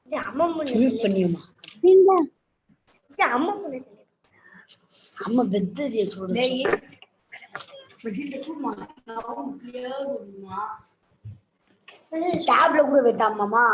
அம்மா பண்ணியுமா அம்மா பண்ண அம்மா பெத்தரிய சொல்ற டேப்ல கூட வைத்தாமாமா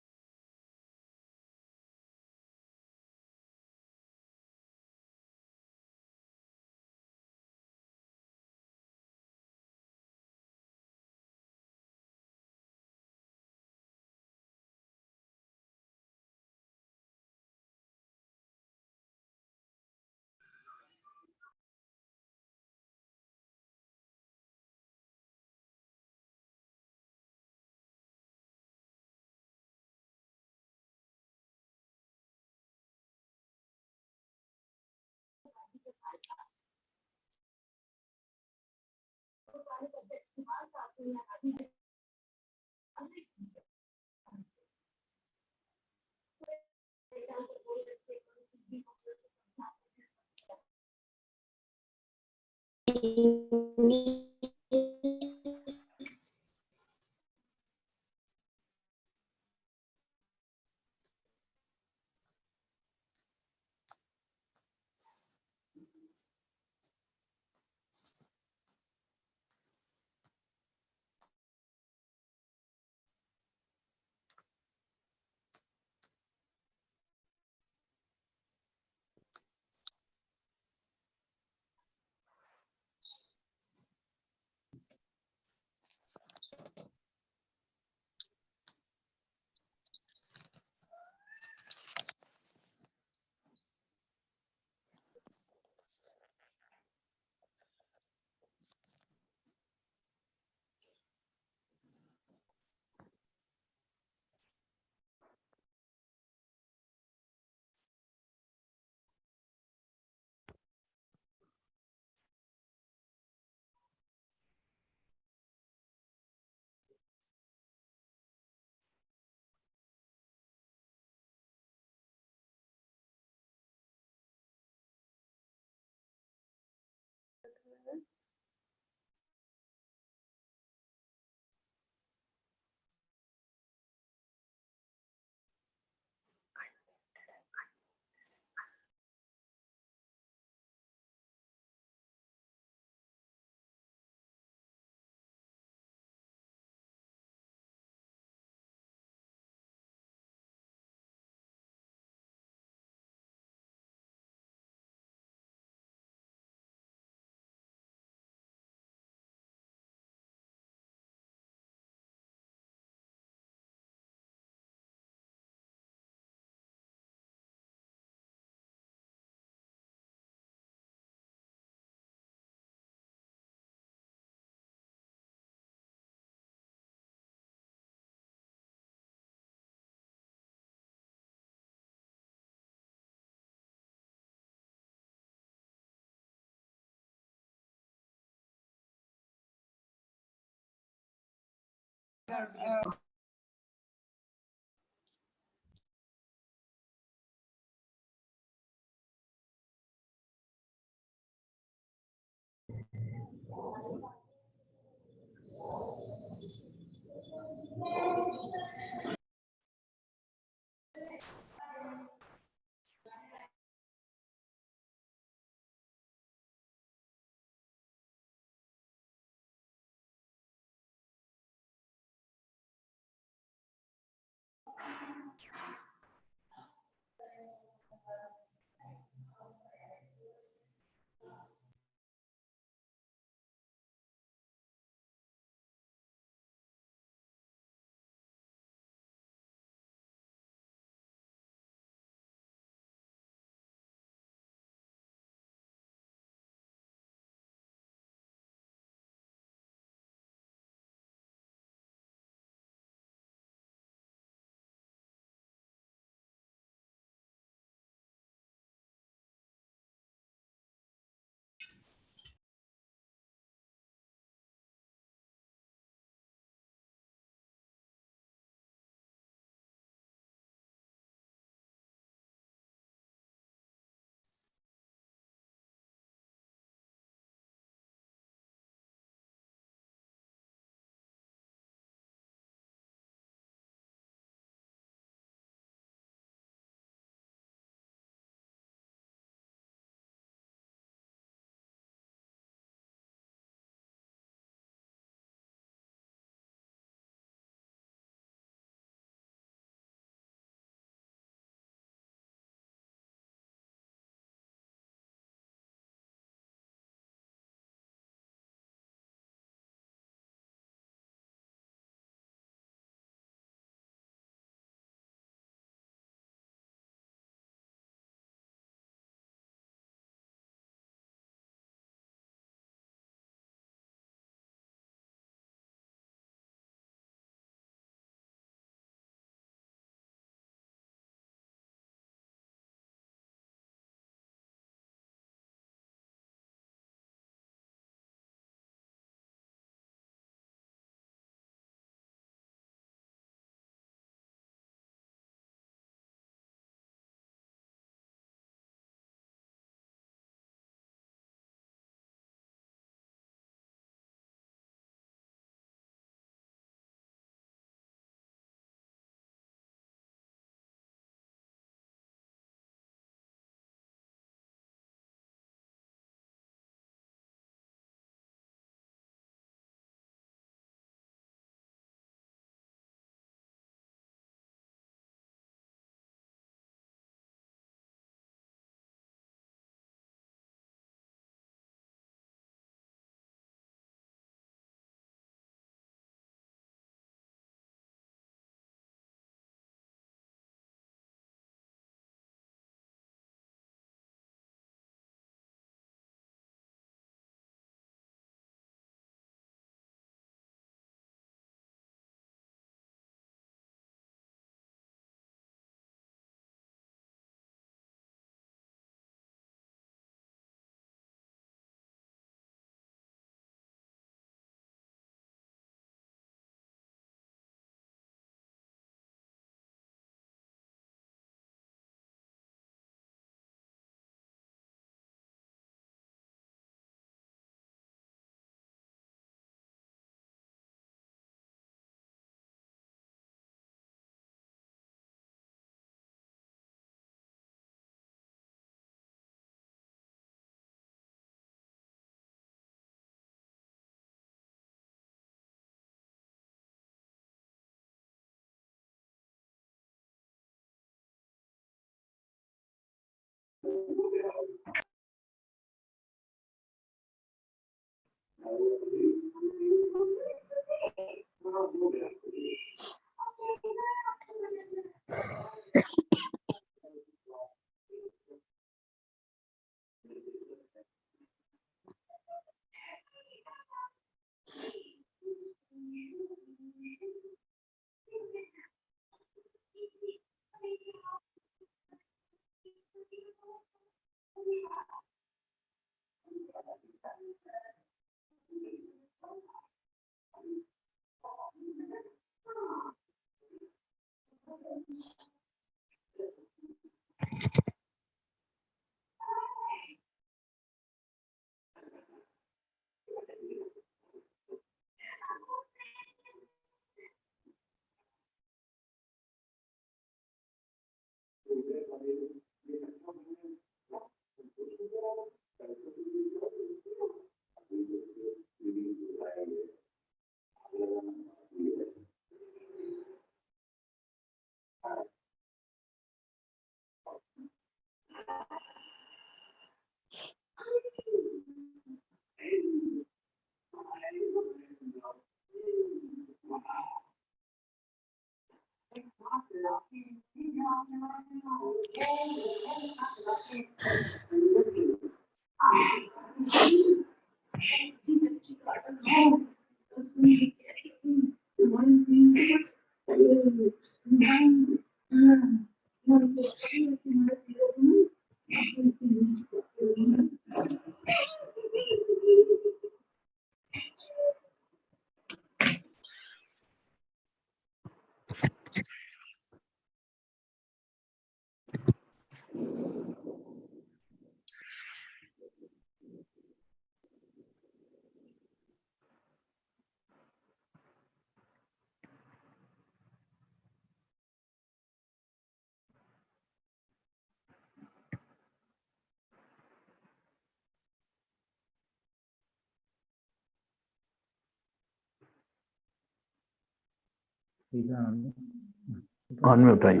അൺമ്യൂട്ടായി.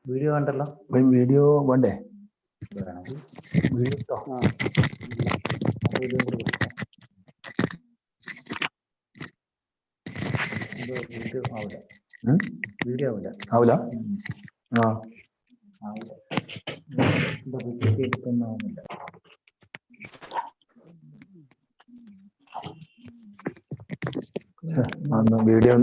വീഡിയോ കണ്ടല്ലോ. വീഡിയോ വേണ്ടേ? വീഡിയോ ആവില്ല. വീഡിയോ ആവില്ല. ആവില്ല. ആവുന്നില്ല. വീഡിയോ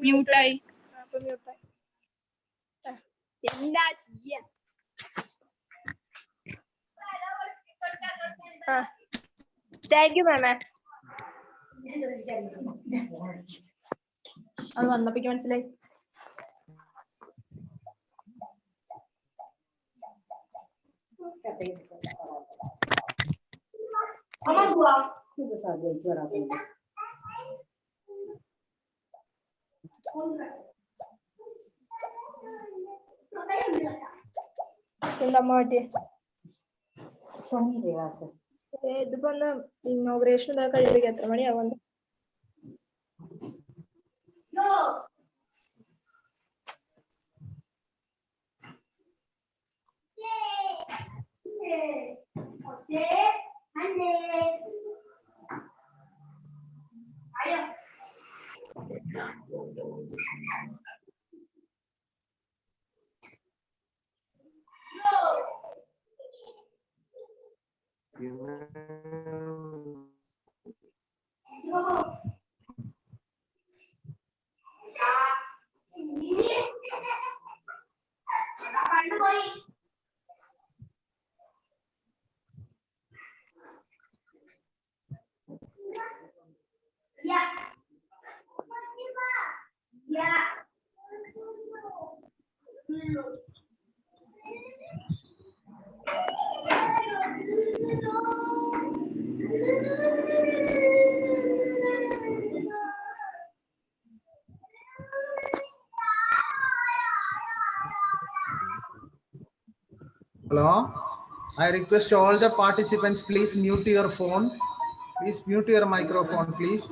മ്യൂട്ടായി. എന്താ ചെയ്യാ? താങ്ക് യു മാമേ. അത് വന്നപ്പോ മനസ്സിലായി. എന്താ പറ്റിയ? ഇതിപ്പോ ഒന്ന് ഇന്നോഗ്രേഷൻ കഴിയുമ്പോ എത്ര മണിയാവും? Hello, I request all the participants, please mute your phone. Please mute your microphone, please.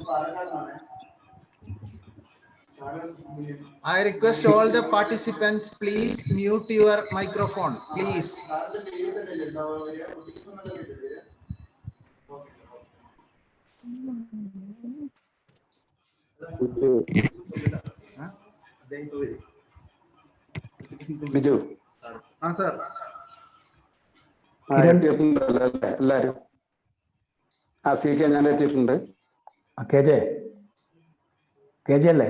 I request all the participants, please mute your microphone, please. Biju Sir. എല്ലാരും ഞാൻ എത്തിയിട്ടുണ്ട്. കെ ജെ അല്ലേ?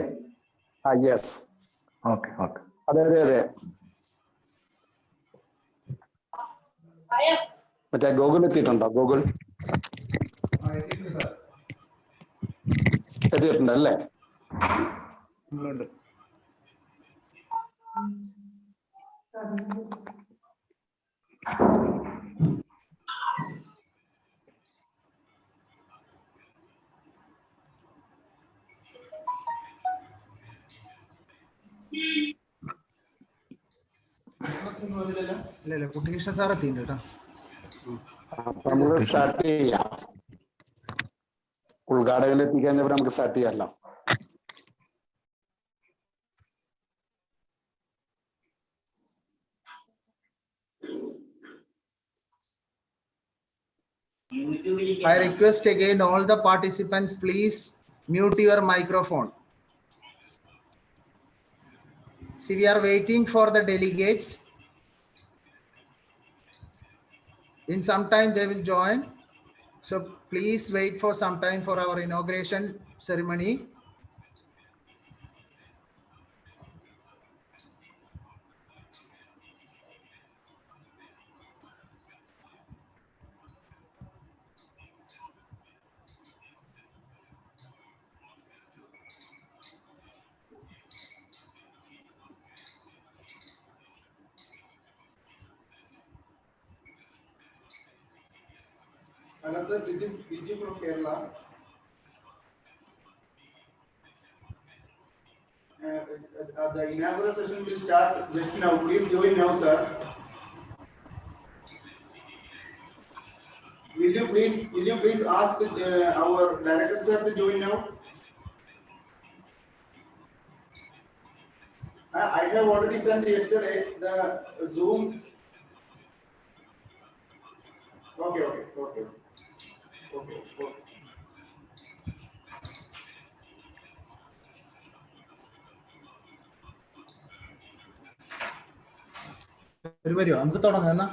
Yes, okay okay. അതെ. മറ്റേ Google എത്തിയിട്ടുണ്ടോ? Google എത്തിയിട്ടുണ്ടല്ലേ? ഇല്ല Kuttikrishna sir എത്തിയിട്ടുണ്ട് കേട്ടോ. നമുക്ക് സ്റ്റാർട്ട് ചെയ്യാം. ഉദ്ഘാടകൻ എത്തിക്കഴിഞ്ഞപ്പോൾ നമുക്ക് സ്റ്റാർട്ട് ചെയ്യാമല്ലോ. I request again all the participants, please mute your microphone. See, we are waiting for the delegates. In some time they will join. So please wait for some time for our inauguration ceremony. Hello sir, this is Vijay from Kerala. The inaugural session will start just now. Please join now, sir. Will you please ask our director sir to join now? I have already sent yesterday the Zoom. Okay. വരുമോ? നമുക്ക് തുടങ്ങാം എന്നാ.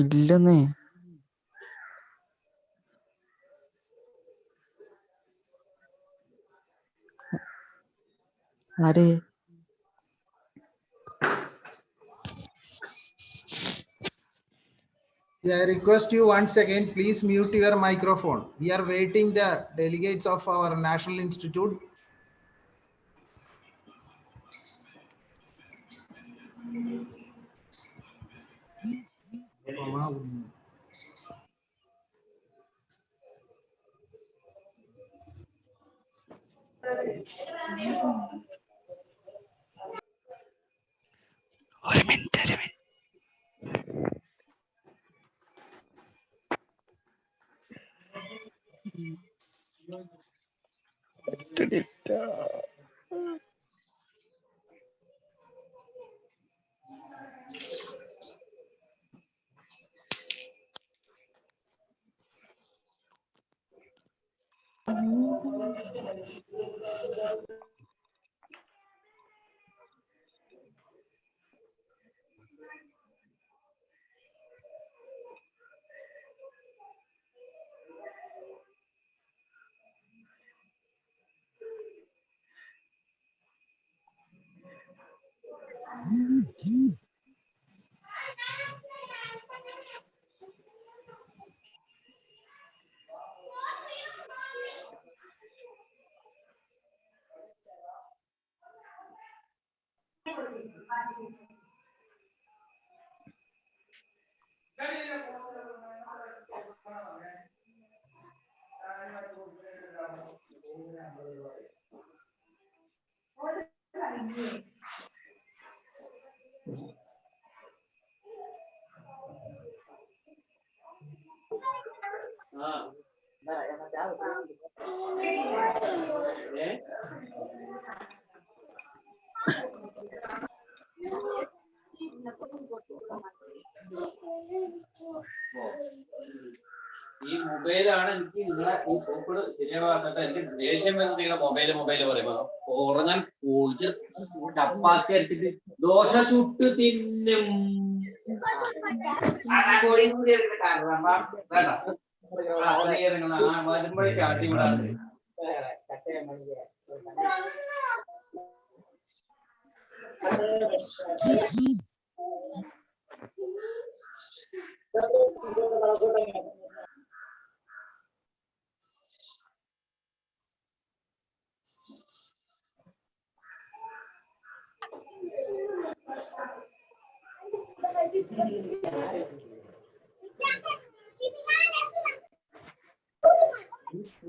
ഇല്ലെന്നേ. ആര്? Yeah, I request you once again, please mute your microphone. We are waiting the delegates of our National Institute. ഒരു minute. ഈ മൊബൈലാണ് എനിക്ക് നിങ്ങളെ ഈ സോപ്പിട് ശരിയാവാത്ത എനിക്ക് ദേഷ്യം വരുന്നത് നിങ്ങളെ മൊബൈല് പറയുമ്പോ ഉറങ്ങാൻ ചപ്പാത്തി അടിച്ചിട്ട് ദോശ ചുട്ട് തിന്നും. വരുമ്പോഴേ ചാട്ടി വിടാണ്ട്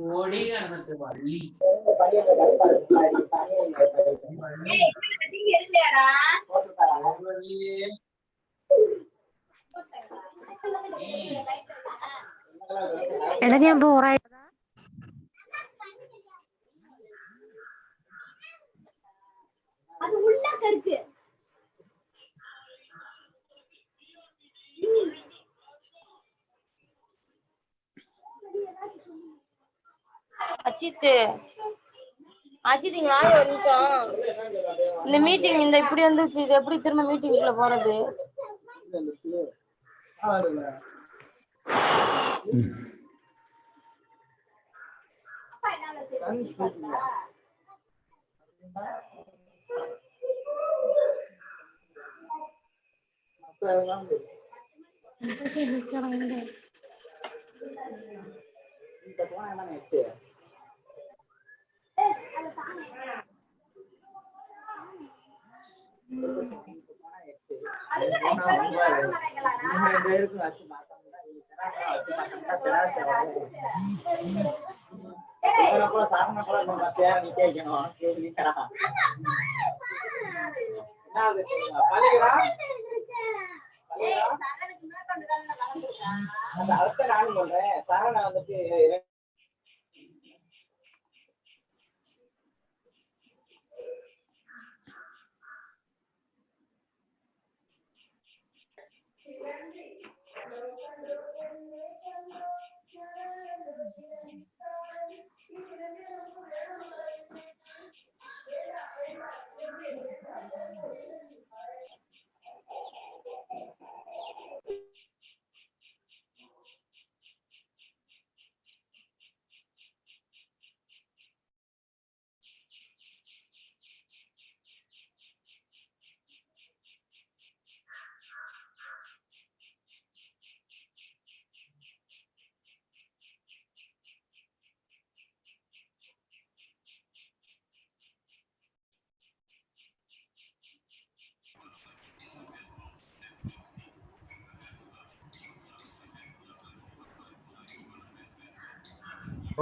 ഓടി കിടന്നിട്ട് വള്ളി എടാ ഞാൻ ബോറായി அது உள்ள கருக்கு அஜித் அஜித் இங்க வாங்க ஒரு நிமிஷம். இந்த மீட்டிங் இந்த இப்படி வந்துருச்சு, இது எப்படி திரும்ப மீட்டிங்குள்ள போறது?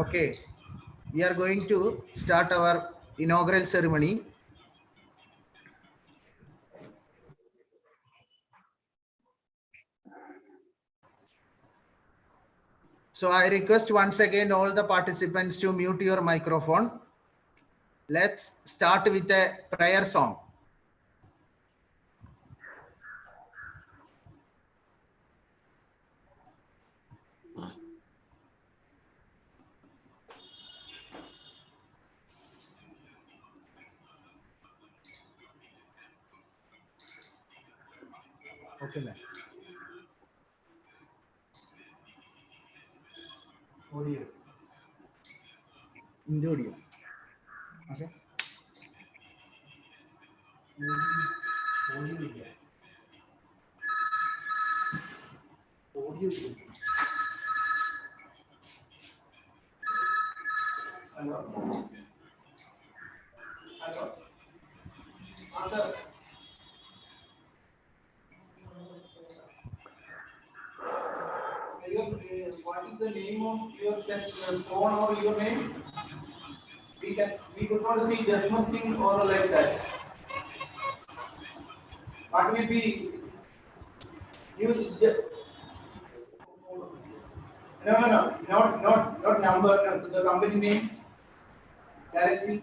Okay, we are going to start our inaugural ceremony. So I request once again all the participants to mute your microphone. Let's start with a prayer song. Okay, ma'am. Audio. Audio. Okay. Audio. Hello. Hello. Sir. What is the name of your phone or your name? We could not see Jasmine Singh or like that. What will be you? No, not number. The company name. Galaxy.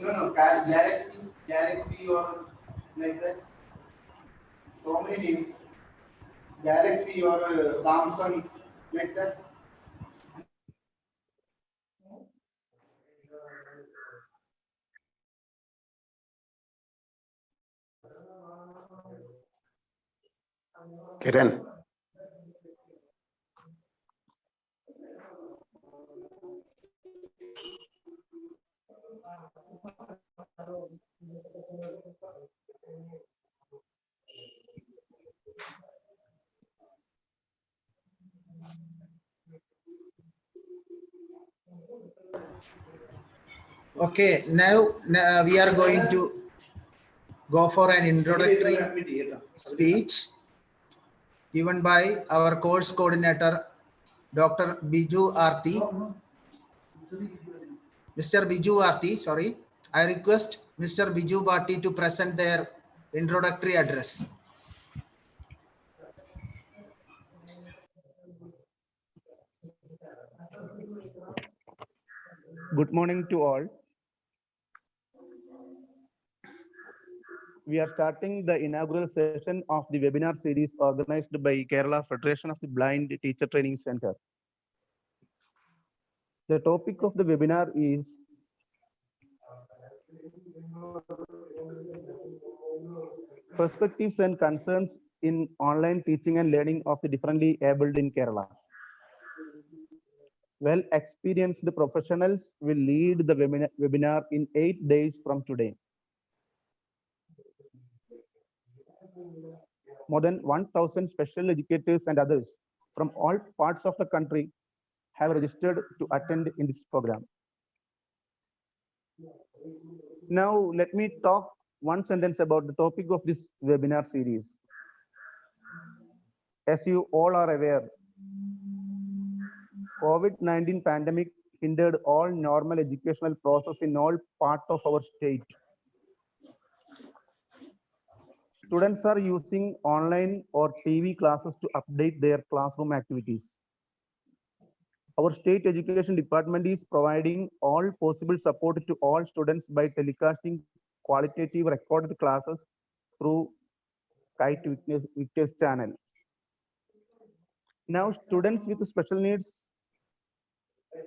No, Galaxy or like that. So many names. Galaxy or Samsung, like that. Kiran. Okay, now we are going to go for an introductory speech given by our course coordinator, Dr. Biju Arti. Mr. Biju Arti, sorry. I request Mr. Biju Arti to present their introductory address. Good morning to all. We are starting the inaugural session of the webinar series organized by Kerala Federation of the Blind Teacher Training Center. The topic of the webinar is perspectives and concerns in online teaching and learning of the differently abled in Kerala. Well experienced professionals will lead the webinar in 8 days from today. More than 1,000 special educators and others from all parts of the country have registered to attend in this program. Now, let me talk one sentence about the topic of this webinar series. As you all are aware, COVID-19 pandemic hindered all normal educational process in all parts of our state. Students are using online or TV classes to update their classroom activities. Our state education department is providing all possible support to all students by telecasting qualitative recorded classes through Kite Witness channel. Now, students with special needs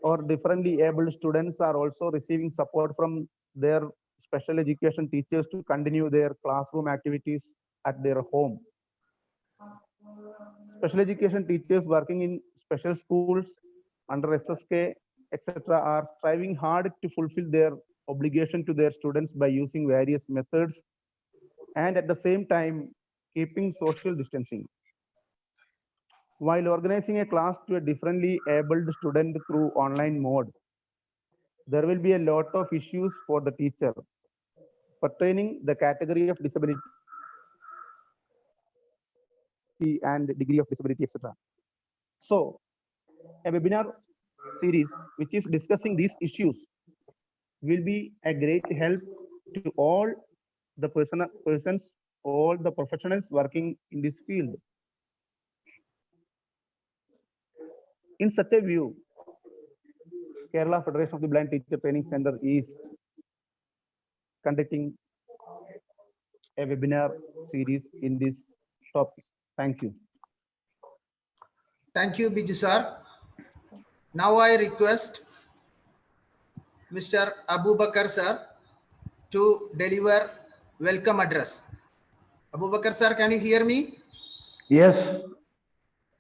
or differently able students are also receiving support from their special education teachers to continue their classroom activities at their home. Special education teachers working in special schools under SSK, etc., are striving hard to fulfill their obligation to their students by using various methods and at the same time keeping social distancing. While organizing a class to a differently abled student through online mode, there will be a lot of issues for the teacher pertaining the category of disability and degree of disability, etc. So, a webinar series which is discussing these issues will be a great help to all the persons, all the professionals working in this field. In such a view, Kerala Federation of the Blind Teacher Training Center is conducting a webinar series in this topic. Thank you. Thank you, Biju sir. Now I request Mr. Abu Bakar sir to deliver welcome address. Abu Bakar sir, can you hear me? Yes.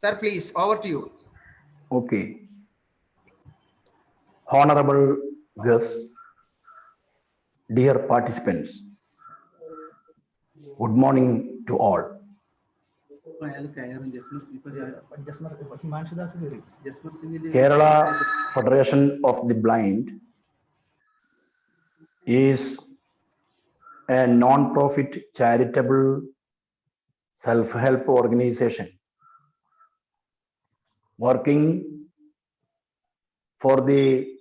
Sir, please, over to you. Okay. Honorable guests, dear participants, good morning to all. Kerala Federation of the Blind is a non-profit charitable self-help organization working for the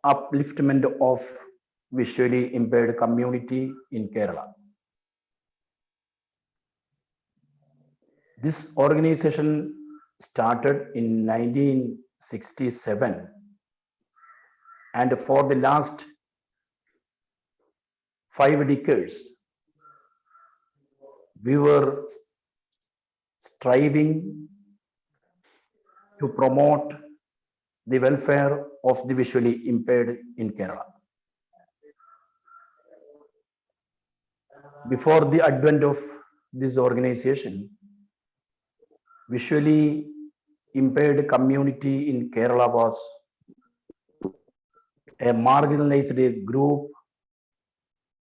upliftment of visually impaired community in Kerala. This organization started in 1967, and for the last 5 decades, we were striving to promote the welfare of the visually impaired in Kerala. Before the advent of this organization, visually impaired community in Kerala was a marginalized group,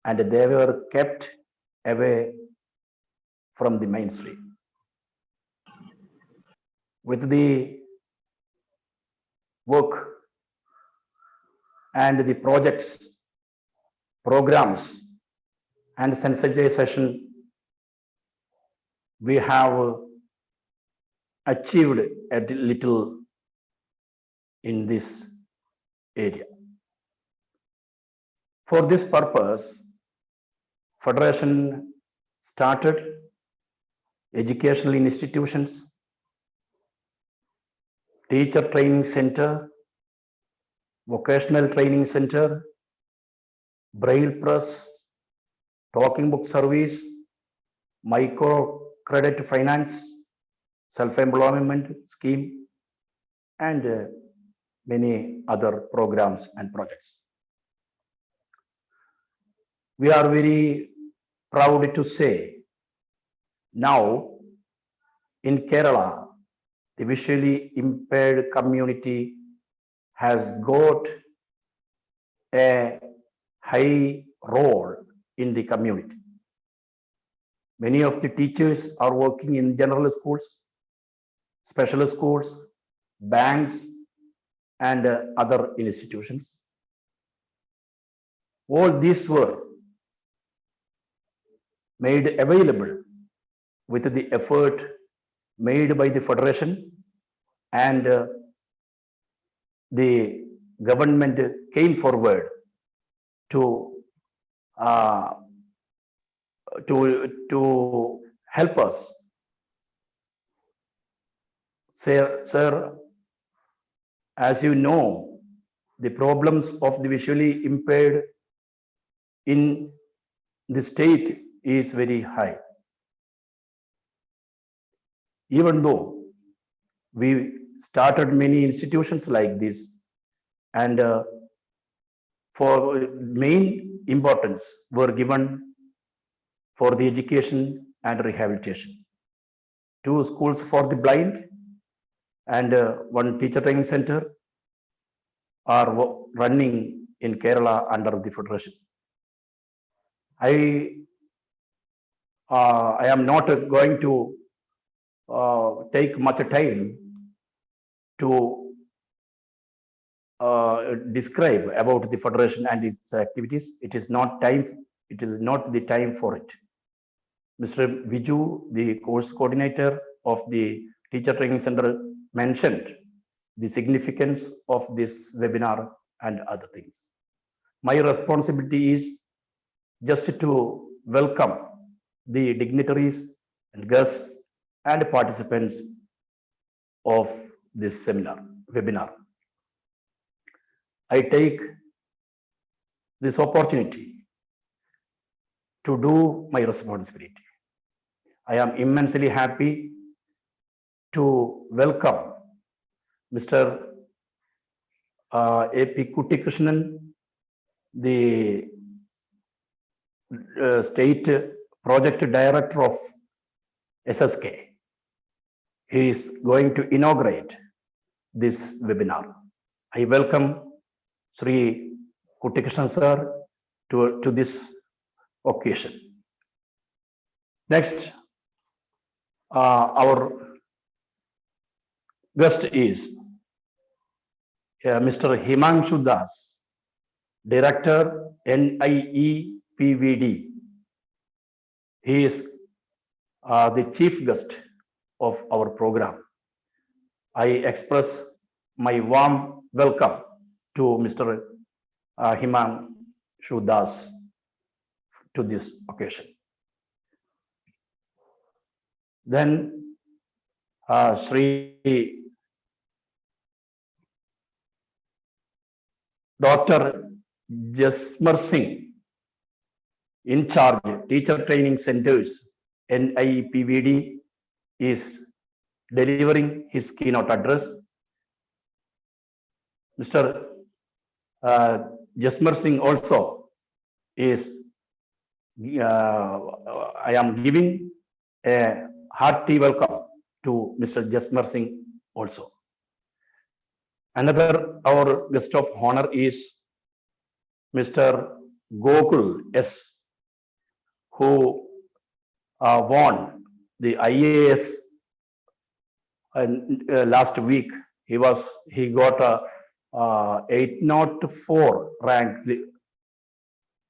and they were kept away from the mainstream. With the work and the projects, programs, and sensitization, we have achieved a little in this area. For this purpose, Federation started educational institutions, teacher training center, vocational training center, braille press, talking book service, micro credit finance, self-employment scheme, and many other programs and projects. We are very proud to say now in Kerala, the visually impaired community has got a high role in the community. Many of the teachers are working in general schools, special schools, banks, and other institutions. All these were made available with the effort made by the Federation, and the government came forward to help us. Sir, as you know, the problems of the visually impaired in the state is very high. Even though we started many institutions like this, and for main importance were given for the education and rehabilitation. 2 schools for the blind and 1 teacher training center are running in Kerala under the Federation. I am not going to take much time to describe about the Federation and its activities. It is not the time for it. Mr. Viju, the course coordinator of the Teacher Training Center, mentioned the significance of this webinar and other things. My responsibility is just to welcome the dignitaries and guests and participants of this webinar. I take this opportunity to do my responsibility. I am immensely happy to welcome Mr. A.P. Kuttikrishnan, the State Project Director of SSK. He is going to inaugurate this webinar. I welcome Sri Kuttikrishnan sir to this occasion. Next, our guest is Mr. Himanshu Das, Director, NIE-PVD. He is the chief guest of our program. I express my warm welcome to Mr. Himanshu Das to this occasion. Then Sri Dr. Jasmer Singh, in charge Teacher Training Centers, NIE-PVD, is delivering his keynote address. Mr. Jasmer Singh also is, I am giving a hearty welcome to Mr. Jasmer Singh also. Another, our guest of honor is Mr. Gokul S., who won the IAS last week. He got a 804 rank,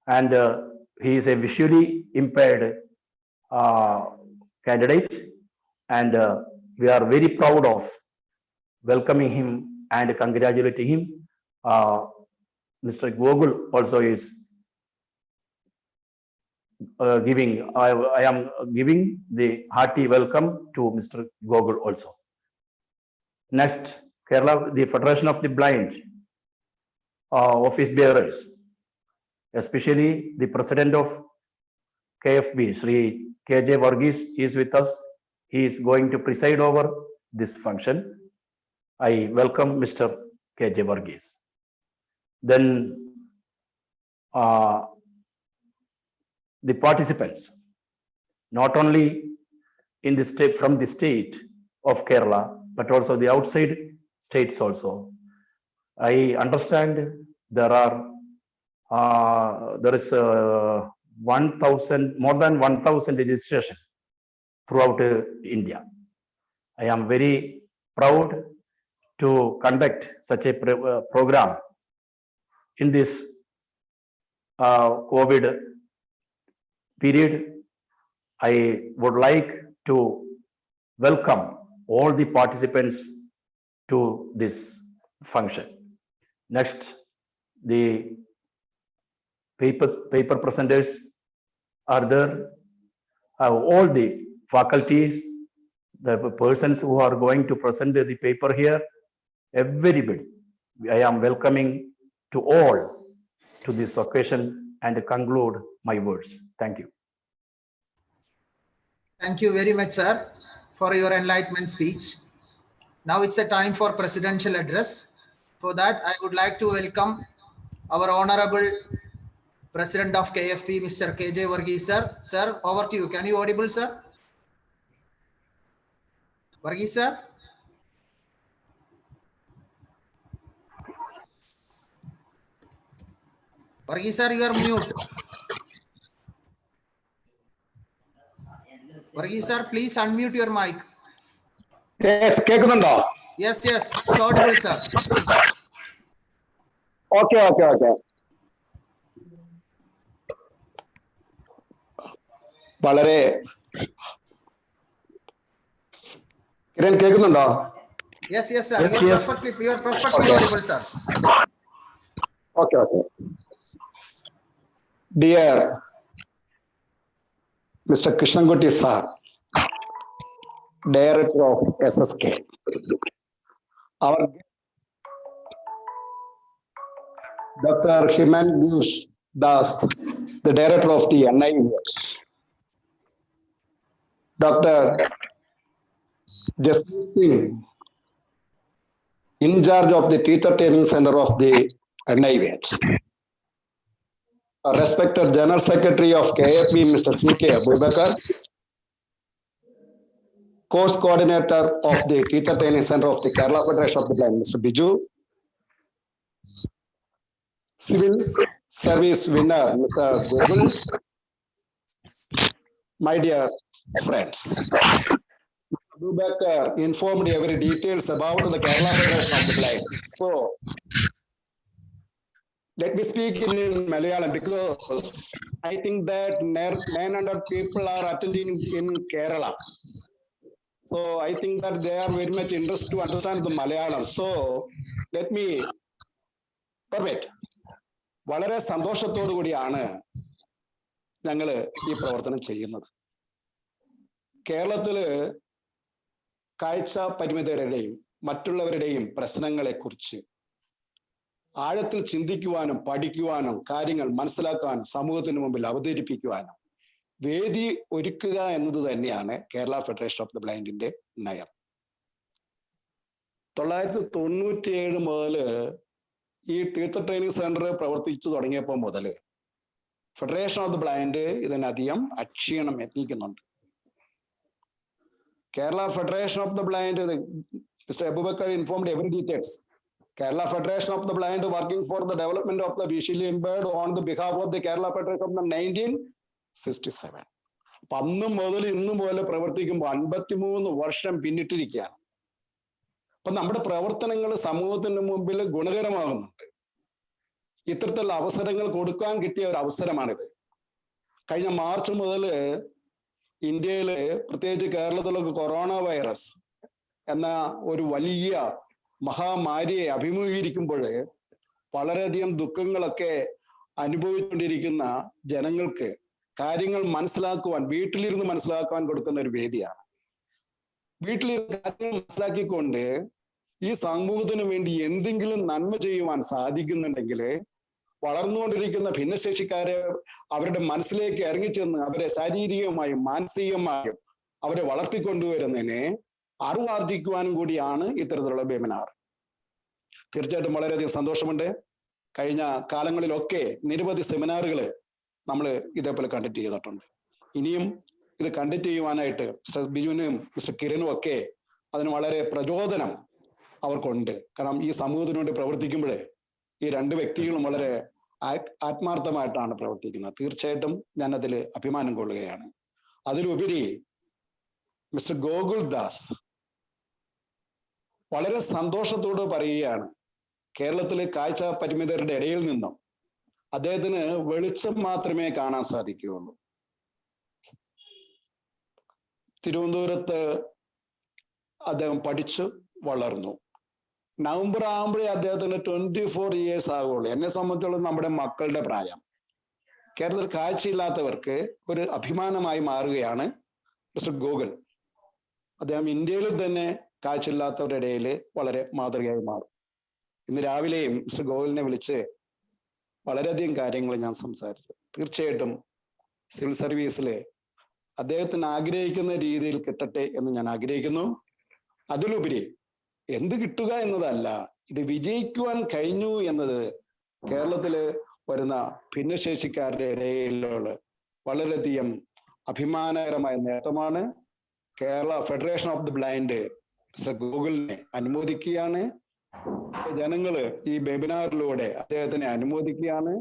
and he is a visually impaired candidate, and we are very proud of welcoming him and congratulating him. Mr. Gogul also is giving, I am giving the hearty welcome to Mr. Gogul also. Next, Kerala, the Federation of the Blind office bearers, especially the president of KFB, Sri KJ Varghese, is with us. He is going to preside over this function. I welcome Mr. KJ Varghese. Then the participants, not only in the state, from the state of Kerala, but also the outside states also. I understand there is 1,000, more than 1,000 registration throughout India. I am very proud to conduct such a program in this COVID period. I would like to welcome all the participants to this function. Next, the paper presenters are there. All the faculties, the persons who are going to present the paper here, everybody, I am welcoming to all to this occasion and conclude my words. Thank you. Thank you very much, sir, for your enlightenment speech. Now it's a time for presidential address. For that, I would like to welcome our Honorable President of KFP, Mr. KJ Varghese, sir. Sir, over to you. Can you audible, sir? Varghese, sir? Varghese, sir, you are mute. Varghese, sir, please unmute your mic. Yes, Yes, yes, it's audible, sir. Okay. വളരെ കിരൺ കേൾക്കുന്നുണ്ടോ? Yes, sir. Yes, you are yes. perfectly audible, sir. Okay. Dear Mr. Krishnankuti sir, Director of SSK, our Dr. Himansh Das, the Director of the NIVS, Dr. Jasmeet Singh, in charge of the Teacher Training Center of the NIVS, respected General Secretary of KFP, Mr. C.K. Abubakar, Course Coordinator of the Teacher Training Center of the Kerala Federation of the Blind, Mr. Biju, Civil Service winner, Mr. Gobal, my dear friends. Mr. Abubakar informed every details about the Kerala Federation of the Blind. So, let me speak in Malayalam because I think that 900 people are attending in Kerala. So I think that they are very much interested to understand the Malayalam. So let me permit. വളരെ സന്തോഷത്തോടു കൂടിയാണ് ഞങ്ങൾ ഈ പ്രവർത്തനം ചെയ്യുന്നത്. കേരളത്തില് കാഴ്ച പരിമിതരുടെയും മറ്റുള്ളവരുടെയും പ്രശ്നങ്ങളെക്കുറിച്ച് ആഴത്തിൽ ചിന്തിക്കുവാനും പഠിക്കുവാനും കാര്യങ്ങൾ മനസ്സിലാക്കാനും സമൂഹത്തിന് മുമ്പിൽ അവതരിപ്പിക്കുവാനും വേദി ഒരുക്കുക എന്നത് തന്നെയാണ് കേരള ഫെഡറേഷൻ ഓഫ് ദി ബ്ലൈൻഡിന്റെ നയം. 1997 മുതൽ ഈ ടീച്ചർ ട്രെയിനിങ് സെന്റർ പ്രവർത്തിച്ചു തുടങ്ങിയപ്പോൾ മുതൽ ഫെഡറേഷൻ ഓഫ് ദി ബ്ലൈൻഡ് ഇതിനധികം അക്ഷീണം എത്തിക്കുന്നുണ്ട്. Kerala federation of the blind, mister Abubakar informed every details. Kerala Federation of the Blind working for the development of the visually impaired on the behalf of the Kerala Federation of the 1967. അപ്പം അന്നും മുതൽ ഇന്നും പോലെ പ്രവർത്തിക്കുമ്പോൾ 53 വർഷം പിന്നിട്ടിരിക്കുകയാണ്. അപ്പൊ നമ്മുടെ പ്രവർത്തനങ്ങൾ സമൂഹത്തിന് മുമ്പിൽ ഗുണകരമാകുന്നുണ്ട്. ഇത്തരത്തിലുള്ള അവസരങ്ങൾ കൊടുക്കാൻ കിട്ടിയ ഒരു അവസരമാണിത്. കഴിഞ്ഞ മാർച്ച് മുതൽ ഇന്ത്യയില് പ്രത്യേകിച്ച് കേരളത്തിലൊക്കെ കൊറോണ വൈറസ് എന്ന ഒരു വലിയ മഹാമാരിയെ അഭിമുഖീകരിക്കുമ്പോൾ വളരെയധികം ദുഃഖങ്ങളൊക്കെ അനുഭവിച്ചുകൊണ്ടിരിക്കുന്ന ജനങ്ങൾക്ക് കാര്യങ്ങൾ മനസ്സിലാക്കുവാൻ, വീട്ടിലിരുന്ന് മനസ്സിലാക്കുവാൻ കൊടുക്കുന്ന ഒരു വേദിയാണ്. വീട്ടിലിരുന്ന് കാര്യങ്ങൾ മനസ്സിലാക്കിക്കൊണ്ട് ഈ സമൂഹത്തിന് വേണ്ടി എന്തെങ്കിലും നന്മ ചെയ്യുവാൻ സാധിക്കുന്നുണ്ടെങ്കിൽ വളർന്നുകൊണ്ടിരിക്കുന്ന ഭിന്നശേഷിക്കാരെ അവരുടെ മനസ്സിലേക്ക് ഇറങ്ങിച്ചെന്ന് അവരെ ശാരീരികമായും മാനസികമായും അവരെ വളർത്തിക്കൊണ്ടുവരുന്നതിനെ അറിവാർജിക്കുവാനും കൂടിയാണ് ഇത്തരത്തിലുള്ള വെബിനാർ. തീർച്ചയായിട്ടും വളരെയധികം സന്തോഷമുണ്ട്. കഴിഞ്ഞ കാലങ്ങളിലൊക്കെ നിരവധി സെമിനാറുകൾ നമ്മൾ ഇതേപോലെ കണ്ടക്ട് ചെയ്തിട്ടുണ്ട്. ഇനിയും ഇത് കണ്ടക്ട് ചെയ്യുവാനായിട്ട് മിസ്റ്റർ ബിജുവിനും മിസ്റ്റർ കിരനും ഒക്കെ അതിന് വളരെ പ്രചോദനം അവർക്കുണ്ട്. കാരണം ഈ സമൂഹത്തിന് വേണ്ടി പ്രവർത്തിക്കുമ്പോഴേ ഈ രണ്ട് വ്യക്തികളും വളരെ ആത്മാർത്ഥമായിട്ടാണ് പ്രവർത്തിക്കുന്നത്. തീർച്ചയായിട്ടും ഞാൻ അതിൽ അഭിമാനം കൊള്ളുകയാണ്. അതിലുപരി മിസ്റ്റർ ഗോകുൽ ദാസ് വളരെ സന്തോഷത്തോട് പറയുകയാണ്, കേരളത്തിലെ കാഴ്ച പരിമിതരുടെ ഇടയിൽ നിന്നും അദ്ദേഹത്തിന് വെളിച്ചം മാത്രമേ കാണാൻ സാധിക്കുകയുള്ളൂ. തിരുവനന്തപുരത്ത് അദ്ദേഹം പഠിച്ചു വളർന്നു. നവംബർ ആകുമ്പോഴേ അദ്ദേഹത്തിന് 24 years ആകുള്ളൂ. എന്നെ സംബന്ധിച്ചോളം നമ്മുടെ മക്കളുടെ പ്രായം. കേരളത്തിൽ കാഴ്ചയില്ലാത്തവർക്ക് ഒരു അഭിമാനമായി മാറുകയാണ് മിസ്റ്റർ ഗോകുൽ. അദ്ദേഹം ഇന്ത്യയിൽ തന്നെ കാഴ്ചയില്ലാത്തവരുടെ ഇടയിൽ വളരെ മാതൃകയായി മാറും. ഇന്ന് രാവിലെയും മിസ്റ്റർ ഗോകുലിനെ വിളിച്ച് വളരെയധികം കാര്യങ്ങൾ ഞാൻ സംസാരിച്ചു. തീർച്ചയായിട്ടും സിവിൽ സർവീസിൽ അദ്ദേഹത്തിന് ആഗ്രഹിക്കുന്ന രീതിയിൽ കിട്ടട്ടെ എന്ന് ഞാൻ ആഗ്രഹിക്കുന്നു. അതിലുപരി എന്ത് കിട്ടുക എന്നതല്ല, ഇത് വിജയിക്കുവാൻ കഴിഞ്ഞു എന്നത് കേരളത്തില് വരുന്ന ഭിന്നശേഷിക്കാരുടെ ഇടയിലുള്ള വളരെയധികം അഭിമാനകരമായ നേട്ടമാണ്. Kerala federation of the blind mister ഗോകുലിനെ അനുമോദിക്കുകയാണ്. ജനങ്ങള് ഈ വെബിനാറിലൂടെ അദ്ദേഹത്തിനെ അനുമോദിക്കുകയാണ്.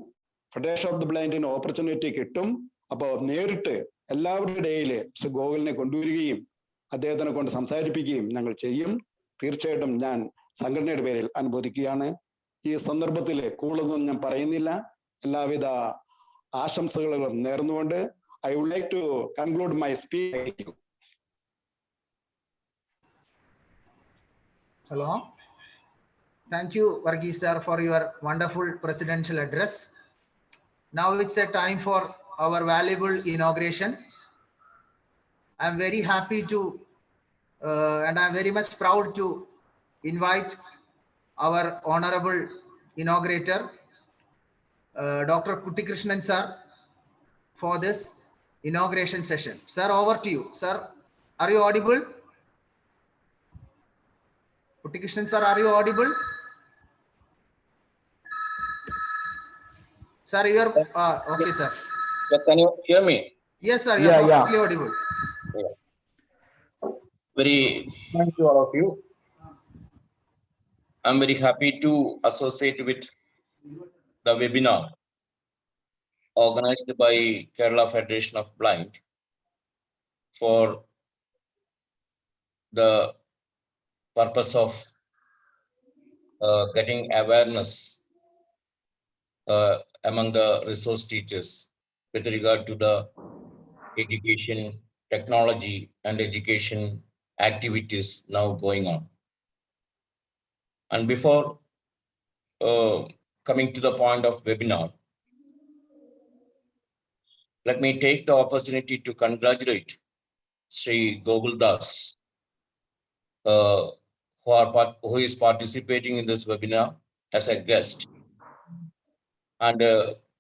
ഫെഡറേഷൻ ഓഫ് ദി ബ്ലൈൻഡിന് ഓപ്പർച്യൂണിറ്റി കിട്ടും. അപ്പോൾ നേരിട്ട് എല്ലാവരുടെ ഇടയിൽ മിസ്റ്റർ ഗോകുലിനെ കൊണ്ടുവരികയും അദ്ദേഹത്തിനെ കൊണ്ട് സംസാരിപ്പിക്കുകയും ഞങ്ങൾ ചെയ്യും. തീർച്ചയായിട്ടും ഞാൻ സംഘടനയുടെ പേരിൽ അനുമോദിക്കുകയാണ്. ഈ സന്ദർഭത്തിൽ കൂടുതലൊന്നും ഞാൻ പറയുന്നില്ല. എല്ലാവിധ ആശംസകളും നേർന്നുകൊണ്ട് I would like to conclude my speech. Hello. Thank you, Varghese sir, for your wonderful presidential address. Now it's a time for our valuable inauguration. I'm very happy to and I'm very much proud to invite our honorable inaugurator, Dr. Kutty Krishnan sir, for this inauguration session. Sir, over to you. Sir, are you audible? Kutty Krishnan sir, are you audible? Sir, you are okay, sir. Can you hear me? Yes, sir. You are perfectly audible. Very thank you all of you. I'm very happy to associate with the webinar organized by Kerala Federation of Blind for the purpose of getting awareness among the resource teachers with regard to the education, technology and education activities now going on. And before coming to the point of webinar, let me take the opportunity to congratulate Sri Gokul Das, who is participating in this webinar as a guest. And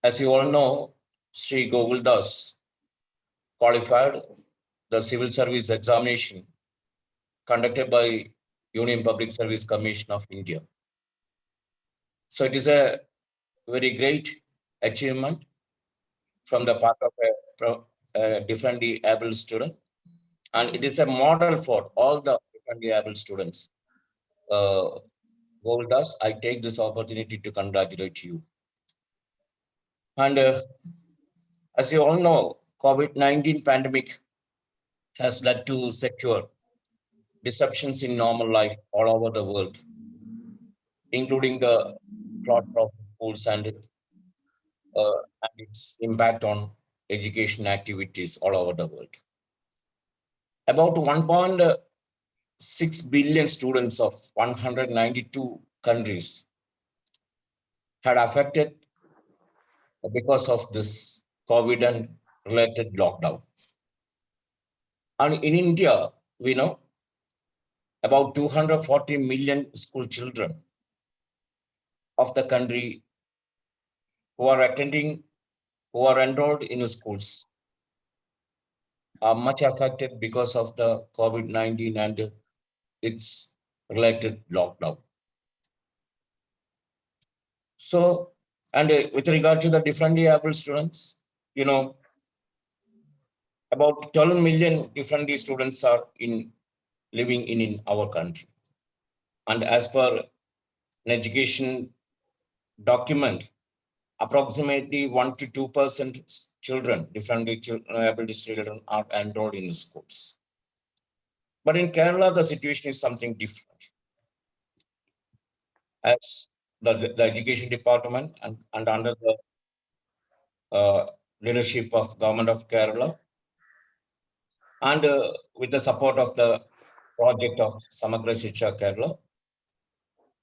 as you all know, Sri Gokul Das qualified the civil service examination conducted by Union Public Service Commission of India. So it is a very great achievement from the part of a differently able student, and it is a model for all the differently able students. Gokul Das, I take this opportunity to congratulate you. And as you all know, COVID-19 pandemic has led to secure disruptions in normal life all over the world, including the closure of schools and its impact on education activities all over the world. About 1.6 billion students of 192 countries had affected because of this COVID and related lockdown. And in India, we know about 240 million school children of the country who are enrolled in schools are much affected because of the COVID-19 and its related lockdown. So, and with regard to the differently able students, about 12 million differently students are living in our country. And as per an education document, approximately 1 to 2% children, differently able children, are enrolled in the schools. But in Kerala, the situation is something different. As the education department and under the leadership of government of Kerala, and with the support of the project of Samagra Shiksha Kerala,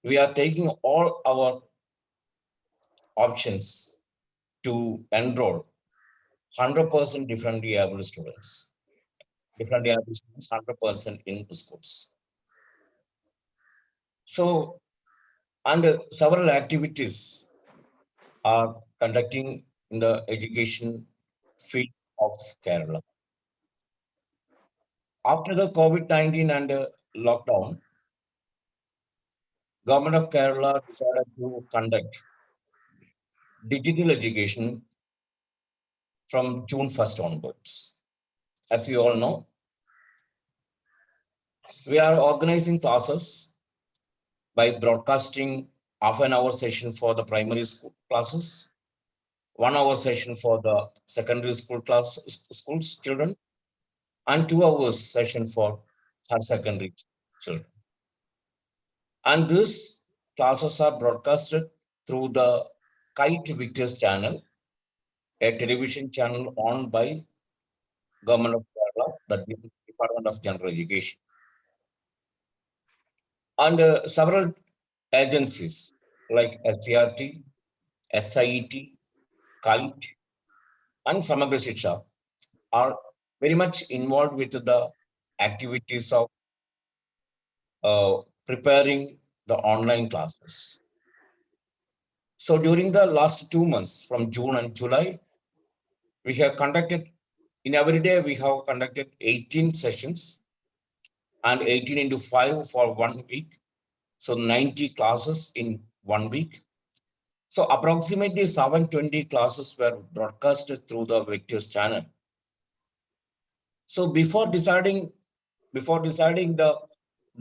we are taking all our options to enroll 100% differently able students. Differently able students, 100% in the schools. So, and several activities are conducting in the education field of Kerala. After the COVID-19 and lockdown, government of Kerala decided to conduct digital education from June 1st onwards. As you all know, we are organizing classes by broadcasting half-an-hour session for the primary school classes, 1 hour session for the secondary school schools children, and 2 hours session for higher secondary children. And these classes are broadcasted through the Kite Victors channel, a television channel owned by Government of Kerala, the Department of General Education. And several agencies like SCRT, SIET, Kite, and Samagra Shiksha are very much involved with the activities of preparing the online classes. So during the last 2 months, from June and July, we have conducted, in every day, we have conducted 18 sessions and 18 into 5 for 1 week. So 90 classes in 1 week. So approximately 720 classes were broadcasted through the Victors channel. So before deciding the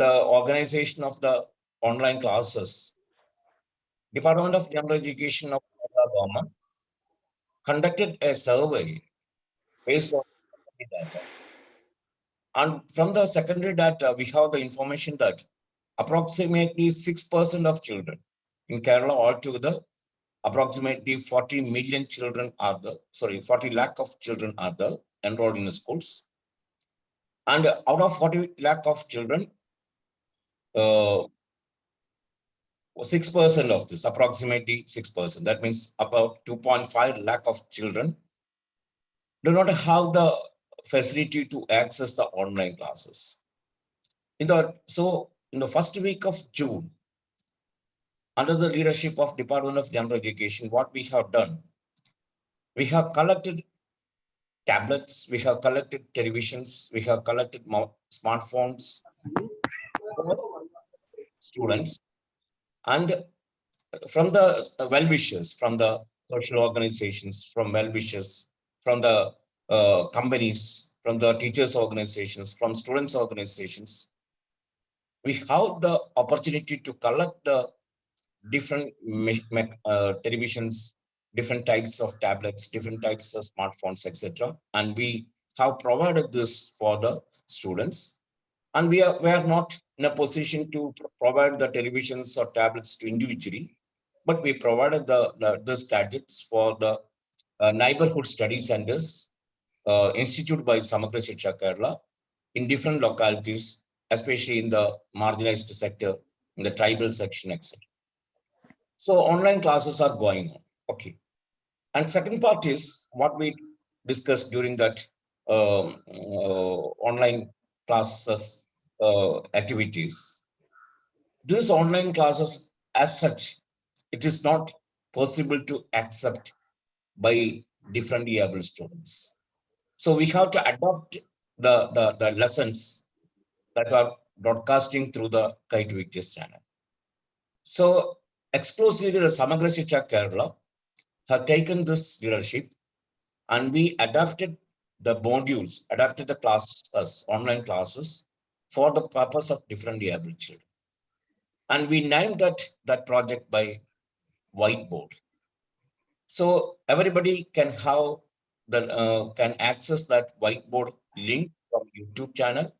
organization of the online classes, Department of General Education of Kerala government conducted a survey based on data. And from the secondary data, we have the information that approximately 6% of children in Kerala altogether, approximately 40 million children are 40 lakh of children are enrolled in the schools. And out of 40 lakh of children, 6% of this, approximately 6%, that means about 2.5 lakh of children do not have the facility to access the online classes. In the first week of June, under the leadership of Department of General Education, what we have done, we have collected tablets, we have collected televisions, we have collected smartphones for students, and from the well-wishers, from the social organizations, from well-wishers, from the companies, from the teachers' organizations, from students' organizations, we have the opportunity to collect the different televisions, different types of tablets, different types of smartphones, etc. And we have provided this for the students. And we are not in a position to provide the televisions or tablets to individually, but we provided those gadgets for the neighborhood study centers instituted by Samagra Shiksha Kerala in different localities, especially in the marginalized sector, in the tribal section, etc. So online classes are going on. Okay. And second part is what we discussed during that online classes activities. These online classes as such, it is not possible to accept by differently able students. So we have to adopt the lessons that are broadcasting through the Kite Victors channel. So exclusively the Samagra Shiksha Kerala have taken this leadership, and we adapted the modules, adapted the classes, online classes for the purpose of differently abled children. And we named that project by Whiteboard. So everybody can have can access that Whiteboard link from YouTube channel.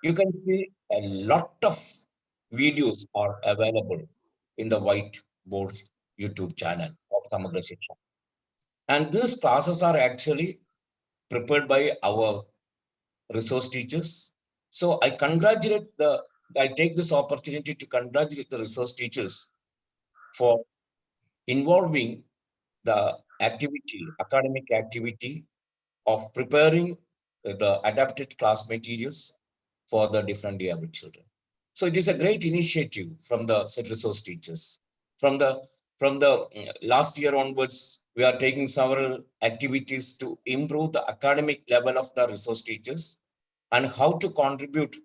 You can see a lot of videos are available in the Whiteboard YouTube channel of Samagra Shiksha. And these classes are actually prepared by our resource teachers. So I take this opportunity to congratulate the resource teachers for involving the academic activity of preparing the adapted class materials for the differently abled children. So it is a great initiative from the said resource teachers. From the last year onwards, we are taking several activities to improve the academic level of the resource teachers and how to contribute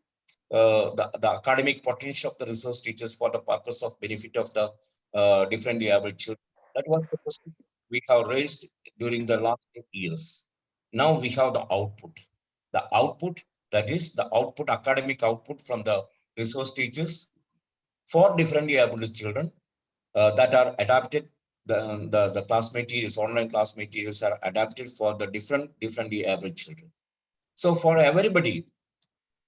the academic potential of the resource teachers for the purpose of benefit of the differently abled children. That was the question we have raised during the last years. Now we have the output. The output, that is the output, academic output from the resource teachers for differently abled children that are adapted. The class materials, online class materials are adapted for the differently abled children. So for everybody,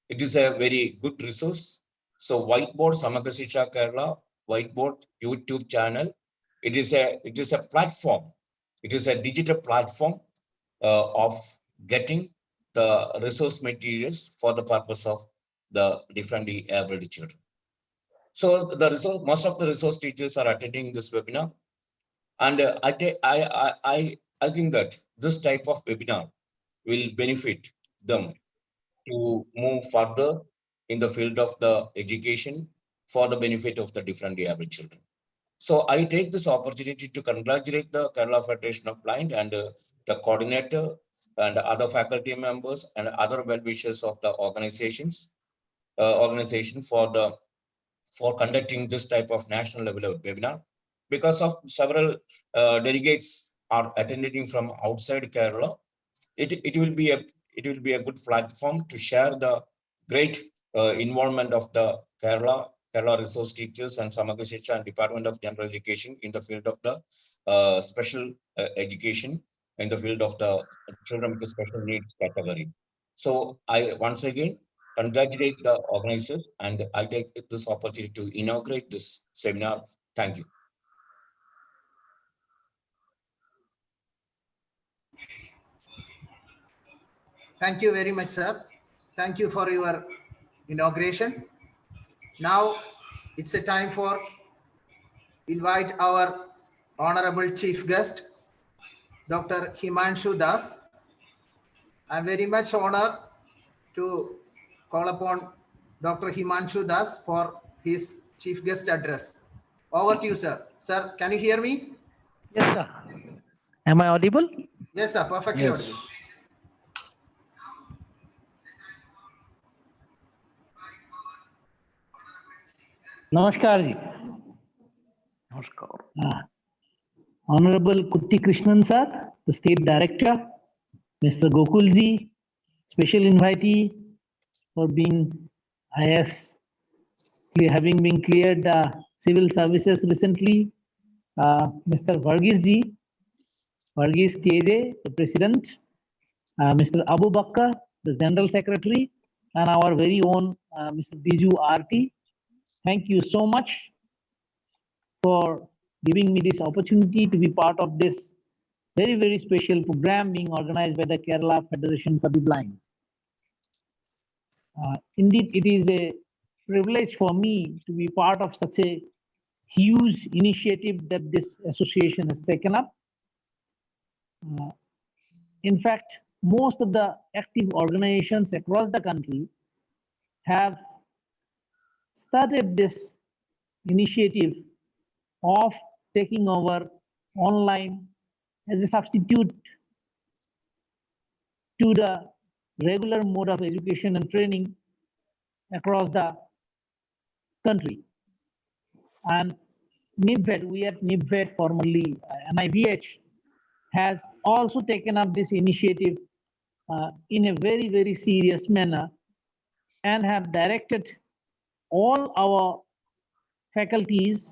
it is a very good resource. So Whiteboard, Samagra Shiksha Kerala, Whiteboard YouTube channel. It is a platform. It is a digital platform of getting the resource materials for the purpose of the differently abled children. So most of the resource teachers are attending this webinar, and I think that this type of webinar will benefit them to move further in the field of the education for the benefit of the differently abled children. So I take this opportunity to congratulate the Kerala Federation of Blind and the coordinator and other faculty members and other well-wishers of the organization for conducting this type of national level webinar. Because of several delegates are attending from outside Kerala, it will be a good platform to share the great involvement of the Kerala resource teachers and Samagra Shiksha and Department of General Education in the field of the special education, in the field of the children with special needs category. So I once again congratulate the organizers, and I take this opportunity to inaugurate this seminar. Thank you. Thank you very much, sir. Thank you for your inauguration. Now it's a time for invite our honorable chief guest, Dr. Himanshu Das. I'm very much honored to call upon Dr. Himanshu Das for his chief guest address. Over to you, sir. Sir, can you hear me? Yes, sir. Am I audible? Yes, sir. Perfectly audible. Namaskar ji. Namaskar. Honorable Kutti Krishnan sir, the State Director, Mr. Gokul ji, special invitee for being IS, having been cleared civil services recently, Mr. Varghese ji, Varghese KJ, the President, Mr. Abu Bakr, the General Secretary, and our very own Mr. Biju RT. Thank you so much for giving me this opportunity to be part of this very, very special program being organized by the Kerala Federation for the Blind. Indeed, it is a privilege for me to be part of such a huge initiative that this association has taken up. In fact, most of the active organizations across the country have started this initiative of taking over online as a substitute to the regular mode of education and training across the country. And NIBVET, we at NIBVET, formerly NIVH, has also taken up this initiative in a very, very serious manner and have directed all our faculties,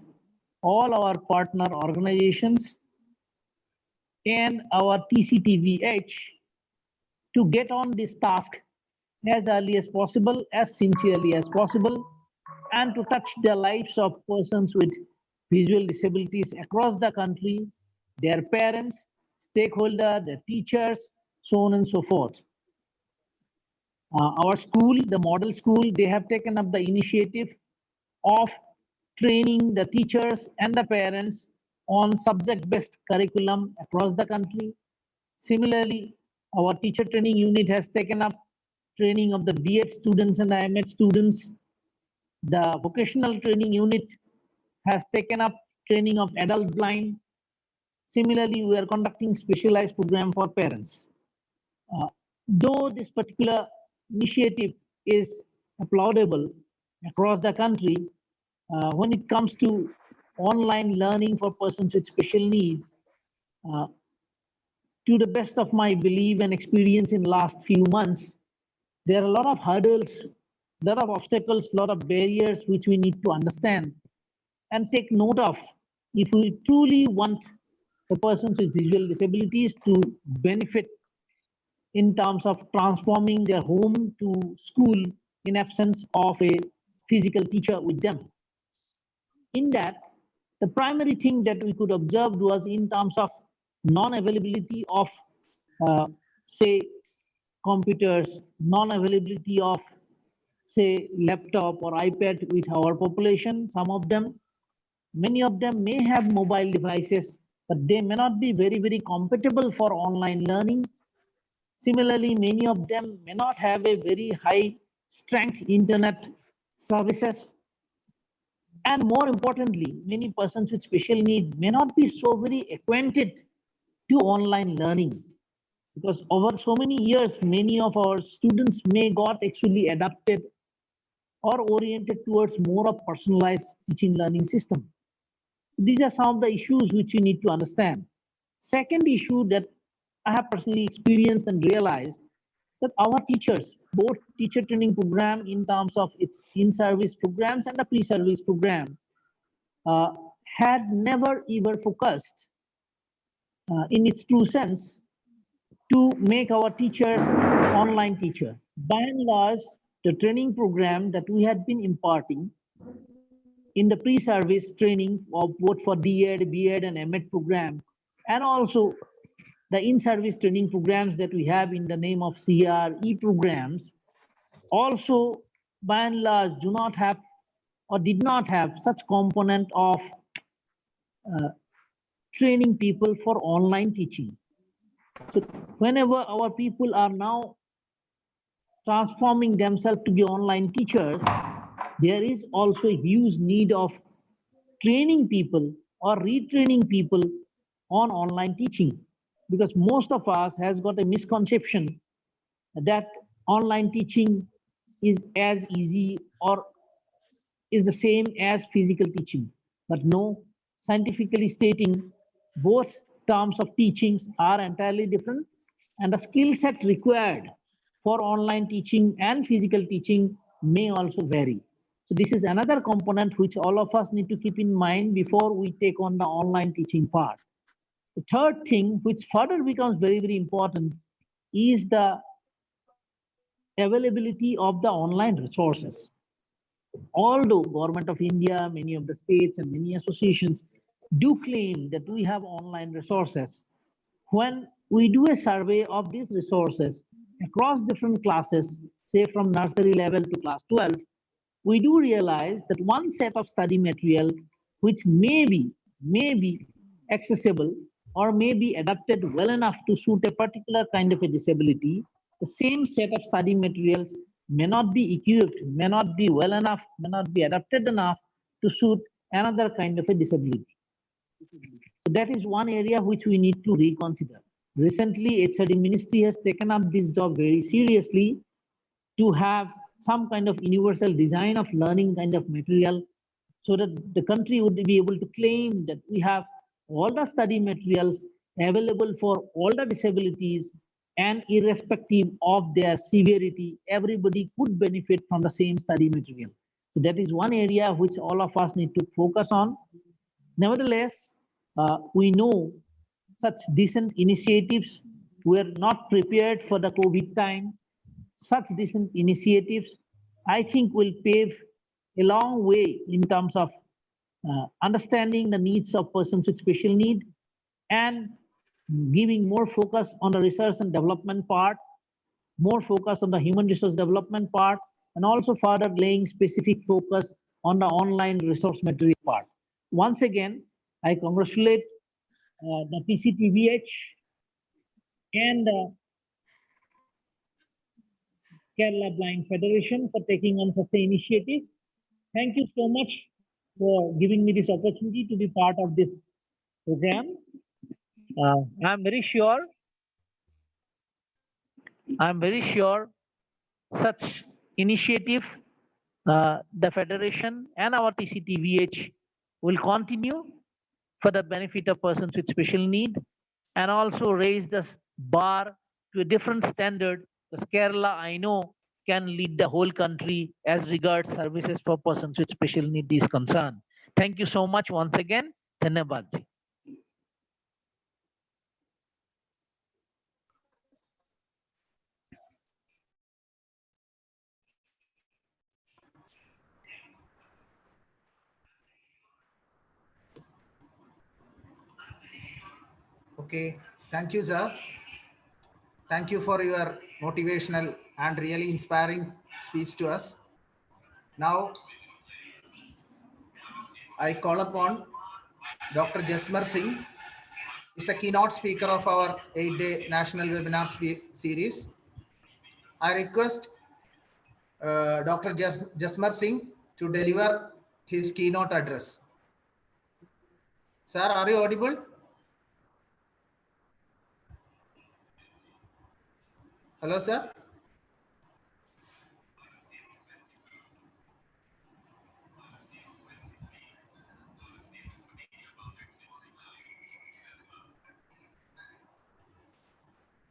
all our partner organizations, and our TCTVH to get on this task as early as possible, as sincerely as possible, and to touch the lives of persons with visual disabilities across the country, their parents, stakeholders, their teachers, so on and so forth. Our school, the model school, they have taken up the initiative of training the teachers and the parents on subject-based curriculum across the country. Similarly, our teacher training unit has taken up training of the B.Ed students and the M.Ed students. The vocational training unit has taken up training of adult blind. Similarly, we are conducting specialized program for parents. Though this particular initiative is applaudable across the country, when it comes to online learning for persons with special need, to the best of my belief and experience in last few months, there are a lot of hurdles, a lot of obstacles, a lot of barriers which we need to understand and take note of if we truly want the persons with visual disabilities to benefit in terms of transforming their home to school in absence of a physical teacher with them. In that, the primary thing that we could observe was in terms of non-availability of, say, computers, non-availability of, say, laptop or iPad with our population. Some of them, many of them may have mobile devices, but they may not be very, very compatible for online learning. Similarly, many of them may not have a very high strength internet services. And more importantly, many persons with special need may not be so very acquainted to online learning, because over so many years, many of our students may got actually adapted or oriented towards more of personalized teaching learning system. These are some of the issues which you need to understand. Second issue that I have personally experienced and realized that our teachers, both teacher training program in terms of its in-service programs and the pre-service program, had never ever focused in its true sense to make our teachers online teacher. By and large, the training program that we had been imparting in the pre-service training of both for D.Ed, B.Ed and M.Ed program, and also the in-service training programs that we have in the name of CRE programs, also by and large do not have or did not have such component of training people for online teaching. So whenever our people are now transforming themselves to be online teachers, there is also a huge need of training people or retraining people on online teaching, because most of us has got a misconception that online teaching is as easy or is the same as physical teaching. But no, scientifically stating, both terms of teachings are entirely different, and the skill set required for online teaching and physical teaching may also vary. So this is another component which all of us need to keep in mind before we take on the online teaching part. The third thing, which further becomes very, very important, is the availability of the online resources. Although Government of India, many of the states and many associations do claim that we have online resources, when we do a survey of these resources across different classes, say from nursery level to class 12, we do realize that one set of study material which may be accessible or may be adapted well enough to suit a particular kind of a disability, the same set of study materials may not be equipped, may not be well enough, may not be adapted enough to suit another kind of a disability. So that is one area which we need to reconsider. Recently, HRD Ministry has taken up this job very seriously to have some kind of universal design of learning kind of material so that the country would be able to claim that we have all the study materials available for all the disabilities, and irrespective of their severity, everybody could benefit from the same study material. So that is one area which all of us need to focus on. Nevertheless, we know such decent initiatives were not prepared for the COVID time. Such decent initiatives, I think, will pave a long way in terms of understanding the needs of persons with special need and giving more focus on the research and development part, more focus on the human resource development part, and also further laying specific focus on the online resource material part. Once again, I congratulate the PCTVH and Kerala Blind Federation for taking on such an initiative. Thank you so much for giving me this opportunity to be part of this program. I'm very sure such initiative, the Federation and our TCTVH will continue for the benefit of persons with special need, and also raise the bar to a different standard, because Kerala, I know, can lead the whole country as regards services for persons with special need is concerned. Thank you so much once again. Dhanyabad ji. Okay, thank you, sir. Thank you for your motivational and really inspiring speech to us. Now, I call upon Dr. Jasmer Singh. He's a keynote speaker of our 8-day national webinar series. I request Dr. Jasmer Singh to deliver his keynote address. Sir, are you audible? Hello, sir.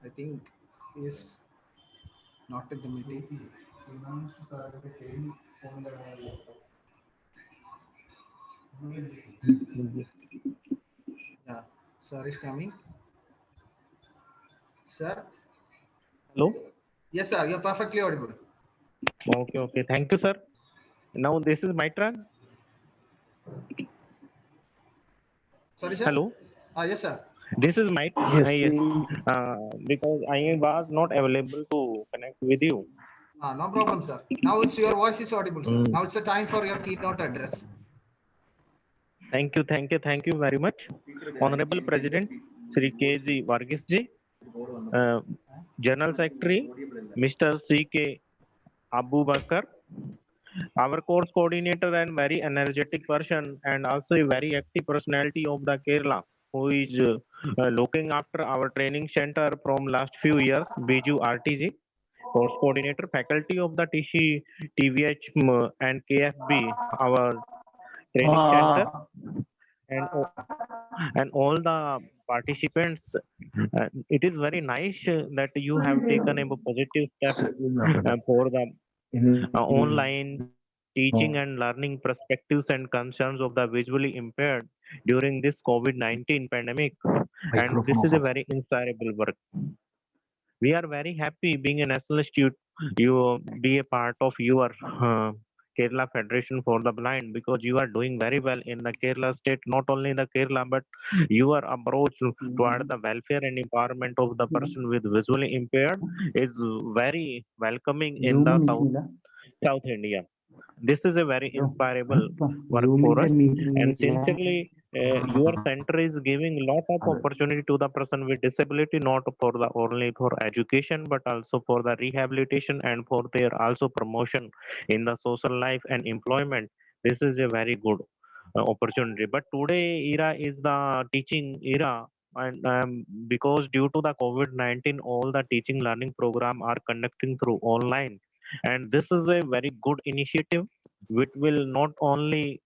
I think he is not at the meeting. Yeah, sir is coming. Sir? Hello? Yes, sir, you're perfectly audible. Okay. Thank you, sir. Now this is my turn. Sorry, sir? Hello? Yes, sir. This is my Yes. because I was not available to connect with you. No problem, sir. Now it's your voice is audible, sir. Now it's a time for your keynote address. Thank you very much. Honorable President Sri K.G. Varghese ji, General Secretary Mr. C.K. Abubakar, our course coordinator and very energetic person, and also a very active personality of the Kerala, who is looking after our training center from last few years, Biju RTG, course coordinator, faculty of the TC, TVH and KFB, our training center, and all the participants. It is very nice that you have taken a positive step for the online teaching and learning perspectives and concerns of the visually impaired during this COVID-19 pandemic. And this is a very inspirable work. We are very happy being a national institute, you be a part of your Kerala Federation for the Blind, because you are doing very well in the Kerala state, not only in the Kerala, but your approach toward the welfare and empowerment of the person with visually impaired is very welcoming in the South India. This is a very inspirable work for us, and sincerely, your center is giving lot of opportunity to the person with disability, not for the only for education, but also for the rehabilitation and for their also promotion in the social life and employment. This is a very good opportunity. But today era is the teaching era, and because due to the COVID-19, all the teaching learning program are conducting through online, and this is a very good initiative which will not only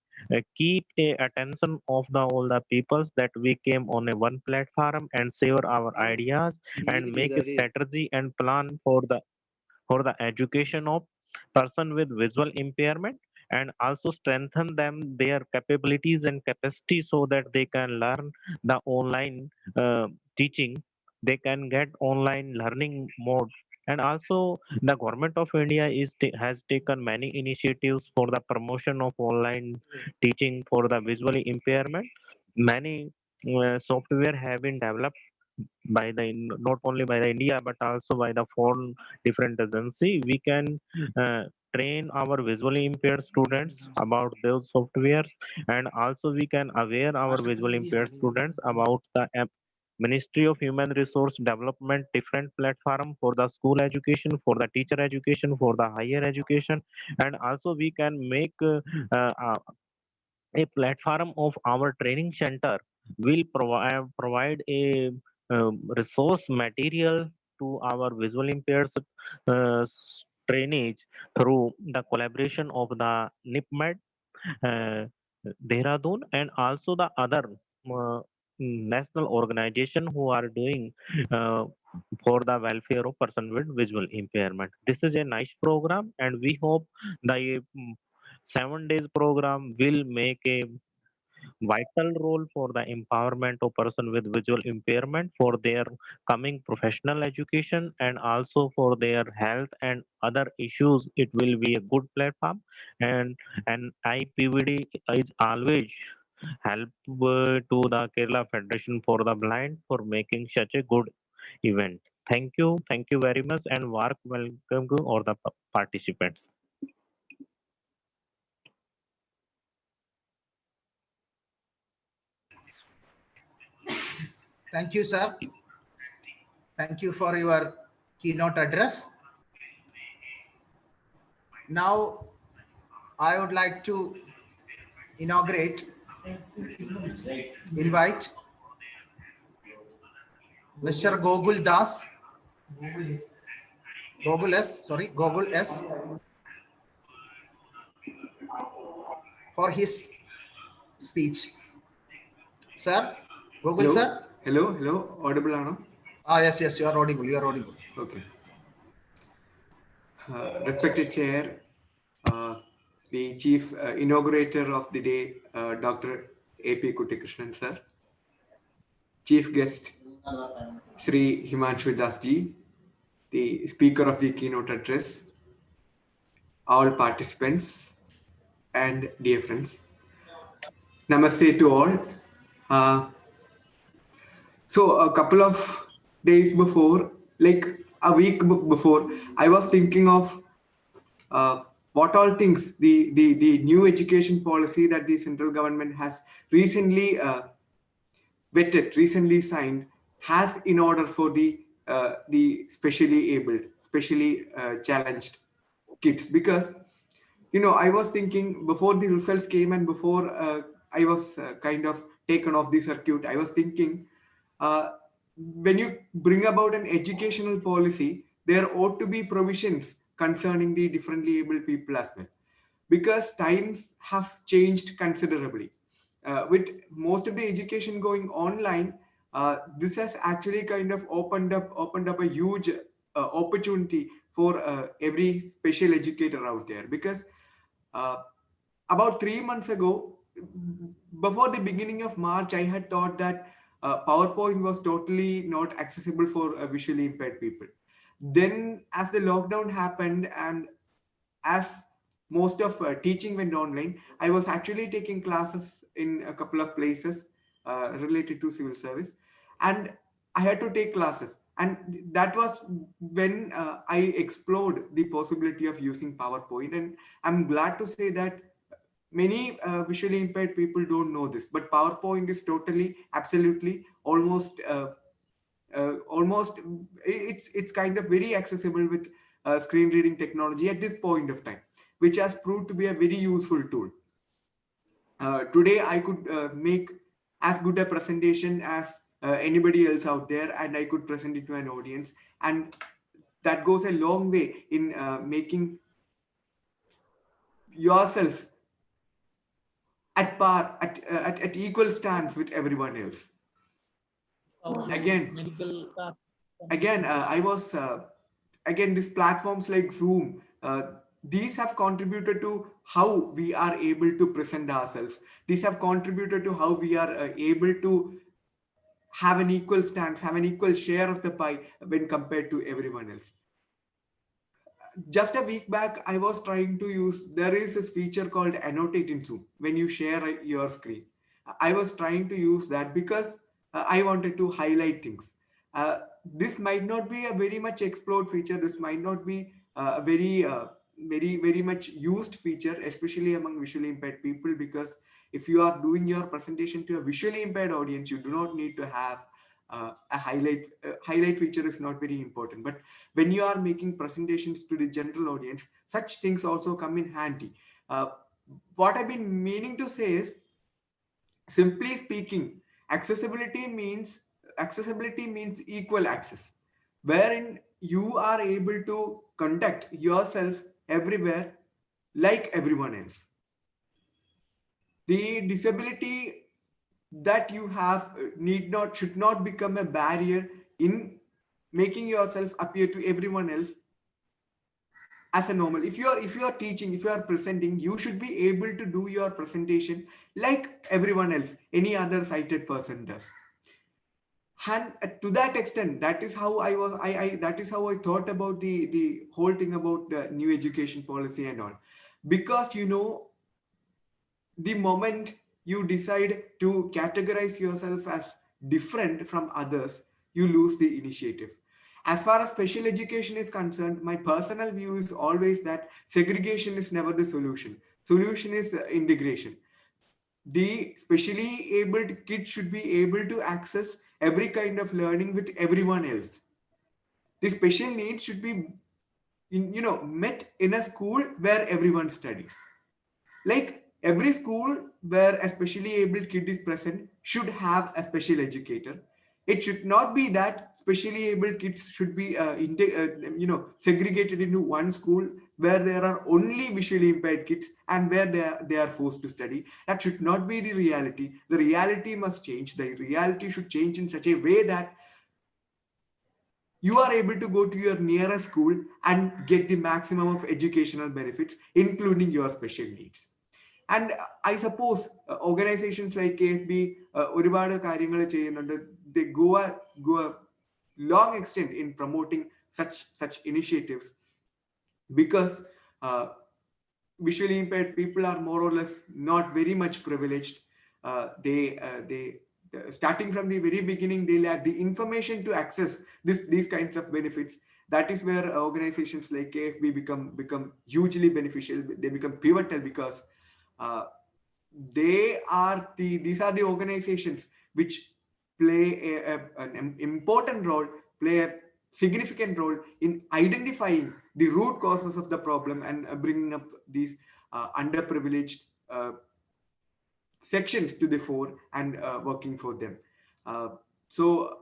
keep a attention of the all the peoples that we came on a one platform and share our ideas and make a strategy and plan for the education of person with visual impairment, and also strengthen them their capabilities and capacity so that they can learn the online teaching. They can get online learning mode. And also the government of India has taken many initiatives for the promotion of online teaching for the visually impairment. Many software have been developed by the not only by the India but also by the foreign different agency. We can train our visually impaired students about those softwares, and also we can aware our visually impaired students about the Ministry of Human Resource Development different platform for the school education, for the teacher education, for the higher education. And also we can make uh, a platform of our training center will provide a resource material to our visual impaired trainees through the collaboration of the NIPMED uh, Dehradun, and also the other national organization who are doing uh, for the welfare of person with visual impairment. This is a nice program, and we hope the 7 days program will make a vital role for the empowerment of person with visual impairment for their coming professional education and also for their health and other issues. It will be a good platform, and IPVD is always help to the Kerala Federation for the Blind for making such a good event. Thank you very much, and welcome to all the participants. Thank you, sir. Thank you for your keynote address. Now, I would like to invite Mr. Gokul Das, Gokul S, for his speech. Sir, Gokul sir. Hello, audible ano? Yes, you are audible. Okay. Respected chair, the chief inaugurator of the day, Dr. A.P. Kuttikrishnan sir, chief guest, Shri Himanshu Das ji, the speaker of the keynote address, all participants and dear friends. Namaste to all. So a couple of days before, like a week before, I was thinking of what all things the new education policy that the central government has recently vetted, recently signed, has in order for the specially abled, specially challenged kids. Because I was thinking before the results came and before I was kind of taken off the circuit, I was thinking when you bring about an educational policy, there ought to be provisions concerning the differently abled people as well, because times have changed considerably. With most of the education going online, this has actually kind of opened up a huge opportunity for every special educator out there. Because about 3 months ago, before the beginning of March, I had thought that PowerPoint was totally not accessible for visually impaired people. Then as the lockdown happened and as most of teaching went online, I was actually taking classes in a couple of places related to civil service, and I had to take classes. And that was when I explored the possibility of using PowerPoint. And I'm glad to say that many visually impaired people don't know this, but PowerPoint is totally, absolutely, almost it's kind of very accessible with screen reading technology at this point of time, which has proved to be a very useful tool. Today, I could make as good a presentation as anybody else out there, and I could present it to an audience. And that goes a long way in making yourself at par, at equal stance with everyone else. Again, I was again, these platforms like Zoom, these have contributed to how we are able to present ourselves. These have contributed to how we are able to have an equal stance, have an equal share of the pie when compared to everyone else. Just a week back, I was trying to use, there is this feature called annotate in Zoom when you share your screen. I was trying to use that because I wanted to highlight things. This might not be a very much explored feature. This might not be a very much used feature, especially among visually impaired people, because if you are doing your presentation to a visually impaired audience, you do not need to have a highlight feature is not very important. But when you are making presentations to the general audience, such things also come in handy. What I've been meaning to say is, simply speaking, accessibility means equal access, wherein you are able to conduct yourself everywhere like everyone else. The disability that you have should not become a barrier in making yourself appear to everyone else as a normal. If you are teaching, if you are presenting, you should be able to do your presentation like everyone else, any other sighted person does. And to that extent, that is how I thought about the whole thing about the new education policy and all. Because, you know, the moment you decide to categorize yourself as different from others, you lose the initiative. As far as special education is concerned, my personal view is always that segregation is never the solution. Solution is integration. The specially abled kid should be able to access every kind of learning with everyone else. The special needs should be, met in a school where everyone studies. Like, every school where a specially abled kid is present should have a special educator. It should not be that specially abled kids should be segregated into one school where there are only visually impaired kids and where they are forced to study. That should not be the reality. The reality must change. The reality should change in such a way that you are able to go to your nearest school and get the maximum of educational benefits, including your special needs. And I suppose organizations like KFB, they go a long extent in promoting such initiatives, because visually impaired people are more or less not very much privileged. They starting from the very beginning, they lack the information to access these kinds of benefits. That is where organizations like KFB become hugely beneficial. They become pivotal, because these are the organizations which play an important role, play a significant role in identifying the root causes of the problem and bringing up these underprivileged sections to the fore and working for them. So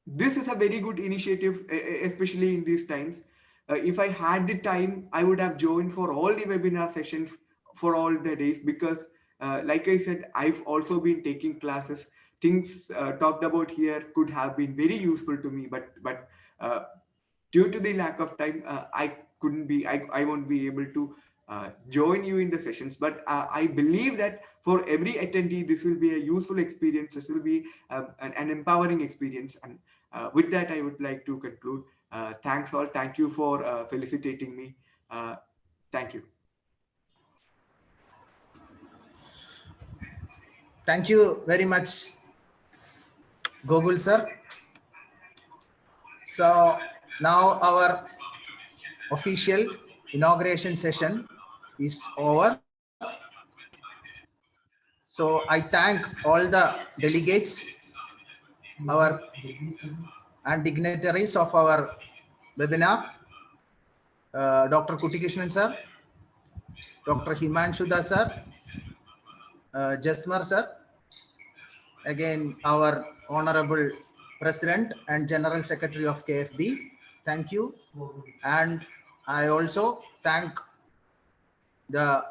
this is a very good initiative, especially in these times. If I had the time, I would have joined for all the webinar sessions for all the days, because like I said, I've also been taking classes. Things talked about here could have been very useful to me, but due to the lack of time, I won't be able to join you in the sessions. But I believe that for every attendee, this will be a useful experience. This will be an empowering experience. And with that, I would like to conclude. Thanks all. Thank you for felicitating me. Thank you. Thank you very much, Gokul sir. So now our official inauguration session is over. So I thank all the delegates, and dignitaries of our webinar, Dr. Kuttikrishnan sir, Dr. Himanshu Das sir, Jasmer sir, again our Honorable President and General Secretary of KFB. Thank you. And I also thank the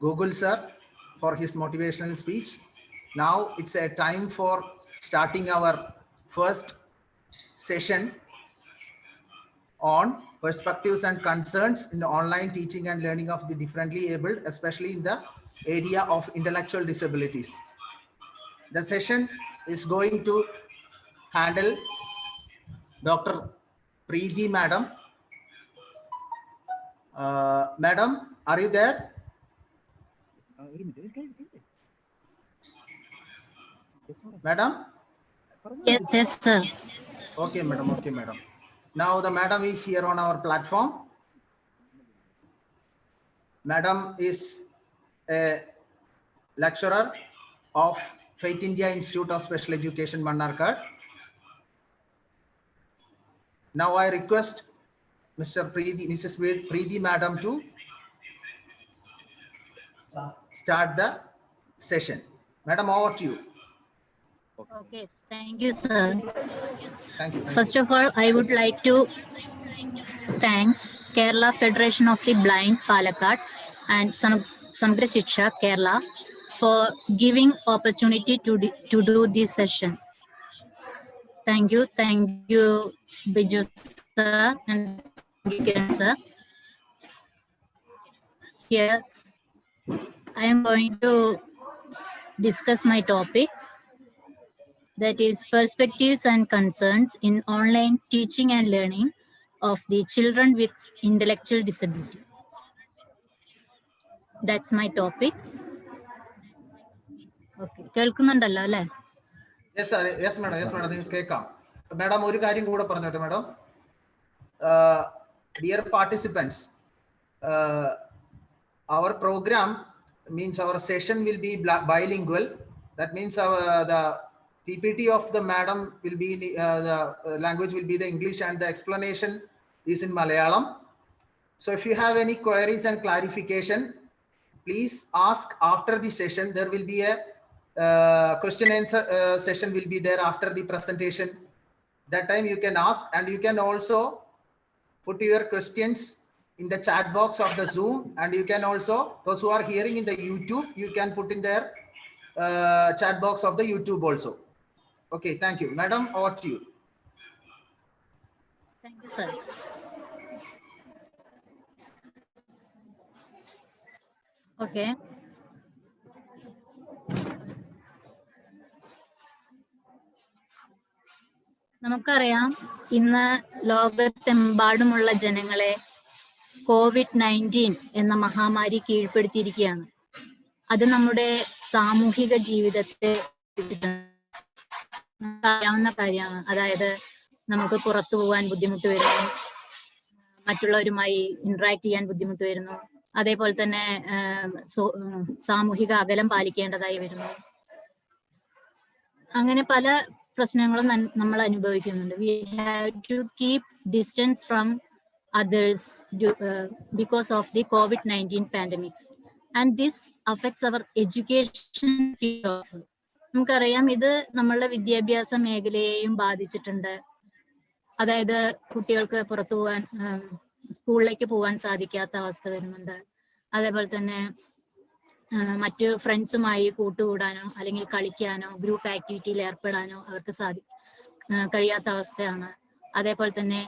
Gokul sir for his motivational speech. Now it's a time for starting our first session on perspectives and concerns in the online teaching and learning of the differently abled, especially in the area of intellectual disabilities. The session is going to handle Dr. Preeti Madam. Madam, are you there? Madam? Yes, sir. Okay, madam. Okay, madam. Now the madam is here on our platform. Madam is a lecturer of Faith India Institute of Special Education, Mannarkad. Now I request Mrs. Preeti Madam to start the session. Madam, over to you. Okay, thank you, sir. Thank you. First of all, I would like to thank Kerala Federation of the Blind, Palakkad, and Samagra Shiksha, Kerala, for giving opportunity to do this session. Thank you, Biju sir, and thank you, Kiran sir. Here, I am going to discuss my topic, that is perspectives and concerns in online teaching and learning of the children with intellectual disability. That's my topic. Okay, കേൾക്കുന്നുണ്ടല്ലോ അല്ലേ? Yes, sir. Yes, madam. Yes, madam. Madam, ഒരു കാര്യം കൂടെ പറഞ്ഞോട്ടെ madam. Dear participants, our program means our session will be bilingual. That means the PPT of the madam will be the language will be the English and the explanation is in Malayalam. So if you have any queries and clarification, please ask after the session. There will be a question answer session will be there after the presentation. That time you can ask, and you can also put your questions in the chat box of the Zoom, and you can also, those who are hearing in the YouTube, you can put in their chat box of the YouTube also. Okay, thank you. Madam, over to you. Thank you, sir. Okay. നമുക്കറിയാം, ഇന്ന് ലോകത്തെമ്പാടുമുള്ള ജനങ്ങളെ COVID-19 എന്ന മഹാമാരി കീഴ്പ്പെടുത്തിയിരിക്കുകയാണ്. അത് നമ്മുടെ സാമൂഹിക ജീവിതത്തെ അറിയാവുന്ന കാര്യമാണ്. അതായത് നമുക്ക് പുറത്തു പോകാൻ ബുദ്ധിമുട്ട് വരുന്നു, മറ്റുള്ളവരുമായി ഇന്ററാക്ട് ചെയ്യാൻ ബുദ്ധിമുട്ട് വരുന്നു, അതേപോലെ തന്നെ സാമൂഹിക അകലം പാലിക്കേണ്ടതായി വരുന്നു. അങ്ങനെ പല പ്രശ്നങ്ങളും നമ്മൾ അനുഭവിക്കുന്നുണ്ട്. We have to keep distance from others because of the COVID-19 pandemics, and this affects our education field also. നമുക്കറിയാം, ഇത് നമ്മളുടെ വിദ്യാഭ്യാസ മേഖലയെയും ബാധിച്ചിട്ടുണ്ട്. അതായത് കുട്ടികൾക്ക് പുറത്തു പോകാൻ, സ്കൂളിലേക്ക് പോകാൻ സാധിക്കാത്ത അവസ്ഥ വരുന്നുണ്ട്. അതേപോലെ തന്നെ മറ്റു ഫ്രണ്ട്സുമായി കൂട്ടുകൂടാനോ അല്ലെങ്കിൽ കളിക്കാനോ ഗ്രൂപ്പ് ആക്ടിവിറ്റിയിൽ ഏർപ്പെടാനോ അവർക്ക് കഴിയാത്ത അവസ്ഥയാണ്. അതേപോലെ തന്നെ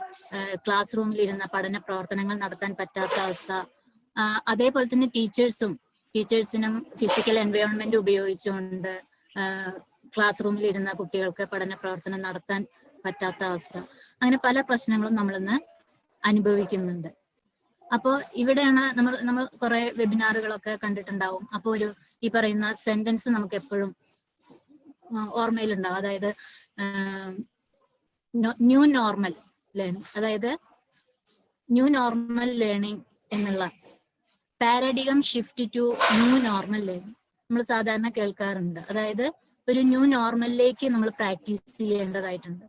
ക്ലാസ് റൂമിൽ ഇരുന്ന പഠന പ്രവർത്തനങ്ങൾ നടത്താൻ പറ്റാത്ത അവസ്ഥ. അതേപോലെ തന്നെ ടീച്ചേഴ്സിനും ഫിസിക്കൽ എൻവയോൺമെന്റ് ഉപയോഗിച്ചുകൊണ്ട് ക്ലാസ് റൂമിൽ ഇരുന്ന കുട്ടികൾക്ക് പഠന പ്രവർത്തനം നടത്താൻ പറ്റാത്ത അവസ്ഥ. അങ്ങനെ പല പ്രശ്നങ്ങളും നമ്മളിന്ന് അനുഭവിക്കുന്നുണ്ട്. അപ്പോൾ ഇവിടെയാണ് നമ്മൾ കുറെ വെബിനാറുകളൊക്കെ കണ്ടിട്ടുണ്ടാവും. അപ്പോൾ ഈ പറയുന്ന സെന്റൻസ് നമുക്ക് എപ്പോഴും ഓർമ്മയിലുണ്ടാവും. അതായത് ന്യൂ നോർമൽ ലേണിംഗ്, അതായത് ന്യൂ നോർമൽ ലേണിംഗ് എന്നുള്ള paradigm shift to new normal learning നമ്മൾ സാധാരണ കേൾക്കാറുണ്ട്. അതായത് ഒരു ന്യൂ നോർമലിലേക്ക് നമ്മൾ പ്രാക്ടീസ് ചെയ്യേണ്ടതായിട്ടുണ്ട്.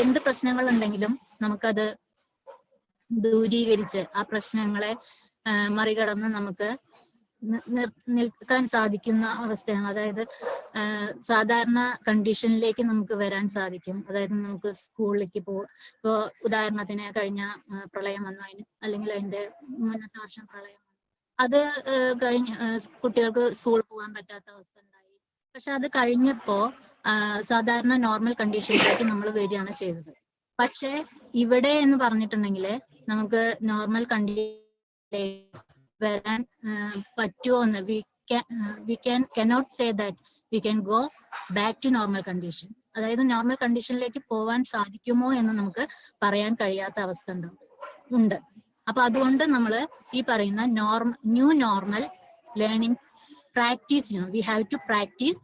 എന്ത് പ്രശ്നങ്ങൾ ഉണ്ടെങ്കിലും നമുക്കത് ദൂരീകരിച്ച് ആ പ്രശ്നങ്ങളെ മറികടന്ന് നമുക്ക് നിൽക്കാൻ സാധിക്കുന്ന അവസ്ഥയാണ്. അതായത് സാധാരണ കണ്ടീഷനിലേക്ക് നമുക്ക് വരാൻ സാധിക്കും. അതായത് നമുക്ക് സ്കൂളിലേക്ക് ഇപ്പോൾ ഉദാഹരണത്തിന് കഴിഞ്ഞ പ്രളയം വന്നു, അല്ലെങ്കിൽ അതിന്റെ മുന്നത്തെ വർഷം പ്രളയം വന്നു. അത് കഴിഞ്ഞ് കുട്ടികൾക്ക് സ്കൂളിൽ പോകാൻ പറ്റാത്ത അവസ്ഥ ഉണ്ടായി. പക്ഷെ അത് കഴിഞ്ഞപ്പോ സാധാരണ നോർമൽ കണ്ടീഷനിലേക്ക് നമ്മൾ വരികയാണ് ചെയ്തത്. പക്ഷെ ഇവിടെ എന്ന് പറഞ്ഞിട്ടുണ്ടെങ്കിൽ നമുക്ക് നോർമൽ കണ്ടീഷനിലേക്ക് വരാൻ പറ്റുമോ എന്ന് we cannot say that we can go back to normal condition. അതായത് നോർമൽ കണ്ടീഷനിലേക്ക് പോവാൻ സാധിക്കുമോ എന്ന് നമുക്ക് പറയാൻ കഴിയാത്ത അവസ്ഥ ഉണ്ട്. അപ്പൊ അതുകൊണ്ട് നമ്മൾ ഈ പറയുന്ന ന്യൂ നോർമൽ ലേണിംഗ് പ്രാക്ടീസ് ചെയ്യണം. We have to practice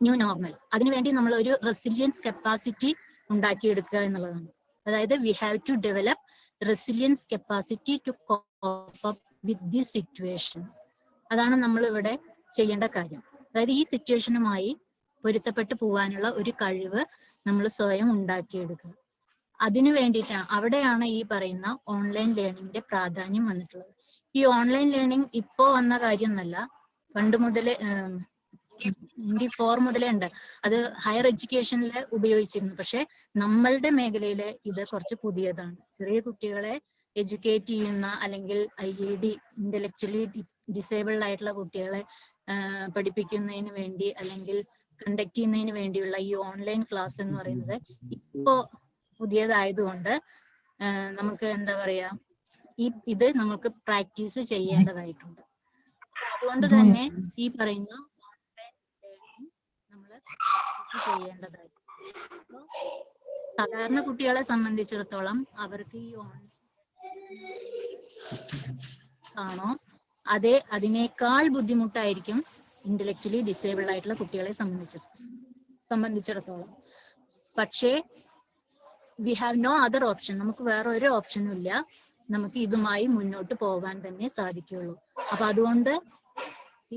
new normal. അതിനുവേണ്ടി നമ്മൾ ഒരു റെസിലിയൻസ് കപ്പാസിറ്റി ഉണ്ടാക്കിയെടുക്കുക എന്നുള്ളതാണ്. അതായത് we have to develop resilience capacity to cope up with this situation. അതാണ് നമ്മൾ ഇവിടെ ചെയ്യേണ്ട കാര്യം. അതായത് ഈ സിറ്റുവേഷനുമായി പൊരുത്തപ്പെട്ടു പോകാനുള്ള ഒരു കഴിവ് നമ്മൾ സ്വയം ഉണ്ടാക്കിയെടുക്കുക. അതിനു വേണ്ടിയിട്ടാണ് അവിടെയാണ് ഈ പറയുന്ന ഓൺലൈൻ ലേണിംഗിന്റെ പ്രാധാന്യം വന്നിട്ടുള്ളത്. ഈ ഓൺലൈൻ ലേണിംഗ് ഇപ്പോ വന്ന കാര്യമൊന്നല്ല, പണ്ട് മുതലേ 94 മുതലേ ഉണ്ട്. അത് ഹയർ എഡ്യൂക്കേഷനിൽ ഉപയോഗിച്ചിരുന്നു. പക്ഷെ നമ്മളുടെ മേഖലയില് ഇത് കുറച്ച് പുതിയതാണ്. ചെറിയ കുട്ടികളെ എഡ്യൂക്കേറ്റ് ചെയ്യുന്ന അല്ലെങ്കിൽ IED ഇന്റലക്ച്വലി ഡിസേബിൾഡ് ആയിട്ടുള്ള കുട്ടികളെ പഠിപ്പിക്കുന്നതിന് വേണ്ടി അല്ലെങ്കിൽ കണ്ടക്ട് ചെയ്യുന്നതിന് വേണ്ടിയുള്ള ഈ ഓൺലൈൻ ക്ലാസ് എന്ന് പറയുന്നത് ഇപ്പോ പുതിയതായതുകൊണ്ട് നമുക്ക് എന്താ പറയാ ഇത് നമുക്ക് പ്രാക്ടീസ് ചെയ്യേണ്ടതായിട്ടുണ്ട്. അതുകൊണ്ട് തന്നെ ഈ പറയുന്ന ഓൺലൈൻ ലേണിംഗ് നമ്മൾ പ്രാക്ടീസ് ചെയ്യേണ്ടതായിട്ടുണ്ട്. സാധാരണ കുട്ടികളെ സംബന്ധിച്ചിടത്തോളം അവർക്ക് ഈ ഓൺലൈൻ ആണോ അതിനേക്കാൾ ബുദ്ധിമുട്ടായിരിക്കും ഇന്റലക്ച്വലി ഡിസേബിൾഡ് ആയിട്ടുള്ള കുട്ടികളെ സംബന്ധിച്ചിടത്തോളം. പക്ഷേ we have no other option. നമുക്ക് വേറെ ഒരു ഓപ്ഷനും ഇല്ല. നമുക്ക് ഇതുമായി മുന്നോട്ട് പോകാൻ തന്നെ സാധിക്കുള്ളൂ. അപ്പൊ അതുകൊണ്ട്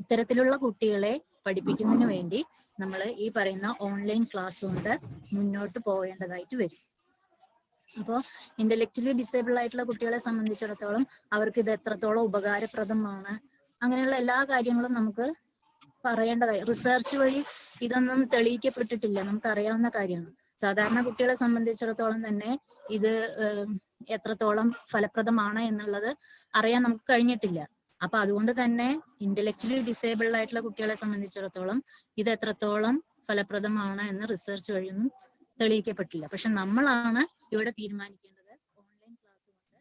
ഇത്തരത്തിലുള്ള കുട്ടികളെ പഠിപ്പിക്കുന്നതിന് വേണ്ടി നമ്മൾ ഈ പറയുന്ന ഓൺലൈൻ ക്ലാസ് കൊണ്ട് മുന്നോട്ട് പോകേണ്ടതായിട്ട് വരും. അപ്പോൾ ഇന്റലക്ച്വലി ഡിസേബിൾ ആയിട്ടുള്ള കുട്ടികളെ സംബന്ധിച്ചിടത്തോളം അവർക്ക് ഇത് എത്രത്തോളം ഉപകാരപ്രദമാണ് അങ്ങനെയുള്ള എല്ലാ കാര്യങ്ങളും നമുക്ക് പറയേണ്ടതായി. റിസർച്ച് വഴി ഇതൊന്നും തെളിയിക്കപ്പെട്ടിട്ടില്ല, നമുക്ക് അറിയാവുന്ന കാര്യമാണ്. സാധാരണ കുട്ടികളെ സംബന്ധിച്ചിടത്തോളം തന്നെ ഇത് എത്രത്തോളം ഫലപ്രദമാണ് എന്നുള്ളത് അറിയാൻ നമുക്ക് കഴിഞ്ഞിട്ടില്ല. അപ്പൊ അതുകൊണ്ട് തന്നെ ഇന്റലക്ച്വലി ഡിസേബിൾഡ് ആയിട്ടുള്ള കുട്ടികളെ സംബന്ധിച്ചിടത്തോളം ഇത് എത്രത്തോളം ഫലപ്രദമാണ് എന്ന് റിസർച്ച് വഴിയൊന്നും തെളിയിക്കപ്പെട്ടില്ല. പക്ഷെ നമ്മളാണ് ഇവിടെ തീരുമാനിക്കേണ്ടത് ഓൺലൈൻ ക്ലാസ് കൊണ്ട്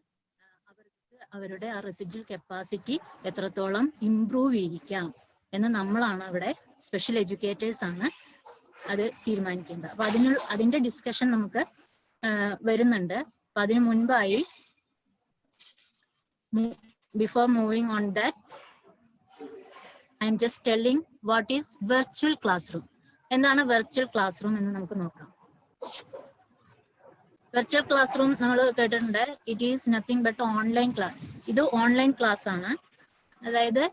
അവർക്ക് അവരുടെ ആ റെസിഡ്യൂൽ കപ്പാസിറ്റി എത്രത്തോളം ഇംപ്രൂവ് ചെയ്യിക്കാം എന്ന് നമ്മളാണ് ഇവിടെ സ്പെഷ്യൽ എഡ്യൂക്കേറ്റേഴ്സ് ആണ് അത് തീരുമാനിക്കേണ്ടത്. അപ്പൊ അതിന്റെ ഡിസ്കഷൻ നമുക്ക് വരുന്നുണ്ട്. അപ്പൊ അതിനു മുൻപായി before moving on that I am just telling what is virtual class room. എന്താണ് വെർച്വൽ ക്ലാസ് റൂം എന്ന് നമുക്ക് നോക്കാം. വെർച്വൽ ക്ലാസ് റൂം നമ്മൾ കേട്ടിട്ടുണ്ട്. It is nothing but online class. ഇത് ഓൺലൈൻ ക്ലാസ് ആണ്. അതായത്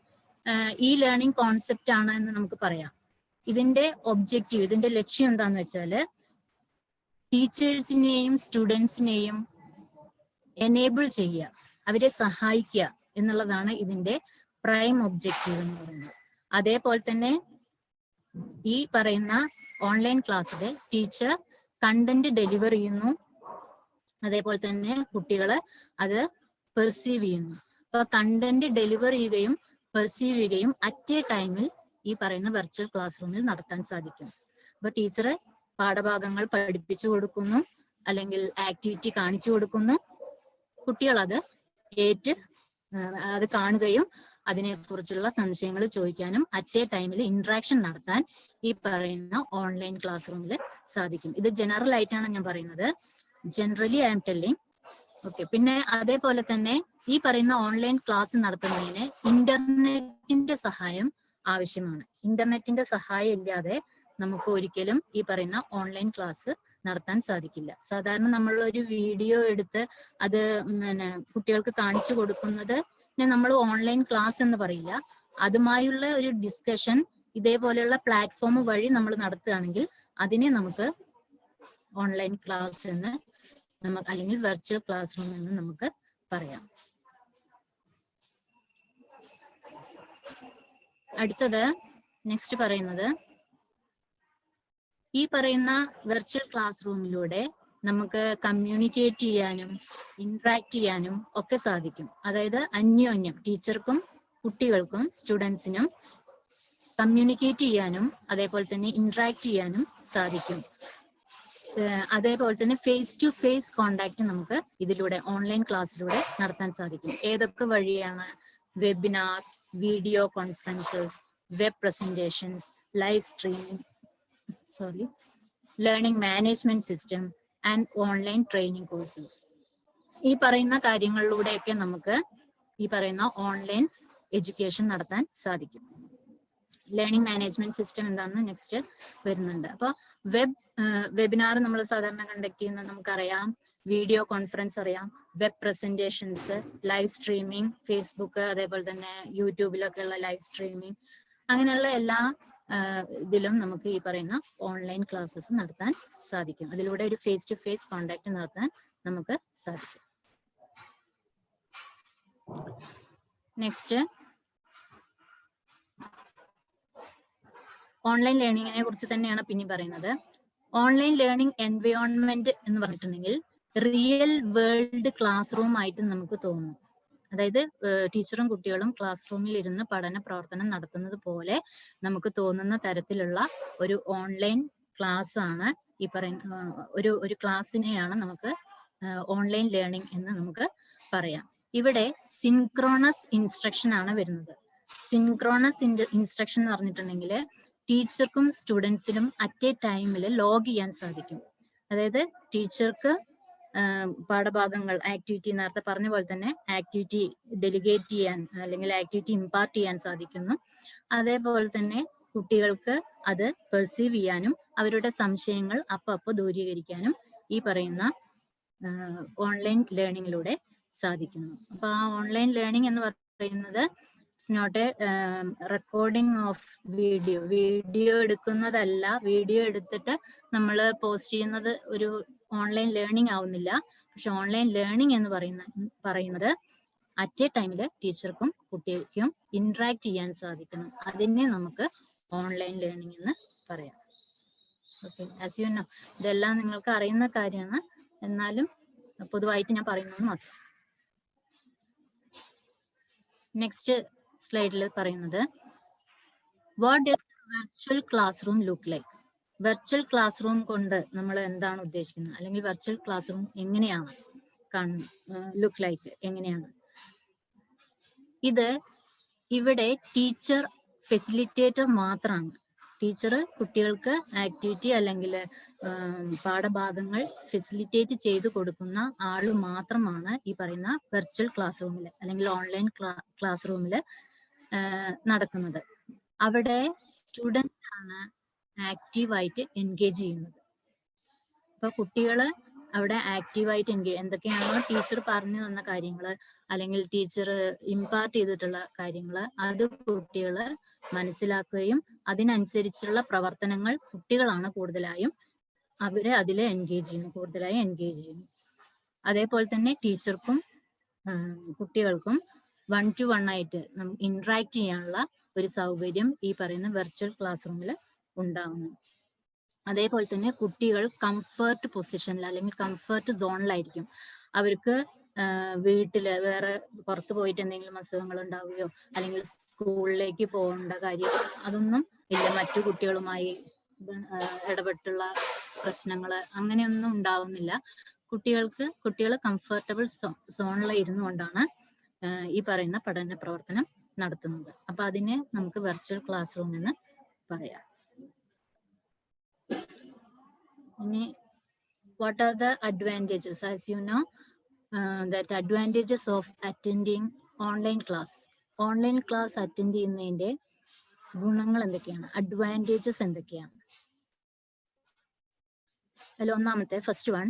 ഈ ലേണിംഗ് കോൺസെപ്റ്റ് ആണ് എന്ന് നമുക്ക് പറയാം. ഇതിന്റെ ഒബ്ജക്റ്റീവ്, ഇതിന്റെ ലക്ഷ്യം എന്താന്ന് വെച്ചാൽ ടീച്ചേഴ്സിനെയും സ്റ്റുഡൻസിനെയും എനേബിൾ ചെയ്യുക, അവരെ സഹായിക്കുക എന്നുള്ളതാണ് ഇതിന്റെ പ്രൈം ഒബ്ജക്റ്റീവ് എന്ന് പറയുന്നത്. അതേപോലെ തന്നെ ഈ പറയുന്ന ഓൺലൈൻ ക്ലാസ്സിലെ ടീച്ചർ കണ്ടന്റ് ഡെലിവർ ചെയ്യുന്നു, അതേപോലെ തന്നെ കുട്ടികള് അത് പെർസീവ് ചെയ്യുന്നു. അപ്പൊ കണ്ടന്റ് ഡെലിവർ ചെയ്യുകയും പെർസീവ് ചെയ്യുകയും അറ്റ് എ ടൈമിൽ ഈ പറയുന്ന വെർച്വൽ ക്ലാസ് റൂമിൽ നടത്താൻ സാധിക്കും. അപ്പൊ ടീച്ചർ പാഠഭാഗങ്ങൾ പഠിപ്പിച്ചു കൊടുക്കുന്നു, അല്ലെങ്കിൽ ആക്ടിവിറ്റി കാണിച്ചു കൊടുക്കുന്നു, കുട്ടികൾ അത് അത് കാണുകയും അതിനെക്കുറിച്ചുള്ള സംശയങ്ങൾ ചോദിക്കാനും അറ്റ് എ ടൈമിൽ ഇന്ററാക്ഷൻ നടത്താൻ ഈ പറയുന്ന ഓൺലൈൻ ക്ലാസ് റൂമിൽ സാധിക്കും. ഇത് ജനറൽ ആയിട്ടാണ് ഞാൻ പറയുന്നത്. Generally I M telling. Okay. പിന്നെ അതേപോലെ തന്നെ ഈ പറയുന്ന ഓൺലൈൻ ക്ലാസ് നടത്തുന്നതിന് ഇന്റർനെറ്റിന്റെ സഹായം ആവശ്യമാണ്. ഇന്റർനെറ്റിന്റെ സഹായം ഇല്ലാതെ നമുക്ക് ഒരിക്കലും ഈ പറയുന്ന ഓൺലൈൻ ക്ലാസ് നടത്താൻ സാധിക്കില്ല. സാധാരണ നമ്മൾ ഒരു വീഡിയോ എടുത്ത് അത് കുട്ടികൾക്ക് കാണിച്ചു കൊടുക്കുന്നത് നമ്മൾ ഓൺലൈൻ ക്ലാസ് എന്ന് പറയില്ല. അതുമായുള്ള ഒരു ഡിസ്കഷൻ ഇതേപോലെയുള്ള പ്ലാറ്റ്ഫോം വഴി നമ്മൾ നടത്തുകയാണെങ്കിൽ അതിനെ നമുക്ക് ഓൺലൈൻ ക്ലാസ് എന്ന് അല്ലെങ്കിൽ വെർച്വൽ ക്ലാസ് റൂം എന്ന് നമുക്ക് പറയാം. അടുത്തത് നെക്സ്റ്റ് പറയുന്നത്, ഈ പറയുന്ന വെർച്വൽ ക്ലാസ് റൂമിലൂടെ നമുക്ക് കമ്മ്യൂണിക്കേറ്റ് ചെയ്യാനും ഇന്ററാക്ട് ചെയ്യാനും ഒക്കെ സാധിക്കും. അതായത് അന്യോന്യം ടീച്ചർക്കും കുട്ടികൾക്കും സ്റ്റുഡൻസിനും കമ്മ്യൂണിക്കേറ്റ് ചെയ്യാനും അതേപോലെ തന്നെ ഇന്ററാക്ട് ചെയ്യാനും സാധിക്കും. അതേപോലെ തന്നെ ഫേസ് ടു ഫേസ് കോണ്ടാക്ട് നമുക്ക് ഇതിലൂടെ ഓൺലൈൻ ക്ലാസ്സിലൂടെ നടത്താൻ സാധിക്കും. ഏതൊക്കെ വഴിയാണ്? Webinar, video conferences, web presentations, live streaming, learning management system and online training courses. ഈ പറയുന്ന കാര്യങ്ങളിലൂടെയൊക്കെ നമുക്ക് ഈ പറയുന്ന ഓൺലൈൻ എഡ്യൂക്കേഷൻ നടത്താൻ സാധിക്കും. ലേണിംഗ് മാനേജ്മെന്റ് സിസ്റ്റം എന്താണെന്ന് നെക്സ്റ്റ് വരുന്നുണ്ട്. അപ്പോൾ വെബിനാർ നമ്മൾ സാധാരണ കണ്ടക്ട് ചെയ്യുന്നത് നമുക്കറിയാം. വീഡിയോ കോൺഫറൻസ് അറിയാം, web presentations, live streaming, Facebook അതേപോലെ തന്നെ യൂട്യൂബിലൊക്കെ ഉള്ള ലൈവ് സ്ട്രീമിംഗ്, അങ്ങനെയുള്ള എല്ലാ ഇതിലും നമുക്ക് ഈ പറയുന്ന ഓൺലൈൻ ക്ലാസ്സസ് നടത്താൻ സാധിക്കും. അതിലൂടെ ഒരു ഫേസ് ടു ഫേസ് കോണ്ടാക്ട് നടത്താൻ നമുക്ക് സാധിക്കും. നെക്സ്റ്റ്, ഓൺലൈൻ ലേണിങ്ങിനെ കുറിച്ച് തന്നെയാണ് പിന്നെ പറയുന്നത്. ഓൺലൈൻ ലേണിംഗ് എൻവയോൺമെന്റ് എന്ന് പറഞ്ഞിട്ടുണ്ടെങ്കിൽ റിയൽ വേൾഡ് ക്ലാസ് റൂം ആയിട്ട് നമുക്ക് തോന്നും. അതായത് ടീച്ചറും കുട്ടികളും ക്ലാസ് റൂമിൽ ഇരുന്ന് പഠന പ്രവർത്തനം നടത്തുന്നത് പോലെ നമുക്ക് തോന്നുന്ന തരത്തിലുള്ള ഒരു ഓൺലൈൻ ക്ലാസ് ആണ് ഈ പറയുന്ന ഒരു ക്ലാസ്സിനെയാണ് നമുക്ക് ഓൺലൈൻ ലേണിംഗ് എന്ന് നമുക്ക് പറയാം. ഇവിടെ സിൻക്രോണസ് ഇൻസ്ട്രക്ഷൻ ആണ് വരുന്നത്. സിൻക്രോണസ് ഇൻസ്ട്രക്ഷൻ എന്ന് പറഞ്ഞിട്ടുണ്ടെങ്കിൽ ടീച്ചർക്കും സ്റ്റുഡൻസിനും അറ്റ് എ ടൈമിൽ ലോഗ് ചെയ്യാൻ സാധിക്കും. അതായത് ടീച്ചർക്ക് പാഠഭാഗങ്ങൾ ആക്ടിവിറ്റി നേരത്തെ പറഞ്ഞ പോലെ തന്നെ ആക്ടിവിറ്റി ഡെലിഗേറ്റ് ചെയ്യാൻ അല്ലെങ്കിൽ ആക്ടിവിറ്റി ഇമ്പാർട്ട് ചെയ്യാൻ സാധിക്കുന്നു. അതേപോലെ തന്നെ കുട്ടികൾക്ക് അത് പെർസീവ് ചെയ്യാനും അവരുടെ സംശയങ്ങൾ അപ്പോൾ ദൂരീകരിക്കാനും ഈ പറയുന്ന ഓൺലൈൻ ലേണിങ്ങിലൂടെ സാധിക്കുന്നു. അപ്പൊ ആ ഓൺലൈൻ ലേണിംഗ് എന്ന് പറയുന്നത് it's not a recording of video എടുക്കുന്നതല്ല. വീഡിയോ എടുത്തിട്ട് നമ്മൾ പോസ്റ്റ് ചെയ്യുന്നത് ഒരു ഓൺലൈൻ ലേണിംഗ് ആവുന്നില്ല. പക്ഷെ ഓൺലൈൻ ലേണിംഗ് എന്ന് പറയുന്നത് അറ്റ് എ ടൈമിൽ ടീച്ചർക്കും കുട്ടികൾക്കും ഇന്ററാക്ട് ചെയ്യാൻ സാധിക്കണം. അതിനെ നമുക്ക് ഓൺലൈൻ ലേണിംഗ് എന്ന് പറയാം. ഓക്കെ, ആസ് യു നോ, ഇതെല്ലാം നിങ്ങൾക്ക് അറിയുന്ന കാര്യമാണ്, എന്നാലും പൊതുവായിട്ട് ഞാൻ പറയുന്നത് മാത്രം. നെക്സ്റ്റ് സ്ലൈഡിൽ പറയുന്നത് what does virtual class room look like. Virtual class room കൊണ്ട് നമ്മൾ എന്താണ് ഉദ്ദേശിക്കുന്നത്, അല്ലെങ്കിൽ വെർച്വൽ ക്ലാസ് റൂം എങ്ങനെയാണ് ലുക്ക് ലൈക്ക് എങ്ങനെയാണ്? ഇവിടെ ടീച്ചർ ഫെസിലിറ്റേറ്റർ മാത്രമാണ്. ടീച്ചർ കുട്ടികൾക്ക് ആക്ടിവിറ്റി അല്ലെങ്കിൽ പാഠഭാഗങ്ങൾ ഫെസിലിറ്റേറ്റ് ചെയ്ത് കൊടുക്കുന്ന ആള് മാത്രമാണ് ഈ പറയുന്ന വെർച്വൽ ക്ലാസ് റൂമിൽ അല്ലെങ്കിൽ ഓൺലൈൻ ക്ലാസ് റൂമിൽ നടക്കുന്നത്. അവിടെ സ്റ്റുഡൻ്റ് ആണ് ആക്റ്റീവായിട്ട് എൻഗേജ് ചെയ്യുന്നത്. അപ്പൊ കുട്ടികള് അവിടെ ആക്റ്റീവായിട്ട് എന്തൊക്കെയാണോ ടീച്ചർ പറഞ്ഞു തന്ന കാര്യങ്ങൾ അല്ലെങ്കിൽ ടീച്ചർ ഇമ്പാർട്ട് ചെയ്തിട്ടുള്ള കാര്യങ്ങൾ അത് കുട്ടികള് മനസ്സിലാക്കുകയും അതിനനുസരിച്ചുള്ള പ്രവർത്തനങ്ങൾ കുട്ടികളാണ് കൂടുതലായും അവര് അതിൽ കൂടുതലായി എൻഗേജ് ചെയ്യുന്നു. അതേപോലെ തന്നെ ടീച്ചർക്കും കുട്ടികൾക്കും 1-to-1 ആയിട്ട് ഇന്ററാക്ട് ചെയ്യാനുള്ള ഒരു സൗകര്യം ഈ പറയുന്ന വെർച്വൽ ക്ലാസ് റൂമിൽ ഉണ്ടാകുന്നു. അതേപോലെ തന്നെ കുട്ടികൾ കംഫർട്ട് പൊസിഷനിൽ അല്ലെങ്കിൽ കംഫർട്ട് സോണിലായിരിക്കും. അവർക്ക് വീട്ടില് വേറെ പുറത്ത് പോയിട്ട് എന്തെങ്കിലും അസുഖങ്ങൾ ഉണ്ടാവുകയോ അല്ലെങ്കിൽ സ്കൂളിലേക്ക് പോകേണ്ട കാര്യം അതൊന്നും ഇല്ല. മറ്റു കുട്ടികളുമായി ഇടപെട്ടുള്ള പ്രശ്നങ്ങൾ അങ്ങനെയൊന്നും ഉണ്ടാവുന്നില്ല. കുട്ടികൾ കംഫർട്ടബിൾ സോണിൽ ഇരുന്നു കൊണ്ടാണ് ഈ പറയുന്ന പഠന പ്രവർത്തനം നടത്തുന്നത്. അപ്പൊ അതിനെ നമുക്ക് വെർച്വൽ ക്ലാസ് റൂം എന്ന് പറയാം. ഇനി what are the advantages? As you know, that advantages of attending online class. Online class attend ചെയ്യുന്നതിന്റെ ഗുണങ്ങൾ എന്തൊക്കെയാണ്, അഡ്വാൻറ്റേജസ് എന്തൊക്കെയാണ്? അതിൽ ഒന്നാമത്തെ ഫസ്റ്റ് വൺ,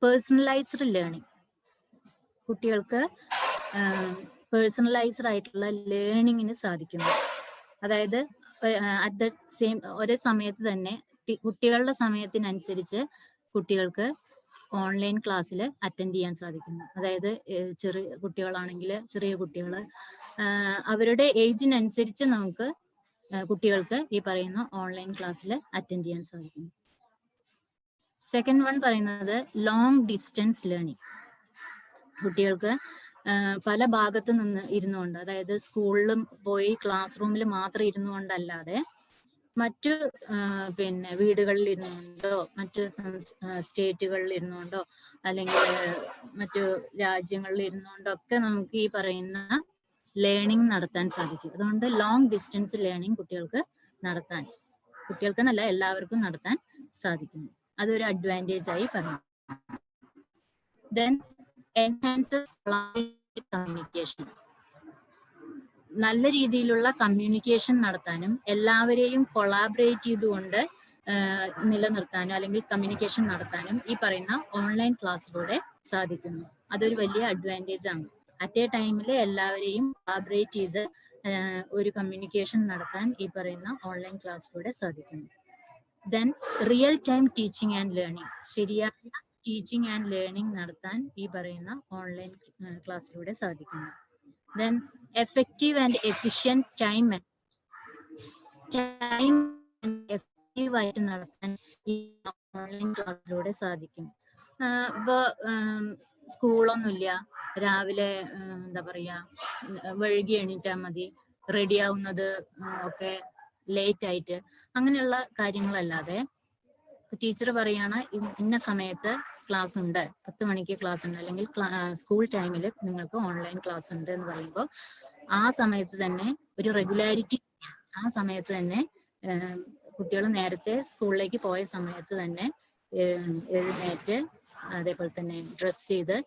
പേഴ്സണലൈസ്ഡ് ലേണിംഗ്. കുട്ടികൾക്ക് പേഴ്സണലൈസ്ഡ് ആയിട്ടുള്ള ലേണിങ്ങിന് സാധിക്കുന്നു. അതായത് അറ്റ് ദ സെയിം ഒരേ സമയത്ത് തന്നെ കുട്ടികളുടെ സമയത്തിനനുസരിച്ച് കുട്ടികൾക്ക് ഓൺലൈൻ ക്ലാസ്സിൽ അറ്റൻഡ് ചെയ്യാൻ സാധിക്കുന്നു. അതായത് ചെറിയ കുട്ടികളാണെങ്കിൽ ചെറിയ കുട്ടികൾ അവരുടെ ഏജിനനുസരിച്ച് നമുക്ക് കുട്ടികൾക്ക് ഈ പറയുന്ന ഓൺലൈൻ ക്ലാസ്സിൽ അറ്റൻഡ് ചെയ്യാൻ സാധിക്കുന്നു. സെക്കൻഡ് വൺ പറയുന്നത് ലോങ് ഡിസ്റ്റൻസ് ലേണിംഗ്. കുട്ടികൾക്ക് പല ഭാഗത്ത് നിന്ന് ഇരുന്നുകൊണ്ട്, അതായത് സ്കൂളിലും പോയി ക്ലാസ് റൂമിൽ മാത്രം ഇരുന്നുകൊണ്ടല്ലാതെ മറ്റു പിന്നെ വീടുകളിൽ ഇരുന്നുകൊണ്ടോ മറ്റു സ്റ്റേറ്റുകളിൽ ഇരുന്നുകൊണ്ടോ അല്ലെങ്കിൽ മറ്റു രാജ്യങ്ങളിൽ ഇരുന്നുകൊണ്ടോ ഒക്കെ നമുക്ക് ഈ പറയുന്ന ലേണിംഗ് നടത്താൻ സാധിക്കും. അതുകൊണ്ട് ലോങ് ഡിസ്റ്റൻസ് ലേണിംഗ് കുട്ടികൾക്കെന്നല്ല എല്ലാവർക്കും നടത്താൻ സാധിക്കുന്നു. അതൊരു അഡ്വാൻറ്റേജ് ആയി പറഞ്ഞു. Then enhances communication. നല്ല രീതിയിലുള്ള കമ്മ്യൂണിക്കേഷൻ നടത്താനും എല്ലാവരെയും കൊളാബറേറ്റ് ചെയ്തുകൊണ്ട് നിലനിർത്താനും അല്ലെങ്കിൽ കമ്മ്യൂണിക്കേഷൻ നടത്താനും ഈ പറയുന്ന ഓൺലൈൻ ക്ലാസ്സിലൂടെ സാധിക്കുന്നു. അതൊരു വലിയ അഡ്വാൻറ്റേജ് ആണ്. അറ്റ് എ ടൈമിൽ എല്ലാവരെയും കൊളാബറേറ്റ് ചെയ്ത് ഒരു കമ്മ്യൂണിക്കേഷൻ നടത്താൻ ഈ പറയുന്ന ഓൺലൈൻ ക്ലാസ്സിലൂടെ സാധിക്കുന്നു. Then real time teaching and learning. ശരിയായ ടീച്ചിങ് ആൻഡ് ലേണിംഗ് നടത്താൻ ഈ പറയുന്ന ഓൺലൈൻ ക്ലാസ്സിലൂടെ സാധിക്കുന്നു. Then effective and efficient time effective ആയിട്ട് നടത്താൻ ഈ ഓൺലൈൻ ക്ലാസ്സിലൂടെ സാധിക്കും. ഇപ്പൊ സ്കൂളൊന്നുമില്ല, രാവിലെ എന്താ പറയാ വൈകി എണീറ്റാൽ മതി, റെഡി ആവുന്നത് ഒക്കെ ലേറ്റ് ആയിട്ട്, അങ്ങനെയുള്ള കാര്യങ്ങളല്ലാതെ ടീച്ചർ പറയാണ് ഇന്ന സമയത്ത് ക്ലാസ് ഉണ്ട്, 10 മണിക്ക് ക്ലാസ് ഉണ്ട്, അല്ലെങ്കിൽ സ്കൂൾ ടൈമിൽ നിങ്ങൾക്ക് ഓൺലൈൻ ക്ലാസ് ഉണ്ട് എന്ന് പറയുമ്പോൾ ആ സമയത്ത് തന്നെ ഒരു റെഗുലാരിറ്റി, ആ സമയത്ത് തന്നെ കുട്ടികൾ നേരത്തെ സ്കൂളിലേക്ക് പോയ സമയത്ത് തന്നെ എഴുന്നേറ്റ് അതേപോലെ തന്നെ ഡ്രസ് ചെയ്ത്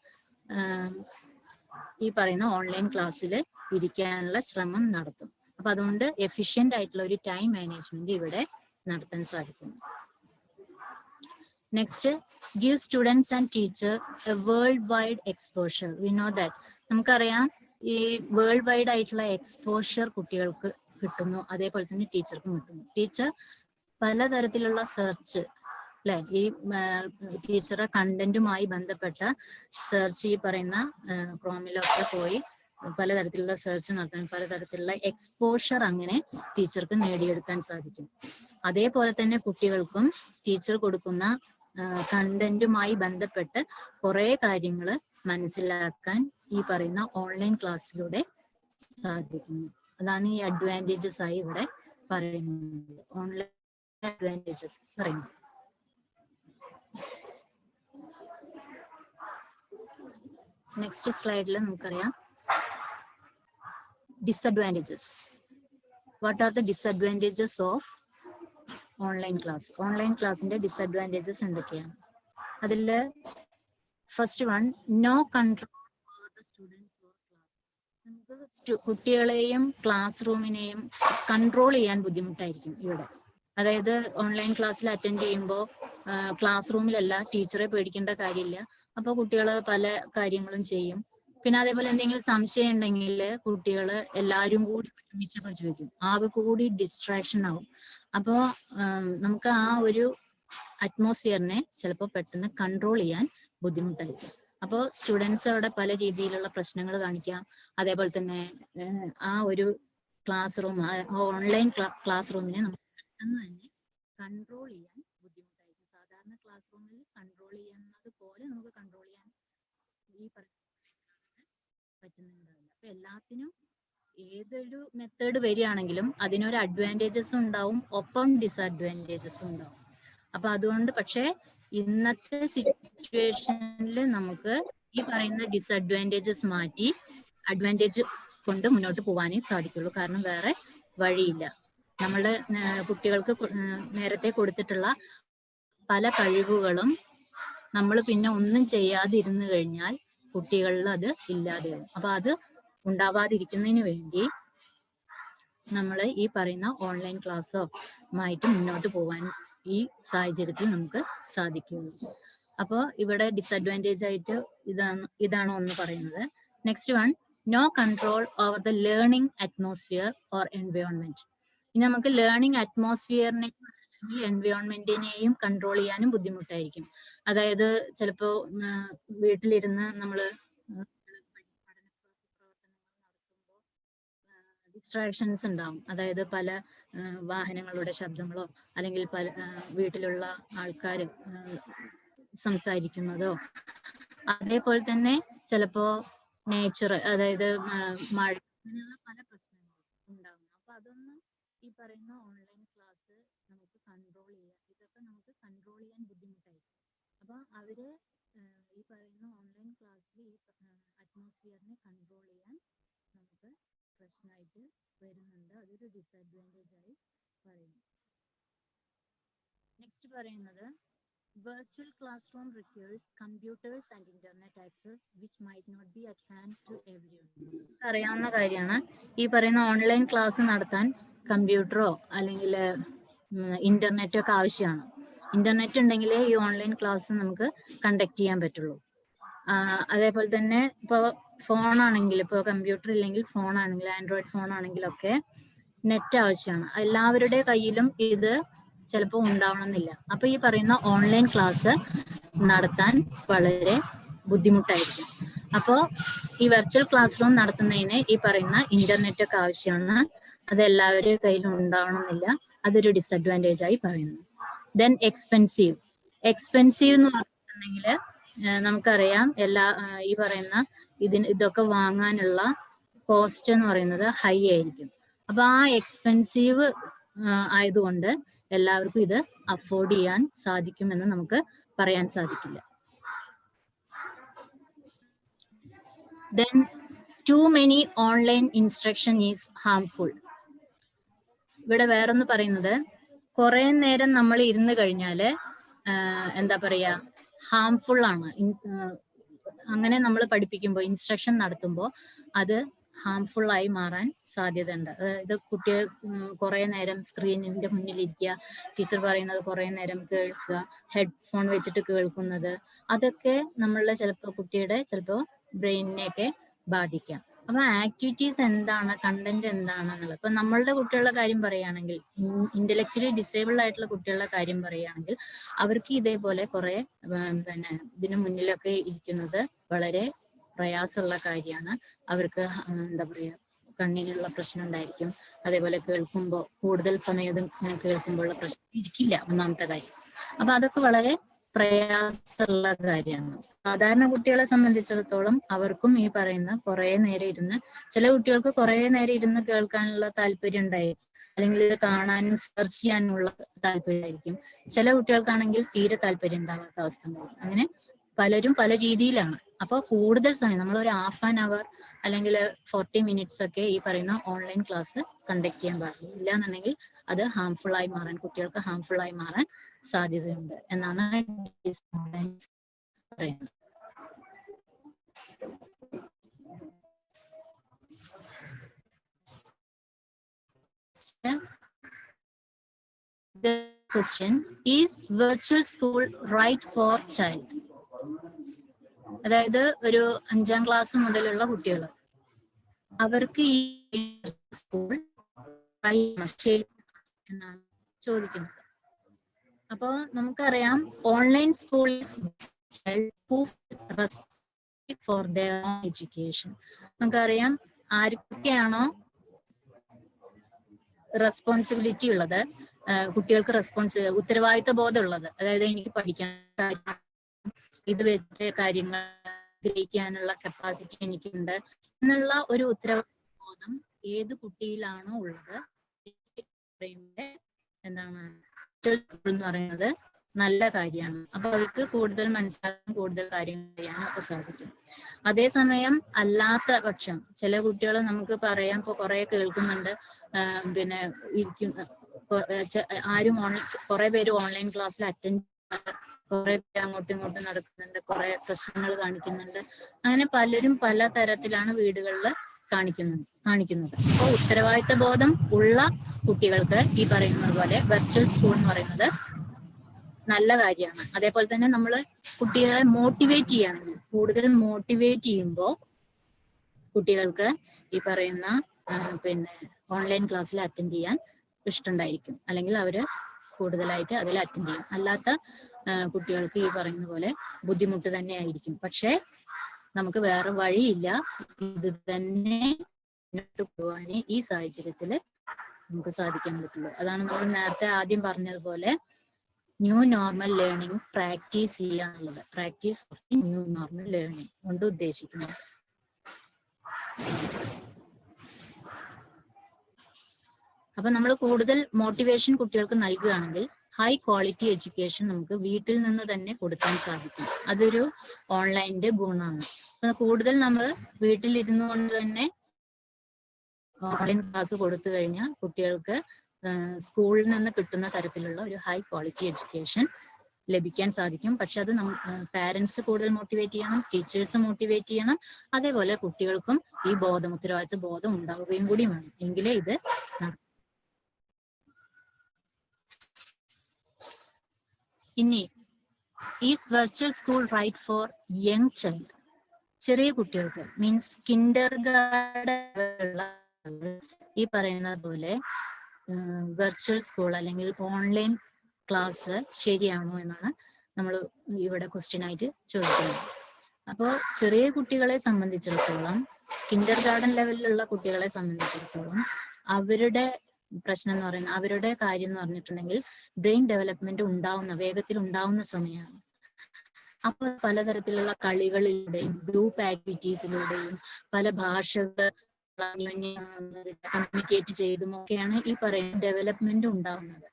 ഈ പറയുന്ന ഓൺലൈൻ ക്ലാസ്സിൽ ഇരിക്കാനുള്ള ശ്രമം നടത്തും. അപ്പൊ അതുകൊണ്ട് എഫിഷ്യന്റ് ആയിട്ടുള്ള ഒരു ടൈം മാനേജ്മെന്റ് ഇവിടെ നടത്താൻ സാധിക്കുന്നു. Next, give students and teacher a worldwide exposure. We know that. നമുക്കറിയാം ഈ വേൾഡ് വൈഡ് ആയിട്ടുള്ള എക്സ്പോഷർ കുട്ടികൾക്ക് കിട്ടുന്നു, അതേപോലെ തന്നെ ടീച്ചർക്കും കിട്ടുന്നു. ടീച്ചർ പലതരത്തിലുള്ള സെർച്ച് അല്ലെ, ഈ ടീച്ചറുടെ കണ്ടന്റുമായി ബന്ധപ്പെട്ട സെർച്ച് ഈ പറയുന്ന ക്രോമിലൊക്കെ പോയി പലതരത്തിലുള്ള സെർച്ച് നടത്താൻ, പലതരത്തിലുള്ള എക്സ്പോഷർ അങ്ങനെ ടീച്ചർക്ക് നേടിയെടുക്കാൻ സാധിക്കും. അതേപോലെ തന്നെ കുട്ടികൾക്കും ടീച്ചർ കൊടുക്കുന്ന കണ്ടന്റുമായി ബന്ധപ്പെട്ട് കുറെ കാര്യങ്ങൾ മനസ്സിലാക്കാൻ ഈ പറയുന്ന ഓൺലൈൻ ക്ലാസ്സിലൂടെ സാധിക്കുന്നു. അതാണ് ഈ അഡ്വാൻറ്റേജസ് ആയി ഇവിടെ പറയുന്നത്, ഓൺലൈൻ അഡ്വാൻറ്റേജസ് പറയുന്നത്. നെക്സ്റ്റ് സ്ലൈഡിൽ നമുക്കറിയാം disadvantages. What are the disadvantages of online class? Online ക്ലാസിന്റെ ഡിസഡ്വാൻറ്റേജസ് എന്തൊക്കെയാണ്? അതിൽ first one, no control over the students or class. നമുക്ക് കുട്ടികളെയും ക്ലാസ് റൂമിനെയും കൺട്രോൾ ചെയ്യാൻ ബുദ്ധിമുട്ടായിരിക്കും ഇവിടെ. അതായത് ഓൺലൈൻ ക്ലാസ്സിൽ അറ്റൻഡ് ചെയ്യുമ്പോൾ ക്ലാസ് റൂമിലല്ല, ടീച്ചറെ പേടിക്കേണ്ട കാര്യമില്ല. അപ്പോൾ കുട്ടികൾ പല കാര്യങ്ങളും ചെയ്യും. പിന്നെ അതേപോലെ എന്തെങ്കിലും സംശയം ഉണ്ടെങ്കിൽ കുട്ടികൾ എല്ലാവരും കൂടി ഒരുമിച്ചൊക്കെ ചോദിക്കും, ആകെ കൂടി ഡിസ്ട്രാക്ഷൻ ആവും. അപ്പോൾ നമുക്ക് ആ ഒരു അറ്റ്മോസ്ഫിയറിനെ ചിലപ്പോൾ പെട്ടെന്ന് കൺട്രോൾ ചെയ്യാൻ ബുദ്ധിമുട്ടായിരിക്കും. അപ്പോൾ സ്റ്റുഡൻസ് അവിടെ പല രീതിയിലുള്ള പ്രശ്നങ്ങൾ കാണിക്കാം. അതേപോലെ തന്നെ ആ ഒരു ക്ലാസ് റൂം, ഓൺലൈൻ ക്ലാസ് റൂമിനെ നമുക്ക് പെട്ടെന്ന് തന്നെ കൺട്രോൾ ചെയ്യാൻ ബുദ്ധിമുട്ടായിരിക്കും. സാധാരണ ക്ലാസ് റൂമിൽ കൺട്രോൾ ചെയ്യുന്നത് പോലെ നമുക്ക് കൺട്രോൾ ചെയ്യാൻ ഈ പറ്റുന്നുണ്ടാവില്ല. അപ്പൊ എല്ലാത്തിനും ഏതൊരു മെത്തേഡ് വരികയാണെങ്കിലും അതിനൊരു അഡ്വാൻറ്റേജസും ഉണ്ടാവും, ഒപ്പം ഡിസഡ്വാൻറ്റേജസും ഉണ്ടാവും. അപ്പൊ അതുകൊണ്ട് പക്ഷേ ഇന്നത്തെ സിറ്റുവേഷനിൽ നമുക്ക് ഈ പറയുന്ന ഡിസഡ്വാൻറ്റേജസ് മാറ്റി അഡ്വാൻറ്റേജ് കൊണ്ട് മുന്നോട്ട് പോകാനേ സാധിക്കുള്ളൂ. കാരണം വേറെ വഴിയില്ല. നമ്മള് കുട്ടികൾക്ക് നേരത്തെ കൊടുത്തിട്ടുള്ള പല കഴിവുകളും നമ്മൾ പിന്നെ ഒന്നും ചെയ്യാതിരുന്നു കഴിഞ്ഞാൽ കുട്ടികളിൽ അത് ഇല്ലാതെയാവും. അപ്പൊ അത് ഉണ്ടാവാതിരിക്കുന്നതിന് വേണ്ടി നമ്മൾ ഈ പറയുന്ന ഓൺലൈൻ ക്ലാസ്സോ ആയിട്ട് മുന്നോട്ട് പോകാൻ ഈ സാഹചര്യത്തിൽ നമുക്ക് സാധിക്കുള്ളൂ. അപ്പോൾ ഇവിടെ ഡിസഡ്വാൻറ്റേജ് ആയിട്ട് ഇതാണ് ഒന്ന് പറയുന്നത്. Next one, no control over the learning atmosphere or environment. ഇനി നമുക്ക് ലേണിംഗ് അറ്റ്മോസ്ഫിയറിനെ അല്ലെങ്കിൽ എൻവയോൺമെന്റിനെയും കൺട്രോൾ ചെയ്യാനും ബുദ്ധിമുട്ടായിരിക്കും. അതായത് ചിലപ്പോൾ വീട്ടിലിരുന്ന് നമ്മൾ ഡിസ്ട്രാക്ഷൻസ് ഉണ്ടാവും. അതായത് പല വാഹനങ്ങളുടെ ശബ്ദങ്ങളോ അല്ലെങ്കിൽ പല വീട്ടിലുള്ള ആൾക്കാർ സംസാരിക്കുന്നതോ, അതേപോലെ തന്നെ ചിലപ്പോ നേച്ചർ, അതായത് മഴ, അങ്ങനെയുള്ള പല പ്രശ്നങ്ങളും ഉണ്ടാകുന്നു. അപ്പൊ അതൊന്നും ഈ പറയുന്ന ഓൺലൈൻ ക്ലാസ് നമുക്ക് കൺട്രോൾ ചെയ്യാം, ഇതൊക്കെ നമുക്ക് കൺട്രോൾ ചെയ്യാൻ ബുദ്ധിമുട്ടായിരിക്കും. അപ്പൊ അവര് ഈ പറയുന്ന ഓൺലൈൻ ക്ലാസ്സിൽ ഈ അറ്റ്മോസ്ഫിയറിനെ കൺട്രോൾ ചെയ്യാൻ നമുക്ക് പ്രശ്നമായിട്ട് വരുന്നുണ്ട്. അതൊരു ഡിസഡ്വാൻറ്റേജ് ആയി പറയുന്നു. നെക്സ്റ്റ് പറയുന്നത് virtual classroom requires computers and internet access which might not be at hand to everyone. അറിയാവുന്ന കാര്യമാണ്, ഈ പറയുന്ന ഓൺലൈൻ ക്ലാസ് നടത്താൻ കമ്പ്യൂട്ടറോ അല്ലെങ്കിൽ ഇന്റർനെറ്റോ ഒക്കെ ആവശ്യമാണ്. ഇന്റർനെറ്റ് ഉണ്ടെങ്കിലേ ഈ ഓൺലൈൻ ക്ലാസ് നമുക്ക് കണ്ടക്ട് ചെയ്യാൻ പറ്റുള്ളൂ. അതേപോലെ തന്നെ ഇപ്പോൾ ഫോണാണെങ്കിൽ, ഇപ്പോൾ കമ്പ്യൂട്ടർ ഇല്ലെങ്കിൽ ഫോണാണെങ്കിൽ, ആൻഡ്രോയിഡ് ഫോണാണെങ്കിലൊക്കെ നെറ്റ് ആവശ്യമാണ്. എല്ലാവരുടെ കയ്യിലും ഇത് ചിലപ്പോൾ ഉണ്ടാവണമെന്നില്ല. അപ്പൊ ഈ പറയുന്ന ഓൺലൈൻ ക്ലാസ് നടത്താൻ വളരെ ബുദ്ധിമുട്ടായിരിക്കും. അപ്പോൾ ഈ വെർച്വൽ ക്ലാസ് റൂം നടത്തുന്നതിന് ഈ പറയുന്ന ഇന്റർനെറ്റ് ഒക്കെ ആവശ്യമാണ്. അത് എല്ലാവരുടെ കയ്യിലും ഉണ്ടാവണമെന്നില്ല. അതൊരു ഡിസഡ്വാൻറ്റേജ് ആയി പറയുന്നു. ദെൻ എക്സ്പെൻസീവ് എന്ന് പറഞ്ഞിട്ടുണ്ടെങ്കിൽ നമുക്കറിയാം, ഈ പറയുന്ന ഇതൊക്കെ വാങ്ങാനുള്ള കോസ്റ്റ് എന്ന് പറയുന്നത് ഹൈ ആയിരിക്കും. അപ്പൊ ആ എക്സ്പെൻസീവ് ആയതുകൊണ്ട് എല്ലാവർക്കും ഇത് അഫോർഡ് ചെയ്യാൻ സാധിക്കുമെന്ന് നമുക്ക് പറയാൻ സാധിക്കില്ല. Then too many online instruction is harmful. ഇവിടെ വേറൊന്ന് പറയുന്നത്, കുറെ നേരം നമ്മൾ ഇരുന്ന് കഴിഞ്ഞാല് എന്താ പറയാ, ഹാംഫുൾ ആണ്. അങ്ങനെ നമ്മൾ പഠിപ്പിക്കുമ്പോൾ, ഇൻസ്ട്രക്ഷൻ നടത്തുമ്പോൾ അത് ഹാംഫുൾ ആയി മാറാൻ സാധ്യതയുണ്ട്. അതായത് കുട്ടികൾ കുറെ നേരം സ്ക്രീനിന്റെ മുന്നിലിരിക്കുക, ടീച്ചർ പറയുന്നത് കുറെ നേരം കേൾക്കുക, ഹെഡ്ഫോൺ വെച്ചിട്ട് കേൾക്കുന്നത്, അതൊക്കെ നമ്മളുടെ ചിലപ്പോൾ കുട്ടിയുടെ ബ്രെയിനിനെയൊക്കെ ബാധിക്കാം. അപ്പൊ ആക്ടിവിറ്റീസ് എന്താണ്, കണ്ടന്റ് എന്താണെന്നുള്ളത്, ഇപ്പൊ നമ്മളുടെ കുട്ടികളുടെ കാര്യം പറയുകയാണെങ്കിൽ, ഇന്റലക്ച്വലി ഡിസേബിൾഡ് ആയിട്ടുള്ള കുട്ടികളുടെ കാര്യം പറയുകയാണെങ്കിൽ, അവർക്ക് ഇതേപോലെ കുറെ ഇതിനു മുന്നിലൊക്കെ ഇരിക്കുന്നത് വളരെ പ്രയാസമുള്ള കാര്യമാണ്. അവർക്ക് എന്താ പറയാ, കണ്ണിനുള്ള പ്രശ്നം ഉണ്ടായിരിക്കും. അതേപോലെ കേൾക്കുമ്പോൾ കൂടുതൽ സമയം കേൾക്കുമ്പോഴുള്ള പ്രശ്നം ഇരിക്കില്ല, ഒന്നാമത്തെ കാര്യം. അപ്പൊ അതൊക്കെ വളരെ പ്രയാസമുള്ള കാര്യമാണ്. സാധാരണ കുട്ടികളെ സംബന്ധിച്ചിടത്തോളം അവർക്കും ഈ പറയുന്ന കുറെ നേരം ഇരുന്ന്, ചില കുട്ടികൾക്ക് കുറെ നേരം ഇരുന്ന് കേൾക്കാനുള്ള താല്പര്യം ഉണ്ടായിരിക്കും, അല്ലെങ്കിൽ ഇത് കാണാനും സെർച്ച് ചെയ്യാനുള്ള താല്പര്യമായിരിക്കും. ചില കുട്ടികൾക്കാണെങ്കിൽ തീരെ താല്പര്യം ഉണ്ടാവാത്ത അവസ്ഥ ഉണ്ടാവും. അങ്ങനെ പലരും പല രീതിയിലാണ്. അപ്പോൾ കൂടുതൽ സമയം, നമ്മൾ ഒരു ഹാഫ് ആൻ അവർ അല്ലെങ്കിൽ 40 മിനിറ്റ്സ് ഒക്കെ ഈ പറയുന്ന ഓൺലൈൻ ക്ലാസ് കണ്ടക്ട് ചെയ്യാൻ പാടില്ല. ഇല്ലാന്നുണ്ടെങ്കിൽ അത് ഹാംഫുൾ ആയി മാറാൻ, കുട്ടികൾക്ക് ഹാംഫുൾ ആയി മാറാൻ സാധ്യതയുണ്ട് എന്നാണ് പറയുന്നത്. The question is virtual school right for child? അതായത് ഒരു 5ാം ക്ലാസ് മുതലുള്ള കുട്ടികൾ, അവർക്ക് ഈ സ്കൂൾ എന്നാണ് ചോദിക്കുന്നത്. അപ്പോ നമുക്കറിയാം, online school for their own education. നമുക്കറിയാം ആർക്കൊക്കെയാണോ റെസ്പോൺസിബിലിറ്റി ഉള്ളത്, കുട്ടികൾക്ക് ഉത്തരവാദിത്ത ബോധം ഉള്ളത്, അതായത് എനിക്ക് പഠിക്കാൻ, ഇത് വെച്ച് കാര്യങ്ങൾ ഗ്രഹിക്കാനുള്ള കപ്പാസിറ്റി എനിക്കുണ്ട് എന്നുള്ള ഒരു ഉത്തരവാദിത്ത ബോധം ഏത് കുട്ടിയിലാണോ ഉള്ളത്, എന്താണ് എന്ന് പറയുന്നത് നല്ല കാര്യമാണ്. അപ്പൊ അവർക്ക് കൂടുതൽ മനസ്സിലാക്കാൻ, കൂടുതൽ കാര്യങ്ങൾ ചെയ്യാനും ഒക്കെ സാധിക്കും. അതേസമയം അല്ലാത്ത പക്ഷം ചില കുട്ടികൾ നമുക്ക് പറയാം, ഇപ്പൊ കുറെ കേൾക്കുന്നുണ്ട്, പിന്നെ ആരും കുറെ പേര് ഓൺലൈൻ ക്ലാസ്സിൽ അറ്റൻഡ്, കുറെ പേര് അങ്ങോട്ടും ഇങ്ങോട്ടും നടക്കുന്നുണ്ട്, കുറെ പ്രശ്നങ്ങൾ കാണിക്കുന്നുണ്ട്. അങ്ങനെ പലരും പല തരത്തിലാണ് വീടുകളിൽ കാണിക്കുന്നത്. അപ്പോൾ ഉത്തരവാദിത്ത ബോധം ഉള്ള കുട്ടികൾക്ക് ഈ പറയുന്നത് പോലെ വെർച്വൽ സ്കൂൾ എന്ന് പറയുന്നത് നല്ല കാര്യമാണ്. അതേപോലെ തന്നെ നമ്മൾ കുട്ടികളെ മോട്ടിവേറ്റ് ചെയ്യുകയാണെങ്കിൽ, കൂടുതൽ മോട്ടിവേറ്റ് ചെയ്യുമ്പോൾ കുട്ടികൾക്ക് ഈ പറയുന്ന പിന്നെ ഓൺലൈൻ ക്ലാസ്സിൽ അറ്റൻഡ് ചെയ്യാൻ ഇഷ്ടമുണ്ടായിരിക്കും, അല്ലെങ്കിൽ അവര് കൂടുതലായിട്ട് അതിൽ അറ്റൻഡ് ചെയ്യും. അല്ലാത്ത കുട്ടികൾക്ക് ഈ പറയുന്ന പോലെ ബുദ്ധിമുട്ട് തന്നെ ആയിരിക്കും. പക്ഷെ നമുക്ക് വേറെ വഴിയില്ല, ഇത് തന്നെ മുന്നോട്ട് പോകാൻ ഈ സാഹചര്യത്തിൽ നമുക്ക് സാധിക്കാൻ പറ്റുള്ളൂ. അതാണ് നമ്മൾ നേരത്തെ ആദ്യം പറഞ്ഞതുപോലെ ന്യൂ നോർമൽ ലേണിംഗ് പ്രാക്ടീസ് ചെയ്യുക എന്നുള്ളത്. Practice of the new normal learning കൊണ്ട് ഉദ്ദേശിക്കുന്നത്. അപ്പൊ നമ്മൾ കൂടുതൽ മോട്ടിവേഷൻ കുട്ടികൾക്ക് നൽകുകയാണെങ്കിൽ ഹൈ ക്വാളിറ്റി എഡ്യൂക്കേഷൻ നമുക്ക് വീട്ടിൽ നിന്ന് തന്നെ കൊടുക്കാൻ സാധിക്കും. അതൊരു ഓൺലൈനിന്റെ ഗുണമാണ്. അപ്പൊ കൂടുതൽ നമ്മൾ വീട്ടിലിരുന്നു കൊണ്ട് തന്നെ ഓൺലൈൻ ക്ലാസ് കൊടുത്തു കഴിഞ്ഞാൽ കുട്ടികൾക്ക് സ്കൂളിൽ നിന്ന് കിട്ടുന്ന തരത്തിലുള്ള ഒരു ഹൈ ക്വാളിറ്റി എഡ്യൂക്കേഷൻ ലഭിക്കാൻ സാധിക്കും. പക്ഷെ അത് പാരന്റ്സ് കൂടുതൽ മോട്ടിവേറ്റ് ചെയ്യണം, ടീച്ചേഴ്സ് മോട്ടിവേറ്റ് ചെയ്യണം. അതേപോലെ കുട്ടികൾക്കും ഈ ഉത്തരവാദിത്വ ബോധം ഉണ്ടാവുകയും കൂടി വേണം. എങ്കിലേ ഇത് നടക്കും. ഇനി is virtual school right for young child? ചെറിയ കുട്ടികൾക്ക് മീൻസ് കിൻഡർ ഗാർഡൻ ഈ പറയുന്ന പോലെ വെർച്വൽ സ്കൂൾ അല്ലെങ്കിൽ ഓൺലൈൻ ക്ലാസ് ശരിയാണോ എന്നാണ് നമ്മൾ ഇവിടെ ക്വസ്റ്റ്യൻ ആയിട്ട് ചോദിക്കുന്നത്. അപ്പോൾ ചെറിയ കുട്ടികളെ സംബന്ധിച്ചിടത്തോളം, കിൻഡർ ഗാർഡൻ ലെവലിലുള്ള കുട്ടികളെ സംബന്ധിച്ചിടത്തോളം അവരുടെ പ്രശ്നം എന്ന് പറയുന്നത്, അവരുടെ കാര്യം എന്ന് പറഞ്ഞിട്ടുണ്ടെങ്കിൽ ബ്രെയിൻ ഡെവലപ്മെന്റ് വേഗത്തിൽ ഉണ്ടാവുന്ന സമയമാണ്. അപ്പോൾ പലതരത്തിലുള്ള കളികളിലൂടെയും ഗ്രൂപ്പ് ആക്ടിവിറ്റീസിലൂടെയും പല ഭാഷകൾ കമ്മ്യൂണിക്കേറ്റ് ചെയ്തും ഒക്കെയാണ് ഈ പറയുന്ന ഡെവലപ്മെന്റ് ഉണ്ടാവുന്നത്.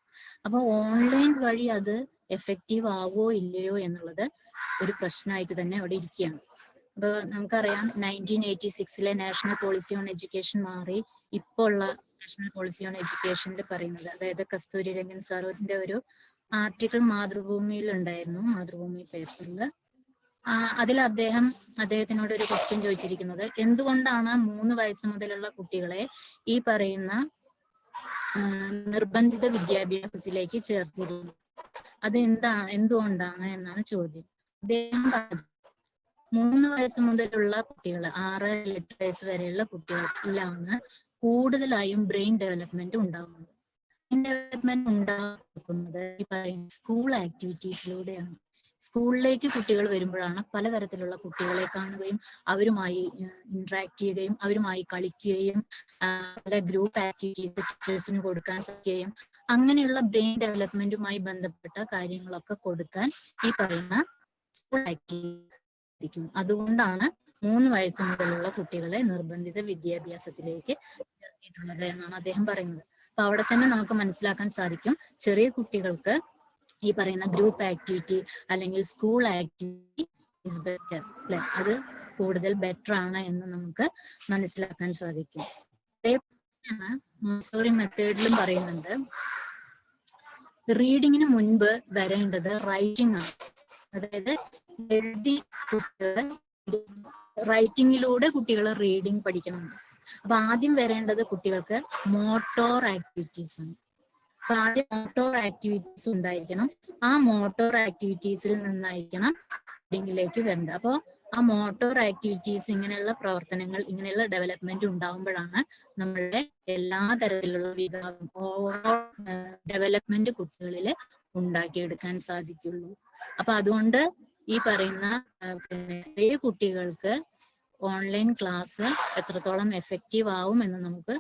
അപ്പൊ ഓൺലൈൻ വഴി അത് എഫക്റ്റീവ് ആവോ ഇല്ലയോ എന്നുള്ളത് ഒരു പ്രശ്നമായിട്ട് തന്നെ അവിടെ ഇരിക്കുകയാണ്. അപ്പൊ നമുക്കറിയാം 1986 നാഷണൽ പോളിസി ഓൺ എഡ്യൂക്കേഷൻ മാറി ഇപ്പോൾ ഉള്ള നാഷണൽ പോളിസി ഓൺ എഡ്യൂക്കേഷനിൽ പറയുന്നത്, അതായത് കസ്തൂരി രംഗൻ സാറിന്റെ ഒരു ആർട്ടിക്കിൾ മാതൃഭൂമിയിൽ ഉണ്ടായിരുന്നു, മാതൃഭൂമി പേപ്പറിൽ. അതിൽ അദ്ദേഹത്തിനോട് ഒരു ക്വസ്റ്റ്യൻ ചോദിച്ചിരിക്കുന്നത്, എന്തുകൊണ്ടാണ് 3 വയസ്സ് മുതലുള്ള കുട്ടികളെ ഈ പറയുന്ന നിർബന്ധിത വിദ്യാഭ്യാസത്തിലേക്ക് ചേർത്തിരുന്നത്? അത് എന്തുകൊണ്ടാണ് എന്നാണ് ചോദ്യം. അദ്ദേഹം 3 വയസ്സ് മുതലുള്ള കുട്ടികൾ, 6-8 വയസ്സ് വരെയുള്ള കുട്ടികളിലാണ് കൂടുതലായും ബ്രെയിൻ ഡെവലപ്മെന്റ് ഉണ്ടാകുന്നത്. ബ്രെയിൻ ഡെവലപ്മെന്റ് ഉണ്ടാക്കുന്നത് ഈ പറയുന്ന സ്കൂൾ ആക്ടിവിറ്റീസിലൂടെയാണ്. സ്കൂളിലേക്ക് കുട്ടികൾ വരുമ്പോഴാണ് പലതരത്തിലുള്ള കുട്ടികളെ കാണുകയും അവരുമായി ഇന്ററാക്ട് ചെയ്യുകയും അവരുമായി കളിക്കുകയും പല ഗ്രൂപ്പ് ആക്ടിവിറ്റീസ് ടീച്ചേഴ്സിന് കൊടുക്കാൻ സാധിക്കുകയും അങ്ങനെയുള്ള ബ്രെയിൻ ഡെവലപ്മെന്റുമായി ബന്ധപ്പെട്ട കാര്യങ്ങളൊക്കെ കൊടുക്കാൻ ഈ പറയുന്ന സ്കൂൾ ആക്ടിവിറ്റി. അതുകൊണ്ടാണ് 3 വയസ്സ് മുതലുള്ള കുട്ടികളെ നിർബന്ധിത വിദ്യാഭ്യാസത്തിലേക്ക് ചേർത്തിട്ടുള്ളത് എന്നാണ് അദ്ദേഹം പറയുന്നത്. അപ്പൊ അവിടെ തന്നെ നമുക്ക് മനസ്സിലാക്കാൻ സാധിക്കും, ചെറിയ കുട്ടികൾക്ക് ഈ പറയുന്ന ഗ്രൂപ്പ് ആക്ടിവിറ്റി അല്ലെങ്കിൽ സ്കൂൾ ആക്ടിവിറ്റി ഇസ് ബെറ്റർ അല്ലെ, അത് കൂടുതൽ ബെറ്റർ ആണ് എന്ന് നമുക്ക് മനസ്സിലാക്കാൻ സാധിക്കും. അതേപോലെ മോണ്ടിസോറി മെത്തേഡിലും പറയുന്നുണ്ട്, റീഡിങ്ങിന് മുൻപ് വരേണ്ടത് റൈറ്റിംഗ് ആണ്. അതായത് റൈറ്റിങ്ങിലൂടെ കുട്ടികൾ റീഡിങ് പഠിക്കണം. അപ്പൊ ആദ്യം വരേണ്ടത് കുട്ടികൾക്ക് മോട്ടോർ ആക്ടിവിറ്റീസ് ആണ്. അപ്പൊ ആദ്യം മോട്ടോർ ആക്ടിവിറ്റീസ് ഉണ്ടായിരിക്കണം. ആ മോട്ടോർ ആക്ടിവിറ്റീസിൽ നിന്നായിരിക്കണം റീഡിങ്ങിലേക്ക് വരേണ്ടത്. അപ്പോൾ ആ മോട്ടോർ ആക്ടിവിറ്റീസ്, ഇങ്ങനെയുള്ള പ്രവർത്തനങ്ങൾ, ഇങ്ങനെയുള്ള ഡെവലപ്മെന്റ് ഉണ്ടാകുമ്പോഴാണ് നമ്മളുടെ എല്ലാ തരത്തിലുള്ള വികാസം, ഓവറോൾ ഡെവലപ്മെന്റ് കുട്ടികളിൽ ഉണ്ടാക്കിയെടുക്കാൻ സാധിക്കുള്ളൂ. അപ്പൊ അതുകൊണ്ട് ഈ പറയുന്ന കുട്ടികൾക്ക് ഓൺലൈൻ ക്ലാസ് എത്രത്തോളം എഫക്റ്റീവ് ആവും എന്ന് നമുക്ക്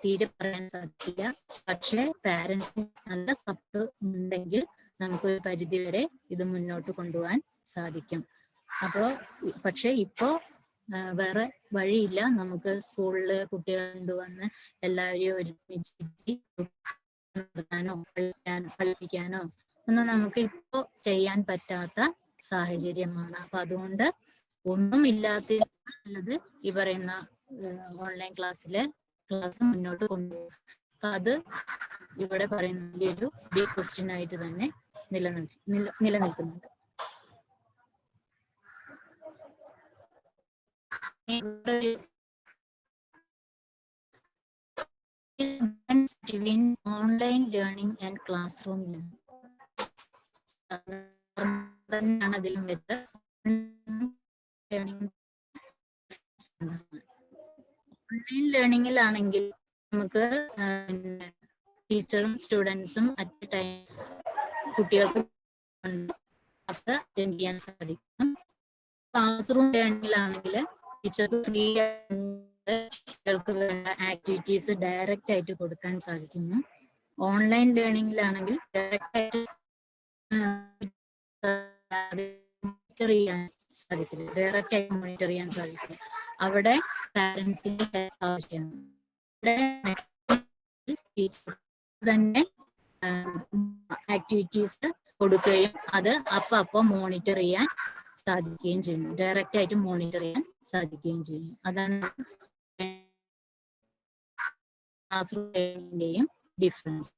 തീരെ പറയാൻ സാധിക്കില്ല. പക്ഷെ പാരന്റ്സിന് നല്ല സപ്പോർട്ട് ഉണ്ടെങ്കിൽ നമുക്ക് ഒരു പരിധിവരെ ഇത് മുന്നോട്ട് കൊണ്ടുപോകാൻ സാധിക്കും. പക്ഷെ ഇപ്പോ വേറെ വഴിയില്ല. നമുക്ക് സ്കൂളില് കുട്ടികൾ കൊണ്ടുവന്ന് എല്ലാവരെയും ഒരുമിച്ച് നടത്താനോ കളിപ്പിക്കാനോ ഒന്നും നമുക്ക് ഇപ്പോ ചെയ്യാൻ പറ്റാത്ത സാഹചര്യമാണ്. അപ്പൊ അതുകൊണ്ട് ഒന്നും ഇല്ലാത്തത് ഈ പറയുന്ന ഓൺലൈൻ ക്ലാസ് മുന്നോട്ട് കൊണ്ടുപോകും. അപ്പൊ അത് ഇവിടെ പറയുന്ന ഒരു ബിഗ് ക്വസ്റ്റ്യൻ ആയിട്ട് തന്നെ നിലനിൽക്കുന്നുണ്ട്. Online learning and class room learning അതിലും ഓൺലൈൻ ലേണിംഗിലാണെങ്കിൽ നമുക്ക് ടീച്ചറും സ്റ്റുഡൻസും അറ്റ് എ ടൈം കുട്ടികൾക്ക് ക്ലാസ് അറ്റൻഡ് ചെയ്യാൻ സാധിക്കും. ക്ലാസ് റൂം ലേണിംഗിലാണെങ്കിൽ ടീച്ചർക്ക് ഫ്രീ കുട്ടികൾക്ക് വേണ്ട ആക്ടിവിറ്റീസ് ഡയറക്റ്റ് ആയിട്ട് കൊടുക്കാൻ സാധിക്കുന്നു. ഓൺലൈൻ ലേണിംഗിലാണെങ്കിൽ ഡയറക്റ്റ് ആയിട്ട് മോണിറ്റർ ചെയ്യാൻ സാധിക്കില്ല, ഡയറക്റ്റ് ആയി മോണിറ്റർ ചെയ്യാൻ സാധിക്കില്ല. അവിടെ പാരന്റ്സിന്റെ ഹെൽപ്പ് ആവശ്യമാണ്. തന്നെ ആക്ടിവിറ്റീസ് കൊടുക്കുകയും അത് അപ്പം മോണിറ്റർ ചെയ്യാൻ സാധിക്കുകയും ചെയ്യുന്നു, ഡയറക്റ്റ് ആയിട്ട് മോണിറ്റർ ചെയ്യാൻ സാധിക്കുകയും ചെയ്യുന്നു. അതാണ് ക്ലാസ് റൂമിന്റെയും difference.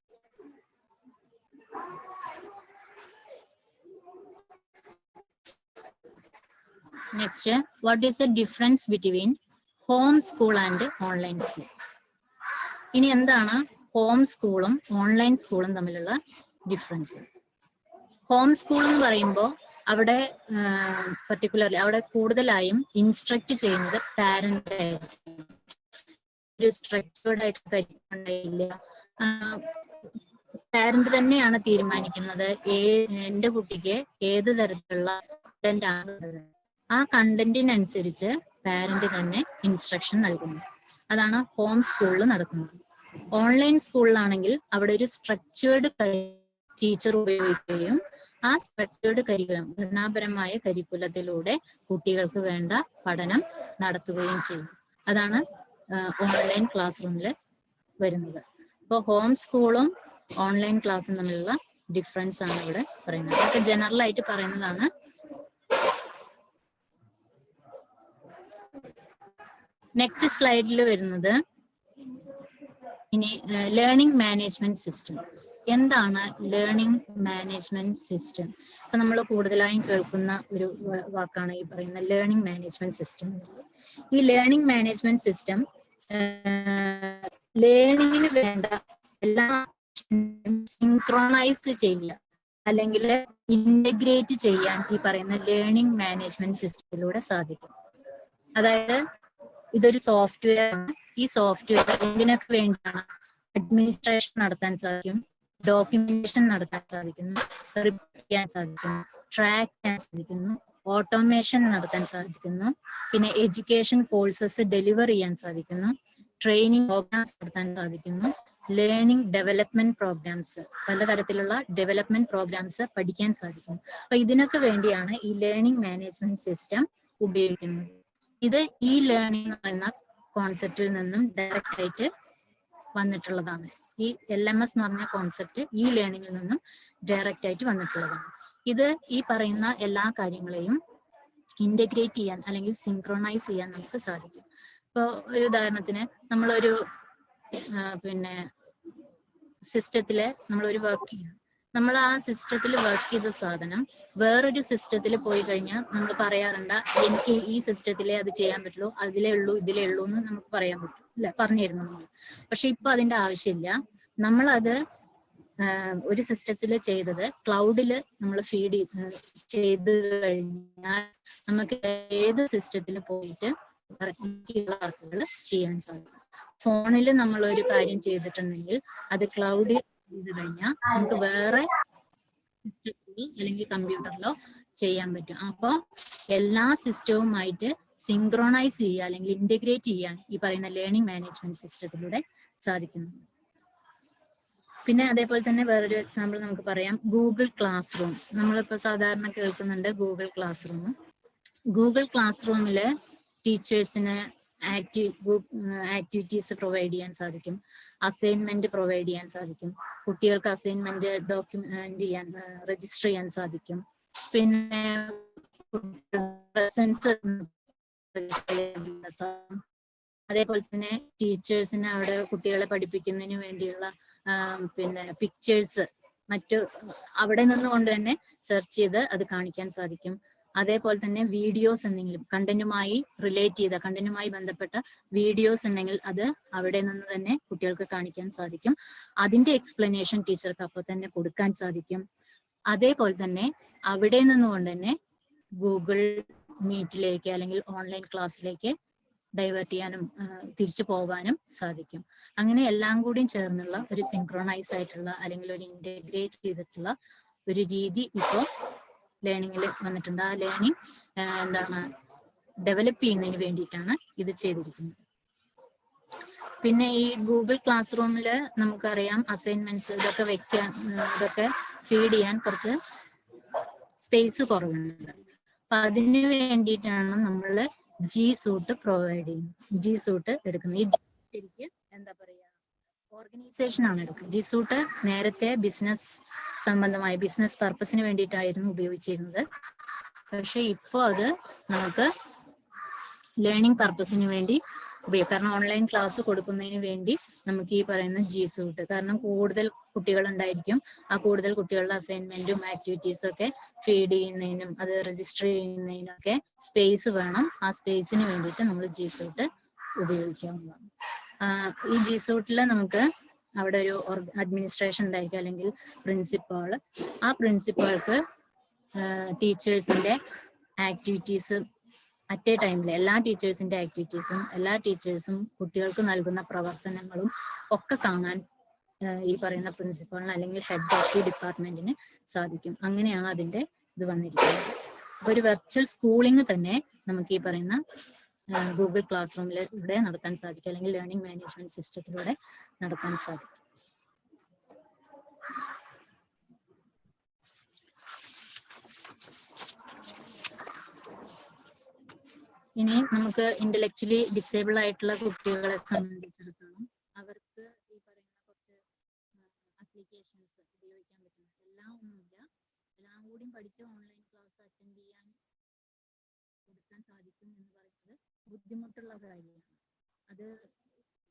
Next, what is the difference between home school and online school? ഇനി എന്താണ് ഹോം സ്കൂളും ഓൺലൈൻ സ്കൂളും തമ്മിലുള്ള ഡിഫറൻസ്? ഹോം സ്കൂൾ എന്ന് പറയുമ്പോൾ അവിടെ പർട്ടിക്കുലർലി അവിടെ കൂടുതലായും ഇൻസ്ട്രക്ട് ചെയ്യുന്നത് പാരന്റ് ആയിരിക്കും. ഒരു സ്ട്രക്ചേർഡ് ആയിട്ട് കാര്യമില്ല, പാരന്റ് തന്നെയാണ് തീരുമാനിക്കുന്നത് എന്റെ കുട്ടിക്ക് ഏത് തരത്തിലുള്ള കണ്ടന്റ് ആണ്. ആ കണ്ടന്റിനനുസരിച്ച് പാരന്റ് തന്നെ ഇൻസ്ട്രക്ഷൻ നൽകുന്നു. അതാണ് ഹോം സ്കൂളിൽ നടക്കുന്നത്. ഓൺലൈൻ സ്കൂളിലാണെങ്കിൽ അവിടെ ഒരു സ്ട്രക്ചേർഡ് ടീച്ചർ ഉപയോഗിക്കുകയും ആ സ്ട്രക്ചേർഡ് കരിക്കുലം, ഘടനാപരമായ കരിക്കുലത്തിലൂടെ കുട്ടികൾക്ക് വേണ്ട പഠനം നടത്തുകയും ചെയ്യും. അതാണ് ഓൺലൈൻ ക്ലാസ് റൂമിൽ വരുന്നത്. അപ്പോൾ ഹോം സ്കൂളും ഓൺലൈൻ ക്ലാസ്സും തമ്മിലുള്ള ഡിഫറൻസ് ആണ് ഇവിടെ പറയുന്നത്. അതൊക്കെ ജനറൽ ആയിട്ട് പറയുന്നതാണ്. നെക്സ്റ്റ് സ്ലൈഡിൽ വരുന്നത് ഇനി ലേണിംഗ് മാനേജ്മെന്റ് സിസ്റ്റം. എന്താണ് ലേണിംഗ് മാനേജ്മെന്റ് സിസ്റ്റം? അപ്പൊ നമ്മൾ കൂടുതലായും കേൾക്കുന്ന ഒരു വാക്കാണ് ഈ പറയുന്ന ലേണിംഗ് മാനേജ്മെന്റ് സിസ്റ്റം. ഈ ലേണിംഗ് മാനേജ്മെന്റ് സിസ്റ്റം ലേണിങ്ങിന് വേണ്ട എല്ലാ സിൻക്രോണൈസ് ചെയ്യുക അല്ലെങ്കിൽ ഇന്റഗ്രേറ്റ് ചെയ്യാൻ ഈ പറയുന്ന ലേണിംഗ് മാനേജ്മെന്റ് സിസ്റ്റത്തിലൂടെ സാധിക്കും. അതായത് ഇതൊരു സോഫ്റ്റ്വെയർ ആണ്. ഈ സോഫ്റ്റ്വെയർ എന്തിനൊക്കെ വേണ്ടിയാണ്? അഡ്മിനിസ്ട്രേഷൻ നടത്താൻ സാധിക്കും, ഡോക്യുമെന്റേഷൻ നടത്താൻ സാധിക്കുന്നു, റിപ്പോർട്ട് ചെയ്യാൻ സാധിക്കുന്നു, ട്രാക്ക് ചെയ്യാൻ സാധിക്കുന്നു, ഓട്ടോമേഷൻ നടത്താൻ സാധിക്കുന്നു, പിന്നെ എഡ്യൂക്കേഷൻ കോഴ്സസ് ഡെലിവർ ചെയ്യാൻ സാധിക്കുന്നു, ട്രെയിനിങ് പ്രോഗ്രാംസ് നടത്താൻ സാധിക്കുന്നു, ലേണിംഗ് ഡെവലപ്മെന്റ് പ്രോഗ്രാംസ്, പലതരത്തിലുള്ള ഡെവലപ്മെന്റ് പ്രോഗ്രാംസ് പഠിക്കാൻ സാധിക്കും. അപ്പൊ ഇതിനൊക്കെ വേണ്ടിയാണ് ഈ ലേണിംഗ് മാനേജ്മെന്റ് സിസ്റ്റം ഉപയോഗിക്കുന്നത്. ഇത് ഈ ലേണിംഗ് എന്ന കോൺസെപ്റ്റിൽ നിന്നും ഡയറക്റ്റ് ആയിട്ട് വന്നിട്ടുള്ളതാണ്. ഈ LMS എന്ന് പറഞ്ഞ കോൺസെപ്റ്റ് ഈ ലേണിംഗിൽ നിന്നും ഡയറക്റ്റ് ആയിട്ട് വന്നിട്ടുള്ളതാണ്. ഇത് ഈ പറയുന്ന എല്ലാ കാര്യങ്ങളെയും ഇന്റഗ്രേറ്റ് ചെയ്യാൻ അല്ലെങ്കിൽ സിൻക്രോണൈസ് ചെയ്യാൻ നമുക്ക് സാധിക്കും. ഇപ്പോൾ ഒരു ഉദാഹരണത്തിന് നമ്മളൊരു പിന്നെ സിസ്റ്റത്തില് നമ്മളൊരു വർക്ക് ചെയ്യും. നമ്മൾ ആ സിസ്റ്റത്തിൽ വർക്ക് ചെയ്ത സാധനം വേറൊരു സിസ്റ്റത്തിൽ പോയി കഴിഞ്ഞാൽ നമ്മൾ പറയാറുണ്ട്, എനിക്ക് ഈ സിസ്റ്റത്തിലേ അത് ചെയ്യാൻ പറ്റുള്ളൂ, അതിലേ ഉള്ളൂ ഇതിലേ ഉള്ളൂ എന്ന് നമുക്ക് പറയാൻ പറ്റും, അല്ലെ? പറഞ്ഞിരുന്നു നമ്മൾ. പക്ഷെ ഇപ്പൊ അതിന്റെ ആവശ്യമില്ല. നമ്മളത് ഒരു സിസ്റ്റത്തിൽ ചെയ്തത് ക്ലൗഡിൽ നമ്മൾ ഫീഡ് ചെയ്ത് കഴിഞ്ഞാൽ നമുക്ക് ഏത് സിസ്റ്റത്തിൽ പോയിട്ട് വർക്കുകൾ ചെയ്യാൻ സാധിക്കും. ഫോണിൽ നമ്മൾ ഒരു കാര്യം ചെയ്തിട്ടുണ്ടെങ്കിൽ അത് ക്ലൗഡിൽ ചെയ്ത് കഴിഞ്ഞാൽ നമുക്ക് വേറെ സിസ്റ്റത്തിൽ അല്ലെങ്കിൽ കമ്പ്യൂട്ടറിലോ ചെയ്യാൻ പറ്റും. അപ്പോൾ എല്ലാ സിസ്റ്റവുമായിട്ട് സിൻക്രോണൈസ് ചെയ്യുക അല്ലെങ്കിൽ ഇന്റഗ്രേറ്റ് ചെയ്യാൻ ഈ പറയുന്ന ലേണിംഗ് മാനേജ്മെന്റ് സിസ്റ്റത്തിലൂടെ സാധിക്കുന്നു. പിന്നെ അതേപോലെ തന്നെ വേറൊരു എക്സാമ്പിൾ നമുക്ക് പറയാം, ഗൂഗിൾ ക്ലാസ് റൂം. നമ്മളിപ്പോൾ സാധാരണ കേൾക്കുന്നുണ്ട് Google class room. Google class റൂമില് ടീച്ചേഴ്സിന് ആക്ടിവിറ്റീസ് പ്രൊവൈഡ് ചെയ്യാൻ സാധിക്കും, അസൈൻമെന്റ് പ്രൊവൈഡ് ചെയ്യാൻ സാധിക്കും, കുട്ടികൾക്ക് അസൈൻമെന്റ് ഡോക്യുമെന്റ് ചെയ്യാൻ രജിസ്റ്റർ ചെയ്യാൻ സാധിക്കും, പിന്നെ പ്രസൻസ് അതേപോലെ തന്നെ ടീച്ചേഴ്സിന് അവിടെ കുട്ടികളെ പഠിപ്പിക്കുന്നതിന് വേണ്ടിയുള്ള പിന്നെ പിക്ചേഴ്സ് മറ്റു അവിടെ നിന്നുകൊണ്ട് തന്നെ സെർച്ച് ചെയ്ത് അത് കാണിക്കാൻ സാധിക്കും. അതേപോലെ തന്നെ വീഡിയോസ് എന്തെങ്കിലും കണ്ടന്റുമായി റിലേറ്റ് ചെയ്ത കണ്ടന്റുമായി ബന്ധപ്പെട്ട വീഡിയോസ് ഉണ്ടെങ്കിൽ അത് അവിടെ നിന്ന് തന്നെ കുട്ടികൾക്ക് കാണിക്കാൻ സാധിക്കും. അതിന്റെ എക്സ്പ്ലനേഷൻ ടീച്ചർക്ക് അപ്പോൾ തന്നെ കൊടുക്കാൻ സാധിക്കും. അതേപോലെ തന്നെ അവിടെ നിന്നുകൊണ്ട് തന്നെ ഗൂഗിൾ മീറ്റിലേക്ക് അല്ലെങ്കിൽ ഓൺലൈൻ ക്ലാസ്സിലേക്ക് ഡൈവേർട്ട് ചെയ്യാനും തിരിച്ചു പോകാനും സാധിക്കും. അങ്ങനെ എല്ലാം കൂടിയും ചേർന്നുള്ള ഒരു സിൻക്രോണൈസ് ആയിട്ടുള്ള അല്ലെങ്കിൽ ഒരു ഇന്റഗ്രേറ്റ് ചെയ്തിട്ടുള്ള ഒരു രീതി ഇപ്പോൾ ലേണിംഗിൽ വന്നിട്ടുണ്ട്. ആ ലേണിംഗ് എന്താണ് ഡെവലപ്പ് ചെയ്യുന്നതിന് വേണ്ടിയിട്ടാണ് ഇത് ചെയ്തിരിക്കുന്നത്. പിന്നെ ഈ ഗൂഗിൾ ക്ലാസ് റൂമിൽ നമുക്കറിയാം അസൈൻമെന്റ്സ് ഇതൊക്കെ വെക്കാൻ ഇതൊക്കെ ഫീഡ് ചെയ്യാൻ കുറച്ച് സ്പേസ് കുറവുണ്ട്. അപ്പൊ അതിന് വേണ്ടിയിട്ടാണ് നമ്മൾ ജി സൂട്ട് പ്രൊവൈഡ് ചെയ്യുന്നത്, ജി സൂട്ട് എടുക്കുന്നത്. ഈ ശരിക്കും എന്താ പറയാ, ഓർഗനൈസേഷൻ ആണ് എടുക്കുന്നത്. ജി സൂട്ട് നേരത്തെ ബിസിനസ് സംബന്ധമായ ബിസിനസ് പർപ്പസിന് വേണ്ടിയിട്ടായിരുന്നു ഉപയോഗിച്ചിരുന്നത്. പക്ഷെ ഇപ്പോൾ അത് നമുക്ക് ലേണിംഗ് പർപ്പസിന് വേണ്ടി ഉപയോഗിക്കാം. കാരണം ഓൺലൈൻ ക്ലാസ് കൊടുക്കുന്നതിന് വേണ്ടി നമുക്ക് ഈ പറയുന്ന ജി സൂട്ട്, കാരണം കൂടുതൽ കുട്ടികൾ ഉണ്ടായിരിക്കും, ആ കൂടുതൽ കുട്ടികളുടെ അസൈൻമെന്റും ആക്ടിവിറ്റീസും ഒക്കെ ഫീഡ് ചെയ്യുന്നതിനും അത് രജിസ്റ്റർ ചെയ്യുന്നതിനും ഒക്കെ സ്പേസ് വേണം. ആ സ്പേസിന് വേണ്ടിയിട്ട് നമ്മൾ ജി സൂട്ട് ഉപയോഗിക്കാവുന്നതാണ്. ഈ ജി സൂട്ടിൽ നമുക്ക് അവിടെ ഒരു അഡ്മിനിസ്ട്രേഷൻ ഉണ്ടായിരിക്കും, അല്ലെങ്കിൽ പ്രിൻസിപ്പാൾ. ആ പ്രിൻസിപ്പാൾക്ക് ടീച്ചേഴ്സിന്റെ ആക്ടിവിറ്റീസ് അറ്റ് എ ടൈമിൽ എല്ലാ ടീച്ചേഴ്സിന്റെ ആക്ടിവിറ്റീസും എല്ലാ ടീച്ചേഴ്സും കുട്ടികൾക്ക് നൽകുന്ന പ്രവർത്തനങ്ങളും ഒക്കെ കാണാൻ ഈ പറയുന്ന പ്രിൻസിപ്പാളിന് അല്ലെങ്കിൽ ഹെഡ് ഓഫ് ദി ഡിപ്പാർട്ട്മെന്റിന് സാധിക്കും. അങ്ങനെയാണ് അതിന്റെ ഇത് വന്നിരിക്കുന്നത്. അപ്പൊ ഒരു വെർച്വൽ സ്കൂളിംഗ് തന്നെ നമുക്ക് ഈ പറയുന്ന ഗൂഗിൾ ക്ലാസ് റൂമിലൂടെ നടത്താൻ സാധിക്കും, അല്ലെങ്കിൽ ലേണിംഗ് മാനേജ്മെന്റ് സിസ്റ്റത്തിലൂടെ നടത്താൻ സാധിക്കും. ഇനി നമുക്ക് ഇന്റലക്ച്വലി ഡിസേബിൾ ആയിട്ടുള്ള കുട്ടികളെ സംബന്ധിച്ചിടത്തോളം അവർക്ക് ഈ പറയുന്ന കുറച്ച് ആപ്ലിക്കേഷൻസ് ഉപയോഗിക്കാൻ പറ്റും. എല്ലാം ഒന്നുമില്ല, എല്ലാം കൂടി പഠിച്ച് ഓൺലൈൻ ക്ലാസ് അറ്റൻഡ് ചെയ്യാൻ കൊടുക്കാൻ സാധിക്കും എന്ന് പറയുന്നത് ബുദ്ധിമുട്ടുള്ള കാര്യമാണ്. അത്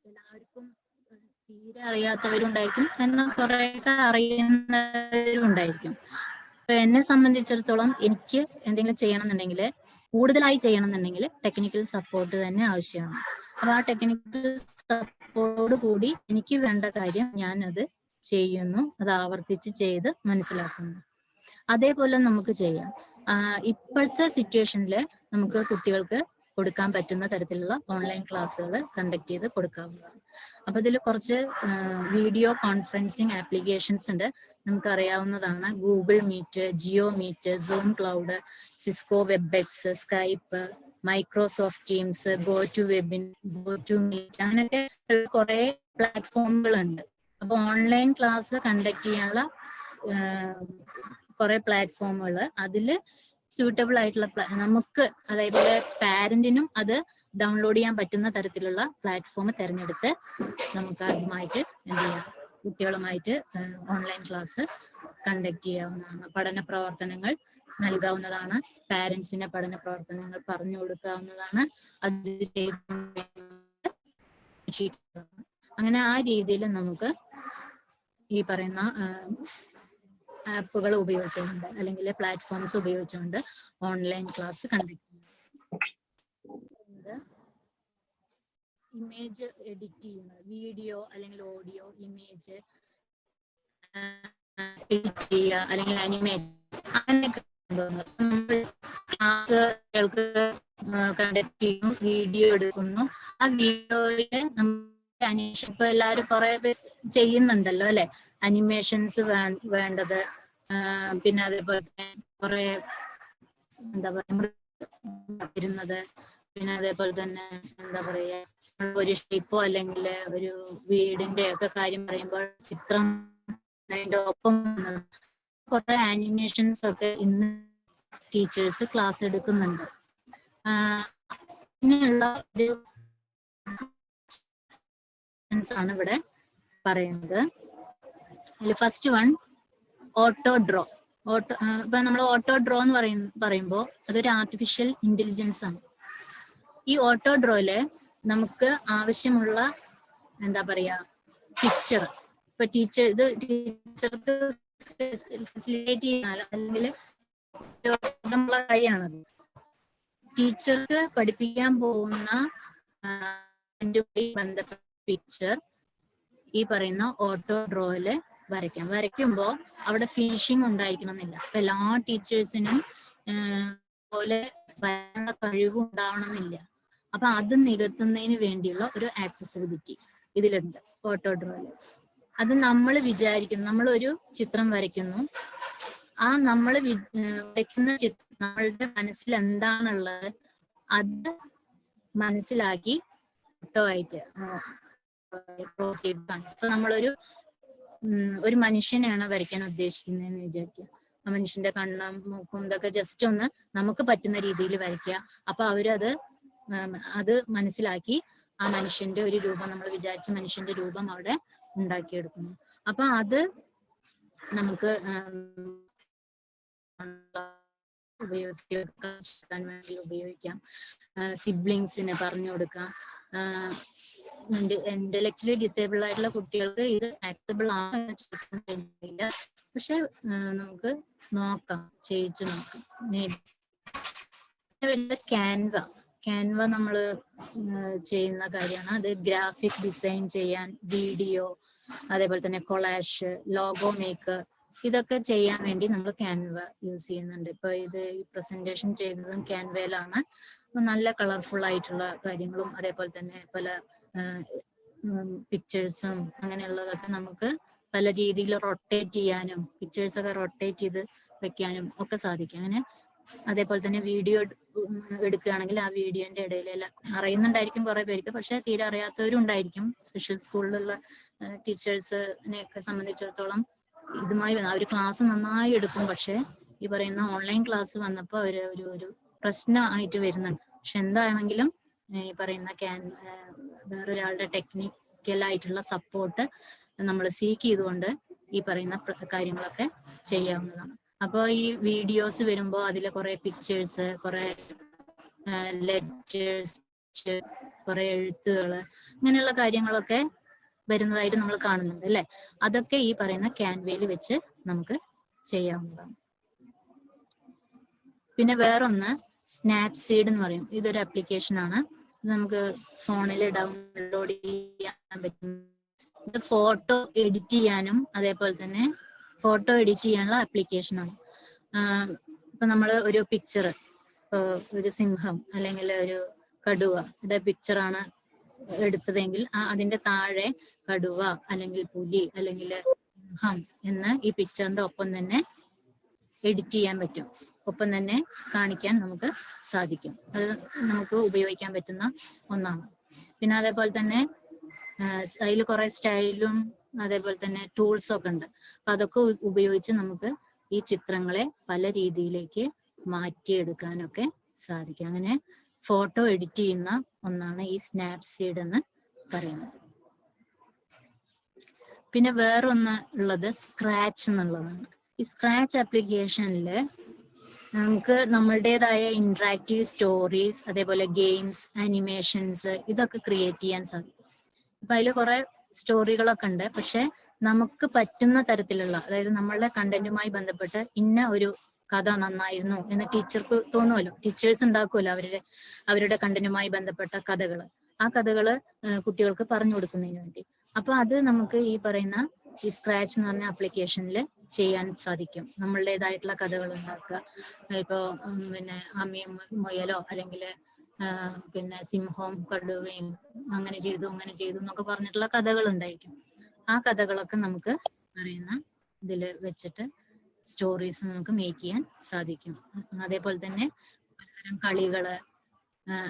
എല്ലാവർക്കും തീരെ അറിയാത്തവരുണ്ടായിരിക്കും, എന്നാൽ കുറേയൊക്കെ അറിയുന്നവരും ഉണ്ടായിരിക്കും. ഇപ്പൊ എന്നെ സംബന്ധിച്ചിടത്തോളം എനിക്ക് എന്തെങ്കിലും ചെയ്യണമെന്നുണ്ടെങ്കിൽ, കൂടുതലായി ചെയ്യണമെന്നുണ്ടെങ്കിൽ ടെക്നിക്കൽ സപ്പോർട്ട് തന്നെ ആവശ്യമാണ്. അപ്പൊ ആ ടെക്നിക്കൽ സപ്പോർട്ടോട് കൂടി എനിക്ക് വേണ്ട കാര്യം ഞാൻ അത് ചെയ്യുന്നു, അത് ആവർത്തിച്ച് ചെയ്ത് മനസ്സിലാക്കുന്നു. അതേപോലെ നമുക്ക് ചെയ്യാം. ഇപ്പോഴത്തെ സിറ്റുവേഷനിൽ നമുക്ക് കുട്ടികൾക്ക് കൊടുക്കാൻ പറ്റുന്ന തരത്തിലുള്ള ഓൺലൈൻ ക്ലാസ്സുകൾ കണ്ടക്ട് ചെയ്ത് കൊടുക്കാവുന്നതാണ്. അപ്പൊ ഇതിൽ കുറച്ച് വീഡിയോ കോൺഫറൻസിങ് ആപ്ലിക്കേഷൻസ് ഉണ്ട്, നമുക്കറിയാവുന്നതാണ്. Google Meet, Jio Meet, Zoom Cloud, Cisco Webex, Skype, Microsoft Teams, go to webinar, go to meet, അങ്ങനെയൊക്കെ കുറെ പ്ലാറ്റ്ഫോമുകളുണ്ട്. അപ്പൊ ഓൺലൈൻ ക്ലാസ് കണ്ടക്ട് ചെയ്യാനുള്ള കുറെ പ്ലാറ്റ്ഫോമുകൾ, അതില് സ്യൂട്ടബിൾ ആയിട്ടുള്ള നമുക്ക് അതേപോലെ പാരന്റിനും അത് ഡൗൺലോഡ് ചെയ്യാൻ പറ്റുന്ന തരത്തിലുള്ള പ്ലാറ്റ്ഫോം തിരഞ്ഞെടുത്ത് നമുക്ക് അതുമായിട്ട് എന്ത് ചെയ്യാം, കുട്ടികളുമായിട്ട് ഓൺലൈൻ ക്ലാസ് കണ്ടക്ട് ചെയ്യാവുന്നതാണ്. പഠന പ്രവർത്തനങ്ങൾ നൽകാവുന്നതാണ്, പാരന്റ്സിന് പഠന പ്രവർത്തനങ്ങൾ പറഞ്ഞു കൊടുക്കാവുന്നതാണ്. അത് അങ്ങനെ ആ രീതിയിൽ നമുക്ക് ഈ പറയുന്ന ആപ്പുകൾ ഉപയോഗിച്ചുകൊണ്ട് അല്ലെങ്കിൽ പ്ലാറ്റ്ഫോംസ് ഉപയോഗിച്ചുകൊണ്ട് ഓൺലൈൻ ക്ലാസ് കണ്ടക്ട് ചെയ്യുന്നത്. ഇമേജ് എഡിറ്റ് ചെയ്യുന്നത്, വീഡിയോ അല്ലെങ്കിൽ ഓഡിയോ ഇമേജ് എഡിറ്റ് ചെയ്യുക അല്ലെങ്കിൽ അനിമേറ്റ്, അങ്ങനെയൊക്കെ ക്ലാസ്സുകൾക്ക് കണ്ടക്ട് ചെയ്യുന്നു, വീഡിയോ എടുക്കുന്നു. ആ വീഡിയോയില് നമുക്ക് അനിമേഷൻ ഇപ്പൊ എല്ലാവരും കുറെ ചെയ്യുന്നുണ്ടല്ലോ അല്ലെ, അനിമേഷൻസ് വേണ്ടത്. പിന്നെ അതേപോലെ തന്നെ കുറെ എന്താ പറയാ വരുന്നത്, പിന്നെ അതേപോലെ തന്നെ എന്താ പറയാ ഒരു ഷേപ്പോ അല്ലെങ്കിൽ ഒരു വീടിന്റെ ഒക്കെ കാര്യം പറയുമ്പോൾ ചിത്രം അതിന്റെ ഒപ്പം കുറെ ആനിമേഷൻസ് ഒക്കെ ഇന്ന് ടീച്ചേഴ്സ് ക്ലാസ് എടുക്കുന്നുണ്ട്. ഇങ്ങനെയുള്ള ഒരു ആണ് ഇവിടെ പറയുന്നത്. First one auto draw. ഇപ്പൊ നമ്മൾ ഓട്ടോ ഡ്രോ എന്ന് പറയുമ്പോൾ അതൊരു ആർട്ടിഫിഷ്യൽ ഇന്റലിജൻസ് ആണ്. ഈ ഓട്ടോ ഡ്രോയില് നമുക്ക് ആവശ്യമുള്ള എന്താ പറയാ പിക്ചർ, ഇപ്പൊ ടീച്ചർക്ക് ഫെസിലിറ്റേറ്റ് ചെയ്യാൻ അല്ലെങ്കിൽ നമ്മളെ കാര്യമാണത്. ടീച്ചർക്ക് പഠിപ്പിക്കാൻ പോകുന്ന ബന്ധപ്പെട്ട പിക്ചർ ഈ പറയുന്ന ഓട്ടോ ഡ്രോയില് വരയ്ക്കുമ്പോൾ അവിടെ ഫിനിഷിംഗ് ഉണ്ടായിരിക്കണം എന്നില്ല. അപ്പൊ എല്ലാ ടീച്ചേഴ്സിനും പോലെ വരേണ്ട കഴിവ് ഉണ്ടാവണം എന്നില്ല. അപ്പൊ അത് നികത്തുന്നതിന് വേണ്ടിയുള്ള ഒരു ആക്സസിബിലിറ്റി ഇതിലുണ്ട് ഓട്ടോ ഡ്രോയില്. അത് നമ്മൾ വിചാരിക്കുന്നു, നമ്മളൊരു ചിത്രം വരയ്ക്കുന്നു, ആ നമ്മൾ വരയ്ക്കുന്ന ചിത്രം നമ്മളുടെ മനസ്സിൽ എന്താണുള്ളത് അത് മനസ്സിലാക്കി ഓട്ടോ ആയിട്ട് ഡ്രോ ചെയ്താണ്. ഇപ്പൊ നമ്മളൊരു ഒരു മനുഷ്യനെയാണ് വരയ്ക്കാൻ ഉദ്ദേശിക്കുന്നതെന്ന് വിചാരിക്കുക. ആ മനുഷ്യന്റെ കണ്ണും മൂക്കും ഇതൊക്കെ ജസ്റ്റ് ഒന്ന് നമുക്ക് പറ്റുന്ന രീതിയിൽ വരയ്ക്കുക. അപ്പൊ അവരത് അത് മനസ്സിലാക്കി ആ മനുഷ്യന്റെ ഒരു രൂപം, നമ്മൾ വിചാരിച്ച മനുഷ്യന്റെ രൂപം അവിടെ ഉണ്ടാക്കിയെടുക്കുന്നു. അപ്പൊ അത് നമുക്ക് ഉപയോഗിക്കാൻ വേണ്ടി ഉപയോഗിക്കാം. സിബ്ലിങ്സിന് പറഞ്ഞു കൊടുക്കാം. ഇന്റലക്ച്വലി ഡിസേബിൾ ആയിട്ടുള്ള കുട്ടികൾക്ക് ഇത് ആക്സബിൾ ആണെന്ന് ചോദിച്ചിട്ടില്ല, പക്ഷെ നമുക്ക് നോക്കാം, ചെയ്യിച്ചു നോക്കാം. ക്യാൻവ നമ്മൾ ചെയ്യുന്ന കാര്യമാണ്. അത് ഗ്രാഫിക് ഡിസൈൻ ചെയ്യാൻ, വീഡിയോ, അതേപോലെ തന്നെ കൊളാഷ്, ലോഗോ മേക്ക്, ഇതൊക്കെ ചെയ്യാൻ വേണ്ടി നമ്മൾ ക്യാൻവ യൂസ് ചെയ്യുന്നുണ്ട്. ഇപ്പൊ ഇത് ഈ പ്രസന്റേഷൻ ചെയ്യുന്നതും ക്യാൻവയിലാണ്. നല്ല കളർഫുൾ ആയിട്ടുള്ള കാര്യങ്ങളും അതേപോലെ തന്നെ പല പിക്ചേഴ്സും അങ്ങനെയുള്ളതൊക്കെ നമുക്ക് പല രീതിയിൽ റൊട്ടേറ്റ് ചെയ്യാനും പിക്ചേഴ്സ് ഒക്കെ റൊട്ടേറ്റ് ചെയ്ത് വെക്കാനും ഒക്കെ സാധിക്കും. അങ്ങനെ അതേപോലെ തന്നെ വീഡിയോ എടുക്കുകയാണെങ്കിൽ ആ വീഡിയോന്റെ ഇടയിൽ അറിയുന്നുണ്ടായിരിക്കും കുറെ പേർക്ക്, പക്ഷെ തീരെ അറിയാത്തവരും ഉണ്ടായിരിക്കും. സ്പെഷ്യൽ സ്കൂളിലുള്ള ടീച്ചേഴ്സിനെയൊക്കെ സംബന്ധിച്ചിടത്തോളം ഇതുമായി അവർ ക്ലാസ് നന്നായി എടുക്കും, പക്ഷെ ഈ പറയുന്ന ഓൺലൈൻ ക്ലാസ് വന്നപ്പോൾ അവര് ഒരു പ്രശ്നമായിട്ട് വരുന്നുണ്ട്. പക്ഷെ എന്താണെങ്കിലും ഈ പറയുന്ന വേറൊരാളുടെ ടെക്നിക്കലായിട്ടുള്ള സപ്പോർട്ട് നമ്മൾ സീക്ക് ചെയ്തുകൊണ്ട് ഈ പറയുന്ന കാര്യങ്ങളൊക്കെ ചെയ്യാവുന്നതാണ്. അപ്പോൾ ഈ വീഡിയോസ് വരുമ്പോൾ അതിൽ കുറെ പിക്ചേഴ്സ്, കുറെ ലെറ്റേഴ്സ്, കുറെ എഴുത്തുകൾ, അങ്ങനെയുള്ള കാര്യങ്ങളൊക്കെ വരുന്നതായിട്ട് നമ്മൾ കാണുന്നുണ്ട് അല്ലെ. അതൊക്കെ ഈ പറയുന്ന ക്യാൻവയിൽ വെച്ച് നമുക്ക് ചെയ്യാവുന്നതാണ്. പിന്നെ വേറൊന്ന് സ്നാപ്സീഡ് എന്ന് പറയും. ഇതൊരു ആപ്ലിക്കേഷൻ ആണ്. നമുക്ക് ഫോണിൽ ഡൗൺലോഡ് ചെയ്യാൻ പറ്റും. ഇത് ഫോട്ടോ എഡിറ്റ് ചെയ്യാനും അതേപോലെ തന്നെ ഫോട്ടോ എഡിറ്റ് ചെയ്യാനുള്ള ആപ്ലിക്കേഷനാണ്. ഇപ്പൊ നമ്മൾ ഒരു പിക്ചർ, ഒരു സിംഹം അല്ലെങ്കിൽ ഒരു കടുവയുടെ പിക്ചറാണ് എടുത്തതെങ്കിൽ അതിന്റെ താഴെ കടുവ അല്ലെങ്കിൽ പുലി അല്ലെങ്കിൽ സിംഹം എന്ന് ഈ പിക്ചറിന്റെ ഒപ്പം തന്നെ എഡിറ്റ് ചെയ്യാൻ പറ്റും, ഒപ്പം തന്നെ കാണിക്കാൻ നമുക്ക് സാധിക്കും. അത് നമുക്ക് ഉപയോഗിക്കാൻ പറ്റുന്ന ഒന്നാണ്. പിന്നെ അതേപോലെ തന്നെ അതിൽ കുറെ സ്റ്റൈലും അതേപോലെ തന്നെ ടൂൾസും ഒക്കെ ഉണ്ട്. അപ്പൊ അതൊക്കെ ഉപയോഗിച്ച് നമുക്ക് ഈ ചിത്രങ്ങളെ പല രീതിയിലേക്ക് മാറ്റിയെടുക്കാനൊക്കെ സാധിക്കും. അങ്ങനെ ഫോട്ടോ എഡിറ്റ് ചെയ്യുന്ന ഒന്നാണ് ഈ സ്നാപ്സീഡ് എന്ന് പറയുന്നത്. പിന്നെ വേറൊന്ന് ഉള്ളത് സ്ക്രാച്ച് എന്നുള്ളതാണ്. ഈ സ്ക്രാച്ച് ആപ്ലിക്കേഷനിൽ നമുക്ക് നമ്മളുടേതായ ഇന്ററാക്റ്റീവ് സ്റ്റോറീസ്, അതേപോലെ ഗെയിംസ്, ആനിമേഷൻസ്, ഇതൊക്കെ ക്രിയേറ്റ് ചെയ്യാൻ സാധിക്കും. അപ്പൊ അതിൽ കുറെ സ്റ്റോറികളൊക്കെ ഉണ്ട്, പക്ഷെ നമുക്ക് പറ്റുന്ന തരത്തിലുള്ള, അതായത് നമ്മളുടെ കണ്ടന്റുമായി ബന്ധപ്പെട്ട് ഇന്ന ഒരു കഥ നന്നായിരുന്നു എന്ന് ടീച്ചർക്ക് തോന്നുമല്ലോ. ടീച്ചേഴ്സ് ഉണ്ടാക്കുമല്ലോ അവരുടെ കണ്ടന്റുമായി ബന്ധപ്പെട്ട കഥകൾ. ആ കഥകള് കുട്ടികൾക്ക് പറഞ്ഞു കൊടുക്കുന്നതിന് വേണ്ടി. അപ്പൊ അത് നമുക്ക് ഈ പറയുന്ന ഈ സ്ക്രാച്ച് എന്ന് പറഞ്ഞ ആപ്ലിക്കേഷനിൽ ചെയ്യാൻ സാധിക്കും. നമ്മളുടേതായിട്ടുള്ള കഥകൾ ഉണ്ടാക്കുക. ഇപ്പോ പിന്നെ അമ്മിയും മുയലോ അല്ലെങ്കിൽ പിന്നെ സിംഹവും കടുവയും അങ്ങനെ ചെയ്തു എന്നൊക്കെ പറഞ്ഞിട്ടുള്ള കഥകൾ ഉണ്ടായിരിക്കും. ആ കഥകളൊക്കെ നമുക്ക് അറിയുന്ന ഇതിൽ വെച്ചിട്ട് സ്റ്റോറീസ് നമുക്ക് മേക്ക് ചെയ്യാൻ സാധിക്കും. അതേപോലെ തന്നെ പലതരം കളികള്,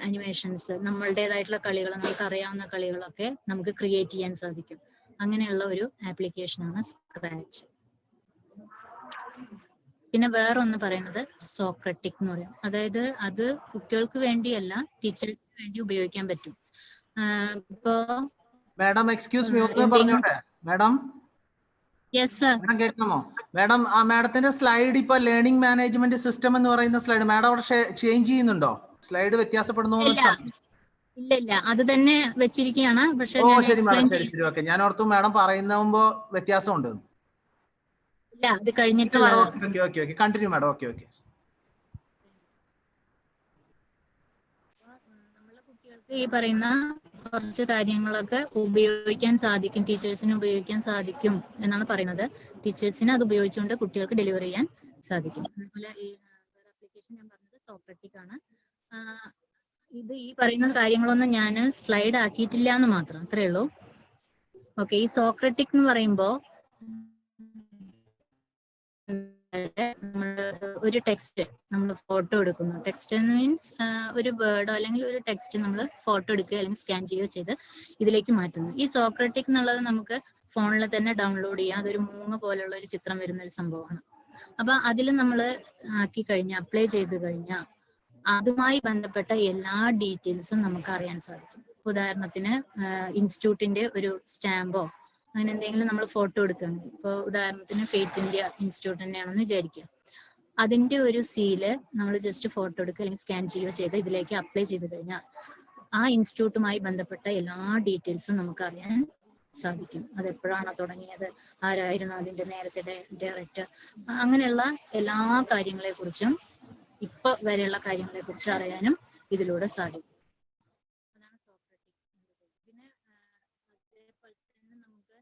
അനിമേഷൻസ്, നമ്മളുടേതായിട്ടുള്ള കളികൾ, നമുക്ക് അറിയാവുന്ന കളികളൊക്കെ നമുക്ക് ക്രിയേറ്റ് ചെയ്യാൻ സാധിക്കും. അങ്ങനെയുള്ള ഒരു ആപ്ലിക്കേഷനാണ് സ്ക്രാച്ച്. പിന്നെ വേറൊന്ന് പറയുന്നത് സോക്രട്ടിക് എന്ന് പറയും. അതായത് അത് കുട്ടികൾക്ക് വേണ്ടിയല്ല, ടീച്ചേഴ്സിന് വേണ്ടി ഉപയോഗിക്കാൻ പറ്റും. ഇപ്പോ മാഡം എക്സ്ക്യൂസ് മീ, ഒന്ന് പറഞ്ഞോട്ടെ മാഡം. Yes sir. മാഡം കേൾക്കാമോ? മാഡം ആ മാഡത്തിന്റെ സ്ലൈഡ് ഇപ്പൊ ലേണിംഗ് മാനേജ്മെന്റ് സിസ്റ്റം എന്ന് പറയുന്ന സ്ലൈഡ് മാഡം അവിടെ ചേഞ്ച് ചെയ്യുന്നുണ്ടോ? സ്ലൈഡ് വ്യത്യാസപ്പെടുന്നു? ഇല്ല, അത് തന്നെ വെച്ചിരിക്കുകയാണ്. പക്ഷെ ഓ ശരി മാഡം, ശരി ഓക്കെ. ഞാൻ ഓർത്തു മാഡം പറയുമ്പോ വ്യത്യാസമുണ്ട്. ഇല്ല, അത് കഴിഞ്ഞിട്ടുള്ള കണ്ടിന്യൂ മാഡം. ഓക്കെ. നമ്മളെ കുട്ടികൾക്ക് ഈ പറയുന്ന കുറച്ച് കാര്യങ്ങളൊക്കെ ഉപയോഗിക്കാൻ സാധിക്കും, ടീച്ചേഴ്സിന് ഉപയോഗിക്കാൻ സാധിക്കും എന്നാണ് പറയുന്നത്. ടീച്ചേഴ്സിന് അത് ഉപയോഗിച്ചുകൊണ്ട് കുട്ടികൾക്ക് ഡെലിവർ ചെയ്യാൻ സാധിക്കും. അതുപോലെ ഈ ആപ്ലിക്കേഷൻ ഞാൻ പറഞ്ഞത് സോക്രട്ടിക് ആണ്. ഇത് ഈ പറയുന്ന കാര്യങ്ങളൊന്നും ഞാൻ സ്ലൈഡ് ആക്കിയിട്ടില്ല എന്ന് മാത്രം, അത്രേ ഉള്ളൂ. ഓക്കെ. ഈ സോക്രട്ടിക് എന്ന് പറയുമ്പോ ഒരു ടെക്സ്റ്റ് നമ്മൾ ഫോട്ടോ എടുക്കുന്നു. ടെക്സ്റ്റ് മീൻസ് ഒരു വേർഡോ അല്ലെങ്കിൽ ഒരു ടെക്സ്റ്റ് നമ്മൾ ഫോട്ടോ എടുക്കുക അല്ലെങ്കിൽ സ്കാൻ ചെയ്യുകയോ ചെയ്ത് ഇതിലേക്ക് മാറ്റുന്നു. ഈ സോക്രട്ടിക് എന്നുള്ളത് നമുക്ക് ഫോണിൽ തന്നെ ഡൗൺലോഡ് ചെയ്യാം. അതൊരു മൂങ്ങ പോലുള്ള ഒരു ചിത്രം വരുന്ന ഒരു സംഭവമാണ്. അപ്പൊ അതിൽ നമ്മൾ ആക്കി കഴിഞ്ഞാൽ, അപ്ലൈ ചെയ്ത് കഴിഞ്ഞാൽ അതുമായി ബന്ധപ്പെട്ട എല്ലാ ഡീറ്റെയിൽസും നമുക്ക് അറിയാൻ സാധിക്കും. ഉദാഹരണത്തിന് ഇൻസ്റ്റിറ്റ്യൂട്ടിന്റെ ഒരു സ്റ്റാമ്പോ അങ്ങനെ എന്തെങ്കിലും നമ്മൾ ഫോട്ടോ എടുക്കുകയാണെങ്കിൽ, ഇപ്പോൾ ഉദാഹരണത്തിന് ഫെയ്ത്ത് ഇന്ത്യ ഇൻസ്റ്റിറ്റ്യൂട്ട് തന്നെയാണെന്ന് വിചാരിക്കുക. അതിന്റെ ഒരു സീല് നമ്മൾ ജസ്റ്റ് ഫോട്ടോ എടുക്കുക അല്ലെങ്കിൽ സ്കാൻ ചെയ്യുകയോ ചെയ്ത് ഇതിലേക്ക് അപ്ലൈ ചെയ്ത് കഴിഞ്ഞാൽ ആ ഇൻസ്റ്റിറ്റ്യൂട്ടുമായി ബന്ധപ്പെട്ട എല്ലാ ഡീറ്റെയിൽസും നമുക്ക് അറിയാൻ സാധിക്കും. അത് എപ്പോഴാണ് തുടങ്ങിയത്, ആരായിരുന്നു അതിന്റെ നേരത്തെ ഡയറക്ടർ, അങ്ങനെയുള്ള എല്ലാ കാര്യങ്ങളെ കുറിച്ചും ഇപ്പൊ വരെയുള്ള കാര്യങ്ങളെ കുറിച്ച് അറിയാനും ഇതിലൂടെ സാധിക്കും. അതാണ് സോക്രട്ടിക്. പിന്നെ അതേപോലെ തന്നെ നമുക്ക്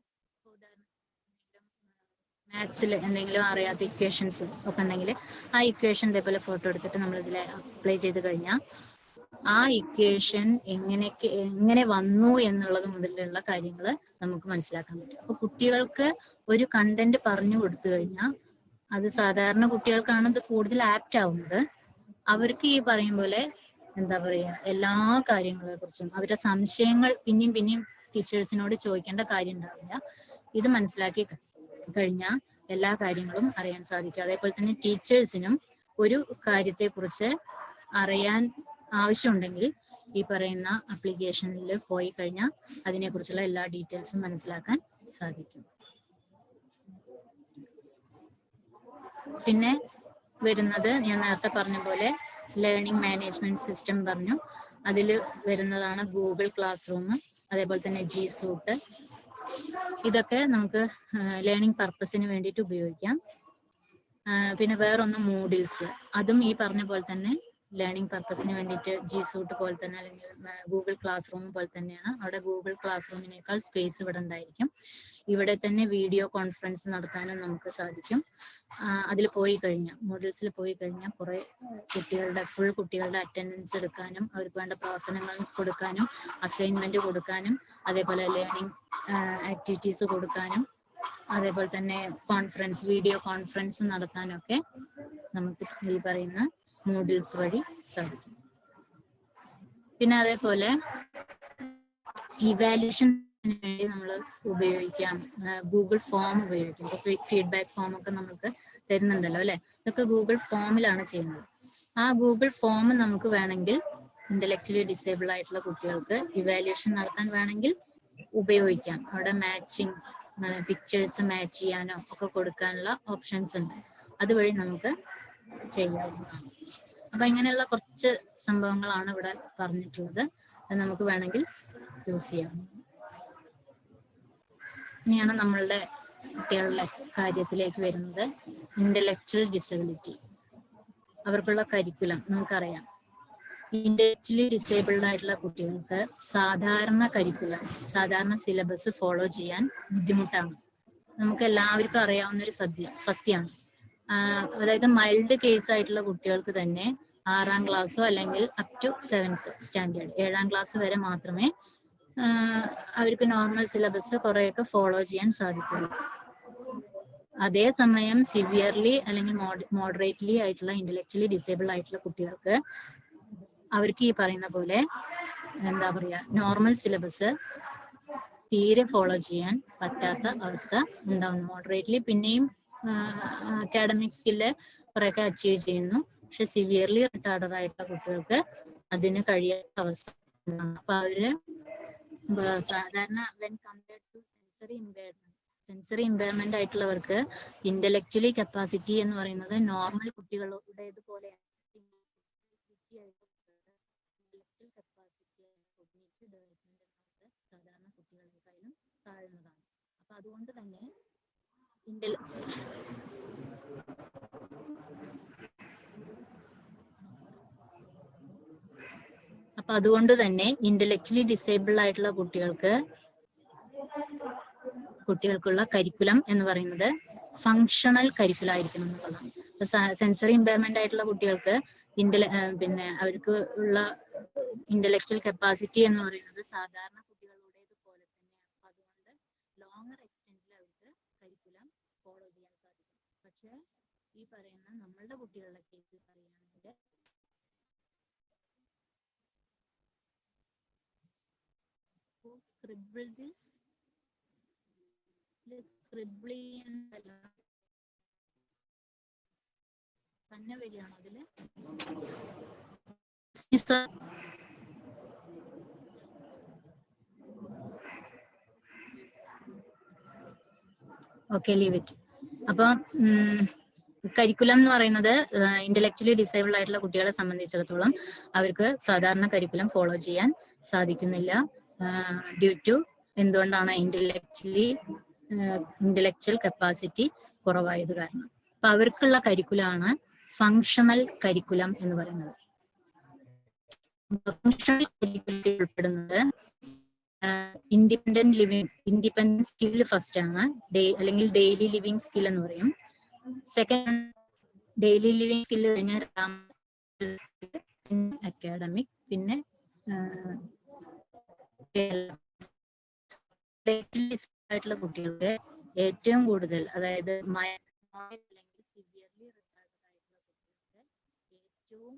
മാത്സിൽ എന്തെങ്കിലും അറിയാത്ത ഇക്വേഷൻസ് ഒക്കെ ഉണ്ടെങ്കിൽ ആ ഇക്വേഷൻ ഇതേപോലെ ഫോട്ടോ എടുത്തിട്ട് നമ്മൾ ഇതിൽ അപ്ലൈ ചെയ്ത് കഴിഞ്ഞാൽ ആ ഇക്വേഷൻ എങ്ങനെ വന്നു എന്നുള്ളത് മുതലുള്ള കാര്യങ്ങൾ നമുക്ക് മനസ്സിലാക്കാൻ പറ്റും. അപ്പൊ കുട്ടികൾക്ക് ഒരു കണ്ടന്റ് പറഞ്ഞു കൊടുത്തു കഴിഞ്ഞാൽ അത് സാധാരണ കുട്ടികൾക്കാണ് ഇത് കൂടുതൽ ആപ്റ്റ് ആവുന്നത്. അവർക്ക് ഈ പറയും പോലെ എന്താ പറയുക, എല്ലാ കാര്യങ്ങളെ കുറിച്ചും അവരുടെ സംശയങ്ങൾ പിന്നെയും ടീച്ചേഴ്സിനോട് ചോദിക്കേണ്ട കാര്യം ഉണ്ടാവില്ല. ഇത് മനസ്സിലാക്കി കഴിഞ്ഞാൽ എല്ലാ കാര്യങ്ങളും അറിയാൻ സാധിക്കും. അതേപോലെ തന്നെ ടീച്ചേഴ്സിനും ഒരു കാര്യത്തെക്കുറിച്ച് അറിയാൻ ആവശ്യമുണ്ടെങ്കിൽ ഈ പറയുന്ന ആപ്ലിക്കേഷനിൽ പോയി കഴിഞ്ഞാൽ അതിനെക്കുറിച്ചുള്ള എല്ലാ ഡീറ്റെയിൽസും മനസ്സിലാക്കാൻ സാധിക്കും. പിന്നെ വരുന്നത് ഞാൻ നേരത്തെ പറഞ്ഞ പോലെ ലേണിംഗ് മാനേജ്മെന്റ് സിസ്റ്റം പറഞ്ഞു. അതിൽ വരുന്നതാണ് ഗൂഗിൾ ക്ലാസ് റൂം, അതേപോലെ തന്നെ ജി സൂട്ട്. ഇതൊക്കെ നമുക്ക് ലേണിംഗ് പർപ്പസിന് വേണ്ടിയിട്ട് ഉപയോഗിക്കാം. പിന്നെ വേറൊന്ന് മൂഡിൽസ്, അതും ഈ പറഞ്ഞ പോലെ തന്നെ ലേണിംഗ് പർപ്പസിന് വേണ്ടിയിട്ട് ജി സൂട്ട് പോലെ തന്നെ അല്ലെങ്കിൽ ഗൂഗിൾ ക്ലാസ് റൂം പോലെ തന്നെയാണ്. അവിടെ ഗൂഗിൾ ക്ലാസ് റൂമിനേക്കാൾ സ്പേസ് ഇവിടെ ഉണ്ടായിരിക്കും. ഇവിടെ തന്നെ വീഡിയോ കോൺഫറൻസ് നടത്താനും നമുക്ക് സാധിക്കും. അതിൽ പോയി കഴിഞ്ഞാൽ, മോഡൽസിൽ പോയി കഴിഞ്ഞാൽ കുറെ ഫുൾ കുട്ടികളുടെ അറ്റൻഡൻസ് എടുക്കാനും അവർക്ക് വേണ്ട പ്രവർത്തനങ്ങൾ കൊടുക്കാനും അസൈൻമെന്റ് കൊടുക്കാനും അതേപോലെ ലേണിംഗ് ആക്ടിവിറ്റീസ് കൊടുക്കാനും അതേപോലെ തന്നെ വീഡിയോ കോൺഫറൻസ് നടത്താനൊക്കെ നമുക്ക് ഈ പറയുന്ന മോഡൽസ് വഴി സാധിക്കും. പിന്നെ അതേപോലെ ഇവാലുവേഷൻ വേണ്ടി നമ്മൾ ഉപയോഗിക്കാം ഗൂഗിൾ ഫോം ഉപയോഗിക്കാം. ഫീഡ്ബാക്ക് ഫോം ഒക്കെ നമുക്ക് തരുന്നുണ്ടല്ലോ അല്ലെ, ഇതൊക്കെ ഗൂഗിൾ ഫോമിലാണ് ചെയ്യുന്നത്. ആ ഗൂഗിൾ ഫോം നമുക്ക് വേണമെങ്കിൽ ഇന്റലക്ച്വലി ഡിസേബിൾ ആയിട്ടുള്ള കുട്ടികൾക്ക് ഇവാലുവേഷൻ നടത്താൻ വേണമെങ്കിൽ ഉപയോഗിക്കാം. അവിടെ മാച്ചിങ് പിക്ചേഴ്സ് മാച്ച് ചെയ്യാനോ ഒക്കെ കൊടുക്കാനുള്ള ഓപ്ഷൻസ് ഉണ്ട്. അതുവഴി നമുക്ക് ചെയ്യാവുന്നതാണ്. അപ്പൊ ഇങ്ങനെയുള്ള കുറച്ച് സംഭവങ്ങളാണ് ഇവിടെ പറഞ്ഞിട്ടുള്ളത്. അത് നമുക്ക് വേണമെങ്കിൽ യൂസ് ചെയ്യാം. ഇനിയാണ് നമ്മളുടെ കുട്ടികളുടെ കാര്യത്തിലേക്ക് വരുന്നത്. ഇന്റലക്ച്വൽ ഡിസബിലിറ്റി, അവർക്കുള്ള കരിക്കുലം നമുക്കറിയാം. ഇന്റലക്ച്വലി ഡിസേബിൾഡ് ആയിട്ടുള്ള കുട്ടികൾക്ക് സാധാരണ സിലബസ് ഫോളോ ചെയ്യാൻ ബുദ്ധിമുട്ടാണ്. നമുക്ക് എല്ലാവർക്കും അറിയാവുന്ന ഒരു സത്യമാണ്. അതായത് മൈൽഡ് കേസ് ആയിട്ടുള്ള കുട്ടികൾക്ക് തന്നെ 6ാം ക്ലാസ്സോ അല്ലെങ്കിൽ അപ് ടു 7th സ്റ്റാൻഡേർഡ് 7ാം ക്ലാസ് വരെ മാത്രമേ അവർക്ക് നോർമൽ സിലബസ് കുറെയൊക്കെ ഫോളോ ചെയ്യാൻ സാധിക്കുള്ളൂ. അതേസമയം സിവിയർലി അല്ലെങ്കിൽ മോഡറേറ്റ്ലി ആയിട്ടുള്ള ഇന്റലക്ച്വലി ഡിസേബിൾ ആയിട്ടുള്ള കുട്ടികൾക്ക് അവർക്ക് ഈ പറയുന്ന പോലെ എന്താ പറയാ, നോർമൽ സിലബസ് തീരെ ഫോളോ ചെയ്യാൻ പറ്റാത്ത അവസ്ഥ ഉണ്ടാവുന്നു. മോഡറേറ്റ്ലി പിന്നെയും അക്കാഡമിക് സ്കില്ല് കുറെയൊക്കെ അച്ചീവ് ചെയ്യുന്നു. പക്ഷെ സിവിയർലി റിട്ടാർഡഡ് ആയിട്ടുള്ള കുട്ടികൾക്ക് അതിന് കഴിയാത്ത അവസ്ഥ. അപ്പൊ അവര് സാധാരണ when compared to sensory impairment ആയിട്ടുള്ളവർക്ക് ഇന്റലക്ച്വലി കപ്പാസിറ്റി എന്ന് പറയുന്നത് നോർമൽ കുട്ടികളുടേത് പോലെയാണ്. സാധാരണ കുട്ടികളെക്കാളും താഴ്ന്നതാണ്. അപ്പൊ അതുകൊണ്ട് തന്നെ ഇന്റലക്ച്വലി ഡിസേബിൾ ആയിട്ടുള്ള കുട്ടികൾക്കുള്ള കരിക്കുലം എന്ന് പറയുന്നത് ഫങ്ഷണൽ കരിക്കുലം ആയിരിക്കണം എന്നുള്ളതാണ്. സെൻസറി ഇമ്പയർമെന്റ് ആയിട്ടുള്ള കുട്ടികൾക്ക് പിന്നെ അവർക്ക് ഉള്ള ഇന്റലക്ച്വൽ കപ്പാസിറ്റി എന്ന് പറയുന്നത് സാധാരണ കുട്ടികളുടേത് പോലെ തന്നെയാണ്. അതുകൊണ്ട് ലോങ്ങർ എക്സ്റ്റെൻഡിൽ അവർക്ക് കരിക്കുലം ഫോളോ ചെയ്യാൻ സാധിക്കും. പക്ഷെ ഈ പറയുന്ന നമ്മളുടെ കുട്ടികളുടെ കേസിൽ പറയുകയാണെങ്കിൽ scribbled this തന്നെ വരികയാണോ അതില്? Okay, leave it. അപ്പൊ കരിക്കുലം എന്ന് പറയുന്നത് ഇന്റലക്ച്വലി ഡിസേബിൾ ആയിട്ടുള്ള കുട്ടികളെ സംബന്ധിച്ചിടത്തോളം അവർക്ക് സാധാരണ കരിക്കുലം ഫോളോ ചെയ്യാൻ സാധിക്കുന്നില്ല. ഡ്യൂ ടു എന്തുകൊണ്ടാണ് ഇന്റലക്ച്വൽ കപ്പാസിറ്റി കുറവായത് കാരണം. അപ്പൊ അവർക്കുള്ള കരിക്കുലമാണ് ഫങ്ഷണൽ കരിക്കുലം എന്ന് പറയുന്നത്. ഫങ്ഷണൽ കരിക്കുലത്തിൽ ഉൾപ്പെടുന്നത് ഇൻഡിപെൻഡന്റ് സ്കിൽ ഫസ്റ്റ് ആണ്, അല്ലെങ്കിൽ ഡെയിലി ലിവിങ് സ്കിൽ എന്ന് പറയും. സെക്കൻഡ് ഡെയിലി ലിവിങ് സ്കിൽ കഴിഞ്ഞാൽ അക്കാഡമിക്, പിന്നെ ആയിട്ടുള്ള കുട്ടികൾക്ക് ഏറ്റവും കൂടുതൽ, അതായത് സിവിയർലി റിട്ടാർഡ് ആയിട്ടുള്ള കുട്ടികൾക്ക് ഏറ്റവും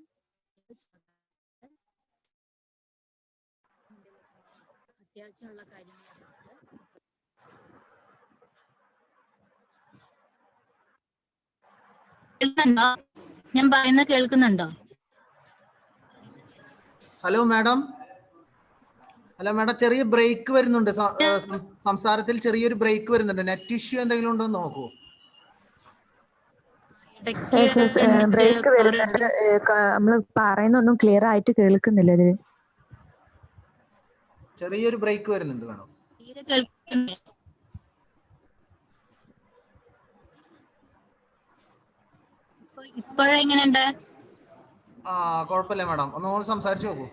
അത്യാവശ്യമുള്ള കാര്യങ്ങൾ കേൾക്കുന്നുണ്ടോ? ഞാൻ പറയുന്നത് കേൾക്കുന്നുണ്ടോ? ഹലോ മാഡം, ചെറിയ ബ്രേക്ക് വരുന്നുണ്ട്, സംസാരത്തിൽ ചെറിയൊരു ബ്രേക്ക് വരുന്നുണ്ട്. നെറ്റ് ഇഷ്യൂ എന്തെങ്കിലും ഉണ്ടോ എന്ന് നോക്കൂ. ബ്രേക്ക് വരുന്നുണ്ട്, നമ്മൾ പറയുന്നൊന്നും ക്ലിയർ ആയിട്ട് കേൾക്കുന്നില്ല. ഇതിൽ ചെറിയൊരു ബ്രേക്ക് വരുന്നുണ്ട് മാഡം. ഇപ്പോഴെങ്ങനെയുണ്ട്? കുഴപ്പമില്ല മാഡം, ഒന്നുകൂടി സംസാരിച്ചു നോക്കൂ.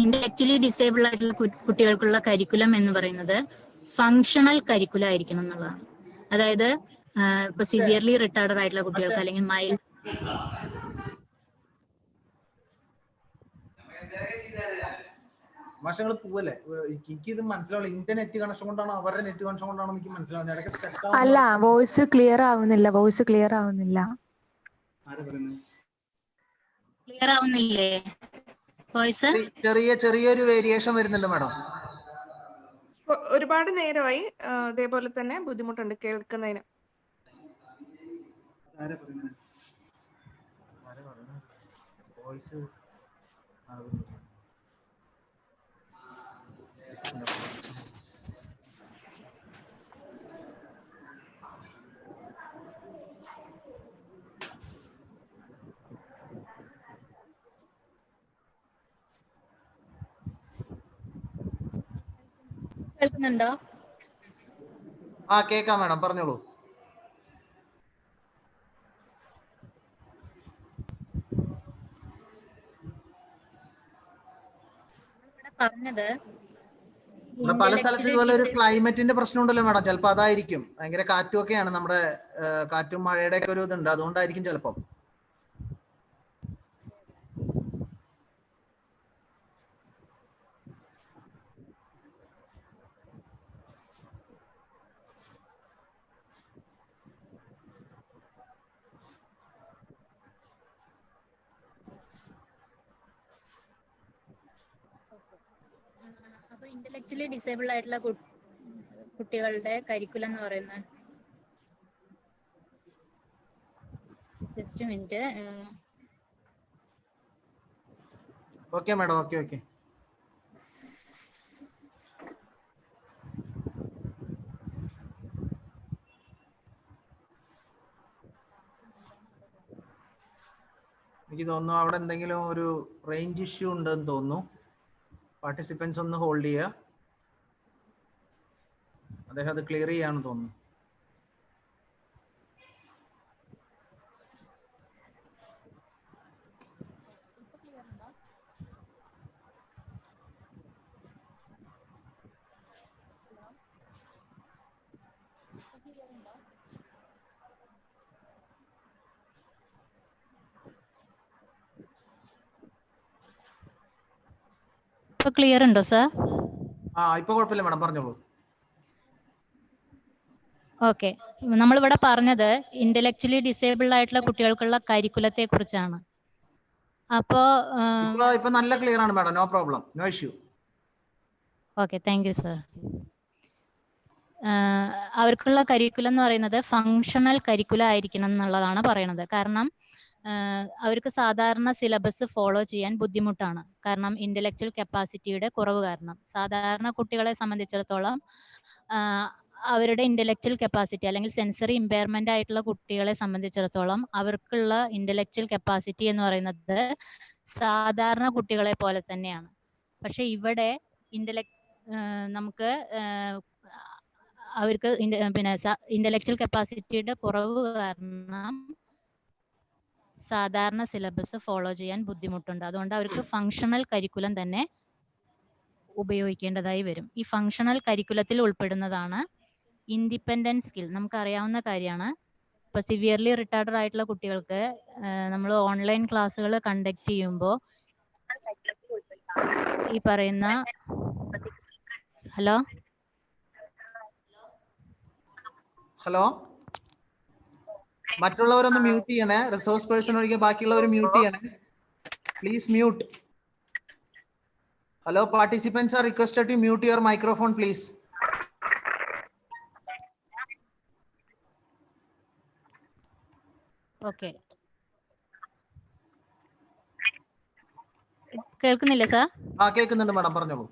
ഇന്റലക്ച്വലി ഡിസേബിൾ ആയിട്ടുള്ള കുട്ടികൾക്കുള്ള കരിക്കുലം എന്ന് പറയുന്നത് ഫങ്ഷണൽ കരിക്കുലം ആയിരിക്കണം എന്നുള്ളതാണ്. അതായത് ഇപ്പൊ സിവിയർലി റിട്ടാർഡ് ആയിട്ടുള്ള കുട്ടികൾക്ക് അല്ലെങ്കിൽ മൈൽഡ് മാഷങ്ങൾ പോവല്ലേ, എനിക്കിത് മനസ്സിലാവില്ല. ഇന്റർനെറ്റ് കണക്ഷൻ കൊണ്ടാണോ അവരുടെ നെറ്റ് കണക്ഷൻ കൊണ്ടാണോ എനിക്ക് മനസ്സിലാവുന്നത്. അല്ല, വോയിസ് ക്ലിയർ ആവുന്നില്ല. ക്ലിയർ ആവുന്നില്ലേ? വോയിസ് ചെറിയൊരു വേരിയേഷൻ വരുന്നുണ്ട് മാഡം. ഒരുപാട് നേരമായി അതേപോലെ തന്നെ ബുദ്ധിമുട്ടുണ്ട് കേൾക്കുന്നതിന്. കേൾക്കുന്നുണ്ടോ? കേൾക്കാം മാഡം, പറഞ്ഞോളൂ. പറഞ്ഞത് പല സ്ഥലത്ത് ഇതുപോലെ ഒരു ക്ലൈമറ്റിന്റെ പ്രശ്നം ഉണ്ടല്ലോ മാഡം, ചിലപ്പോ അതായിരിക്കും. ഭയങ്കര കാറ്റും ഒക്കെയാണ്, നമ്മുടെ കാറ്റും മഴയുടെ ഒക്കെ ഒരു ഇതുണ്ട്, അതുകൊണ്ടായിരിക്കും ചിലപ്പോ. അപ്പൊ ഇന്റലക്ച്വലി ഡിസേബിൾ ആയിട്ടുള്ള കുട്ടികളുടെ കരിക്കുലം എന്ന് പറയുന്നത്, just minute. Okay madam, okay. എനിക്ക് തോന്നുന്നു അവിടെ എന്തെങ്കിലും ഒരു റേഞ്ച് ഇഷ്യൂ ഉണ്ടെന്ന് തോന്നുന്നു. പാർട്ടിസിപ്പൻസ് ഒന്ന് ഹോൾഡ് ചെയ്യുക, അദ്ദേഹം അത് ക്ലിയർ ചെയ്യാന്ന് തോന്നുന്നു. ഇപ്പൊ ക്ലിയർ ഉണ്ടോ സർ? ഇപ്പൊ കുഴപ്പമില്ല മാഡം, പറഞ്ഞോളൂ. ഓക്കെ, നമ്മളിവിടെ പറഞ്ഞത് ഇന്റലക്ച്വലി ഡിസേബിൾ ആയിട്ടുള്ള കുട്ടികൾക്കുള്ള കരിക്കുലത്തെ കുറിച്ചാണ്. അപ്പോ ഇപ്പൊ നല്ല ക്ലിയർ ആണ് madam, no problem, no issue. Okay, thank you sir. അവർക്കുള്ള കരിക്കുലം എന്ന് പറയുന്നത് ഫങ്ഷണൽ കരിക്കുലം ആയിരിക്കണം എന്നുള്ളതാണ് പറയണത്. കാരണം അവർക്ക് സാധാരണ സിലബസ് ഫോളോ ചെയ്യാൻ ബുദ്ധിമുട്ടാണ്. കാരണം ഇന്റലക്ച്വൽ കപ്പാസിറ്റിയുടെ കുറവ് കാരണം. സാധാരണ കുട്ടികളെ സംബന്ധിച്ചിടത്തോളം അവരുടെ ഇന്റലക്ച്വൽ കപ്പാസിറ്റി അല്ലെങ്കിൽ സെൻസറി ഇമ്പയർമെന്റ് ആയിട്ടുള്ള കുട്ടികളെ സംബന്ധിച്ചിടത്തോളം അവർക്കുള്ള ഇന്റലക്ച്വൽ കപ്പാസിറ്റി എന്ന് പറയുന്നത് സാധാരണ കുട്ടികളെ പോലെ തന്നെയാണ്. പക്ഷെ ഇവിടെ നമുക്ക് അവർക്ക് പിന്നെ ഇന്റലക്ച്വൽ കപ്പാസിറ്റിയുടെ കുറവ് കാരണം സാധാരണ സിലബസ് ഫോളോ ചെയ്യാൻ ബുദ്ധിമുട്ടുണ്ട്. അതുകൊണ്ട് അവർക്ക് ഫങ്ഷണൽ കരിക്കുലം തന്നെ ഉപയോഗിക്കേണ്ടതായി വരും. ഈ ഫങ്ഷണൽ കരിക്കുലത്തിൽ ഉൾപ്പെടുന്നതാണ് ഇൻഡിപെൻഡന്റ് സ്കിൽ. നമുക്കറിയാവുന്ന കാര്യമാണ്. ഇപ്പൊ സിവിയർലി റിട്ടാർഡഡ് ആയിട്ടുള്ള കുട്ടികൾക്ക് നമ്മൾ ഓൺലൈൻ ക്ലാസ്സുകൾ കണ്ടക്ട് ചെയ്യുമ്പോൾ ഈ പറയുന്ന ഹലോ, മറ്റുള്ളവരൊന്ന് മ്യൂട്ട് ചെയ്യണേ. റിസോഴ്സ് പേഴ്സൺ ഒഴികെ ബാക്കിയുള്ളവർ മ്യൂട്ട് ചെയ്യണേ. Please mute. Hello, participants are requested to mute your microphone please. Okay, കേൾക്കുന്നില്ല സാർ? കേൾക്കുന്നുണ്ട് മാഡം, പറഞ്ഞോളൂ.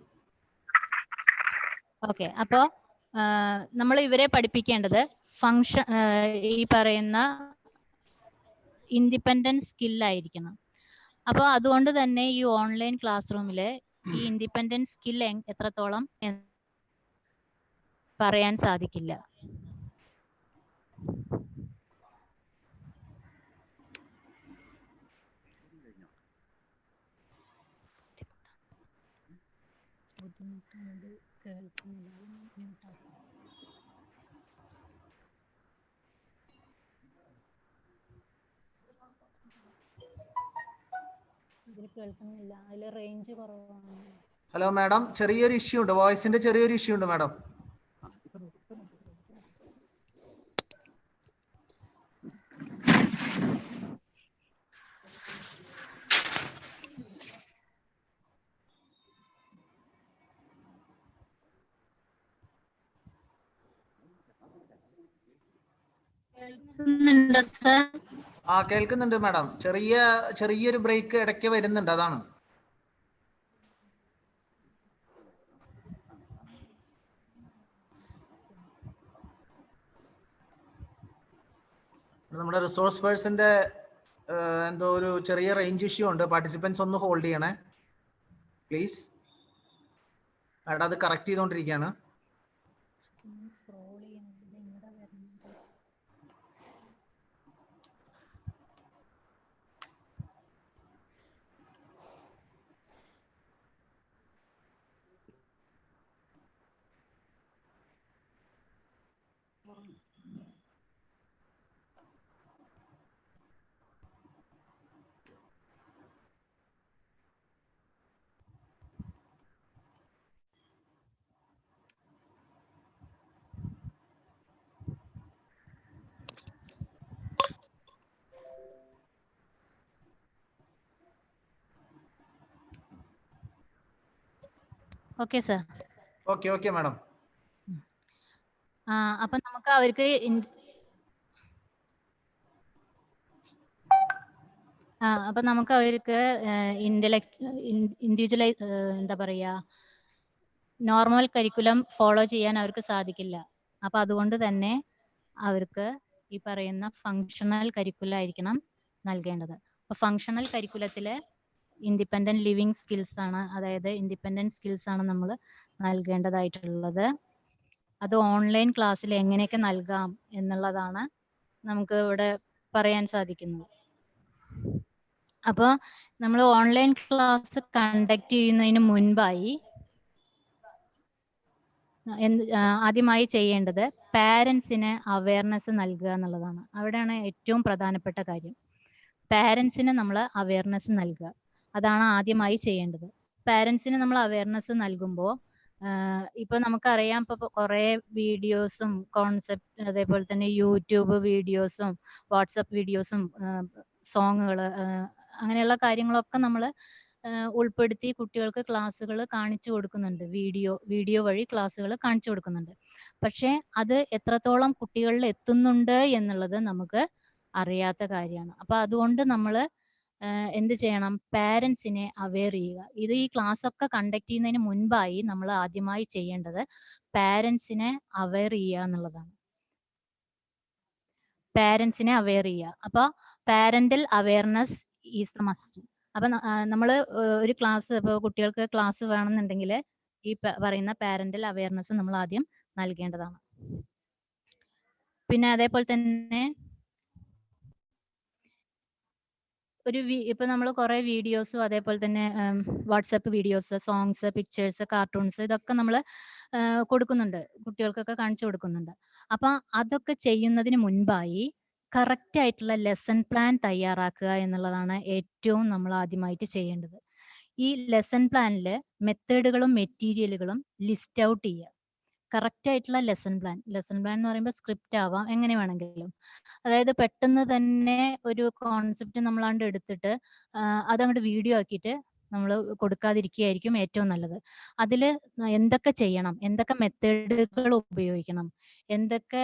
ഓക്കെ, അപ്പോ നമ്മൾ ഇവരെ പഠിപ്പിക്കേണ്ടത് ഈ പറയുന്ന ഇൻഡിപെൻഡന്റ് സ്കില്ലായിരിക്കണം. അപ്പോൾ അതുകൊണ്ട് തന്നെ ഈ ഓൺലൈൻ ക്ലാസ് റൂമിൽ ഈ ഇൻഡിപെൻഡന്റ് സ്കിൽ എത്രത്തോളം പറയാൻ സാധിക്കില്ല. കേൾക്കുന്നില്ല, അതിൽ റേഞ്ച് കുറവാണ്. ഹലോ മാഡം, ചെറിയൊരു ഇഷ്യൂ ഉണ്ട്, വോയിസിന്റെ ചെറിയൊരു ഇഷ്യൂ ഉണ്ട് മാഡം. കേൾക്കുന്നുണ്ട് മാഡം, ചെറിയൊരു ബ്രേക്ക് ഇടയ്ക്ക് വരുന്നുണ്ട്, അതാണ്. നമ്മുടെ റിസോഴ്സ് പേഴ്സന്റെ എന്തോ ഒരു ചെറിയ റേഞ്ച് ഇഷ്യൂ ഉണ്ട്. പാർട്ടിസിപ്പൻസ് ഒന്ന് ഹോൾഡ് ചെയ്യണേ പ്ലീസ്. മാഡം അത് കറക്റ്റ് ചെയ്തുകൊണ്ടിരിക്കുകയാണ്. Okay sir. Okay madam. അപ്പൊ നമുക്ക് അവർക്ക് ഇൻഡിവിജ്വലൈസ് എന്താ പറയാ, നോർമൽ കരിക്കുലം ഫോളോ ചെയ്യാൻ അവർക്ക് സാധിക്കില്ല. അപ്പൊ അതുകൊണ്ട് തന്നെ അവർക്ക് ഈ പറയുന്ന ഫങ്ഷണൽ കരിക്കുലം ആയിരിക്കണം നൽകേണ്ടത്. അപ്പൊ ഫങ്ഷണൽ കരിക്കുലത്തില് ഇൻഡിപെൻഡന്റ് ലിവിങ് സ്കിൽസ് ആണ്, അതായത് ഇൻഡിപെൻഡന്റ് സ്കിൽസ് ആണ് നമ്മൾ നൽകേണ്ടതായിട്ടുള്ളത്. അത് ഓൺലൈൻ ക്ലാസ്സിൽ എങ്ങനെയൊക്കെ നൽകാം എന്നുള്ളതാണ് നമുക്ക് ഇവിടെ പറയാൻ സാധിക്കുന്നത്. അപ്പോൾ നമ്മൾ ഓൺലൈൻ ക്ലാസ് കണ്ടക്ട് ചെയ്യുന്നതിന് മുൻപായി ആദ്യമായി ചെയ്യേണ്ടത് പാരൻസിന് അവയർനെസ് നൽകുക എന്നുള്ളതാണ്. അവിടെയാണ് ഏറ്റവും പ്രധാനപ്പെട്ട കാര്യം. പാരൻസിന് നമ്മൾ അവയർനെസ് നൽകുക, അതാണ് ആദ്യമായി ചെയ്യേണ്ടത്. പാരൻസിന് നമ്മൾ അവയർനെസ് നൽകുമ്പോൾ ഇപ്പൊ നമുക്കറിയാം, ഇപ്പൊ കുറെ വീഡിയോസും കോൺസെപ്റ്റ്, അതേപോലെ തന്നെ യൂട്യൂബ് വീഡിയോസും വാട്സപ്പ് വീഡിയോസും സോങ്ങുകൾ അങ്ങനെയുള്ള കാര്യങ്ങളൊക്കെ നമ്മൾ ഉൾപ്പെടുത്തി കുട്ടികൾക്ക് ക്ലാസ്സുകൾ കാണിച്ചു കൊടുക്കുന്നുണ്ട്. വീഡിയോ വഴി ക്ലാസ്സുകൾ കാണിച്ചു കൊടുക്കുന്നുണ്ട്. പക്ഷേ അത് എത്രത്തോളം കുട്ടികളിൽ എത്തുന്നുണ്ട് എന്നുള്ളത് നമുക്ക് അറിയാത്ത കാര്യമാണ്. അപ്പൊ അതുകൊണ്ട് നമ്മൾ എന്ത് ചെയ്യണം? പാരൻസിനെ അവെയർ ചെയ്യുക. ഇത് ഈ ക്ലാസ് ഒക്കെ കണ്ടക്ട് ചെയ്യുന്നതിന് മുൻപായി നമ്മൾ ആദ്യമായി ചെയ്യേണ്ടത് പാരൻസിനെ അവെയർ ചെയ്യുക എന്നുള്ളതാണ്. പാരൻസിനെ അവെയർ ചെയ്യുക. അപ്പോൾ parental awareness is the must. അപ്പൊ നമ്മൾ ഒരു ക്ലാസ്, ഇപ്പോൾ കുട്ടികൾക്ക് ക്ലാസ് വേണമെന്നുണ്ടെങ്കിൽ ഈ പറയുന്ന പാരന്റൽ അവെയർനെസ് നമ്മൾ ആദ്യം നൽകേണ്ടതാണ്. പിന്നെ അതേപോലെ തന്നെ ഇപ്പൊ നമ്മൾ കുറെ വീഡിയോസും അതേപോലെ തന്നെ WhatsApp videos, songs, pictures, cartoons ഇതൊക്കെ നമ്മൾ കൊടുക്കുന്നുണ്ട്, കുട്ടികൾക്കൊക്കെ കാണിച്ചു കൊടുക്കുന്നുണ്ട്. അപ്പൊ അതൊക്കെ ചെയ്യുന്നതിന് മുൻപായി കറക്റ്റ് ആയിട്ടുള്ള ലെസൺ പ്ലാൻ തയ്യാറാക്കുക എന്നുള്ളതാണ് ഏറ്റവും നമ്മൾ ആദ്യമായിട്ട് ചെയ്യേണ്ടത്. ഈ ലെസൺ പ്ലാനിൽ മെത്തേഡുകളും മെറ്റീരിയലുകളും ലിസ്റ്റ് ഔട്ട് ചെയ്യുക. കറക്റ്റ് ആയിട്ടുള്ള ലെസൺ പ്ലാൻ എന്ന് പറയുമ്പോൾ സ്ക്രിപ്റ്റ് ആവാം, എങ്ങനെ വേണമെങ്കിലും. അതായത് പെട്ടെന്ന് തന്നെ ഒരു കോൺസെപ്റ്റ് നമ്മളാണ്ട് എടുത്തിട്ട് അതങ്ങോട്ട് വീഡിയോ ആക്കിയിട്ട് നമ്മൾ കൊടുക്കാതിരിക്കുകയായിരിക്കും ഏറ്റവും നല്ലത്. അതിൽ എന്തൊക്കെ ചെയ്യണം, എന്തൊക്കെ മെത്തേഡുകൾ ഉപയോഗിക്കണം, എന്തൊക്കെ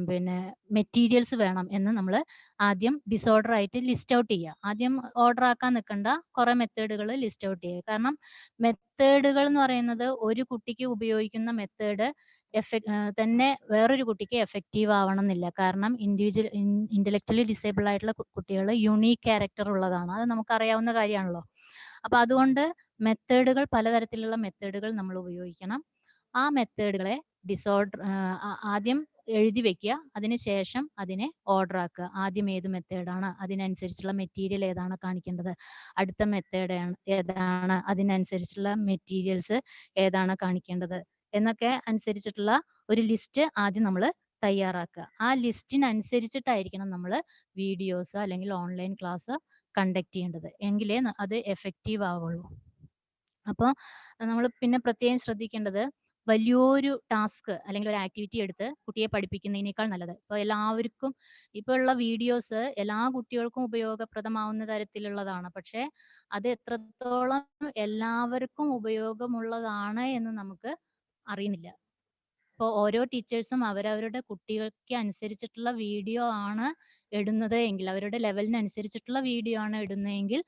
പിന്നെ മെറ്റീരിയൽസ് വേണം എന്ന് നമ്മൾ ആദ്യം ഡിസോർഡർ ആയിട്ട് ലിസ്റ്റ് ഔട്ട് ചെയ്യുക. ആദ്യം ഓർഡർ ആക്കാൻ നിൽക്കണ്ട, കുറെ മെത്തേഡുകൾ ലിസ്റ്റ് ഔട്ട് ചെയ്യുക. കാരണം മെത്തേഡുകൾ എന്ന് പറയുന്നത് ഒരു കുട്ടിക്ക് ഉപയോഗിക്കുന്ന മെത്തേഡ് തന്നെ വേറൊരു കുട്ടിക്ക് എഫക്റ്റീവ് ആവണം എന്നില്ല. കാരണം ഇന്റലക്ച്വലി ഡിസേബിൾ ആയിട്ടുള്ള കുട്ടികൾ യുണീക്ക് ക്യാരക്ടർ ഉള്ളതാണ്. അത് നമുക്കറിയാവുന്ന കാര്യമാണല്ലോ. അപ്പൊ അതുകൊണ്ട് മെത്തേഡുകൾ, പലതരത്തിലുള്ള മെത്തേഡുകൾ നമ്മൾ ഉപയോഗിക്കണം. ആ മെത്തേഡുകളെ ആദ്യം എഴുതി വെക്കുക. അതിനുശേഷം അതിനെ ഓർഡർ ആക്കുക. ആദ്യം ഏത് മെത്തേഡാണ്, അതിനനുസരിച്ചുള്ള മെറ്റീരിയൽ ഏതാണ് കാണിക്കേണ്ടത്, അടുത്ത മെത്തേഡ് ഏതാണ്, അതിനനുസരിച്ചുള്ള മെറ്റീരിയൽസ് ഏതാണ് കാണിക്കേണ്ടത് എന്നൊക്കെ അനുസരിച്ചിട്ടുള്ള ഒരു ലിസ്റ്റ് ആദ്യം നമ്മൾ തയ്യാറാക്കുക. ആ ലിസ്റ്റിനനുസരിച്ചിട്ടായിരിക്കണം നമ്മൾ വീഡിയോസ് അല്ലെങ്കിൽ ഓൺലൈൻ ക്ലാസ് കണ്ടക്ട് ചെയ്യേണ്ടത്. എങ്കിലേ അത് എഫക്റ്റീവ് ആവുള്ളൂ. അപ്പോൾ നമ്മൾ പിന്നെ പ്രത്യേകം ശ്രദ്ധിക്കേണ്ടത്, വലിയൊരു ടാസ്ക് അല്ലെങ്കിൽ ഒരു ആക്ടിവിറ്റി എടുത്ത് കുട്ടിയെ പഠിപ്പിക്കുന്നതിനേക്കാൾ നല്ലത്, ഇപ്പോൾ എല്ലാവർക്കും ഇപ്പോൾ ഉള്ള വീഡിയോസ് എല്ലാ കുട്ടികൾക്കും ഉപയോഗപ്രദമാവുന്ന തരത്തിലുള്ളതാണ്. പക്ഷേ അത് എത്രത്തോളം എല്ലാവർക്കും ഉപയോഗമുള്ളതാണ് എന്ന് നമുക്ക് അറിയുന്നില്ല. ഇപ്പോൾ ഓരോ ടീച്ചേഴ്സും അവരവരുടെ കുട്ടികൾക്ക് അനുസരിച്ചിട്ടുള്ള വീഡിയോ ആണ് ഇടുന്നത് എങ്കിൽ, അവരുടെ ലെവലിനനുസരിച്ചിട്ടുള്ള വീഡിയോ ആണ് ഇടുന്നതെങ്കിൽ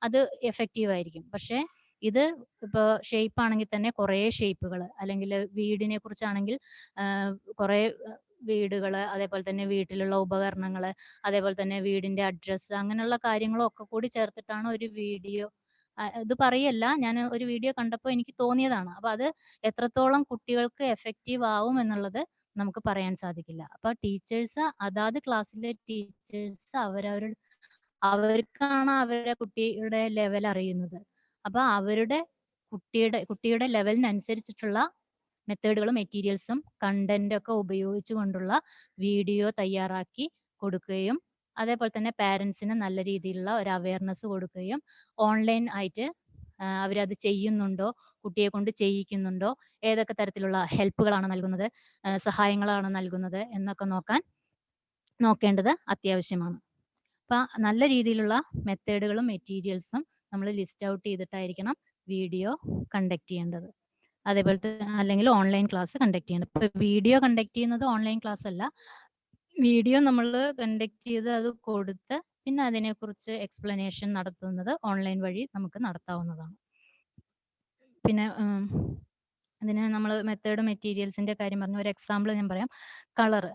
അത് എഫക്റ്റീവ് ആയിരിക്കും. പക്ഷേ ഇത് ഇപ്പോൾ ഷേപ്പ് ആണെങ്കിൽ തന്നെ കുറേ ഷേപ്പുകൾ, അല്ലെങ്കിൽ വീടിനെ കുറിച്ചാണെങ്കിൽ കുറേ വീടുകൾ, അതേപോലെ തന്നെ വീട്ടിലുള്ള ഉപകരണങ്ങൾ, അതേപോലെ തന്നെ വീടിന്റെ അഡ്രസ്സ്, അങ്ങനെയുള്ള കാര്യങ്ങളും ഒക്കെ കൂടി ചേർത്തിട്ടാണ് ഒരു വീഡിയോ. ഇത് പറയല്ല, ഞാൻ ഒരു വീഡിയോ കണ്ടപ്പോൾ എനിക്ക് തോന്നിയതാണ്. അപ്പൊ അത് എത്രത്തോളം കുട്ടികൾക്ക് എഫക്റ്റീവ് ആവും എന്നുള്ളത് നമുക്ക് പറയാൻ സാധിക്കില്ല. അപ്പൊ ടീച്ചേഴ്സ്, അതാത് ക്ലാസ്സിലെ ടീച്ചേഴ്സ് അവർക്കാണ് അവരുടെ കുട്ടിയുടെ ലെവൽ അറിയുന്നത്. അപ്പൊ അവരുടെ കുട്ടിയുടെ ലെവലിനനുസരിച്ചിട്ടുള്ള മെത്തേഡുകളും മെറ്റീരിയൽസും കണ്ടന്റും ഒക്കെ ഉപയോഗിച്ചുകൊണ്ടുള്ള വീഡിയോ തയ്യാറാക്കി കൊടുക്കുകയും അതേപോലെ തന്നെ പാരൻസിന് നല്ല രീതിയിലുള്ള ഒരു അവയർനെസ് കൊടുക്കുകയും ഓൺലൈൻ ആയിട്ട് അവരത് ചെയ്യുന്നുണ്ടോ, കുട്ടിയെ കൊണ്ട് ചെയ്യിക്കുന്നുണ്ടോ, ഏതൊക്കെ തരത്തിലുള്ള ഹെൽപ്പുകളാണ് നൽകുന്നത്, സഹായങ്ങളാണ് നൽകുന്നത് എന്നൊക്കെ നോക്കേണ്ടത് അത്യാവശ്യമാണ്. അപ്പം നല്ല രീതിയിലുള്ള മെത്തേഡുകളും മെറ്റീരിയൽസും നമ്മൾ ലിസ്റ്റ് ഔട്ട് ചെയ്തിട്ടായിരിക്കണം വീഡിയോ കണ്ടക്ട് ചെയ്യേണ്ടത്. അതേപോലത്തെ അല്ലെങ്കിൽ ഓൺലൈൻ ക്ലാസ് കണ്ടക്ട് ചെയ്യേണ്ടത്. ഇപ്പൊ വീഡിയോ കണ്ടക്ട് ചെയ്യുന്നത് ഓൺലൈൻ ക്ലാസ് അല്ല, വീഡിയോ നമ്മൾ കണ്ടക്ട് ചെയ്ത് അത് കൊടുത്ത് പിന്നെ അതിനെക്കുറിച്ച് എക്സ്പ്ലനേഷൻ നടത്തുന്നത് ഓൺലൈൻ വഴി നമുക്ക് നടത്താവുന്നതാണ്. പിന്നെ അതിന് നമ്മൾ മെത്തേഡ് മെറ്റീരിയൽസിന്റെ കാര്യം പറഞ്ഞു. ഒരു എക്സാമ്പിൾ ഞാൻ പറയാം. കളറ്.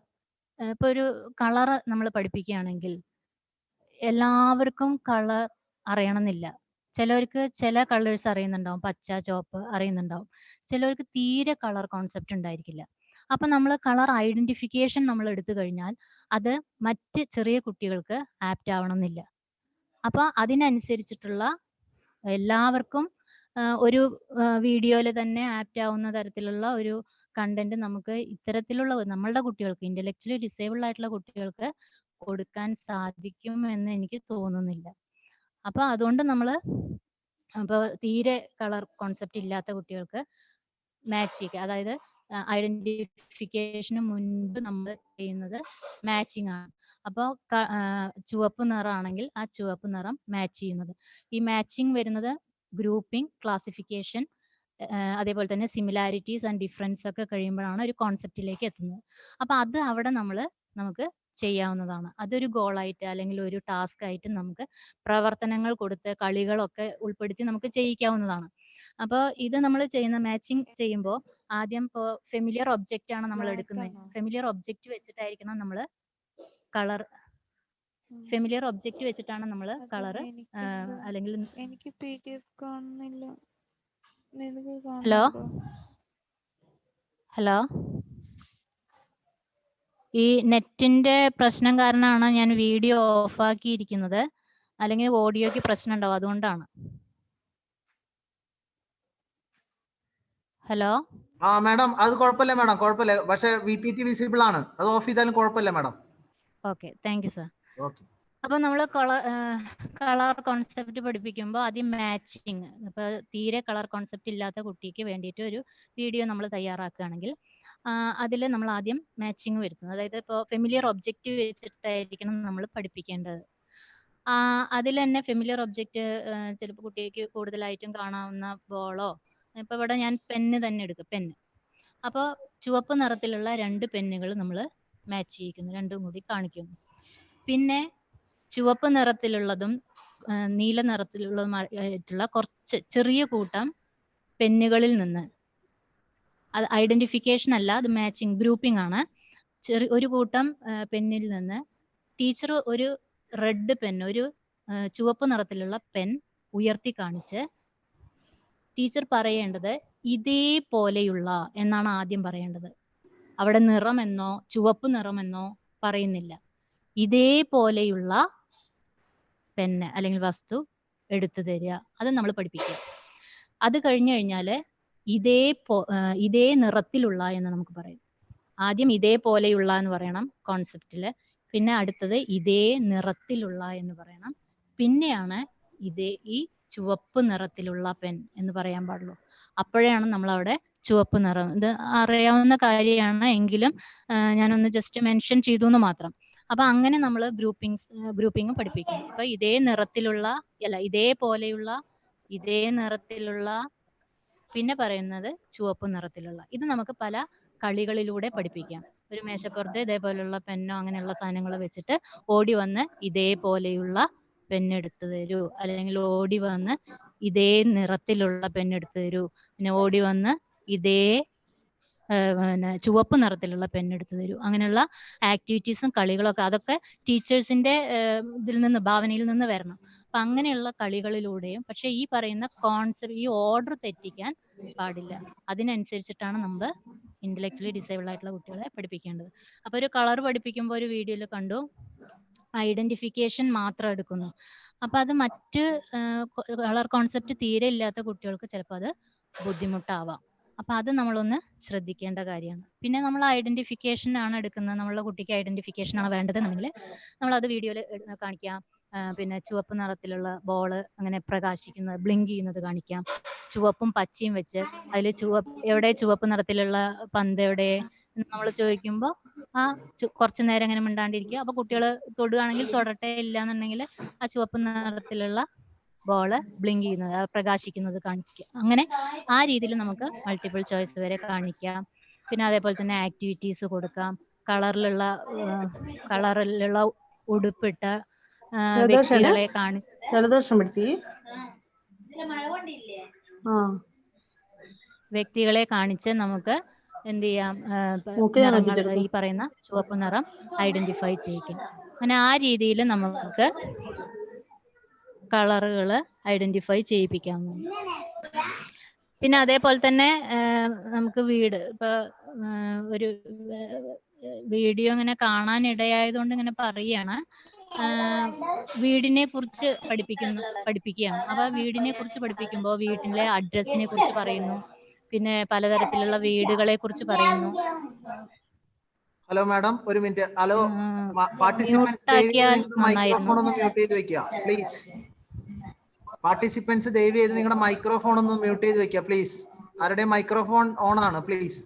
ഇപ്പൊ ഒരു കളറ് നമ്മൾ പഠിപ്പിക്കുകയാണെങ്കിൽ എല്ലാവർക്കും കളർ അറിയണമെന്നില്ല. ചിലവർക്ക് ചില കളേഴ്സ് അറിയുന്നുണ്ടാവും, പച്ച, ചുവപ്പ് അറിയുന്നുണ്ടാവും. ചിലവർക്ക് തീരെ കളർ കോൺസെപ്റ്റ് ഉണ്ടായിരിക്കില്ല. അപ്പൊ നമ്മൾ കളർ ഐഡന്റിഫിക്കേഷൻ നമ്മൾ എടുത്തു കഴിഞ്ഞാൽ അത് മറ്റ് ചെറിയ കുട്ടികൾക്ക് ആപ്റ്റ് ആവണമെന്നില്ല. അപ്പൊ അതിനനുസരിച്ചിട്ടുള്ള എല്ലാവർക്കും ഒരു വീഡിയോയിൽ തന്നെ ആപ്റ്റ് ആവുന്ന തരത്തിലുള്ള ഒരു കണ്ടന്റ് നമുക്ക് ഇത്തരത്തിലുള്ള നമ്മളുടെ കുട്ടികൾക്ക്, ഇന്റലക്ച്വലി ഡിസേബിൾഡ് ആയിട്ടുള്ള കുട്ടികൾക്ക് കൊടുക്കാൻ സാധിക്കും എന്ന് എനിക്ക് തോന്നുന്നില്ല. അപ്പൊ അതുകൊണ്ട് നമ്മൾ തീരെ കളർ കോൺസെപ്റ്റ് ഇല്ലാത്ത കുട്ടികൾക്ക് മാച്ച് ചെയ്യുക, അതായത് ഐഡന്റിഫിക്കേഷന് മുൻപ് നമ്മൾ ചെയ്യുന്നത് മാച്ചിങ് ആണ്. അപ്പോൾ ചുവപ്പ് നിറമാണെങ്കിൽ ആ ചുവപ്പ് നിറം മാച്ച് ചെയ്യുന്നത്. ഈ മാച്ചിങ് വരുന്നത് ഗ്രൂപ്പിംഗ്, ക്ലാസിഫിക്കേഷൻ, അതേപോലെ തന്നെ സിമിലാരിറ്റീസ് ആൻഡ് ഡിഫറൻസ് ഒക്കെ കഴിയുമ്പോഴാണ് ഒരു കോൺസെപ്റ്റിലേക്ക് എത്തുന്നത്. അപ്പൊ അത് അവിടെ നമുക്ക് ചെയ്യാവുന്നതാണ്. അതൊരു ഗോളായിട്ട് അല്ലെങ്കിൽ ഒരു ടാസ്ക് ആയിട്ട് നമുക്ക് പ്രവർത്തനങ്ങൾ കൊടുത്ത് കളികളൊക്കെ ഉൾപ്പെടുത്തി നമുക്ക് ചെയ്യിക്കാവുന്നതാണ്. അപ്പോൾ ഇത് നമ്മൾ ചെയ്യുന്ന മാച്ചിങ് ചെയ്യുമ്പോൾ ആദ്യം ഇപ്പോൾ ഫെമിലിയർ ഒബ്ജക്റ്റ് ആണ് നമ്മൾ എടുക്കുന്നത്. ഫെമിലിയർ ഒബ്ജക്റ്റ് വെച്ചിട്ടായിരിക്കണം നമ്മൾ കളർ ഫെമിലിയർ ഒബ്ജക്റ്റ് വെച്ചിട്ടാണ് നമ്മൾ കളർ അല്ലെങ്കിൽ എനിക്ക് PDF കാണുന്നില്ല. ഹലോ, ഈ നെറ്റിന്റെ പ്രശ്നം കാരണമാണ് ഞാൻ വീഡിയോ ഓഫ് ആക്കിയിരിക്കുന്നത്. അല്ലെങ്കിൽ ഓഡിയോക്ക് പ്രശ്നം ഉണ്ടാവും, അതുകൊണ്ടാണ്. ഹലോ. മാഡം അത് കുഴപ്പമില്ല മാഡം, കുഴപ്പമില്ല. പക്ഷെ VPT വിസിബിൾ ആണ്, അത് ഓഫ് ചെയ്താലും കുഴപ്പമില്ല madam. Okay, thank you sir. Okay. അപ്പൊ നമ്മൾ കളർ കോൺസെപ്റ്റ് പഠിപ്പിക്കുമ്പോൾ ആദ്യം മാച്ചിങ്, ഇപ്പൊ തീരെ കളർ കോൺസെപ്റ്റ് ഇല്ലാത്ത കുട്ടിക്ക് വേണ്ടിയിട്ട് ഒരു വീഡിയോ നമ്മൾ തയ്യാറാക്കുകയാണെങ്കിൽ അതിൽ നമ്മൾ ആദ്യം മാച്ചിങ് വരുത്തുന്നത്. അതായത് ഇപ്പോൾ ഫെമിലിയർ ഒബ്ജക്റ്റ് വെച്ചിട്ടായിരിക്കണം നമ്മൾ പഠിപ്പിക്കേണ്ടത്. അതിൽ തന്നെ ഫെമിലിയർ ഒബ്ജക്റ്റ് ചിലപ്പോൾ കുട്ടിക്ക് കൂടുതലായിട്ടും കാണാവുന്ന ബോളോ, ഇപ്പൊ ഇവിടെ ഞാൻ പെന്ന് തന്നെ എടുക്കും, പെന്ന്. അപ്പോൾ ചുവപ്പ് നിറത്തിലുള്ള 2 പെന്നുകൾ നമ്മൾ മാച്ച് ചെയ്യിക്കുന്നു, രണ്ടും കൂടി കാണിക്കുന്നു. പിന്നെ ചുവപ്പ് നിറത്തിലുള്ളതും നീല നിറത്തിലുള്ളതുമായിട്ടുള്ള കുറച്ച് ചെറിയ കൂട്ടം പെന്നുകളിൽ നിന്ന്, അത് ഐഡന്റിഫിക്കേഷൻ അല്ല, അത് മാച്ചിങ് ഗ്രൂപ്പിംഗ് ആണ്. ഒരു കൂട്ടം പെന്നിൽ നിന്ന് ടീച്ചർ ഒരു റെഡ് പെൻ, ഒരു ചുവപ്പ് നിറത്തിലുള്ള പെൻ ഉയർത്തി കാണിച്ച് ടീച്ചർ പറയേണ്ടത് ഇതേപോലെയുള്ള എന്നാണ് ആദ്യം പറയേണ്ടത്. അവിടെ നിറമെന്നോ ചുവപ്പ് നിറമെന്നോ പറയുന്നില്ല. ഇതേപോലെയുള്ള പെന്ന് അല്ലെങ്കിൽ വസ്തു എടുത്തു തരിക, അത് നമ്മൾ പഠിപ്പിക്കുക. അത് കഴിഞ്ഞു കഴിഞ്ഞാൽ ഇതേ നിറത്തിലുള്ള എന്ന് നമുക്ക് പറയും. ആദ്യം ഇതേപോലെയുള്ള എന്ന് പറയണം കോൺസെപ്റ്റില്, പിന്നെ അടുത്തത് ഇതേ നിറത്തിലുള്ള എന്ന് പറയണം, പിന്നെയാണ് ഈ ചുവപ്പ് നിറത്തിലുള്ള പെൻ എന്ന് പറയാൻ പാടുള്ളൂ. അപ്പോഴാണ് നമ്മൾ അവിടെ ചുവപ്പ് നിറം, ഇത് അറിയാവുന്ന കാര്യമാണ് എങ്കിലും ഞാനൊന്ന് ജസ്റ്റ് മെൻഷൻ ചെയ്തു എന്ന് മാത്രം. അപ്പൊ അങ്ങനെ നമ്മൾ ഗ്രൂപ്പിംഗ് പഠിപ്പിക്കും. അപ്പൊ ഇതേപോലെയുള്ള, ഇതേ നിറത്തിലുള്ള, പിന്നെ പറയുന്നത് ചുവപ്പ് നിറത്തിലുള്ള. ഇത് നമുക്ക് പല കളികളിലൂടെ പഠിപ്പിക്കാം. ഒരു മേശപ്പുറത്ത് ഇതേപോലെയുള്ള പെന്നോ അങ്ങനെയുള്ള സാധനങ്ങൾ വെച്ചിട്ട് ഓടി വന്ന് ഇതേപോലെയുള്ള പെണ്ണെടുത്ത് തരൂ, അല്ലെങ്കിൽ ഓടി വന്ന് ഇതേ നിറത്തിലുള്ള പെണ്ണെടുത്ത് തരൂ, പിന്നെ ഓടി വന്ന് ഇതേ ചുവപ്പ് നിറത്തിലുള്ള പെണ്ണെടുത്ത് തരൂ. അങ്ങനെയുള്ള ആക്ടിവിറ്റീസും കളികളൊക്കെ അതൊക്കെ ടീച്ചേഴ്സിന്റെ ഭാവനയിൽ നിന്ന് വരണം. അപ്പൊ അങ്ങനെയുള്ള കളികളിലൂടെയും, പക്ഷെ ഈ പറയുന്ന കോൺസെപ്റ്റ്, ഈ ഓർഡർ തെറ്റിക്കാൻ പാടില്ല. അതിനനുസരിച്ചിട്ടാണ് നമ്മൾ ഇന്റലക്ച്വലി ഡിസേബിൾ ആയിട്ടുള്ള കുട്ടികളെ പഠിപ്പിക്കേണ്ടത്. അപ്പൊ ഒരു കളർ പഠിപ്പിക്കുമ്പോൾ ഒരു വീഡിയോയിൽ കണ്ടു ഐഡന്റിഫിക്കേഷൻ മാത്രം എടുക്കുന്നു. അപ്പൊ അത് മറ്റ് കളർ കോൺസെപ്റ്റ് തീരെ ഇല്ലാത്ത കുട്ടികൾക്ക് ചിലപ്പോൾ അത് ബുദ്ധിമുട്ടാവാം. അപ്പൊ അത് നമ്മളൊന്ന് ശ്രദ്ധിക്കേണ്ട കാര്യമാണ്. പിന്നെ നമ്മൾ ഐഡന്റിഫിക്കേഷൻ ആണ് എടുക്കുന്നത്, നമ്മളുടെ കുട്ടിക്ക് ഐഡന്റിഫിക്കേഷൻ ആണ് വേണ്ടതെന്നുണ്ടെങ്കിൽ നമ്മൾ അത് വീഡിയോയിൽ കാണിക്കാം. പിന്നെ ചുവപ്പ് നിറത്തിലുള്ള ബോള് അങ്ങനെ പ്രകാശിക്കുന്നത്, ബ്ലിങ്ക് ചെയ്യുന്നത് കാണിക്കാം. ചുവപ്പും പച്ചയും വെച്ച് അതിൽ എവിടെ ചുവപ്പ് നിറത്തിലുള്ള പന്ത് എവിടെ നമ്മൾ ചോദിക്കുമ്പോൾ കുറച്ചു നേരം ഇങ്ങനെ മിണ്ടാണ്ടിരിക്കുക. അപ്പൊ കുട്ടികൾ തൊടുകയാണെങ്കിൽ തൊടട്ടെ, ഇല്ലാന്നുണ്ടെങ്കിൽ ആ ചുവപ്പ് നിറത്തിലുള്ള ബോള് ബ്ലിങ്ക് ചെയ്യുന്നത്, പ്രകാശിക്കുന്നത് കാണിക്കുക. അങ്ങനെ ആ രീതിയിൽ നമുക്ക് മൾട്ടിപ്പിൾ ചോയ്സ് വരെ കാണിക്കാം. പിന്നെ അതേപോലെ തന്നെ ആക്ടിവിറ്റീസ് കൊടുക്കാം. കളറിലുള്ള ഉടുപ്പിട്ട വ്യക്തികളെ കാണിച്ച് നമുക്ക് എന്ത് ചെയ്യാം, ഈ പറയുന്ന ചുവപ്പ് നിറം ഐഡന്റിഫൈ ചെയ്യിക്കും. അങ്ങനെ ആ രീതിയിൽ നമുക്ക് കളറുകൾ ഐഡന്റിഫൈ ചെയ്യിപ്പിക്കാവുന്നതാണ്. പിന്നെ അതേപോലെ തന്നെ നമുക്ക് ഇപ്പൊ ഒരു വീഡിയോ ഇങ്ങനെ കാണാൻ ഇടയായതുകൊണ്ട് ഇങ്ങനെ പറയാണ്, വീടിനെ കുറിച്ച് പഠിപ്പിക്കുകയാണ്. അപ്പൊ വീടിനെ കുറിച്ച് പഠിപ്പിക്കുമ്പോൾ വീട്ടിലെ അഡ്രസ്സിനെ കുറിച്ച് പറയുന്നു, പിന്നെ പലതരത്തിലുള്ള വീടുകളെ കുറിച്ച് പറയുന്നു. ഹലോ മാഡം, ഒരു മിനിറ്റ്. ഹലോ പാർട്ടിസിപ്പൻസ്, മൈക്രോഫോൺ ഒന്ന് മ്യൂട്ട് ചെയ്ത് വെക്കുക പ്ലീസ്. പാർട്ടിസിപ്പൻസ് ദയവ് ചെയ്ത് നിങ്ങളുടെ മൈക്രോഫോൺ ഒന്ന് മ്യൂട്ട് ചെയ്ത് വെക്കുക പ്ലീസ്. ആരുടെ മൈക്രോഫോൺ ഓൺ ആണ് please.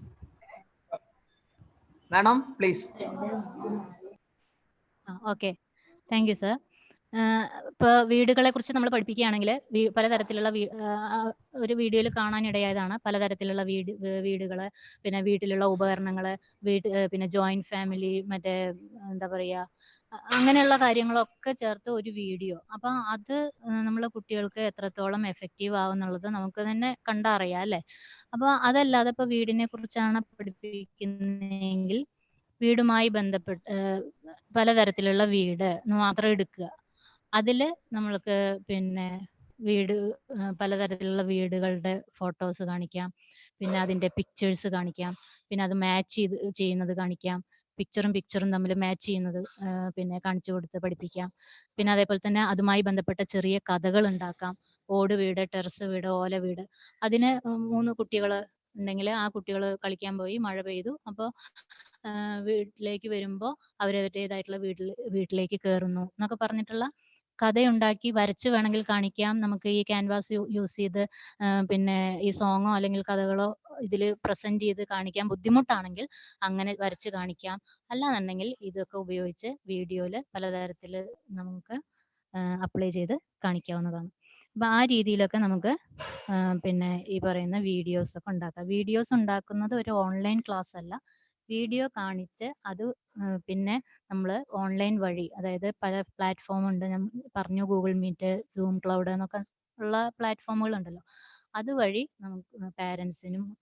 Madam, please. Okay, thank you sir. ഇപ്പോൾ വീടുകളെ കുറിച്ച് നമ്മൾ പഠിപ്പിക്കുകയാണെങ്കിൽ പലതരത്തിലുള്ള ഒരു വീഡിയോയിൽ കാണാനിടയായതാണ് പലതരത്തിലുള്ള വീടുകൾ, പിന്നെ വീട്ടിലുള്ള ഉപകരണങ്ങൾ, പിന്നെ ജോയിന്റ് ഫാമിലി, മറ്റേ എന്താ പറയുക, അങ്ങനെയുള്ള കാര്യങ്ങളൊക്കെ ചേർത്ത് ഒരു വീഡിയോ. അപ്പം അത് നമ്മളെ കുട്ടികൾക്ക് എത്രത്തോളം എഫക്റ്റീവ് ആവുന്നുള്ളത് നമുക്ക് തന്നെ കണ്ടറിയാം അല്ലേ. അപ്പോൾ അതല്ലാതെ ഇപ്പോൾ വീടിനെ കുറിച്ചാണ് പഠിപ്പിക്കുന്നതെങ്കിൽ വീടുമായി ബന്ധപ്പെട്ട് പലതരത്തിലുള്ള വീട് മാത്രം എടുക്കുക. അതിൽ നമ്മൾക്ക് പിന്നെ പലതരത്തിലുള്ള വീടുകളുടെ ഫോട്ടോസ് കാണിക്കാം, പിന്നെ അതിൻ്റെ പിക്ചേഴ്സ് കാണിക്കാം, പിന്നെ അത് മാച്ച് ചെയ്യുന്നത് കാണിക്കാം, പിക്ചറും തമ്മിൽ മാച്ച് ചെയ്യുന്നത് പിന്നെ കാണിച്ചു കൊടുത്ത് പഠിപ്പിക്കാം. പിന്നെ അതേപോലെ തന്നെ അതുമായി ബന്ധപ്പെട്ട ചെറിയ കഥകൾ ഉണ്ടാക്കാം. ഓട് വീട്, ടെറസ് വീട്, ഓല വീട്. അതിന് 3 കുട്ടികൾ ഉണ്ടെങ്കിൽ ആ കുട്ടികൾ കളിക്കാൻ പോയി, മഴ പെയ്തു, അപ്പോൾ വീട്ടിലേക്ക് വരുമ്പോൾ അവരവരുടേതായിട്ടുള്ള വീട്ടിലേക്ക് കയറുന്നു എന്നൊക്കെ പറഞ്ഞിട്ടുള്ള കഥയുണ്ടാക്കി വരച്ച് വേണമെങ്കിൽ കാണിക്കാം. നമുക്ക് ഈ ക്യാൻവാസ് യൂസ് ചെയ്ത് പിന്നെ ഈ സോങ്ങോ അല്ലെങ്കിൽ കഥകളോ ഇതിൽ പ്രസന്റ് ചെയ്ത് കാണിക്കാൻ ബുദ്ധിമുട്ടാണെങ്കിൽ അങ്ങനെ വരച്ച് കാണിക്കാം. അല്ലാന്നുണ്ടെങ്കിൽ ഇതൊക്കെ ഉപയോഗിച്ച് വീഡിയോയിൽ പലതരത്തിൽ നമുക്ക് അപ്ലൈ ചെയ്ത് കാണിക്കാവുന്നതാണ്. അപ്പം ആ രീതിയിലൊക്കെ നമുക്ക് പിന്നെ ഈ പറയുന്ന വീഡിയോസ് ഒക്കെ ഉണ്ടാക്കാം. വീഡിയോസ് ഉണ്ടാക്കുന്നത് ഒരു ഓൺലൈൻ ക്ലാസ് അല്ല, വീഡിയോ കാണിച്ച് അത് പിന്നെ നമ്മൾ ഓൺലൈൻ വഴി, അതായത് പല പ്ലാറ്റ്ഫോം ഉണ്ട്, ഞാൻ പറഞ്ഞു, ഗൂഗിൾ മീറ്റ്, സൂം ക്ലൗഡ് എന്നൊക്കെ ഉള്ള പ്ലാറ്റ്ഫോമുകൾ ഉണ്ടല്ലോ, അതുവഴി നമുക്ക്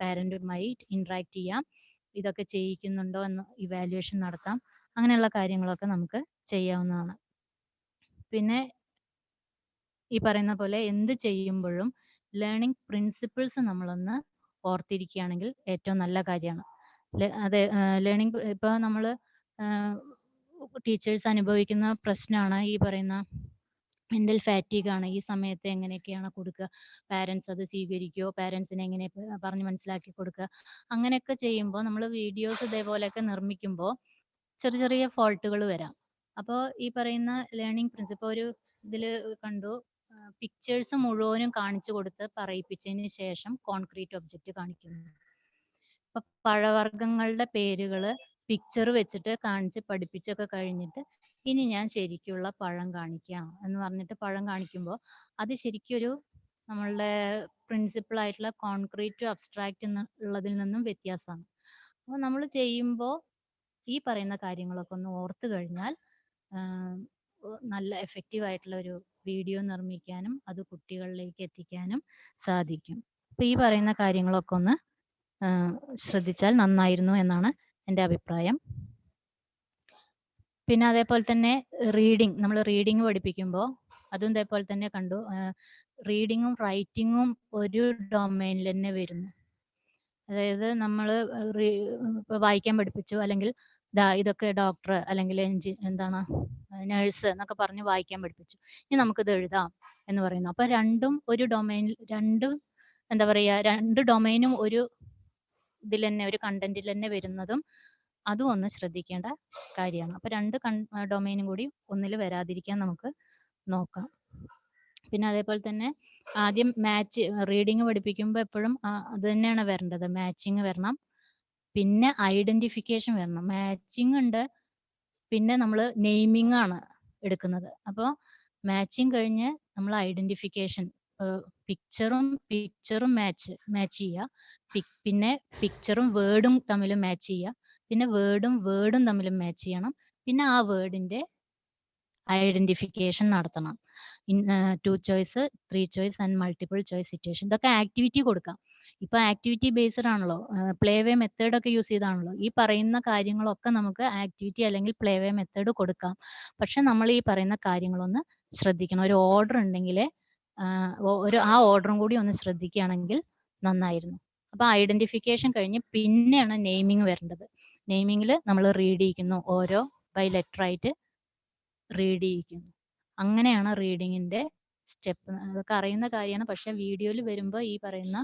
പാരന്റുമായി ഇന്ററാക്ട് ചെയ്യാം. ഇതൊക്കെ ചെയ്യിക്കുന്നുണ്ടോ എന്ന് ഇവാലുവേഷൻ നടത്താം. അങ്ങനെയുള്ള കാര്യങ്ങളൊക്കെ നമുക്ക് ചെയ്യാവുന്നതാണ്. പിന്നെ ഈ പറയുന്ന പോലെ എന്ത് ചെയ്യുമ്പോഴും ലേണിംഗ് പ്രിൻസിപ്പിൾസ് നമ്മളൊന്ന് ഓർത്തിരിക്കുകയാണെങ്കിൽ ഏറ്റവും നല്ല കാര്യമാണ്. അതെ, ലേണിംഗ് ഇപ്പോൾ നമ്മൾ ടീച്ചേഴ്സ് അനുഭവിക്കുന്ന പ്രശ്നമാണ് ഈ പറയുന്ന മെന്റൽ ഫാറ്റീഗ് ആണ്. ഈ സമയത്ത് എങ്ങനെയൊക്കെയാണ് കൊടുക്കുക, പാരൻസ് അത് സ്വീകരിക്കുമോ, പാരൻസിനെ എങ്ങനെ പറഞ്ഞ് മനസ്സിലാക്കി കൊടുക്കുക, അങ്ങനെയൊക്കെ ചെയ്യുമ്പോൾ നമ്മൾ വീഡിയോസ് ഇതേപോലെയൊക്കെ നിർമ്മിക്കുമ്പോൾ ചെറിയ ഫോൾട്ടുകൾ വരാം. അപ്പോൾ ഈ പറയുന്ന ലേണിംഗ് പ്രിൻസിപ്പിൾ ഒരു ഇതിൽ കണ്ടു, പിക്ചേഴ്സ് മുഴുവനും കാണിച്ചു കൊടുത്ത് പറയിപ്പിച്ചതിന് ശേഷം കോൺക്രീറ്റ് ഒബ്ജക്റ്റ് കാണിക്കുന്നു. ഇപ്പൊ പഴവർഗ്ഗങ്ങളുടെ പേരുകൾ പിക്ചർ വെച്ചിട്ട് കാണിച്ച് പഠിപ്പിച്ചൊക്കെ കഴിഞ്ഞിട്ട് ഇനി ഞാൻ ശരിക്കുള്ള പഴം കാണിക്കാം എന്ന് പറഞ്ഞിട്ട് പഴം കാണിക്കുമ്പോൾ അത് ശരിക്കും ഒരു നമ്മളുടെ പ്രിൻസിപ്പിൾ ആയിട്ടുള്ള കോൺക്രീറ്റ് ടു അബ്സ്ട്രാക്റ്റ് എന്നുള്ളതിൽ നിന്നും വ്യത്യാസമാണ്. അപ്പോൾ നമ്മൾ ചെയ്യുമ്പോൾ ഈ പറയുന്ന കാര്യങ്ങളൊക്കെ ഒന്ന് ഓർത്ത് കഴിഞ്ഞാൽ നല്ല എഫക്റ്റീവ് ആയിട്ടുള്ള ഒരു വീഡിയോ നിർമ്മിക്കാനും അത് കുട്ടികളിലേക്ക് എത്തിക്കാനും സാധിക്കും. അപ്പോൾ ഈ പറയുന്ന കാര്യങ്ങളൊക്കെ ഒന്ന് ശ്രദ്ധിച്ചാൽ നന്നായിരുന്നു എന്നാണ് എൻ്റെ അഭിപ്രായം. പിന്നെ അതേപോലെ തന്നെ നമ്മൾ റീഡിങ് പഠിപ്പിക്കുമ്പോൾ അതും ഇതേപോലെ തന്നെ കണ്ടു, റീഡിങ്ങും റൈറ്റിങ്ങും ഒരു ഡൊമൈനിൽ തന്നെ വരുന്നു. അതായത് നമ്മൾ ഇപ്പോൾ വായിക്കാൻ പഠിപ്പിച്ചു, അല്ലെങ്കിൽ ഇതൊക്കെ ഡോക്ടർ അല്ലെങ്കിൽ നേഴ്സ് എന്നൊക്കെ പറഞ്ഞ് വായിക്കാൻ പഠിപ്പിച്ചു, ഇനി നമുക്കിത് എഴുതാം എന്ന് പറയുന്നു. അപ്പൊ രണ്ടും ഒരു ഡൊമൈനിൽ, രണ്ട് ഡൊമൈനും ഒരു ഇതിൽ തന്നെ, ഒരു കണ്ടന്റിൽ തന്നെ വരുന്നതും അതും ഒന്ന് ശ്രദ്ധിക്കേണ്ട കാര്യമാണ്. അപ്പൊ രണ്ട് ഡൊമൈനും കൂടി ഒന്നിൽ വരാതിരിക്കാൻ നമുക്ക് നോക്കാം. പിന്നെ അതേപോലെ തന്നെ ആദ്യം റീഡിങ് പഠിപ്പിക്കുമ്പോൾ എപ്പോഴും അത് തന്നെയാണ് വരേണ്ടത്, മാച്ചിങ് വരണം, പിന്നെ ഐഡന്റിഫിക്കേഷൻ വരണം. മാച്ചിങ് ഉണ്ട്, പിന്നെ നമ്മൾ നെയിമിംഗ് ആണ് എടുക്കുന്നത്. അപ്പോൾ മാച്ചിങ് കഴിഞ്ഞ് നമ്മൾ ഐഡന്റിഫിക്കേഷൻ, പിക്ചറും മാച്ച് ചെയ്യുക, പിന്നെ പിക്ചറും വേർഡും തമ്മിൽ മാച്ച് ചെയ്യുക, പിന്നെ വേർഡും തമ്മിൽ മാച്ച് ചെയ്യണം, പിന്നെ ആ വേർഡിന്റെ ഐഡന്റിഫിക്കേഷൻ നടത്തണം. 2 choice, 3 choice and multiple choice situation. ഇതൊക്കെ ആക്ടിവിറ്റി കൊടുക്കാം. ഇപ്പൊ ആക്ടിവിറ്റി ബേസ്ഡ് ആണല്ലോ, പ്ലേ വേ മെത്തേഡ് ഒക്കെ യൂസ് ചെയ്താണല്ലോ. ഈ പറയുന്ന കാര്യങ്ങളൊക്കെ നമുക്ക് ആക്ടിവിറ്റി അല്ലെങ്കിൽ പ്ലേ വേ മെത്തേഡ് കൊടുക്കാം. പക്ഷെ നമ്മൾ ഈ പറയുന്ന കാര്യങ്ങളൊന്ന് ശ്രദ്ധിക്കണം. ഒരു ഓർഡർ ഉണ്ടെങ്കിൽ ആ ഓർഡറും കൂടി ഒന്ന് ശ്രദ്ധിക്കുകയാണെങ്കിൽ നന്നായിരുന്നു. അപ്പൊ ഐഡന്റിഫിക്കേഷൻ കഴിഞ്ഞ് പിന്നെയാണ് നെയിമിങ് വരേണ്ടത്. നെയിമിങ്ങിൽ നമ്മൾ റീഡ് ചെയ്യിക്കുന്നു, ഓരോ ബൈ ലെറ്റർ ആയിട്ട് റീഡ് ചെയ്യിക്കുന്നു. അങ്ങനെയാണ് റീഡിങ്ങിന്റെ സ്റ്റെപ്പ്. അതൊക്കെ അറിയുന്ന കാര്യമാണ്, പക്ഷെ വീഡിയോയിൽ വരുമ്പോൾ ഈ പറയുന്ന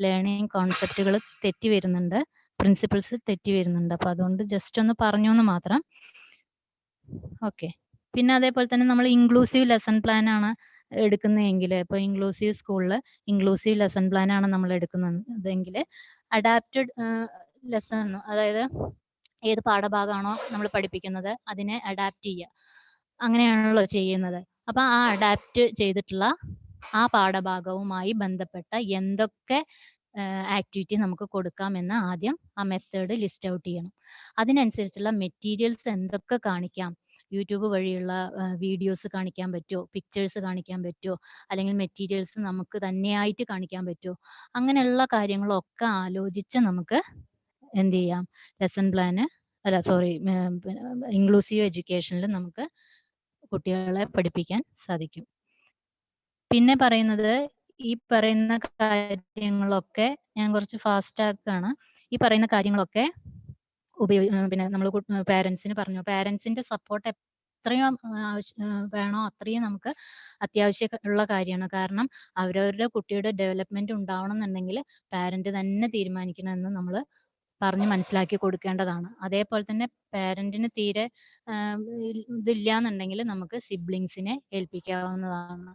ലേണിംഗ് കോൺസെപ്റ്റുകൾ തെറ്റി വരുന്നുണ്ട്, പ്രിൻസിപ്പിൾസ് തെറ്റി വരുന്നുണ്ട്. അപ്പൊ അതുകൊണ്ട് ജസ്റ്റ് ഒന്ന് പറഞ്ഞു എന്ന് മാത്രം. ഓക്കെ. പിന്നെ അതേപോലെ തന്നെ നമ്മൾ ഇൻക്ലൂസീവ് ലെസൺ പ്ലാൻ ആണ് എടുക്കുന്നതെങ്കിൽ, ഇപ്പോൾ ഇൻക്ലൂസീവ് സ്കൂളിൽ ഇൻക്ലൂസീവ് ലെസൺ പ്ലാൻ ആണ് നമ്മൾ എടുക്കുന്നതെങ്കിൽ അഡാപ്റ്റഡ് ലെസൺ, അതായത് ഏത് പാഠഭാഗമാണോ നമ്മൾ പഠിപ്പിക്കുന്നത് അതിനെ അഡാപ്റ്റ് ചെയ്യുക. അങ്ങനെയാണല്ലോ ചെയ്യുന്നത്. അപ്പൊ ആ അഡാപ്റ്റ് ചെയ്തിട്ടുള്ള ആ പാഠഭാഗവുമായി ബന്ധപ്പെട്ട എന്തൊക്കെ ആക്ടിവിറ്റി നമുക്ക് കൊടുക്കാമെന്ന് ആദ്യം ആ മെത്തേഡ് ലിസ്റ്റ് ഔട്ട് ചെയ്യണം. അതിനനുസരിച്ചുള്ള മെറ്റീരിയൽസ് എന്തൊക്കെ കാണിക്കാം, യൂട്യൂബ് വഴിയുള്ള വീഡിയോസ് കാണിക്കാൻ പറ്റുമോ, പിക്ചേഴ്സ് കാണിക്കാൻ പറ്റുമോ, അല്ലെങ്കിൽ മെറ്റീരിയൽസ് നമുക്ക് തന്നെയായിട്ട് കാണിക്കാൻ പറ്റുമോ, അങ്ങനെയുള്ള കാര്യങ്ങളൊക്കെ ആലോചിച്ച് നമുക്ക് എന്ത് ചെയ്യാം, ലെസൺ പ്ലാന് ഇൻക്ലൂസീവ് എഡ്യൂക്കേഷനിൽ നമുക്ക് കുട്ടികളെ പഠിപ്പിക്കാൻ സാധിക്കും. പിന്നെ പറയുന്നത്, ഈ പറയുന്ന കാര്യങ്ങളൊക്കെ ഞാൻ കുറച്ച് ഫാസ്റ്റ് ആക്കാണ്. ഈ പറയുന്ന കാര്യങ്ങളൊക്കെ പിന്നെ നമ്മൾ പാരൻസിന് പറഞ്ഞു, പാരൻസിന്റെ സപ്പോർട്ട് എത്രയും വേണോ അത്രയും നമുക്ക് അത്യാവശ്യമുള്ള കാര്യമാണ്. കാരണം അവരവരുടെ കുട്ടിയുടെ ഡെവലപ്മെന്റ് ഉണ്ടാവണം എന്നുണ്ടെങ്കിൽ പാരന്റ് തന്നെ തീരുമാനിക്കണമെന്ന് നമ്മൾ പറഞ്ഞ് മനസ്സിലാക്കി കൊടുക്കേണ്ടതാണ്. അതേപോലെ തന്നെ പാരന്റിന് തീരെ ഇതില്ല എന്നുണ്ടെങ്കിൽ നമുക്ക് സിബ്ലിങ്സിനെ ഏൽപ്പിക്കാവുന്നതാണ്.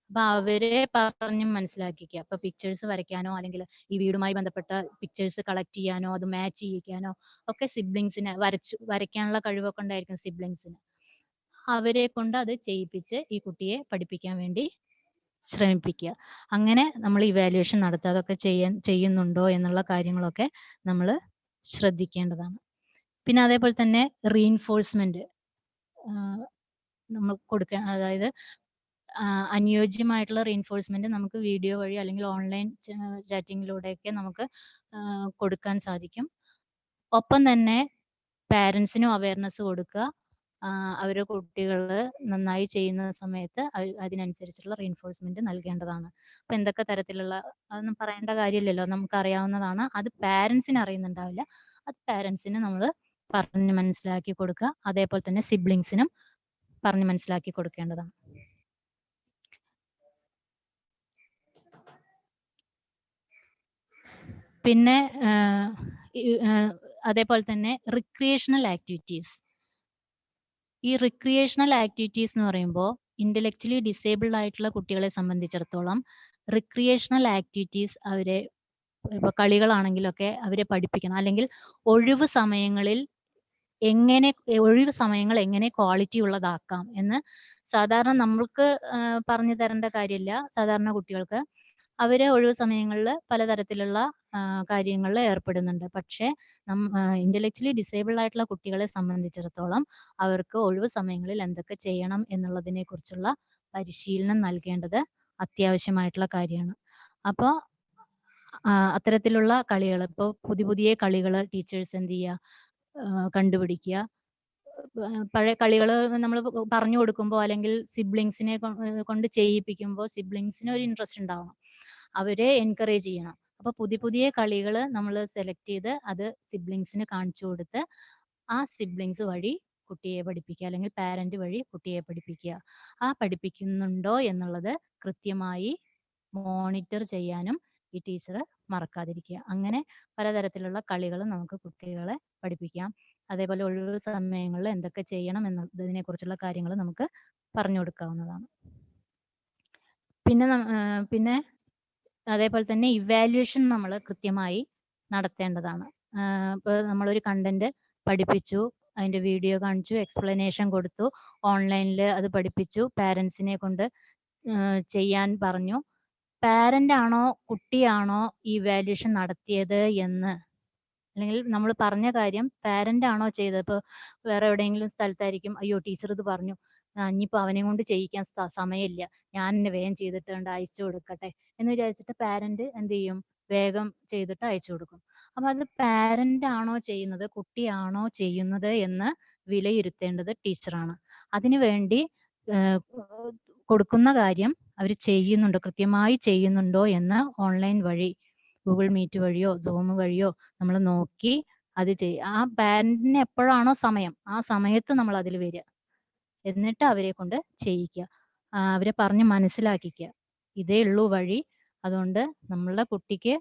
അപ്പൊ അവരെ പറഞ്ഞ് മനസ്സിലാക്കിക്കുക. അപ്പൊ പിക്ചേഴ്സ് വരയ്ക്കാനോ അല്ലെങ്കിൽ ഈ വീടുമായി ബന്ധപ്പെട്ട പിക്ചേഴ്സ് കളക്ട് ചെയ്യാനോ അത് മാച്ച് ചെയ്യിക്കാനോ ഒക്കെ സിബ്ലിങ്സിന് വരയ്ക്കാനുള്ള കഴിവൊക്കെ ഉണ്ടായിരിക്കും സിബ്ലിങ്സിന്. അവരെ കൊണ്ട് അത് ചെയ്യിപ്പിച്ച് ഈ കുട്ടിയെ പഠിപ്പിക്കാൻ വേണ്ടി ശ്രമിപ്പിക്കുക. അങ്ങനെ നമ്മൾ ഇവാലുവേഷൻ നടത്തുക. അതൊക്കെ ചെയ്യുന്നുണ്ടോ എന്നുള്ള കാര്യങ്ങളൊക്കെ നമ്മൾ ശ്രദ്ധിക്കേണ്ടതാണ്. പിന്നെ അതേപോലെ തന്നെ റീഇൻഫോഴ്സ്മെന്റ് നമ്മൾ കൊടുക്കുക. അതായത് അനുയോജ്യമായിട്ടുള്ള റീഇൻഫോഴ്സ്മെന്റ് നമുക്ക് വീഡിയോ വഴി അല്ലെങ്കിൽ ഓൺലൈൻ ചാറ്റിങ്ങിലൂടെയൊക്കെ നമുക്ക് കൊടുക്കാൻ സാധിക്കും. ഒപ്പം തന്നെ പാരൻസിനും അവയർനെസ് കൊടുക്കുക. അവരുടെ കുട്ടികൾ നന്നായി ചെയ്യുന്ന സമയത്ത് അതിനനുസരിച്ചുള്ള റീഇൻഫോഴ്സ്മെന്റ് നൽകേണ്ടതാണ്. അപ്പൊ എന്തൊക്കെ തരത്തിലുള്ള, അതൊന്നും പറയേണ്ട കാര്യമില്ലല്ലോ, നമുക്ക് അറിയാവുന്നതാണ്. അത് പാരൻസിന് അറിയുന്നുണ്ടാവില്ല. അത് പാരൻസിന് നമ്മൾ പറഞ്ഞ് മനസ്സിലാക്കി കൊടുക്കുക. അതേപോലെ തന്നെ സിബ്ലിങ്സിനും പറഞ്ഞ് മനസ്സിലാക്കി കൊടുക്കേണ്ടതാണ്. പിന്നെ അതേപോലെ തന്നെ റിക്രിയേഷണൽ ആക്ടിവിറ്റീസ്. ഈ റിക്രിയേഷണൽ ആക്ടിവിറ്റീസ് എന്ന് പറയുമ്പോൾ ഇന്റലക്ച്വലി ഡിസേബിൾഡ് ആയിട്ടുള്ള കുട്ടികളെ സംബന്ധിച്ചിടത്തോളം റിക്രിയേഷണൽ ആക്ടിവിറ്റീസ് അവരെ, ഇപ്പൊ കളികളാണെങ്കിലൊക്കെ അവരെ പഠിപ്പിക്കണം. അല്ലെങ്കിൽ ഒഴിവ് സമയങ്ങൾ എങ്ങനെ ക്വാളിറ്റി ഉള്ളതാക്കാം എന്ന് സാധാരണ നമ്മൾക്ക് പറഞ്ഞു തരേണ്ട കാര്യമില്ല. സാധാരണ കുട്ടികൾക്ക് അവര് ഒഴിവ് സമയങ്ങളിൽ പലതരത്തിലുള്ള കാര്യങ്ങളിൽ ഏർപ്പെടുന്നുണ്ട്. പക്ഷേ ഇന്റലക്ച്വലി ഡിസേബിൾഡ് ആയിട്ടുള്ള കുട്ടികളെ സംബന്ധിച്ചിടത്തോളം അവർക്ക് ഒഴിവ് സമയങ്ങളിൽ എന്തൊക്കെ ചെയ്യണം എന്നുള്ളതിനെ കുറിച്ചുള്ള പരിശീലനം നൽകേണ്ടത് അത്യാവശ്യമായിട്ടുള്ള കാര്യമാണ്. അപ്പോൾ അത്തരത്തിലുള്ള കളികൾ, ഇപ്പോൾ പുതിയ കളികൾ ടീച്ചേഴ്സ് എന്ത് ചെയ്യുക, കണ്ടുപിടിക്കുക. പഴയ കളികൾ നമ്മൾ പറഞ്ഞു കൊടുക്കുമ്പോൾ അല്ലെങ്കിൽ സിബ്ലിങ്സിനെ കൊണ്ട് ചെയ്യിപ്പിക്കുമ്പോൾ സിബ്ലിങ്സിന് ഒരു ഇൻട്രസ്റ്റ് ഉണ്ടാവണം, അവരെ എൻകറേജ് ചെയ്യണം. അപ്പൊ പുതിയ കളികൾ നമ്മൾ സെലക്ട് ചെയ്ത് അത് സിബ്ലിങ്സിന് കാണിച്ചു കൊടുത്ത് ആ സിബ്ലിങ്സ് വഴി കുട്ടിയെ പഠിപ്പിക്കുക, അല്ലെങ്കിൽ പാരന്റ് വഴി കുട്ടിയെ പഠിപ്പിക്കുക. ആ പഠിപ്പിക്കുന്നുണ്ടോ എന്നുള്ളത് കൃത്യമായി മോണിറ്റർ ചെയ്യാനും ഈ ടീച്ചർ മറക്കാതിരിക്കുക. അങ്ങനെ പലതരത്തിലുള്ള കളികൾ നമുക്ക് കുട്ടികളെ പഠിപ്പിക്കാം. അതേപോലെ ഒഴിവ് സമയങ്ങളിൽ എന്തൊക്കെ ചെയ്യണം എന്നതിനെ കുറിച്ചുള്ള കാര്യങ്ങൾ നമുക്ക് പറഞ്ഞു കൊടുക്കാവുന്നതാണ്. പിന്നെ അതേപോലെ തന്നെ ഇവാലുവേഷൻ നമ്മൾ കൃത്യമായി നടത്തേണ്ടതാണ്. ഇപ്പോൾ നമ്മളൊരു കണ്ടന്റ് പഠിപ്പിച്ചു, അതിന്റെ വീഡിയോ കാണിച്ചു, എക്സ്പ്ലനേഷൻ കൊടുത്തു, ഓൺലൈനിൽ അത് പഠിപ്പിച്ചു, പാരൻസിനെ കൊണ്ട് ചെയ്യാൻ പറഞ്ഞു. പാരന്റ് ആണോ കുട്ടിയാണോ ഈ ഇവാലുവേഷൻ നടത്തിയത് എന്ന്, അല്ലെങ്കിൽ നമ്മൾ പറഞ്ഞ കാര്യം പാരന്റ് ആണോ ചെയ്തത്. ഇപ്പോൾ വേറെ എവിടെയെങ്കിലും സ്ഥലത്തായിരിക്കും, അയ്യോ ടീച്ചർ ഇത് പറഞ്ഞു, ഇനിയിപ്പോൾ അവനെ കൊണ്ട് ചെയ്യിക്കാൻ സമയമില്ല, ഞാൻ എന്നെ വേഗം ചെയ്തിട്ട് അയച്ചു കൊടുക്കട്ടെ എന്ന് വിചാരിച്ചിട്ട് പാരന്റ് എന്ത് ചെയ്യും, വേഗം ചെയ്തിട്ട് അയച്ചു കൊടുക്കും. അപ്പൊ അത് പാരന്റ് ആണോ ചെയ്യുന്നത് കുട്ടിയാണോ ചെയ്യുന്നത് എന്ന് വിലയിരുത്തേണ്ടത് ടീച്ചറാണ്. അതിനു വേണ്ടി കൊടുക്കുന്ന കാര്യം അവർ ചെയ്യുന്നുണ്ടോ, കൃത്യമായി ചെയ്യുന്നുണ്ടോ എന്ന് ഓൺലൈൻ വഴി ഗൂഗിൾ മീറ്റ് വഴിയോ സൂം വഴിയോ നമ്മൾ നോക്കി അത് ആ പാരന്റിന് എപ്പോഴാണോ സമയം ആ സമയത്ത് നമ്മൾ അതിൽ വരിക, എന്നിട്ട് അവരെ കൊണ്ട് ചെയ്യിക്കുക, അവരെ പറഞ്ഞ് മനസ്സിലാക്കിക്കുക. ഇതേ ഉള്ളൂ വഴി. അതുകൊണ്ട് നമ്മളുടെ കുട്ടിക്ക്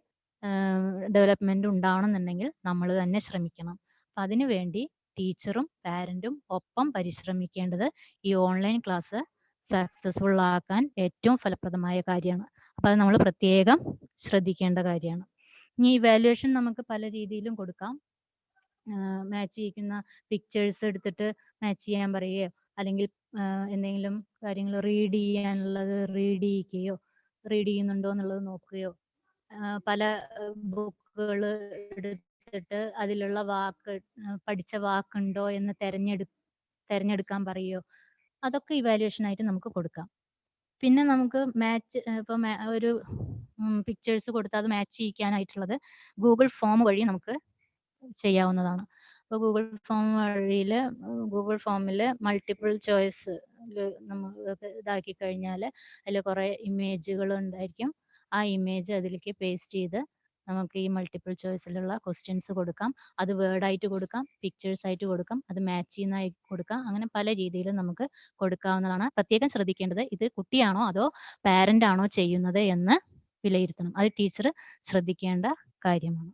ഡെവലപ്മെന്റ് ഉണ്ടാവണം എന്നുണ്ടെങ്കിൽ നമ്മൾ തന്നെ ശ്രമിക്കണം. അപ്പൊ അതിനു വേണ്ടി ടീച്ചറും പാരന്റും ഒപ്പം പരിശ്രമിക്കേണ്ടത് ഈ ഓൺലൈൻ ക്ലാസ് സക്സസ്ഫുൾ ആക്കാൻ ഏറ്റവും ഫലപ്രദമായ കാര്യമാണ്. അപ്പൊ അത് നമ്മൾ പ്രത്യേകം ശ്രദ്ധിക്കേണ്ട കാര്യമാണ്. ഇനി ഇവാലുവേഷൻ നമുക്ക് പല രീതിയിലും കൊടുക്കാം. മാച്ച് ചെയ്യിക്കുന്ന പിക്ചേഴ്സ് എടുത്തിട്ട് മാച്ച് ചെയ്യാൻ പറയുകയോ അല്ലെങ്കിൽ എന്തെങ്കിലും കാര്യങ്ങൾ റീഡ് ചെയ്യാനുള്ളത് റീഡ് ചെയ്യിക്കുകയോ റീഡ് ചെയ്യുന്നുണ്ടോ എന്നുള്ളത് നോക്കുകയോ പല ബുക്കുകൾ എടുത്തിട്ട് അതിലുള്ള വാക്ക് പഠിച്ച വാക്കുണ്ടോ എന്ന് തെരഞ്ഞെടുക്കാൻ പറയുകയോ അതൊക്കെ ഇവാലുവേഷൻ ആയിട്ട് നമുക്ക് കൊടുക്കാം. പിന്നെ നമുക്ക് മാച്ച് ഇപ്പം ഒരു പിക്ചേഴ്സ് കൊടുത്ത് അത് മാച്ച് ചെയ്യിക്കാനായിട്ടുള്ളത് ഗൂഗിൾ ഫോം വഴി നമുക്ക് ചെയ്യാവുന്നതാണ്. അപ്പോൾ ഗൂഗിൾ ഫോമിൽ മൾട്ടിപ്പിൾ ചോയ്സ് നമ്മൾ ഇതാക്കി കഴിഞ്ഞാൽ അതിൽ കുറേ ഇമേജുകൾ ഉണ്ടായിരിക്കും. ആ ഇമേജ് അതിലേക്ക് പേസ്റ്റ് ചെയ്ത് നമുക്ക് ഈ മൾട്ടിപ്പിൾ ചോയ്സിലുള്ള ക്വസ്റ്റ്യൻസ് കൊടുക്കാം. അത് വേർഡായിട്ട് കൊടുക്കാം, പിക്ചേഴ്സ് ആയിട്ട് കൊടുക്കാം, അത് മാച്ച് ചെയ്യുന്നതായി കൊടുക്കാം. അങ്ങനെ പല രീതിയിൽ നമുക്ക് കൊടുക്കാവുന്നതാണ്. പ്രത്യേകം ശ്രദ്ധിക്കേണ്ടത് ഇത് കുട്ടിയാണോ അതോ പാരന്റ് ആണോ ചെയ്യുന്നത് എന്ന് വിലയിരുത്തണം. അത് ടീച്ചർ ശ്രദ്ധിക്കേണ്ട കാര്യമാണ്.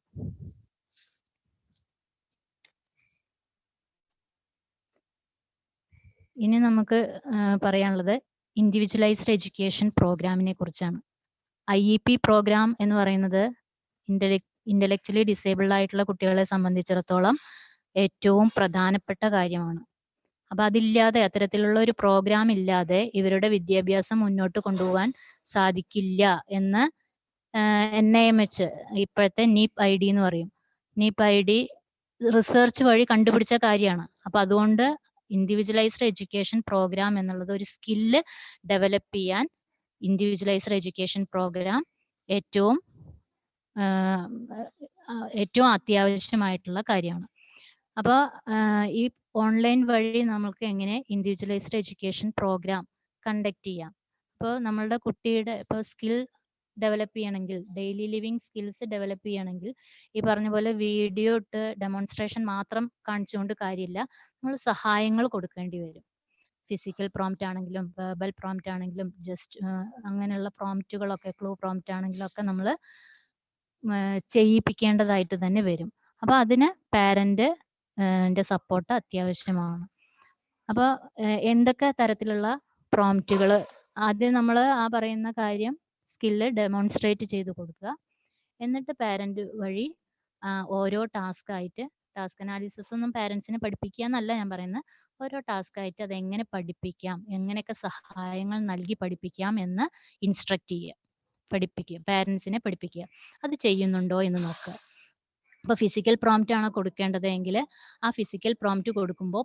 ഇനി നമുക്ക് പറയാനുള്ളത് ഇൻഡിവിജ്വലൈസ്ഡ് എഡ്യൂക്കേഷൻ പ്രോഗ്രാമിനെ കുറിച്ചാണ്. IEP പ്രോഗ്രാം എന്ന് പറയുന്നത് ഇന്റലക്ച്വലി ഡിസേബിൾഡ് ആയിട്ടുള്ള കുട്ടികളെ സംബന്ധിച്ചിടത്തോളം ഏറ്റവും പ്രധാനപ്പെട്ട കാര്യമാണ്. അപ്പൊ അതില്ലാതെ അത്തരത്തിലുള്ള ഒരു പ്രോഗ്രാം ഇല്ലാതെ ഇവരുടെ വിദ്യാഭ്യാസം മുന്നോട്ട് കൊണ്ടുപോകാൻ സാധിക്കില്ല എന്ന് NIMH ഇപ്പോഴത്തെ NEEP ID എന്ന് പറയും. NEEP ID റിസർച്ച് വഴി കണ്ടുപിടിച്ച കാര്യമാണ്. അപ്പൊ അതുകൊണ്ട് ഇൻഡിവിജ്വലൈസ്ഡ് എഡ്യൂക്കേഷൻ പ്രോഗ്രാം എന്നുള്ളത് ഒരു സ്കില്ല് ഡെവലപ്പ് ചെയ്യാൻ ഇൻഡിവിജ്വലൈസ്ഡ് എഡ്യൂക്കേഷൻ പ്രോഗ്രാം ഏറ്റവും അത്യാവശ്യമായിട്ടുള്ള കാര്യമാണ്. അപ്പോൾ ഈ ഓൺലൈൻ വഴി നമുക്ക് എങ്ങനെ ഇൻഡിവിജ്വലൈസ്ഡ് എഡ്യൂക്കേഷൻ പ്രോഗ്രാം കണ്ടക്ട് ചെയ്യാം. അപ്പോൾ നമ്മളുടെ കുട്ടിയുടെ ഇപ്പോൾ സ്കിൽ ഡെവലപ്പ് ചെയ്യണമെങ്കിൽ, ഡെയിലി ലിവിങ് സ്കിൽസ് ഡെവലപ്പ് ചെയ്യണമെങ്കിൽ ഈ പറഞ്ഞ പോലെ വീഡിയോ ഇട്ട് ഡെമോൺസ്ട്രേഷൻ മാത്രം കാണിച്ചുകൊണ്ട് കാര്യമില്ല. നമ്മൾ സഹായങ്ങൾ കൊടുക്കേണ്ടി വരും. ഫിസിക്കൽ പ്രോംപ്റ്റ് ആണെങ്കിലും വെർബൽ പ്രോംപ്റ്റ് ആണെങ്കിലും ജസ്റ്റ് അങ്ങനെയുള്ള പ്രോംപ്റ്റുകളൊക്കെ ക്ലൂ പ്രോംപ്റ്റ് ആണെങ്കിലും ഒക്കെ നമ്മൾ ചെയ്യിപ്പിക്കേണ്ടതായിട്ട് തന്നെ വരും. അപ്പോൾ അതിന് പാരന്റ് സപ്പോർട്ട് അത്യാവശ്യമാണ്. അപ്പോൾ എന്തൊക്കെ തരത്തിലുള്ള പ്രോംപ്റ്റുകൾ ആദ്യം നമ്മൾ ആ പറയുന്ന കാര്യം സ്കില്ല് ഡെമോൺസ്ട്രേറ്റ് ചെയ്ത് കൊടുക്കുക. എന്നിട്ട് പാരന്റ് വഴി ഓരോ ടാസ്ക് ആയിട്ട്, ടാസ്ക് അനാലിസിസ് ഒന്നും പാരന്റ്സിനെ പഠിപ്പിക്കുക എന്നല്ല ഞാൻ പറയുന്നത്, ഓരോ ടാസ്ക് ആയിട്ട് അതെങ്ങനെ പഠിപ്പിക്കാം, എങ്ങനെയൊക്കെ സഹായങ്ങൾ നൽകി പഠിപ്പിക്കാം എന്ന് ഇൻസ്ട്രക്ട് ചെയ്യുക, പഠിപ്പിക്കുക, പാരന്റ്സിനെ പഠിപ്പിക്കുക. അത് ചെയ്യുന്നുണ്ടോ എന്ന് നോക്കുക. അപ്പോൾ ഫിസിക്കൽ പ്രോംപ്റ്റ് ആണ് കൊടുക്കേണ്ടത് എങ്കിൽ ആ ഫിസിക്കൽ പ്രോംപ്റ്റ് കൊടുക്കുമ്പോൾ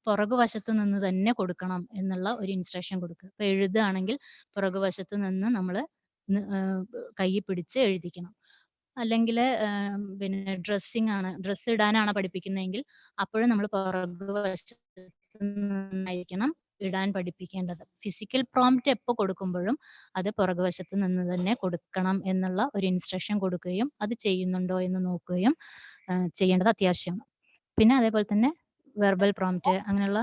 പുറകുവശത്ത് നിന്ന് തന്നെ കൊടുക്കണം എന്നുള്ള ഒരു ഇൻസ്ട്രക്ഷൻ കൊടുക്കുക. ഇപ്പോൾ എഴുതുകയാണെങ്കിൽ പുറകുവശത്ത് നിന്ന് നമ്മൾ കൈ പിടിച്ച് എഴുതിക്കണം. അല്ലെങ്കിൽ പിന്നെ ഡ്രസ്സ് ഇടാനാണ് പഠിപ്പിക്കുന്നതെങ്കിൽ അപ്പോഴും നമ്മൾ പുറകുവശത്ത് നിന്നായിരിക്കണം ഇടാൻ പഠിപ്പിക്കേണ്ടത്. ഫിസിക്കൽ പ്രോംപ്റ്റ് എപ്പോൾ കൊടുക്കുമ്പോഴും അത് പുറകുവശത്ത് നിന്ന് തന്നെ കൊടുക്കണം എന്നുള്ള ഒരു ഇൻസ്ട്രക്ഷൻ കൊടുക്കുകയും അത് ചെയ്യുന്നുണ്ടോ എന്ന് നോക്കുകയും ചെയ്യേണ്ടത് അത്യാവശ്യമാണ്. പിന്നെ അതേപോലെ തന്നെ വെർബൽ പ്രോംപ്റ്റ് അങ്ങനെയുള്ള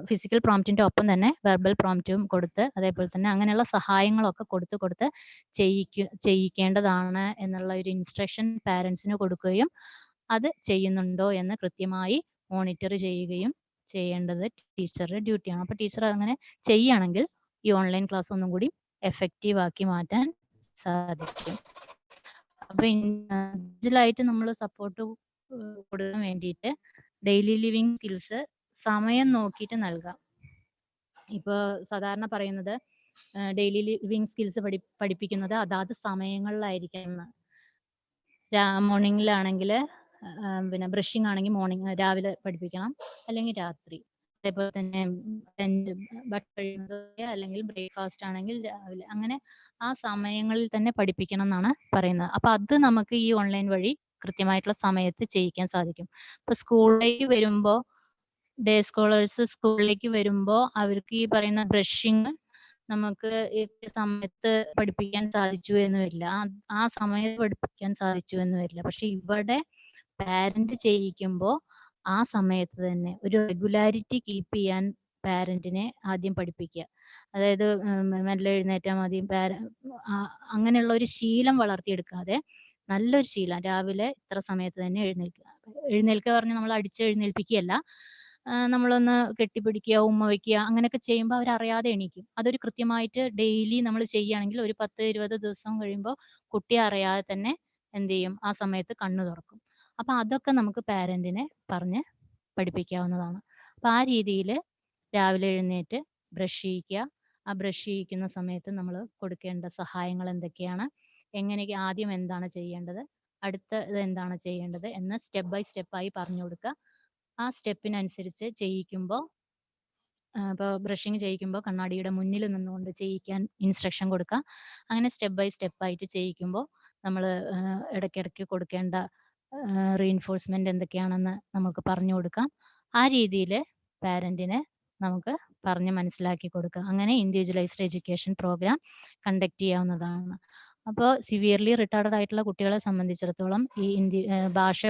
ഫിസിക്കൽ പ്രോംപ്റ്റിന്റെ ഒപ്പം തന്നെ വെർബൽ പ്രോംപ്റ്റും കൊടുത്ത് അതേപോലെ തന്നെ അങ്ങനെയുള്ള സഹായങ്ങളൊക്കെ കൊടുത്ത് ചെയ്യിക്കേണ്ടതാണ് എന്നുള്ള ഒരു ഇൻസ്ട്രക്ഷൻ പാരന്റ്സിന് കൊടുക്കുകയും അത് ചെയ്യുന്നുണ്ടോ എന്ന് കൃത്യമായി മോണിറ്റർ ചെയ്യുകയും ചെയ്യേണ്ടത് ടീച്ചറുടെ ഡ്യൂട്ടിയാണ്. അപ്പോൾ ടീച്ചർ അങ്ങനെ ചെയ്യുകയാണെങ്കിൽ ഈ ഓൺലൈൻ ക്ലാസ് ഒന്നും കൂടി എഫക്റ്റീവ് ആക്കി മാറ്റാൻ സാധിക്കും. അപ്പൊ ഇൻഡിവിജ്വലായിട്ട് നമ്മൾ സപ്പോർട്ട് കൊടുക്കാൻ വേണ്ടിയിട്ട് ഡെയിലി ലിവിങ് സ്കിൽസ് സമയം നോക്കിയിട്ട് നൽകാം. ഇപ്പോൾ സാധാരണ പറയുന്നത് ഡെയിലി ലിവിങ് സ്കിൽസ് പഠിപ്പിക്കുന്നത് അതാത് സമയങ്ങളിലായിരിക്കണം. മോർണിംഗിലാണെങ്കിൽ പിന്നെ ബ്രഷിംഗ് ആണെങ്കിൽ രാവിലെ പഠിപ്പിക്കണം, അല്ലെങ്കിൽ രാത്രി. അതേപോലെ തന്നെ ഭക്ഷണം കഴിയുന്നത് അല്ലെങ്കിൽ ബ്രേക്ക്ഫാസ്റ്റ് ആണെങ്കിൽ രാവിലെ. അങ്ങനെ ആ സമയങ്ങളിൽ തന്നെ പഠിപ്പിക്കണം എന്നാണ് പറയുന്നത്. അപ്പൊ അത് നമുക്ക് ഈ ഓൺലൈൻ വഴി കൃത്യമായിട്ടുള്ള സമയത്ത് ചെയ്യിക്കാൻ സാധിക്കും. ഇപ്പൊ സ്കൂളിലേക്ക് വരുമ്പോൾ ഡേ സ്കോളേഴ്സ് സ്കൂളിലേക്ക് വരുമ്പോൾ അവർക്ക് ഈ പറയുന്ന ബ്രഷിങ് നമുക്ക് ഈ സമയത്ത് പഠിപ്പിക്കാൻ സാധിച്ചു എന്ന് വരില്ല, ആ സമയത്ത് പഠിപ്പിക്കാൻ സാധിച്ചു എന്ന് വരില്ല. പക്ഷെ ഇവിടെ പാരന്റ് ചെയ്യിക്കുമ്പോൾ ആ സമയത്ത് തന്നെ ഒരു റെഗുലാരിറ്റി കീപ്പ് ചെയ്യാൻ പാരന്റിനെ ആദ്യം പഠിപ്പിക്കുക. അതായത് മെല്ലെ എഴുന്നേറ്റാൽ മതി, അങ്ങനെയുള്ള ഒരു ശീലം വളർത്തിയെടുക്കാതെ നല്ലൊരു ശീലം രാവിലെ ഇത്ര സമയത്ത് തന്നെ എഴുന്നേൽക്കുക പറഞ്ഞ് നമ്മൾ അടിച്ചെഴുന്നേൽപ്പിക്കുകയല്ല, നമ്മളൊന്ന് കെട്ടിപ്പിടിക്കുക, ഉമ്മ വയ്ക്കുക, അങ്ങനെയൊക്കെ ചെയ്യുമ്പോൾ അവരറിയാതെ എണീക്കും. അതൊരു കൃത്യമായിട്ട് ഡെയിലി നമ്മൾ ചെയ്യുകയാണെങ്കിൽ ഒരു 10-20 ദിവസം കഴിയുമ്പോൾ കുട്ടി അറിയാതെ തന്നെ എന്ത് ചെയ്യും, ആ സമയത്ത് കണ്ണു തുറക്കും. അപ്പൊ അതൊക്കെ നമുക്ക് പാരന്റിനെ പറഞ്ഞ് പഠിപ്പിക്കാവുന്നതാണ്. അപ്പൊ ആ രീതിയിൽ രാവിലെ എഴുന്നേറ്റ് ബ്രഷ് ചെയ്യിക്കുക. ആ ബ്രഷ് ചെയ്യിക്കുന്ന സമയത്ത് നമ്മൾ കൊടുക്കേണ്ട സഹായങ്ങൾ എന്തൊക്കെയാണ്, എങ്ങനെയൊക്കെ ആദ്യം എന്താണ് ചെയ്യേണ്ടത്, അടുത്ത ഇത് എന്താണ് ചെയ്യേണ്ടത് എന്ന് സ്റ്റെപ്പ് ബൈ സ്റ്റെപ്പായി പറഞ്ഞു കൊടുക്കുക. ആ സ്റ്റെപ്പിനനുസരിച്ച് ചെയ്യിക്കുമ്പോൾ ഇപ്പോൾ ബ്രഷിങ് ചെയ്യിക്കുമ്പോൾ കണ്ണാടിയുടെ മുന്നിൽ നിന്നുകൊണ്ട് ചെയ്യിക്കാൻ ഇൻസ്ട്രക്ഷൻ കൊടുക്കുക. അങ്ങനെ സ്റ്റെപ്പ് ബൈ സ്റ്റെപ്പായിട്ട് ചെയ്യിക്കുമ്പോൾ നമ്മൾ ഇടയ്ക്കിടയ്ക്ക് കൊടുക്കേണ്ട റീഇൻഫോഴ്സ്മെന്റ് എന്തൊക്കെയാണെന്ന് നമുക്ക് പറഞ്ഞു കൊടുക്കാം. ആ രീതിയിൽ പാരന്റിനെ നമുക്ക് പറഞ്ഞ് മനസ്സിലാക്കി കൊടുക്കുക. അങ്ങനെ ഇൻഡിവിജ്വലൈസ്ഡ് എഡ്യൂക്കേഷൻ പ്രോഗ്രാം കണ്ടക്ട് ചെയ്യാവുന്നതാണ്. അപ്പോൾ സിവിയർലി റിട്ടാർഡഡ് ആയിട്ടുള്ള കുട്ടികളെ സംബന്ധിച്ചിടത്തോളം ഈ ഭാഷ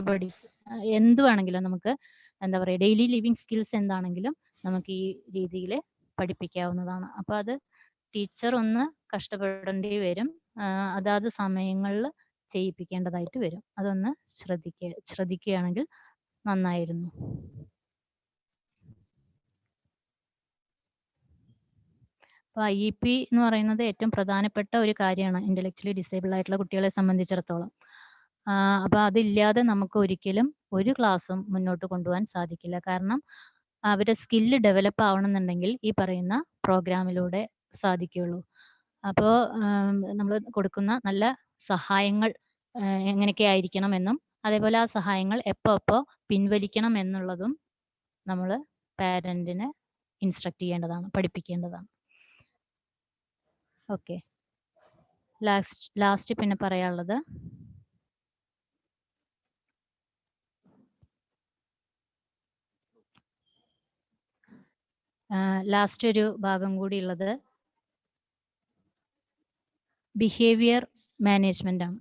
എന്ത് വേണമെങ്കിലും നമുക്ക് എന്താ പറയുക, ഡെയിലി ലിവിങ് സ്കിൽസ് എന്താണെങ്കിലും നമുക്ക് ഈ രീതിയിൽ പഠിപ്പിക്കാവുന്നതാണ്. അപ്പോൾ അത് ടീച്ചർ ഒന്ന് കഷ്ടപ്പെടേണ്ടി വരും, അതാത് സമയങ്ങളിൽ ചെയ്യിപ്പിക്കേണ്ടതായിട്ട് വരും. അതൊന്ന് ശ്രദ്ധിക്കുകയാണെങ്കിൽ നന്നായിരുന്നു. അപ്പോൾ IEP എന്ന് പറയുന്നത് ഏറ്റവും പ്രധാനപ്പെട്ട ഒരു കാര്യമാണ് ഇന്റലക്ച്വലി ഡിസേബിൾ ആയിട്ടുള്ള കുട്ടികളെ സംബന്ധിച്ചിടത്തോളം. അപ്പോൾ അതില്ലാതെ നമുക്ക് ഒരിക്കലും ഒരു ക്ലാസ്സും മുന്നോട്ട് കൊണ്ടുപോകാൻ സാധിക്കില്ല. കാരണം അവരുടെ സ്കില്ല് ഡെവലപ്പ് ആവണമെന്നുണ്ടെങ്കിൽ ഈ പറയുന്ന പ്രോഗ്രാമിലൂടെ സാധിക്കുകയുള്ളൂ. അപ്പോൾ നമ്മൾ കൊടുക്കുന്ന നല്ല സഹായങ്ങൾ എങ്ങനെയൊക്കെ ആയിരിക്കണം എന്നും അതേപോലെ ആ സഹായങ്ങൾ എപ്പോൾ പിൻവലിക്കണം എന്നുള്ളതും നമ്മൾ പാരന്റിനെ ഇൻസ്ട്രക്ട് ചെയ്യേണ്ടതാണ്, പഠിപ്പിക്കേണ്ടതാണ്. ഓക്കെ, ലാസ്റ്റ് പിന്നെ പറയാനുള്ളത് ലാസ്റ്റ് ഒരു ഭാഗം കൂടി ഉള്ളത് ബിഹേവിയർ മാനേജ്മെന്റ് ആണ്.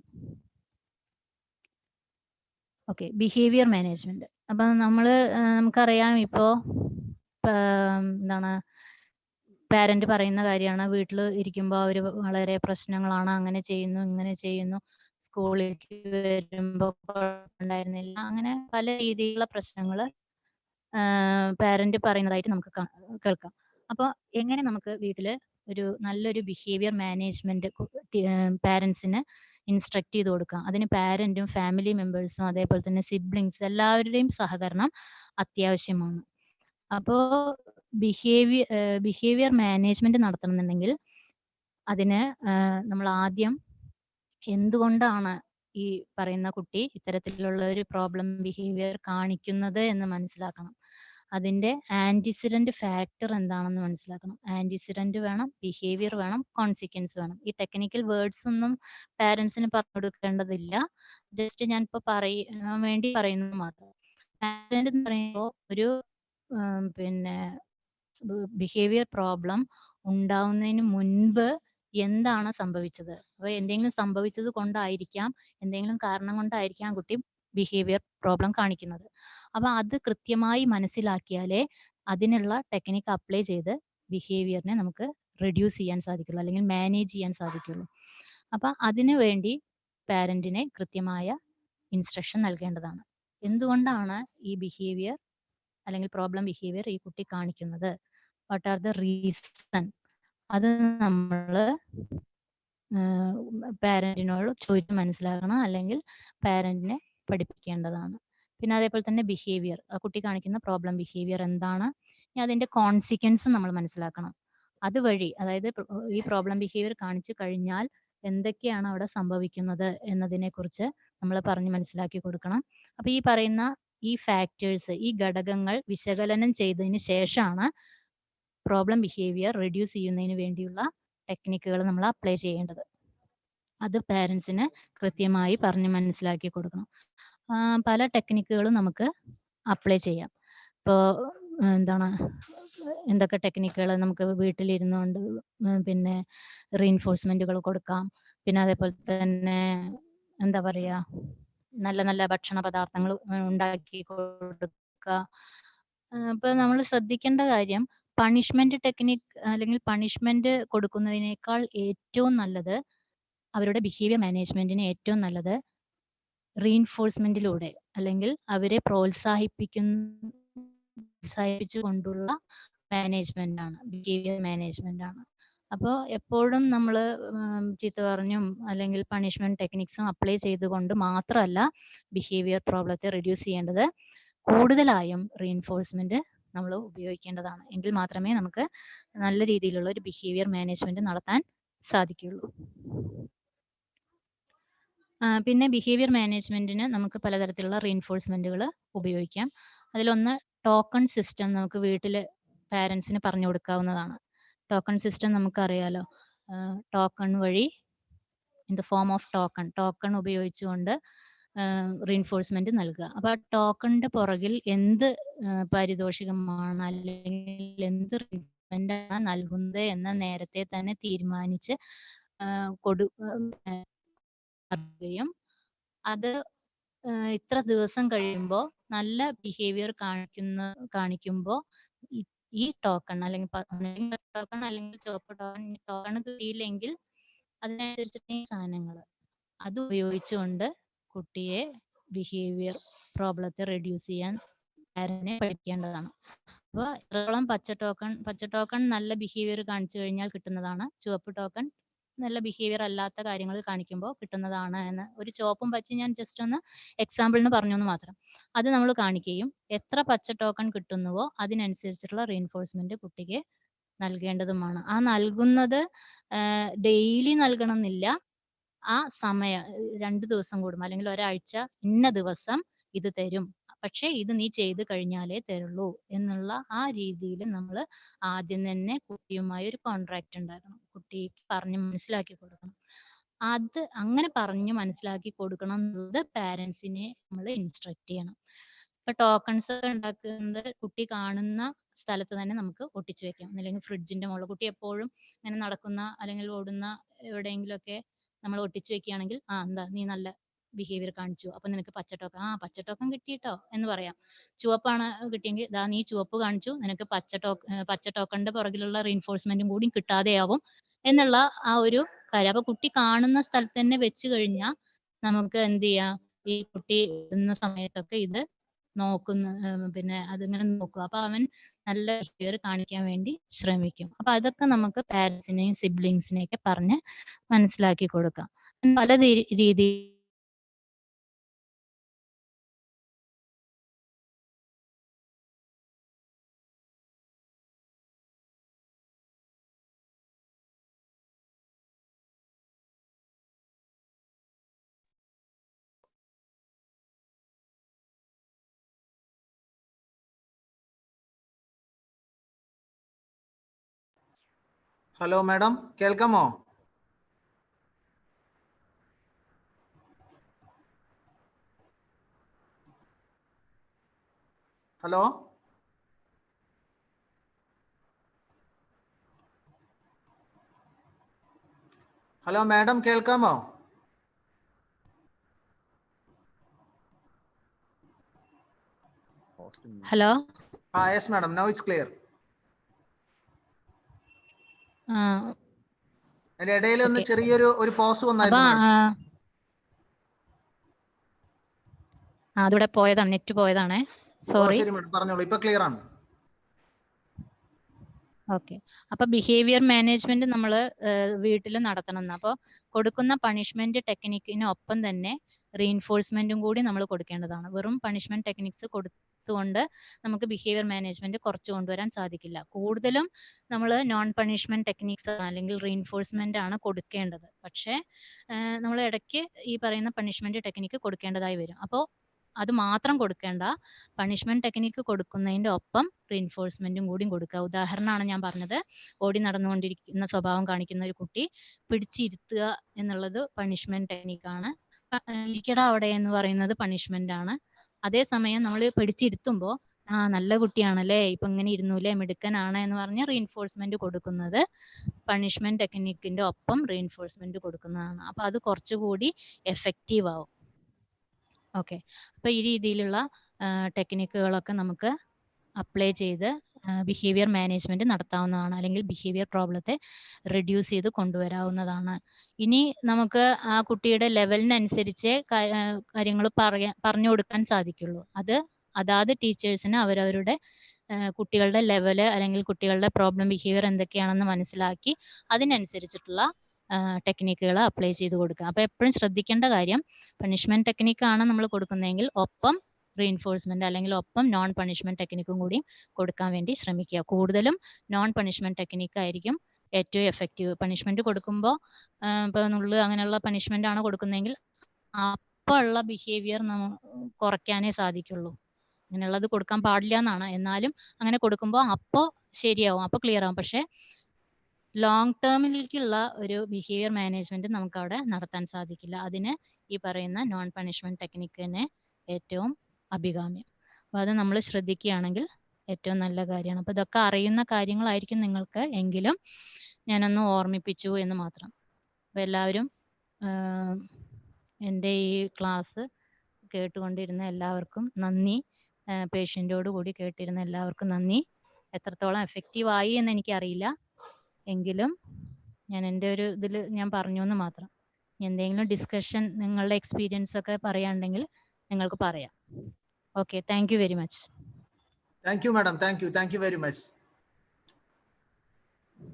Okay, behaviour management. അപ്പം നമുക്കറിയാം ഇപ്പോൾ എന്താണ് പാരന്റ് പറയുന്ന കാര്യമാണ്, വീട്ടിൽ ഇരിക്കുമ്പോൾ അവർ വളരെ പ്രശ്നങ്ങളാണ്, അങ്ങനെ ചെയ്യുന്നു ഇങ്ങനെ ചെയ്യുന്നു, സ്കൂളിലേക്ക് വരുമ്പോൾ കുഴപ്പമുണ്ടായിരുന്നില്ല, അങ്ങനെ പല രീതിയിലുള്ള പ്രശ്നങ്ങൾ പാരന്റ് പറയുന്നതായിട്ട് നമുക്ക് കേൾക്കാം. അപ്പോൾ എങ്ങനെ നമുക്ക് വീട്ടിൽ ഒരു നല്ലൊരു ബിഹേവിയർ മാനേജ്മെന്റ് പാരന്റ്സിന് ഇൻസ്ട്രക്ട് ചെയ്ത് കൊടുക്കാം. അതിന് പാരന്റും ഫാമിലി മെമ്പേഴ്സും അതേപോലെ തന്നെ സിബ്ലിങ്സ് എല്ലാവരുടെയും സഹകരണം അത്യാവശ്യമാണ്. അപ്പോൾ ബിഹേവിയർ മാനേജ്മെന്റ് നടത്തണമെന്നുണ്ടെങ്കിൽ അതിന് നമ്മൾ ആദ്യം എന്തുകൊണ്ടാണ് ഈ പറയുന്ന കുട്ടി ഇത്തരത്തിലുള്ള ഒരു പ്രോബ്ലം ബിഹേവിയർ കാണിക്കുന്നത് എന്ന് മനസ്സിലാക്കണം. അതിന്റെ ആന്റിസിഡന്റ് ഫാക്ടർ എന്താണെന്ന് മനസ്സിലാക്കണം. ആന്റിസിഡന്റ് വേണം, ബിഹേവിയർ വേണം, കോൺസിക്വൻസ് വേണം. ഈ ടെക്നിക്കൽ വേർഡ്സ് ഒന്നും പാരന്റ്സിന് പറഞ്ഞു കൊടുക്കേണ്ടതില്ല, ജസ്റ്റ് ഞാൻ ഇപ്പോൾ പറയാൻ വേണ്ടി പറയുന്നത് മാത്രം. പാരന്റ് എന്ന് പറയുമ്പോൾ ഒരു പിന്നെ ബിഹേവിയർ പ്രോബ്ലം ഉണ്ടാവുന്നതിന് മുൻപ് എന്താണ് സംഭവിച്ചത്, അപ്പോൾ എന്തെങ്കിലും സംഭവിച്ചത് കൊണ്ടായിരിക്കാം, എന്തെങ്കിലും കാരണം കൊണ്ടായിരിക്കാം കുട്ടി ബിഹേവിയർ പ്രോബ്ലം കാണിക്കുന്നത്. അപ്പോൾ അത് കൃത്യമായി മനസ്സിലാക്കിയാലേ അതിനുള്ള ടെക്നിക്ക് അപ്ലൈ ചെയ്ത് ബിഹേവിയറിനെ നമുക്ക് റെഡ്യൂസ് ചെയ്യാൻ സാധിക്കുള്ളൂ, അല്ലെങ്കിൽ മാനേജ് ചെയ്യാൻ സാധിക്കുള്ളൂ. അപ്പം അതിനു വേണ്ടി പാരന്റിനെ കൃത്യമായ ഇൻസ്ട്രക്ഷൻ നൽകേണ്ടതാണ്. എന്തുകൊണ്ടാണ് ഈ ബിഹേവിയർ അല്ലെങ്കിൽ പ്രോബ്ലം ബിഹേവിയർ ഈ കുട്ടി കാണിക്കുന്നത്, വാട്ട് ആർ ദ റീസൺ, അത് നമ്മൾ പാരന്റിനോട് ചോദിച്ച് മനസ്സിലാക്കണം, അല്ലെങ്കിൽ പാരന്റിനെ പഠിപ്പിക്കേണ്ടതാണ്. പിന്നെ അതേപോലെ തന്നെ ബിഹേവിയർ, ആ കുട്ടി കാണിക്കുന്ന പ്രോബ്ലം ബിഹേവിയർ എന്താണ്, അതിന്റെ കോൺസിക്വൻസും നമ്മൾ മനസ്സിലാക്കണം. അതുവഴി, അതായത് ഈ പ്രോബ്ലം ബിഹേവിയർ കാണിച്ചു കഴിഞ്ഞാൽ എന്തൊക്കെയാണ് അവിടെ സംഭവിക്കുന്നത് എന്നതിനെ കുറിച്ച് നമ്മൾ പറഞ്ഞ് മനസ്സിലാക്കി കൊടുക്കണം. അപ്പൊ ഈ പറയുന്ന ഈ ഫാക്ടേഴ്സ്, ഈ ഘടകങ്ങൾ വിശകലനം ചെയ്തതിന് ശേഷമാണ് പ്രോബ്ലം ബിഹേവിയർ റെഡ്യൂസ് ചെയ്യുന്നതിന് വേണ്ടിയുള്ള ടെക്നിക്കുകൾ നമ്മൾ അപ്ലൈ ചെയ്യേണ്ടത്. അത് പാരന്റ്സിന് കൃത്യമായി പറഞ്ഞ് മനസ്സിലാക്കി കൊടുക്കണം. പല ടെക്നിക്കുകളും നമുക്ക് അപ്ലൈ ചെയ്യാം. ഇപ്പോൾ എന്തൊക്കെ ടെക്നിക്കുകൾ നമുക്ക് വീട്ടിലിരുന്നുകൊണ്ട് പിന്നെ റീഇൻഫോഴ്സ്മെന്റുകൾ കൊടുക്കാം. പിന്നെ അതേപോലെ തന്നെ എന്താ പറയുക, നല്ല നല്ല ഭക്ഷണ പദാർത്ഥങ്ങൾ ഉണ്ടാക്കി കൊടുക്കുക. ഇപ്പൊ നമ്മൾ ശ്രദ്ധിക്കേണ്ട കാര്യം, പണിഷ്മെന്റ് ടെക്നിക് അല്ലെങ്കിൽ പണിഷ്മെന്റ് കൊടുക്കുന്നതിനേക്കാൾ ഏറ്റവും നല്ലത്, അവരുടെ ബിഹേവിയർ മാനേജ്മെന്റിന് ഏറ്റവും നല്ലത് റീഇൻഫോഴ്സ്മെന്റിലൂടെ അല്ലെങ്കിൽ അവരെ പ്രോത്സാഹിപ്പിച്ചുകൊണ്ടുള്ള മാനേജ്മെന്റ് ആണ്, ബിഹേവിയർ മാനേജ്മെന്റ് ആണ്. അപ്പോൾ എപ്പോഴും നമ്മൾ ചീത്ത പറഞ്ഞും അല്ലെങ്കിൽ പണിഷ്മെന്റ് ടെക്നിക്സും അപ്ലൈ ചെയ്തുകൊണ്ട് മാത്രമല്ല ബിഹേവിയർ പ്രോബ്ലത്തെ റെഡ്യൂസ് ചെയ്യേണ്ടത്, കൂടുതലായും റീഇൻഫോഴ്സ്മെന്റ് നമ്മൾ ഉപയോഗിക്കേണ്ടതാണ്. എങ്കിൽ മാത്രമേ നമുക്ക് നല്ല രീതിയിലുള്ള ഒരു ബിഹേവിയർ മാനേജ്മെന്റ് നടത്താൻ സാധിക്കുകയുള്ളൂ. പിന്നെ ബിഹേവിയർ മാനേജ്മെന്റിന് നമുക്ക് പലതരത്തിലുള്ള റീഇൻഫോഴ്സ്മെന്റുകൾ ഉപയോഗിക്കാം. അതിലൊന്ന് ടോക്കൺ സിസ്റ്റം നമുക്ക് വീട്ടിൽ പാരൻസിന് പറഞ്ഞു കൊടുക്കാവുന്നതാണ്. ടോക്കൺ സിസ്റ്റം നമുക്കറിയാലോ, ടോക്കൺ വഴി in the form of token ഉപയോഗിച്ചുകൊണ്ട് റീഇൻഫോഴ്സ്മെന്റ് നൽകുക. അപ്പോൾ ആ ടോക്കണിന്റെ പുറകിൽ എന്ത് പാരിതോഷികമാണ് അല്ലെങ്കിൽ എന്ത് റീഇൻഫോഴ്സ്മെന്റ് ആണ് നൽകുന്നത് എന്ന് നേരത്തെ തന്നെ തീരുമാനിച്ച് കൊടുക്കുകയും അത് ഇത്ര ദിവസം കഴിയുമ്പോൾ നല്ല ബിഹേവിയർ കാണിക്കുമ്പോൾ ഈ ടോക്കൺ അല്ലെങ്കിൽ ടോക്കൺ അല്ലെങ്കിൽ ചുവപ്പ് ടോക്കൺ കിട്ടിയില്ലെങ്കിൽ അതിനനുസരിച്ചിട്ട് ഈ സാധനങ്ങൾ അത് ഉപയോഗിച്ചുകൊണ്ട് കുട്ടിയെ ബിഹേവിയർ പ്രോബ്ലത്തെ റെഡ്യൂസ് ചെയ്യാൻ പാരന്റിനെ പഠിക്കേണ്ടതാണ്. അപ്പോൾ എത്രത്തോളം പച്ച ടോക്കൺ നല്ല ബിഹേവിയർ കാണിച്ചു കഴിഞ്ഞാൽ കിട്ടുന്നതാണ്, ചുവപ്പ് ടോക്കൺ നല്ല ബിഹേവിയർ അല്ലാത്ത കാര്യങ്ങൾ കാണിക്കുമ്പോൾ കിട്ടുന്നതാണ് എന്ന് ഒരു ചുവപ്പും പച്ചയും ഞാൻ ജസ്റ്റ് ഒന്ന് എക്സാമ്പിളിന് പറഞ്ഞു എന്ന് മാത്രം. അത് നമ്മൾ കാണിക്കുകയും എത്ര പച്ച ടോക്കൺ കിട്ടുന്നുവോ അതിനനുസരിച്ചിട്ടുള്ള റീഇൻഫോഴ്സ്മെന്റ് കുട്ടിക്ക് നൽകേണ്ടതുമാണ്. ആ നൽകുന്നത് ഡെയിലി നൽകണം എന്നില്ല, ആ സമയം 2 ദിവസം കൂടും അല്ലെങ്കിൽ ഒരാഴ്ച ഇന്ന ദിവസം ഇത് തരും, പക്ഷെ ഇത് നീ ചെയ്ത് കഴിഞ്ഞാലേ തരുള്ളൂ എന്നുള്ള ആ രീതിയിൽ നമ്മൾ ആദ്യം തന്നെ കുട്ടിയുമായി ഒരു കോൺട്രാക്ട് ഉണ്ടാക്കണം. കുട്ടിക്ക് പറഞ്ഞ് മനസ്സിലാക്കി കൊടുക്കണം. അത് അങ്ങനെ പറഞ്ഞ് മനസ്സിലാക്കി കൊടുക്കണം എന്നുള്ളത് പാരന്റ്സിനെ നമ്മൾ ഇൻസ്ട്രക്ട് ചെയ്യണം. ഇപ്പൊ ടോക്കൺസ് ഒക്കെ ഉണ്ടാക്കുന്നത് കുട്ടി കാണുന്ന സ്ഥലത്ത് തന്നെ നമുക്ക് ഒട്ടിച്ചു വെക്കാം. അല്ലെങ്കിൽ ഫ്രിഡ്ജിന്റെ മുകളിൽ കുട്ടി എപ്പോഴും ഇങ്ങനെ നടക്കുന്ന അല്ലെങ്കിൽ ഓടുന്ന എവിടെയെങ്കിലുമൊക്കെ നമ്മൾ ഒട്ടിച്ചു വെക്കുകയാണെങ്കിൽ എന്താ നീ നല്ല ബിഹേവിയർ കാണിച്ചു, അപ്പൊ നിനക്ക് പച്ച ടോക്കൺ കിട്ടിയിട്ടോ എന്ന് പറയാം. ചുവപ്പാണ് കിട്ടിയെങ്കിൽ ദാ നീ ചുവപ്പ് കാണിച്ചു, നിനക്ക് പച്ച ടോക്കണിന്റെ പുറകിലുള്ള റീഇൻഫോഴ്സ്മെന്റും കൂടി കിട്ടാതെയാവും എന്നുള്ള ആ ഒരു കാര്യം. അപ്പൊ കുട്ടി കാണുന്ന സ്ഥലത്ത് തന്നെ വെച്ച് കഴിഞ്ഞാൽ നമുക്ക് എന്ത് ചെയ്യാം, ഈ കുട്ടി ഇടുന്ന സമയത്തൊക്കെ ഇത് പിന്നെ അതിങ്ങനെ നോക്കും. അപ്പൊ അവൻ നല്ല ബിഹേവിയർ കാണിക്കാൻ വേണ്ടി ശ്രമിക്കും. അപ്പൊ അതൊക്കെ നമുക്ക് പാരന്റ്സിനെയും സിബ്ലിങ്സിനെയൊക്കെ പറഞ്ഞ് മനസ്സിലാക്കി കൊടുക്കാം. പല രീതി ഹലോ മാഡം, കേൾക്കാമോ? ഹലോ ഹലോ മാഡം, കേൾക്കാമോ? Hello. Yes madam, now it's clear. അതിന്റെ ഇടയിൽ ഒന്ന് ചെറിയൊരു പോസ് വന്നായിരുന്നു. അതിവിടെ പോയതാണ്, നെറ്റ് പോയതാണേ, സോറി. പറഞ്ഞോളൂ, ഇപ്പൊ ക്ലിയർ ആണ്. ഓക്കെ. അപ്പൊ ബിഹേവിയർ മാനേജ്മെന്റ് നമ്മൾ വീട്ടിൽ നടത്തണം. അപ്പോൾ കൊടുക്കുന്ന പണിഷ്മെന്റ് ടെക്നിക്കിനൊപ്പം തന്നെ റീഇൻഫോഴ്സ്മെന്റും കൂടി നമ്മൾ കൊടുക്കേണ്ടതാണ്. വെറും പണിഷ്മെന്റ് ടെക്നിക്സ് കൊടുത്തുകൊണ്ട് നമുക്ക് ബിഹേവിയർ മാനേജ്മെന്റ് കുറച്ച് കൊണ്ടുവരാൻ സാധിക്കില്ല. കൂടുതലും നമ്മൾ നോൺ പണിഷ്മെന്റ് ടെക്നിക്സ് അല്ലെങ്കിൽ റീഇൻഫോഴ്സ്മെന്റ് ആണ് കൊടുക്കേണ്ടത്. പക്ഷേ നമ്മൾ ഇടയ്ക്ക് ഈ പറയുന്ന പണിഷ്മെന്റ് ടെക്നിക്ക് കൊടുക്കേണ്ടതായി വരും. അപ്പോൾ അത് മാത്രം കൊടുക്കേണ്ട, പണിഷ്മെന്റ് ടെക്നിക്ക് കൊടുക്കുന്നതിന്റെ ഒപ്പം റീഇൻഫോഴ്സ്മെന്റും കൂടി കൊടുക്കുക. ഉദാഹരണമാണ് ഞാൻ പറഞ്ഞത്, ഓടി നടന്നുകൊണ്ടിരിക്കുന്ന സ്വഭാവം കാണിക്കുന്ന ഒരു കുട്ടി പിടിച്ചിരുത്തുക എന്നുള്ളത് പണിഷ്മെന്റ് ടെക്നിക്കാണ്. ഇരിക്കട അവിടെ എന്ന് പറയുന്നത് പണിഷ്മെന്റ് ആണ്. അതേസമയം നമ്മൾ പിടിച്ചിരുത്തുമ്പോൾ നല്ല കുട്ടിയാണല്ലേ, ഇപ്പൊ ഇങ്ങനെ ഇരുന്നൂലേ, മിടുക്കനാണ് എന്ന് പറഞ്ഞ് റീഇൻഫോഴ്സ്മെന്റ് കൊടുക്കുന്നത് പണിഷ്മെന്റ് ടെക്നിക്കിന്റെ ഒപ്പം റീഇൻഫോഴ്സ്മെന്റ് കൊടുക്കുന്നതാണ്. അപ്പൊ അത് കുറച്ചുകൂടി എഫക്റ്റീവ് ആവും. ഓക്കെ. അപ്പൊ ഈ രീതിയിലുള്ള ടെക്നിക്കുകളൊക്കെ നമുക്ക് അപ്ലൈ ചെയ്ത് ബിഹേവിയർ മാനേജ്മെന്റ് നടത്താവുന്നതാണ്, അല്ലെങ്കിൽ ബിഹേവിയർ പ്രോബ്ലത്തെ റെഡ്യൂസ് ചെയ്ത് കൊണ്ടുവരാവുന്നതാണ്. ഇനി നമുക്ക് ആ കുട്ടിയുടെ ലെവലിനനുസരിച്ച് കാര്യങ്ങൾ പറഞ്ഞു കൊടുക്കാൻ സാധിക്കുള്ളൂ. അത് അതാത് ടീച്ചേഴ്സിന് അവരവരുടെ കുട്ടികളുടെ ലെവല് അല്ലെങ്കിൽ കുട്ടികളുടെ പ്രോബ്ലം ബിഹേവിയർ എന്തൊക്കെയാണെന്ന് മനസ്സിലാക്കി അതിനനുസരിച്ചിട്ടുള്ള ടെക്നിക്കുകൾ അപ്ലൈ ചെയ്ത് കൊടുക്കുക. അപ്പോൾ എപ്പോഴും ശ്രദ്ധിക്കേണ്ട കാര്യം, പണിഷ്മെന്റ് ടെക്നിക്കാണ് നമ്മൾ കൊടുക്കുന്നതെങ്കിൽ ഒപ്പം റീഇൻഫോഴ്സ്മെന്റ് അല്ലെങ്കിൽ ഒപ്പം നോൺ പണിഷ്മെന്റ് ടെക്നിക്കും കൂടി കൊടുക്കാൻ വേണ്ടി ശ്രമിക്കുക. കൂടുതലും നോൺ പണിഷ്മെന്റ് ടെക്നിക്ക് ആയിരിക്കും ഏറ്റവും എഫക്റ്റീവ്. പണിഷ്മെന്റ് കൊടുക്കുമ്പോൾ ഇപ്പോൾ നുള്ള് അങ്ങനെയുള്ള പണിഷ്മെന്റ് ആണ് കൊടുക്കുന്നതെങ്കിൽ അപ്പോൾ ഉള്ള ബിഹേവിയർ കുറയ്ക്കാനേ സാധിക്കുള്ളൂ. അങ്ങനെയുള്ളത് കൊടുക്കാൻ പാടില്ല എന്നാണ്. എന്നാലും അങ്ങനെ കൊടുക്കുമ്പോൾ അപ്പോൾ ശരിയാവും, അപ്പോൾ ക്ലിയർ ആവും. പക്ഷേ ലോങ് ടേമിലേക്കുള്ള ഒരു ബിഹേവിയർ മാനേജ്മെന്റ് നമുക്ക് അവിടെ നടത്താൻ സാധിക്കില്ല. അതിന് ഈ പറയുന്ന നോൺ പണിഷ്മെന്റ് ടെക്നിക്ക് തന്നെ ഏറ്റവും അഭികാമ്യം. അപ്പോൾ അത് നമ്മൾ ശ്രദ്ധിക്കുകയാണെങ്കിൽ ഏറ്റവും നല്ല കാര്യമാണ്. അപ്പോൾ ഇതൊക്കെ അറിയുന്ന കാര്യങ്ങളായിരിക്കും നിങ്ങൾക്ക്, എങ്കിലും ഞാനൊന്ന് ഓർമ്മിപ്പിച്ചു എന്ന് മാത്രം. അപ്പോൾ എല്ലാവരും എൻ്റെ ഈ ക്ലാസ് കേട്ടുകൊണ്ടിരുന്ന എല്ലാവർക്കും നന്ദി. പേഷ്യൻ്റോട് കൂടി കേട്ടിരുന്ന എല്ലാവർക്കും നന്ദി. എത്രത്തോളം എഫക്റ്റീവ് ആയി എന്ന് എനിക്കറിയില്ല, എങ്കിലും ഞാൻ എൻ്റെ ഒരു ഇതിൽ ഞാൻ പറഞ്ഞു എന്ന് മാത്രം. എന്തെങ്കിലും ഡിസ്കഷൻ നിങ്ങളുടെ എക്സ്പീരിയൻസ് ഒക്കെ പറയാനുണ്ടെങ്കിൽ നിങ്ങൾക്ക് പറയാം. Okay, thank you very much. Thank you, madam. Thank you very much.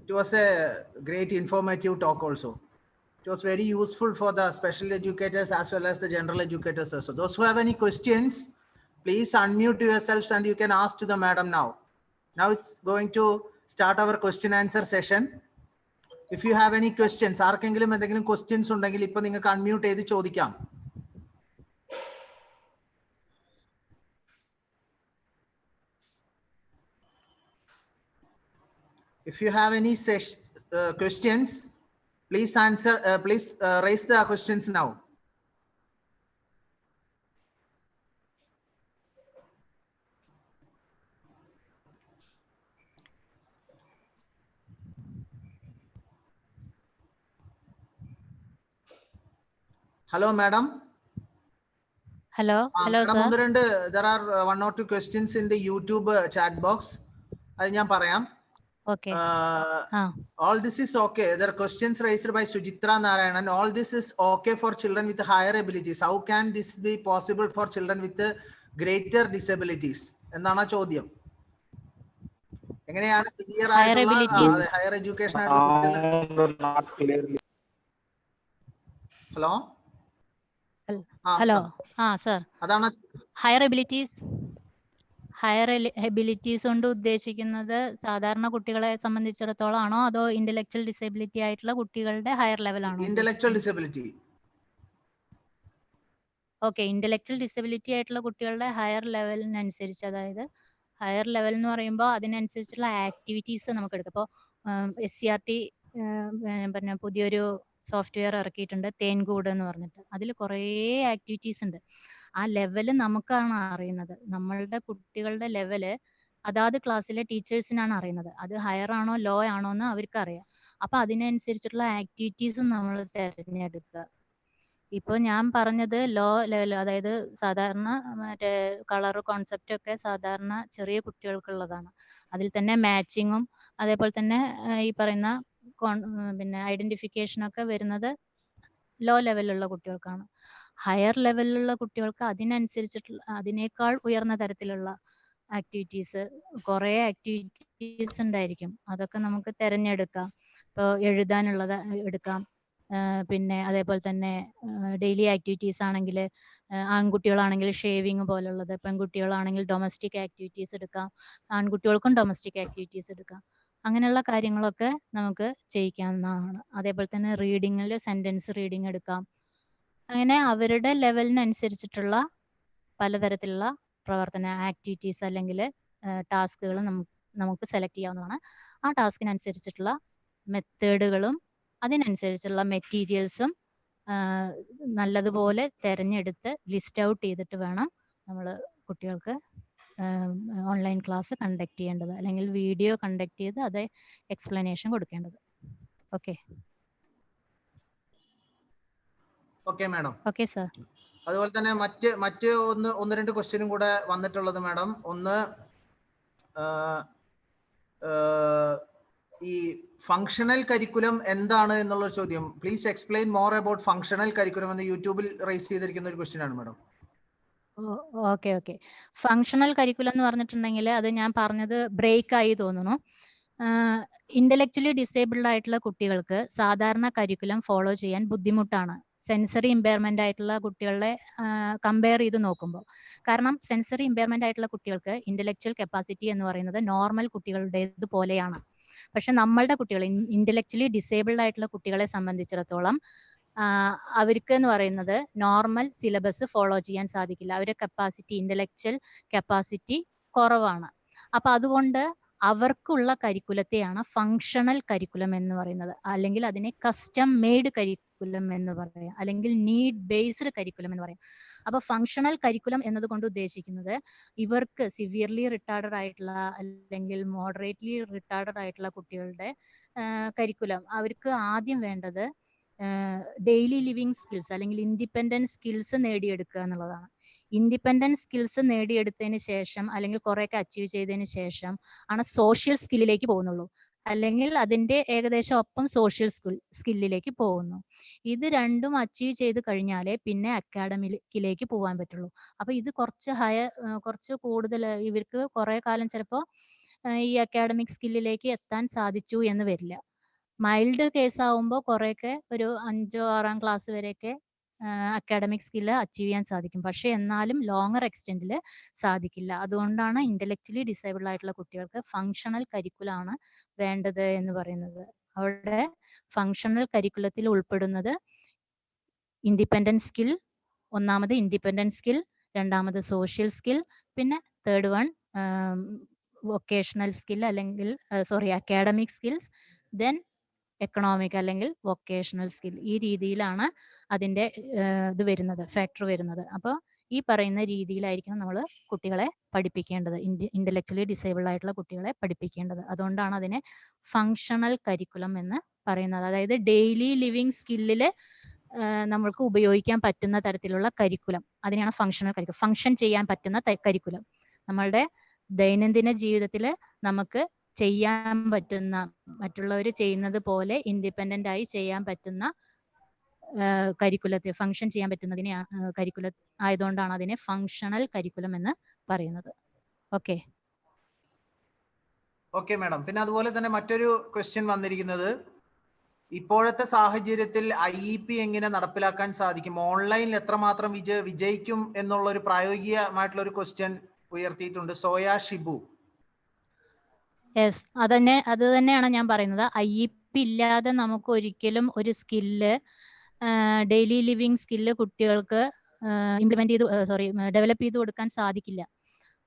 It was a great informative talk also. It was very useful for the special educators as well as the general educators also. Those who have any questions, please unmute yourselves and you can ask to the madam now. Now it's going to start our question answer session. If you have any questions, ആർക്കെങ്കിലും എന്തെങ്കിലും questions ഉണ്ടെങ്കിൽ ഇപ്പോൾ നിങ്ങൾക്ക് unmute ചെയ്ത് ചോദിക്കാം. If you have any questions, please answer. Please raise the questions now. Hello, madam. Hello, madam, sir. There are one or two questions in the YouTube chat box. അത് ഞാൻ പറയാം. Okay. All this is okay. There are questions raised by Sujitra Narayanan. All this is okay for children with higher abilities. How can this be possible for children with greater disabilities? എന്നാണ് ചോദ്യം. എങ്ങനെയാണ് clear ആയിട്ടുള്ള higher education ആയിട്ട്? Hello hello sir, അതാണ് higher abilities കൊണ്ട് ഉദ്ദേശിക്കുന്നത് സാധാരണ കുട്ടികളെ സംബന്ധിച്ചിടത്തോളം ആണോ അതോ ഇന്റലക്ച്വൽ ഡിസബിലിറ്റി ആയിട്ടുള്ള കുട്ടികളുടെ ഹയർ ലെവൽ ആണോ? Intellectual disability. Okay, intellectual disability ആയിട്ടുള്ള കുട്ടികളുടെ ഹയർ ലെവലിനനുസരിച്ച്, അതായത് ഹയർ ലെവൽ എന്ന് പറയുമ്പോൾ അതിനനുസരിച്ചുള്ള ആക്ടിവിറ്റീസ് നമുക്ക് എടുക്കാം. ഇപ്പോൾ SCRT പിന്നെ പുതിയൊരു സോഫ്റ്റ്വെയർ ഇറക്കിയിട്ടുണ്ട്, തേൻകൂട് എന്ന് പറഞ്ഞിട്ട്. അതിൽ കുറേ ആക്ടിവിറ്റീസ് ഉണ്ട്. ആ ലെവല് നമുക്കാണ് അറിയുന്നത്. നമ്മളുടെ കുട്ടികളുടെ ലെവല് അതാത് ക്ലാസ്സിലെ ടീച്ചേഴ്സിനാണ് അറിയുന്നത്. അത് ഹയർ ആണോ ലോ ആണോ എന്ന് അവർക്ക് അറിയാം. അപ്പൊ അതിനനുസരിച്ചിട്ടുള്ള ആക്ടിവിറ്റീസ് നമ്മൾ തിരഞ്ഞെടുക്കുക. ഇപ്പൊ ഞാൻ പറഞ്ഞത് ലോ ലെവൽ, അതായത് സാധാരണ മറ്റേ കളർ കോൺസെപ്റ്റ് ഒക്കെ സാധാരണ ചെറിയ കുട്ടികൾക്കുള്ളതാണ്. അതിൽ തന്നെ മാച്ചിങ്ങും അതേപോലെ തന്നെ ഈ പറയുന്ന പിന്നെ ഐഡന്റിഫിക്കേഷനൊക്കെ വരുന്നത് ലോ ലെവലിലുള്ള കുട്ടികൾക്കാണ്. ഹയർ ലെവലിലുള്ള കുട്ടികൾക്ക് അതിനനുസരിച്ചിട്ടുള്ള അതിനേക്കാൾ ഉയർന്ന തരത്തിലുള്ള ആക്ടിവിറ്റീസ്, കുറേ ആക്ടിവിറ്റീസ് ഉണ്ടായിരിക്കും. അതൊക്കെ നമുക്ക് തിരഞ്ഞെടുക്കാം. ഇപ്പോൾ എഴുതാനുള്ളത് എടുക്കാം. പിന്നെ അതേപോലെ തന്നെ ഡെയിലി ആക്ടിവിറ്റീസ് ആണെങ്കിൽ ആൺകുട്ടികളാണെങ്കിൽ ഷേവിങ് പോലുള്ളത്, പെൺകുട്ടികളാണെങ്കിൽ ഡൊമസ്റ്റിക് ആക്ടിവിറ്റീസ് എടുക്കാം, ആൺകുട്ടികൾക്കും ഡൊമസ്റ്റിക് ആക്ടിവിറ്റീസ് എടുക്കാം. അങ്ങനെയുള്ള കാര്യങ്ങളൊക്കെ നമുക്ക് ചെയ്യിക്കാവുന്നതാണ്. അതേപോലെ തന്നെ റീഡിങ്ങിൽ സെന്റൻസ് റീഡിങ് എടുക്കാം. അങ്ങനെ അവരുടെ ലെവലിനനുസരിച്ചിട്ടുള്ള പലതരത്തിലുള്ള പ്രവർത്തന ആക്ടിവിറ്റീസ് അല്ലെങ്കിൽ ടാസ്കുകൾ നമുക്ക് സെലക്ട് ചെയ്യാവുന്നതാണ്. ആ ടാസ്കിനനുസരിച്ചിട്ടുള്ള മെത്തേഡുകളും അതിനനുസരിച്ചുള്ള മെറ്റീരിയൽസും നല്ലതുപോലെ തിരഞ്ഞെടുത്ത് ലിസ്റ്റ് ഔട്ട് ചെയ്തിട്ട് വേണം നമ്മൾ കുട്ടികൾക്ക് ഓൺലൈൻ ക്ലാസ് കണ്ടക്ട് ചെയ്യേണ്ടത്, അല്ലെങ്കിൽ വീഡിയോ കണ്ടക്ട് ചെയ്ത് അത് എക്സ്പ്ലനേഷൻ കൊടുക്കേണ്ടത്. Okay okay madam. Okay sir. അതുപോലെ തന്നെ മറ്റ് ഒന്ന് രണ്ട് ക്വസ്റ്റ്യനും കൂടെ വന്നിട്ടുള്ളത് മാഡം. ഒന്ന് ഈ ഫങ്ഷണൽ കരിക്കുലം എന്താണ് എന്നുള്ള ചോദ്യം. Please explain more about functional curriculum എന്ന് യൂട്യൂബിൽ റൈസ് ചെയ്തിരിക്കുന്ന ഒരു ക്വസ്റ്റ്യൻ ആണ് madam. Okay okay. Functional curriculum എന്ന് പറഞ്ഞിട്ടുണ്ടെങ്കിൽ അത് ഞാൻ പറഞ്ഞത് ബ്രേക്ക് ആയി തോന്നുന്നു. ഇന്റലക്ച്വലി ഡിസേബിൾഡ് ആയിട്ടുള്ള കുട്ടികൾക്ക് സാധാരണ കരിക്കുലം ഫോളോ ചെയ്യാൻ ബുദ്ധിമുട്ടാണ്. സെൻസറി ഇമ്പയർമെന്റ് ആയിട്ടുള്ള കുട്ടികളെ കമ്പയർ ചെയ്ത് നോക്കുമ്പോൾ. കാരണം സെൻസറി ഇമ്പയർമെന്റ് ആയിട്ടുള്ള കുട്ടികൾക്ക് ഇന്റലക്ച്വൽ കപ്പാസിറ്റി എന്ന് പറയുന്നത് നോർമൽ കുട്ടികളുടേത് പോലെയാണ്. പക്ഷെ നമ്മളുടെ കുട്ടികൾ ഇന്റലക്ച്വലി ഡിസേബിൾഡ് ആയിട്ടുള്ള കുട്ടികളെ സംബന്ധിച്ചിടത്തോളം അവർക്ക് എന്ന് പറയുന്നത് നോർമൽ സിലബസ് ഫോളോ ചെയ്യാൻ സാധിക്കില്ല. അവരുടെ കപ്പാസിറ്റി ഇന്റലക്ച്വൽ കപ്പാസിറ്റി കുറവാണ്. അപ്പൊ അതുകൊണ്ട് അവർക്കുള്ള കരിക്കുലത്തെയാണ് ഫങ്ഷണൽ കരിക്കുലം എന്ന് പറയുന്നത്. അല്ലെങ്കിൽ അതിനെ കസ്റ്റം മെയ്ഡ് കരിക്കുലം എന്ന് പറയാം, അല്ലെങ്കിൽ നീഡ് ബേസ്ഡ് കരിക്കുലം എന്ന് പറയാം. അപ്പൊ ഫങ്ഷണൽ കരിക്കുലം എന്നതുകൊണ്ട് ഉദ്ദേശിക്കുന്നത് ഇവർക്ക് സിവിയർലി റിട്ടാർഡഡ് ആയിട്ടുള്ള അല്ലെങ്കിൽ മോഡറേറ്റ്ലി റിട്ടാർഡഡ് ആയിട്ടുള്ള കുട്ടികളുടെ കരിക്കുലം അവർക്ക് ആദ്യം വേണ്ടത് ഡെയിലി ലിവിങ് സ്കിൽസ് അല്ലെങ്കിൽ ഇൻഡിപെൻഡൻസ് സ്കിൽസ് നേടിയെടുക്കുക എന്നുള്ളതാണ്. ഇൻഡിപെൻഡൻസ് സ്കിൽസ് നേടിയെടുത്തതിന് ശേഷം അല്ലെങ്കിൽ കുറെയൊക്കെ അച്ചീവ് ചെയ്തതിന് ശേഷം ആണ് സോഷ്യൽ സ്കില്ലിലേക്ക് പോകുന്നുള്ളൂ. അല്ലെങ്കിൽ അതിന്റെ ഏകദേശം ഒപ്പം സോഷ്യൽ സ്കില്ലിലേക്ക് പോകുന്നു. ഇത് രണ്ടും അച്ചീവ് ചെയ്ത് കഴിഞ്ഞാലേ പിന്നെ അക്കാഡമിക്കിലേക്ക് പോകാൻ പറ്റുള്ളൂ. അപ്പൊ ഇത് കുറച്ച് കൂടുതൽ ഇവർക്ക് കുറെ കാലം ചിലപ്പോൾ ഈ അക്കാഡമിക് സ്കില്ലിലേക്ക് എത്താൻ സാധിച്ചു എന്ന് വരില്ല. മൈൽഡ് കേസ് ആവുമ്പോൾ കുറെയൊക്കെ ഒരു 5ോ 6ാം ക്ലാസ് വരെയൊക്കെ അക്കാഡമിക് സ്കില്ല് അച്ചീവ് ചെയ്യാൻ സാധിക്കും. പക്ഷെ എന്നാലും ലോങ്ങർ എക്സ്റ്റെൻഡിൽ സാധിക്കില്ല. അതുകൊണ്ടാണ് ഇന്റലക്ച്വലി ഡിസേബിൾ ആയിട്ടുള്ള കുട്ടികൾക്ക് ഫങ്ഷണൽ കരിക്കുലാണ് വേണ്ടത് എന്ന് പറയുന്നത്. അവിടെ ഫങ്ഷണൽ കരിക്കുലത്തിൽ ഉൾപ്പെടുന്നത് ഇൻഡിപെൻഡൻസ് സ്കിൽ, ഒന്നാമത് ഇൻഡിപെൻഡൻസ് സ്കിൽ, രണ്ടാമത് സോഷ്യൽ സ്കിൽ, പിന്നെ തേർഡ് വൺ വൊക്കേഷണൽ സ്കിൽ അല്ലെങ്കിൽ അക്കാഡമിക് സ്കിൽസ്, ദെൻ എക്കണോമിക് അല്ലെങ്കിൽ വൊക്കേഷണൽ സ്കിൽ. ഈ രീതിയിലാണ് അതിന്റെ ഇത് വരുന്നത്, ഫാക്ടർ വരുന്നത്. അപ്പോൾ ഈ പറയുന്ന രീതിയിലായിരിക്കണം നമ്മൾ കുട്ടികളെ പഠിപ്പിക്കേണ്ടത്, ഇന്റലക്ച്വലി ഡിസേബിൾ ആയിട്ടുള്ള കുട്ടികളെ പഠിപ്പിക്കേണ്ടത്. അതുകൊണ്ടാണ് അതിനെ ഫങ്ഷണൽ കരിക്കുലം എന്ന് പറയുന്നത്. അതായത് ഡെയിലി ലിവിങ് സ്കില്ലില് നമ്മൾക്ക് ഉപയോഗിക്കാൻ പറ്റുന്ന തരത്തിലുള്ള കരിക്കുലം, അതിനെയാണ് ഫങ്ഷണൽ കരിക്കുലം. ഫങ്ഷൻ ചെയ്യാൻ പറ്റുന്ന കരിക്കുലം, നമ്മളുടെ ദൈനംദിന ജീവിതത്തിൽ നമുക്ക് ചെയ്യാൻ പറ്റുന്ന, മറ്റുള്ളവർ ചെയ്യുന്നത് പോലെ ഇൻഡിപെൻഡന്റ് ആയി ചെയ്യാൻ പറ്റുന്ന കരിക്കുലത്തെ, ഫങ്ഷൻ ചെയ്യാൻ പറ്റുന്നതിനെയാണ് കരിക്കുലം ആയതുകൊണ്ടാണ് അതിനെ ഫങ്ഷണൽ കരിക്കുലം എന്ന് പറയുന്നത്. Okay okay madam. പിന്നെ അതുപോലെ തന്നെ മറ്റൊരു ക്വസ്റ്റ്യൻ വന്നിരിക്കുന്നത്, ഇപ്പോഴത്തെ സാഹചര്യത്തിൽ IEP എങ്ങനെ നടപ്പിലാക്കാൻ സാധിക്കും, ഓൺലൈനിൽ എത്രമാത്രം വിജയിക്കും എന്നുള്ള ഒരു പ്രായോഗികമായിട്ടുള്ള ഒരു ക്വസ്റ്റ്യൻ ഉയർത്തിയിട്ടുണ്ട് സോയ ഷിബു. യെസ്, അത് തന്നെയാണ് ഞാൻ പറയുന്നത്. IEP ഇല്ലാതെ നമുക്ക് ഒരിക്കലും ഒരു സ്കില്ല്, ഡെയിലി ലിവിങ് സ്കില്ല് കുട്ടികൾക്ക് ഡെവലപ്പ് ചെയ്ത് കൊടുക്കാൻ സാധിക്കില്ല.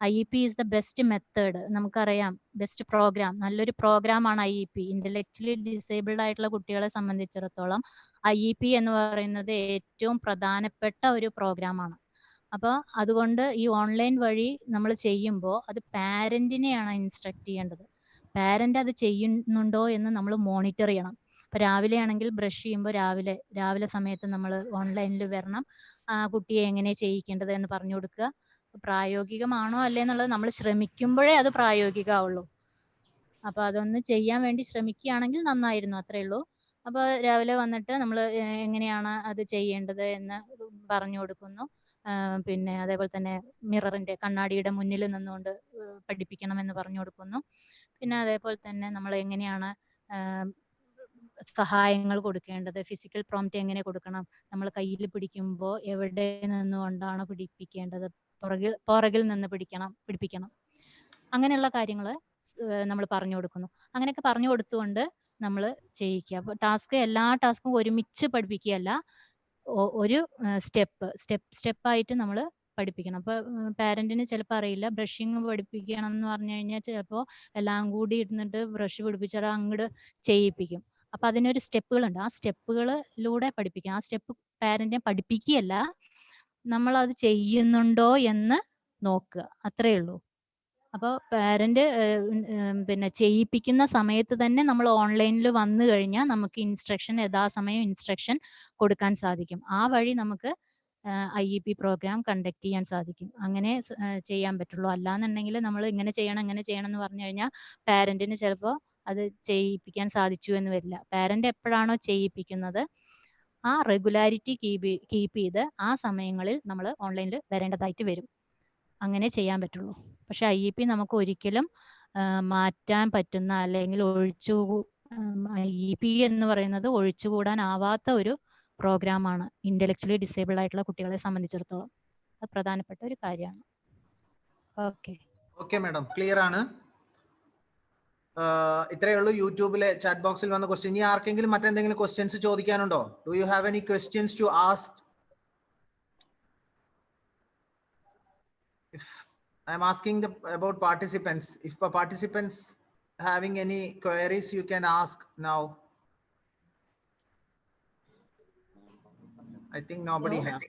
IEP is the best method. നമുക്കറിയാം, ബെസ്റ്റ് പ്രോഗ്രാം, നല്ലൊരു പ്രോഗ്രാമാണ് IEP. ഇന്റലക്ച്വലി ഡിസേബിൾഡ് ആയിട്ടുള്ള കുട്ടികളെ സംബന്ധിച്ചിടത്തോളം IEP എന്ന് പറയുന്നത് ഏറ്റവും പ്രധാനപ്പെട്ട ഒരു പ്രോഗ്രാമാണ്. അപ്പോൾ അതുകൊണ്ട് ഈ ഓൺലൈൻ വഴി നമ്മൾ ചെയ്യുമ്പോൾ അത് പാരന്റിനെയാണ് ഇൻസ്ട്രക്ട് ചെയ്യേണ്ടത്. പാരന്റ് അത് ചെയ്യുന്നുണ്ടോ എന്ന് നമ്മൾ മോണിറ്റർ ചെയ്യണം. ഇപ്പൊ രാവിലെ ആണെങ്കിൽ ബ്രഷ് ചെയ്യുമ്പോൾ രാവിലെ സമയത്ത് നമ്മൾ ഓൺലൈനിൽ വരണം, കുട്ടിയെ എങ്ങനെ ചെയ്യിക്കേണ്ടത് എന്ന് പറഞ്ഞു കൊടുക്കുക. പ്രായോഗികമാണോ അല്ലേ എന്നുള്ളത് നമ്മൾ ശ്രമിക്കുമ്പോഴേ അത് പ്രായോഗികമാവുള്ളൂ. അപ്പൊ അതൊന്ന് ചെയ്യാൻ വേണ്ടി ശ്രമിക്കുകയാണെങ്കിൽ നന്നായിരുന്നു, അത്രേ ഉള്ളൂ. അപ്പൊ രാവിലെ വന്നിട്ട് നമ്മൾ എങ്ങനെയാണ് അത് ചെയ്യേണ്ടത് എന്ന് പറഞ്ഞു കൊടുക്കുന്നു. പിന്നെ അതേപോലെ തന്നെ മിററിന്റെ, കണ്ണാടിയുടെ മുന്നിൽ നിന്നുകൊണ്ട് പഠിപ്പിക്കണം എന്ന് പറഞ്ഞു കൊടുക്കുന്നു. പിന്നെ അതേപോലെ തന്നെ നമ്മൾ എങ്ങനെയാണ് സഹായങ്ങൾ കൊടുക്കേണ്ടത്, ഫിസിക്കൽ പ്രോംപ്റ്റ് എങ്ങനെ കൊടുക്കണം, നമ്മൾ കയ്യിൽ പിടിക്കുമ്പോൾ എവിടെ നിന്നുകൊണ്ടാണ് പിടിപ്പിക്കേണ്ടത്, പുറകിൽ നിന്ന് പിടിപ്പിക്കണം, അങ്ങനെയുള്ള കാര്യങ്ങൾ നമ്മൾ പറഞ്ഞു കൊടുക്കുന്നു. അങ്ങനെയൊക്കെ പറഞ്ഞു കൊടുത്തുകൊണ്ട് നമ്മൾ ചെയ്യിക്കുക. അപ്പോൾ എല്ലാ ടാസ്കും ഒരുമിച്ച് പഠിപ്പിക്കുകയല്ല, ഒരു സ്റ്റെപ്പായിട്ട് നമ്മൾ പഠിപ്പിക്കണം. അപ്പൊ പാരന്റിന് ചിലപ്പോൾ അറിയില്ല, ബ്രഷിങ് പഠിപ്പിക്കണം എന്ന് പറഞ്ഞു കഴിഞ്ഞാൽ ചിലപ്പോൾ എല്ലാം കൂടി ഇരുന്നിട്ട് ബ്രഷ് പിടിപ്പിച്ചാൽ അങ്ങോട്ട് ചെയ്യിപ്പിക്കും. അപ്പൊ അതിനൊരു സ്റ്റെപ്പുകളുണ്ട്, ആ സ്റ്റെപ്പുകളിലൂടെ പഠിപ്പിക്കാം. ആ സ്റ്റെപ്പ് പാരന്റിനെ പഠിപ്പിക്കുകയല്ല, നമ്മൾ അത് ചെയ്യുന്നുണ്ടോ എന്ന് നോക്കുക, അത്രേ ഉള്ളൂ. അപ്പോൾ പാരന്റ് പിന്നെ ചെയ്യിപ്പിക്കുന്ന സമയത്ത് തന്നെ നമ്മൾ ഓൺലൈനിൽ വന്നു കഴിഞ്ഞാൽ നമുക്ക് യഥാസമയം ഇൻസ്ട്രക്ഷൻ കൊടുക്കാൻ സാധിക്കും. ആ വഴി നമുക്ക് IEP പ്രോഗ്രാം കണ്ടക്ട് ചെയ്യാൻ സാധിക്കും. അങ്ങനെ ചെയ്യാൻ പറ്റുള്ളൂ. അല്ലാന്നുണ്ടെങ്കിൽ നമ്മൾ ഇങ്ങനെ ചെയ്യണം എന്ന് പറഞ്ഞു കഴിഞ്ഞാൽ പാരന്റിന് ചിലപ്പോൾ അത് ചെയ്യിപ്പിക്കാൻ സാധിച്ചു എന്ന് വരില്ല. പാരന്റ് എപ്പോഴാണോ ചെയ്യിപ്പിക്കുന്നത് ആ റെഗുലാരിറ്റി കീപ്പ് ചെയ്ത് ആ സമയങ്ങളിൽ നമ്മൾ ഓൺലൈനിൽ വരേണ്ടതായിട്ട് വരും. അങ്ങനെ ചെയ്യാൻ പറ്റുള്ളൂ. പക്ഷെ IEP നമുക്ക് ഒരിക്കലും മാറ്റാൻ പറ്റുന്ന അല്ലെങ്കിൽ IEP എന്ന് പറയുന്നത് ഒഴിച്ചുകൂടാനാവാത്ത ഒരു പ്രോഗ്രാമാണ് ഇന്റലക്ച്വലി ഡിസേബിൾ ആയിട്ടുള്ള കുട്ടികളെ സംബന്ധിച്ചിടത്തോളം. അത് പ്രധാനപ്പെട്ട ഒരു കാര്യമാണ്. ഓക്കെ മാഡം, ക്ലിയർ ആണ്. ഇത്രയേ ഉള്ളൂ യൂട്യൂബിലെ ചാറ്റ് ബോക്സിൽ വന്ന ക്വസ്റ്റ്യൻ. ഇനി ആർക്കെങ്കിലും മറ്റെന്തെങ്കിലും ക്വസ്റ്റ്യൻസ് ചോദിക്കാനുണ്ടോ? Do you have any questions to ask? If I am asking about participants, if participants having any queries, you can ask now. I think nobody has.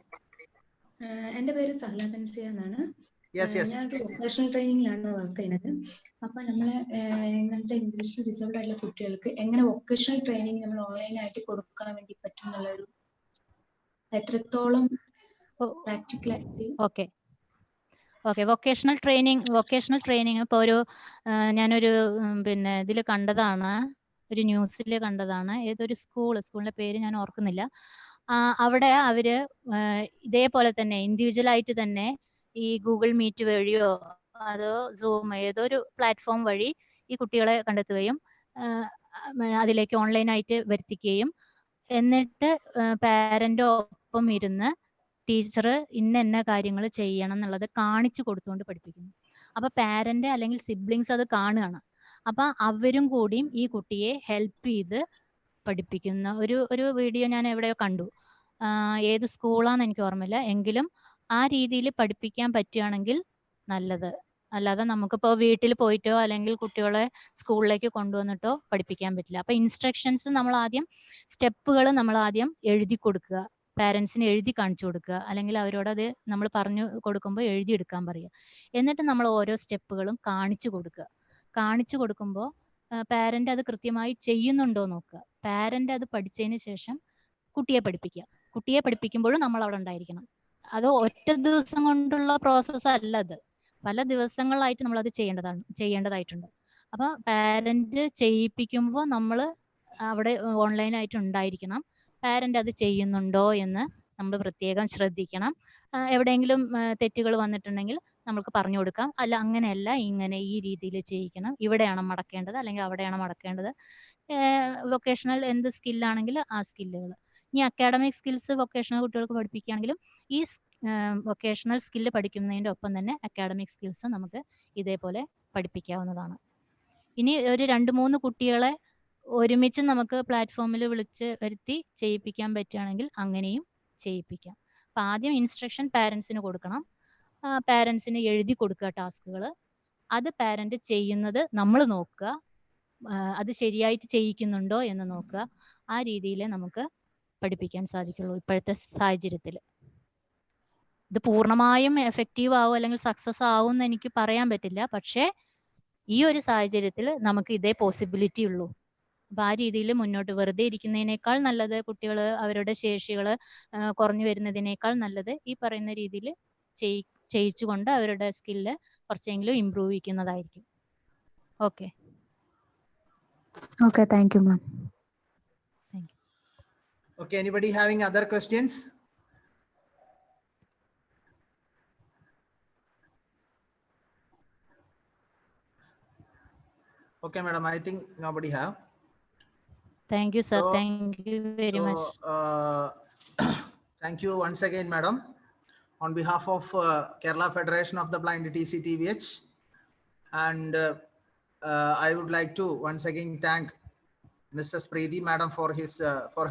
എൻ്റെ പേര് സഹല തൻസിയ എന്നാണ്. Yes. ഞാനൊരു വൊക്കേഷണൽ ട്രെയിനിങ്ങിലാണ് വർക്ക് ചെയ്യുന്നത്. അപ്പൊ നമ്മള് ഇങ്ങനത്തെ ഇംഗ്ലീഷ് ഡിസേബിൾഡ് ആയിട്ടുള്ള കുട്ടികൾക്ക് എങ്ങനെ വൊക്കേഷണൽ ട്രെയിനിങ് നമ്മൾ ഓൺലൈനായിട്ട് കൊടുക്കാൻ വേണ്ടി പറ്റും എന്നുള്ളൊരു എത്രത്തോളം പ്രാക്ടിക്കലായിട്ട്. ഓക്കെ വൊക്കേഷണൽ ട്രെയിനിങ് ഇപ്പോൾ ഞാനൊരു പിന്നെ ഇതിൽ കണ്ടതാണ്, ഒരു ന്യൂസിൽ കണ്ടതാണ്. ഏതൊരു സ്കൂളിന്റെ പേര് ഞാൻ ഓർക്കുന്നില്ല. അവിടെ അവര് ഇതേപോലെ തന്നെ ഇൻഡിവിജ്വൽ ആയിട്ട് തന്നെ ഈ ഗൂഗിൾ മീറ്റ് വഴിയോ അതോ സൂം ഏതൊരു പ്ലാറ്റ്ഫോം വഴി ഈ കുട്ടികളെ കണ്ടെത്തുകയും അതിലേക്ക് ഓൺലൈനായിട്ട് വരുത്തിക്കുകയും എന്നിട്ട് പാരന്റ് ഒപ്പം ഇരുന്ന് ടീച്ചർ ഇന്ന കാര്യങ്ങൾ ചെയ്യണം എന്നുള്ളത് കാണിച്ചു കൊടുത്തുകൊണ്ട് പഠിപ്പിക്കുന്നു. അപ്പൊ പാരന്റ് അല്ലെങ്കിൽ സിബ്ലിങ്സ് അത് കാണുകയാണ്. അപ്പൊ അവരും കൂടിയും ഈ കുട്ടിയെ ഹെൽപ്പ് ചെയ്ത് പഠിപ്പിക്കുന്ന ഒരു വീഡിയോ ഞാൻ എവിടെയോ കണ്ടു. ഏത് സ്കൂളാന്ന് എനിക്ക് ഓർമ്മയില്ല, എങ്കിലും ആ രീതിയിൽ പഠിപ്പിക്കാൻ പറ്റുകയാണെങ്കിൽ നല്ലത്. അല്ലാതെ നമുക്കിപ്പോൾ വീട്ടിൽ പോയിട്ടോ അല്ലെങ്കിൽ കുട്ടികളെ സ്കൂളിലേക്ക് കൊണ്ടുവന്നിട്ടോ പഠിപ്പിക്കാൻ പറ്റില്ല. അപ്പൊ ഇൻസ്ട്രക്ഷൻസ് സ്റ്റെപ്പുകൾ നമ്മൾ ആദ്യം എഴുതി കൊടുക്കുക, പാരൻസിന് എഴുതി കാണിച്ചു കൊടുക്കുക, അല്ലെങ്കിൽ അവരോട് അത് നമ്മൾ പറഞ്ഞു കൊടുക്കുമ്പോൾ എഴുതിയെടുക്കാൻ പറയുക. എന്നിട്ട് നമ്മൾ ഓരോ സ്റ്റെപ്പുകളും കാണിച്ചു കൊടുക്കുമ്പോൾ പാരന്റ് അത് കൃത്യമായി ചെയ്യുന്നുണ്ടോ നോക്കുക. പാരന്റ് അത് പഠിച്ചതിന് ശേഷം കുട്ടിയെ പഠിപ്പിക്കുമ്പോഴും നമ്മൾ അവിടെ ഉണ്ടായിരിക്കണം. അത് ഒറ്റ ദിവസം കൊണ്ടുള്ള പ്രോസസ്സ് അല്ല, അത് പല ദിവസങ്ങളായിട്ട് നമ്മൾ അത് ചെയ്യേണ്ടതായിട്ടുണ്ട്. അപ്പൊ പാരന്റ് ചെയ്യിപ്പിക്കുമ്പോൾ നമ്മൾ അവിടെ ഓൺലൈനായിട്ട് ഉണ്ടായിരിക്കണം. പാരന്റ് അത് ചെയ്യുന്നുണ്ടോ എന്ന് നമ്മൾ പ്രത്യേകം ശ്രദ്ധിക്കണം. എവിടെയെങ്കിലും തെറ്റുകൾ വന്നിട്ടുണ്ടെങ്കിൽ നമുക്ക് പറഞ്ഞു കൊടുക്കാം. അല്ല അങ്ങനെയല്ല, ഇങ്ങനെ ഈ രീതിയിൽ ചെയ്യിക്കണം, ഇവിടെയാണ് മടക്കേണ്ടത് അല്ലെങ്കിൽ അവിടെയാണ് മടക്കേണ്ടത്. വൊക്കേഷണൽ എന്ത് സ്കില്ലാണെങ്കിൽ ആ സ്കില്ലുകൾ. ഇനി അക്കാഡമിക് സ്കിൽസ് വൊക്കേഷണൽ കുട്ടികൾക്ക് പഠിപ്പിക്കുകയാണെങ്കിലും ഈ വൊക്കേഷണൽ സ്കില്ല് പഠിക്കുന്നതിൻ്റെ ഒപ്പം തന്നെ അക്കാഡമിക് സ്കിൽസും നമുക്ക് ഇതേപോലെ പഠിപ്പിക്കാവുന്നതാണ്. ഇനി ഒരു 2-3 കുട്ടികളെ ഒരുമിച്ച് നമുക്ക് പ്ലാറ്റ്ഫോമിൽ വിളിച്ച് വരുത്തി ചെയ്യിപ്പിക്കാൻ പറ്റുകയാണെങ്കിൽ അങ്ങനെയും ചെയ്യിപ്പിക്കാം. അപ്പൊ ആദ്യം ഇൻസ്ട്രക്ഷൻ പാരൻസിന് കൊടുക്കണം. പാരൻസിന് എഴുതി കൊടുക്കുക ടാസ്കുകൾ. അത് പാരന്റ് ചെയ്യുന്നത് നമ്മൾ നോക്കുക, അത് ശരിയായിട്ട് ചെയ്യിക്കുന്നുണ്ടോ എന്ന് നോക്കുക. ആ രീതിയിൽ നമുക്ക് പഠിപ്പിക്കാൻ സാധിക്കുള്ളൂ ഇപ്പോഴത്തെ സാഹചര്യത്തിൽ. ഇത് പൂർണ്ണമായും എഫക്റ്റീവ് ആവും അല്ലെങ്കിൽ സക്സസ് ആവും എന്ന് എനിക്ക് പറയാൻ പറ്റില്ല. പക്ഷേ ഈ ഒരു സാഹചര്യത്തിൽ നമുക്ക് ഇതേ പോസിബിലിറ്റി ഉള്ളൂ. അപ്പൊ ആ രീതിയിൽ മുന്നോട്ട് വെറുതെ ഇരിക്കുന്നതിനേക്കാൾ നല്ലത്, കുട്ടികൾ അവരുടെ ശേഷികൾ കുറഞ്ഞു വരുന്നതിനേക്കാൾ നല്ലത് ഈ പറയുന്ന രീതിയിൽ ചെയ്യിച്ചുകൊണ്ട് അവരുടെ സ്കില്ല് കുറച്ചെങ്കിലും ഇംപ്രൂവ് ചെയ്യുന്നതായിരിക്കും. Okay, thank you ma'am. Okay, anybody having other questions? Okay, madam, I think nobody have. Thank you, sir. Thank you very much. Thank you once again, madam. On behalf of Kerala Federation of the Blind TCTVH, and I would like to once again thank Mrs. Preeti madam for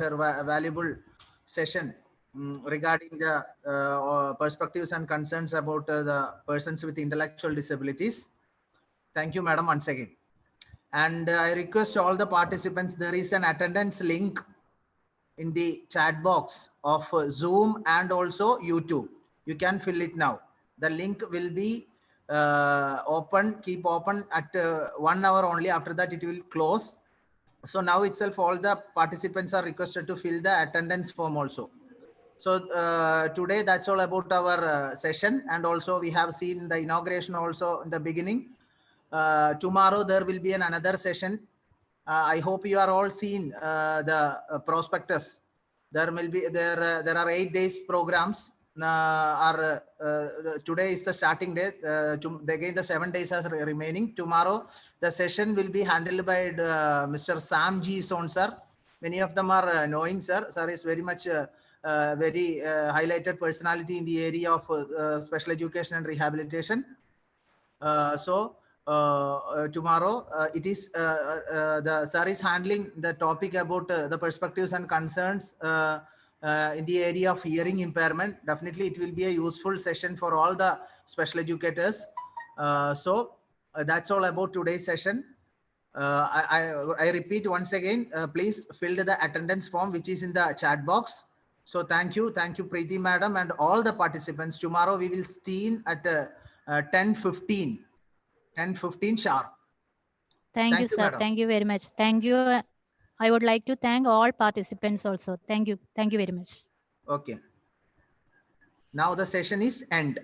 her valuable session regarding the perspectives and concerns about the persons with intellectual disabilities. Thank you, madam, once again. And I request all the participants, there is an attendance link in the chat box of Zoom and also YouTube. You can fill it now. The link will be keep open at 1 hour only. After that, it will close. So now itself, all the participants are requested to fill the attendance form also. So today, that's all about our session. And also we have seen the inauguration also in the beginning. Tomorrow, there will be another session. I hope you are all seen the prospectus, There will be there are 8 days programs. Today is the starting day. Again, the 7 days are remaining. Tomorrow, the session will be handled by Mr. Sam G. Son, sir. Many of them are knowing, sir. Sir is very much very highlighted personality in the area of special education and rehabilitation. Tomorrow it is the sir is handling the topic about the perspectives and concerns in the area of hearing impairment. Definitely it will be a useful session for all the special educators. That's all about today's session. I repeat once again, please fill the attendance form which is in the chat box. So thank you Preeti madam and all the participants. Tomorrow we will see at 10:15 sharp. Thank you, sir. madam. Thank you very much. Thank you. I would like to thank all participants also. Thank you. Thank you very much. Okay. Now the session is end.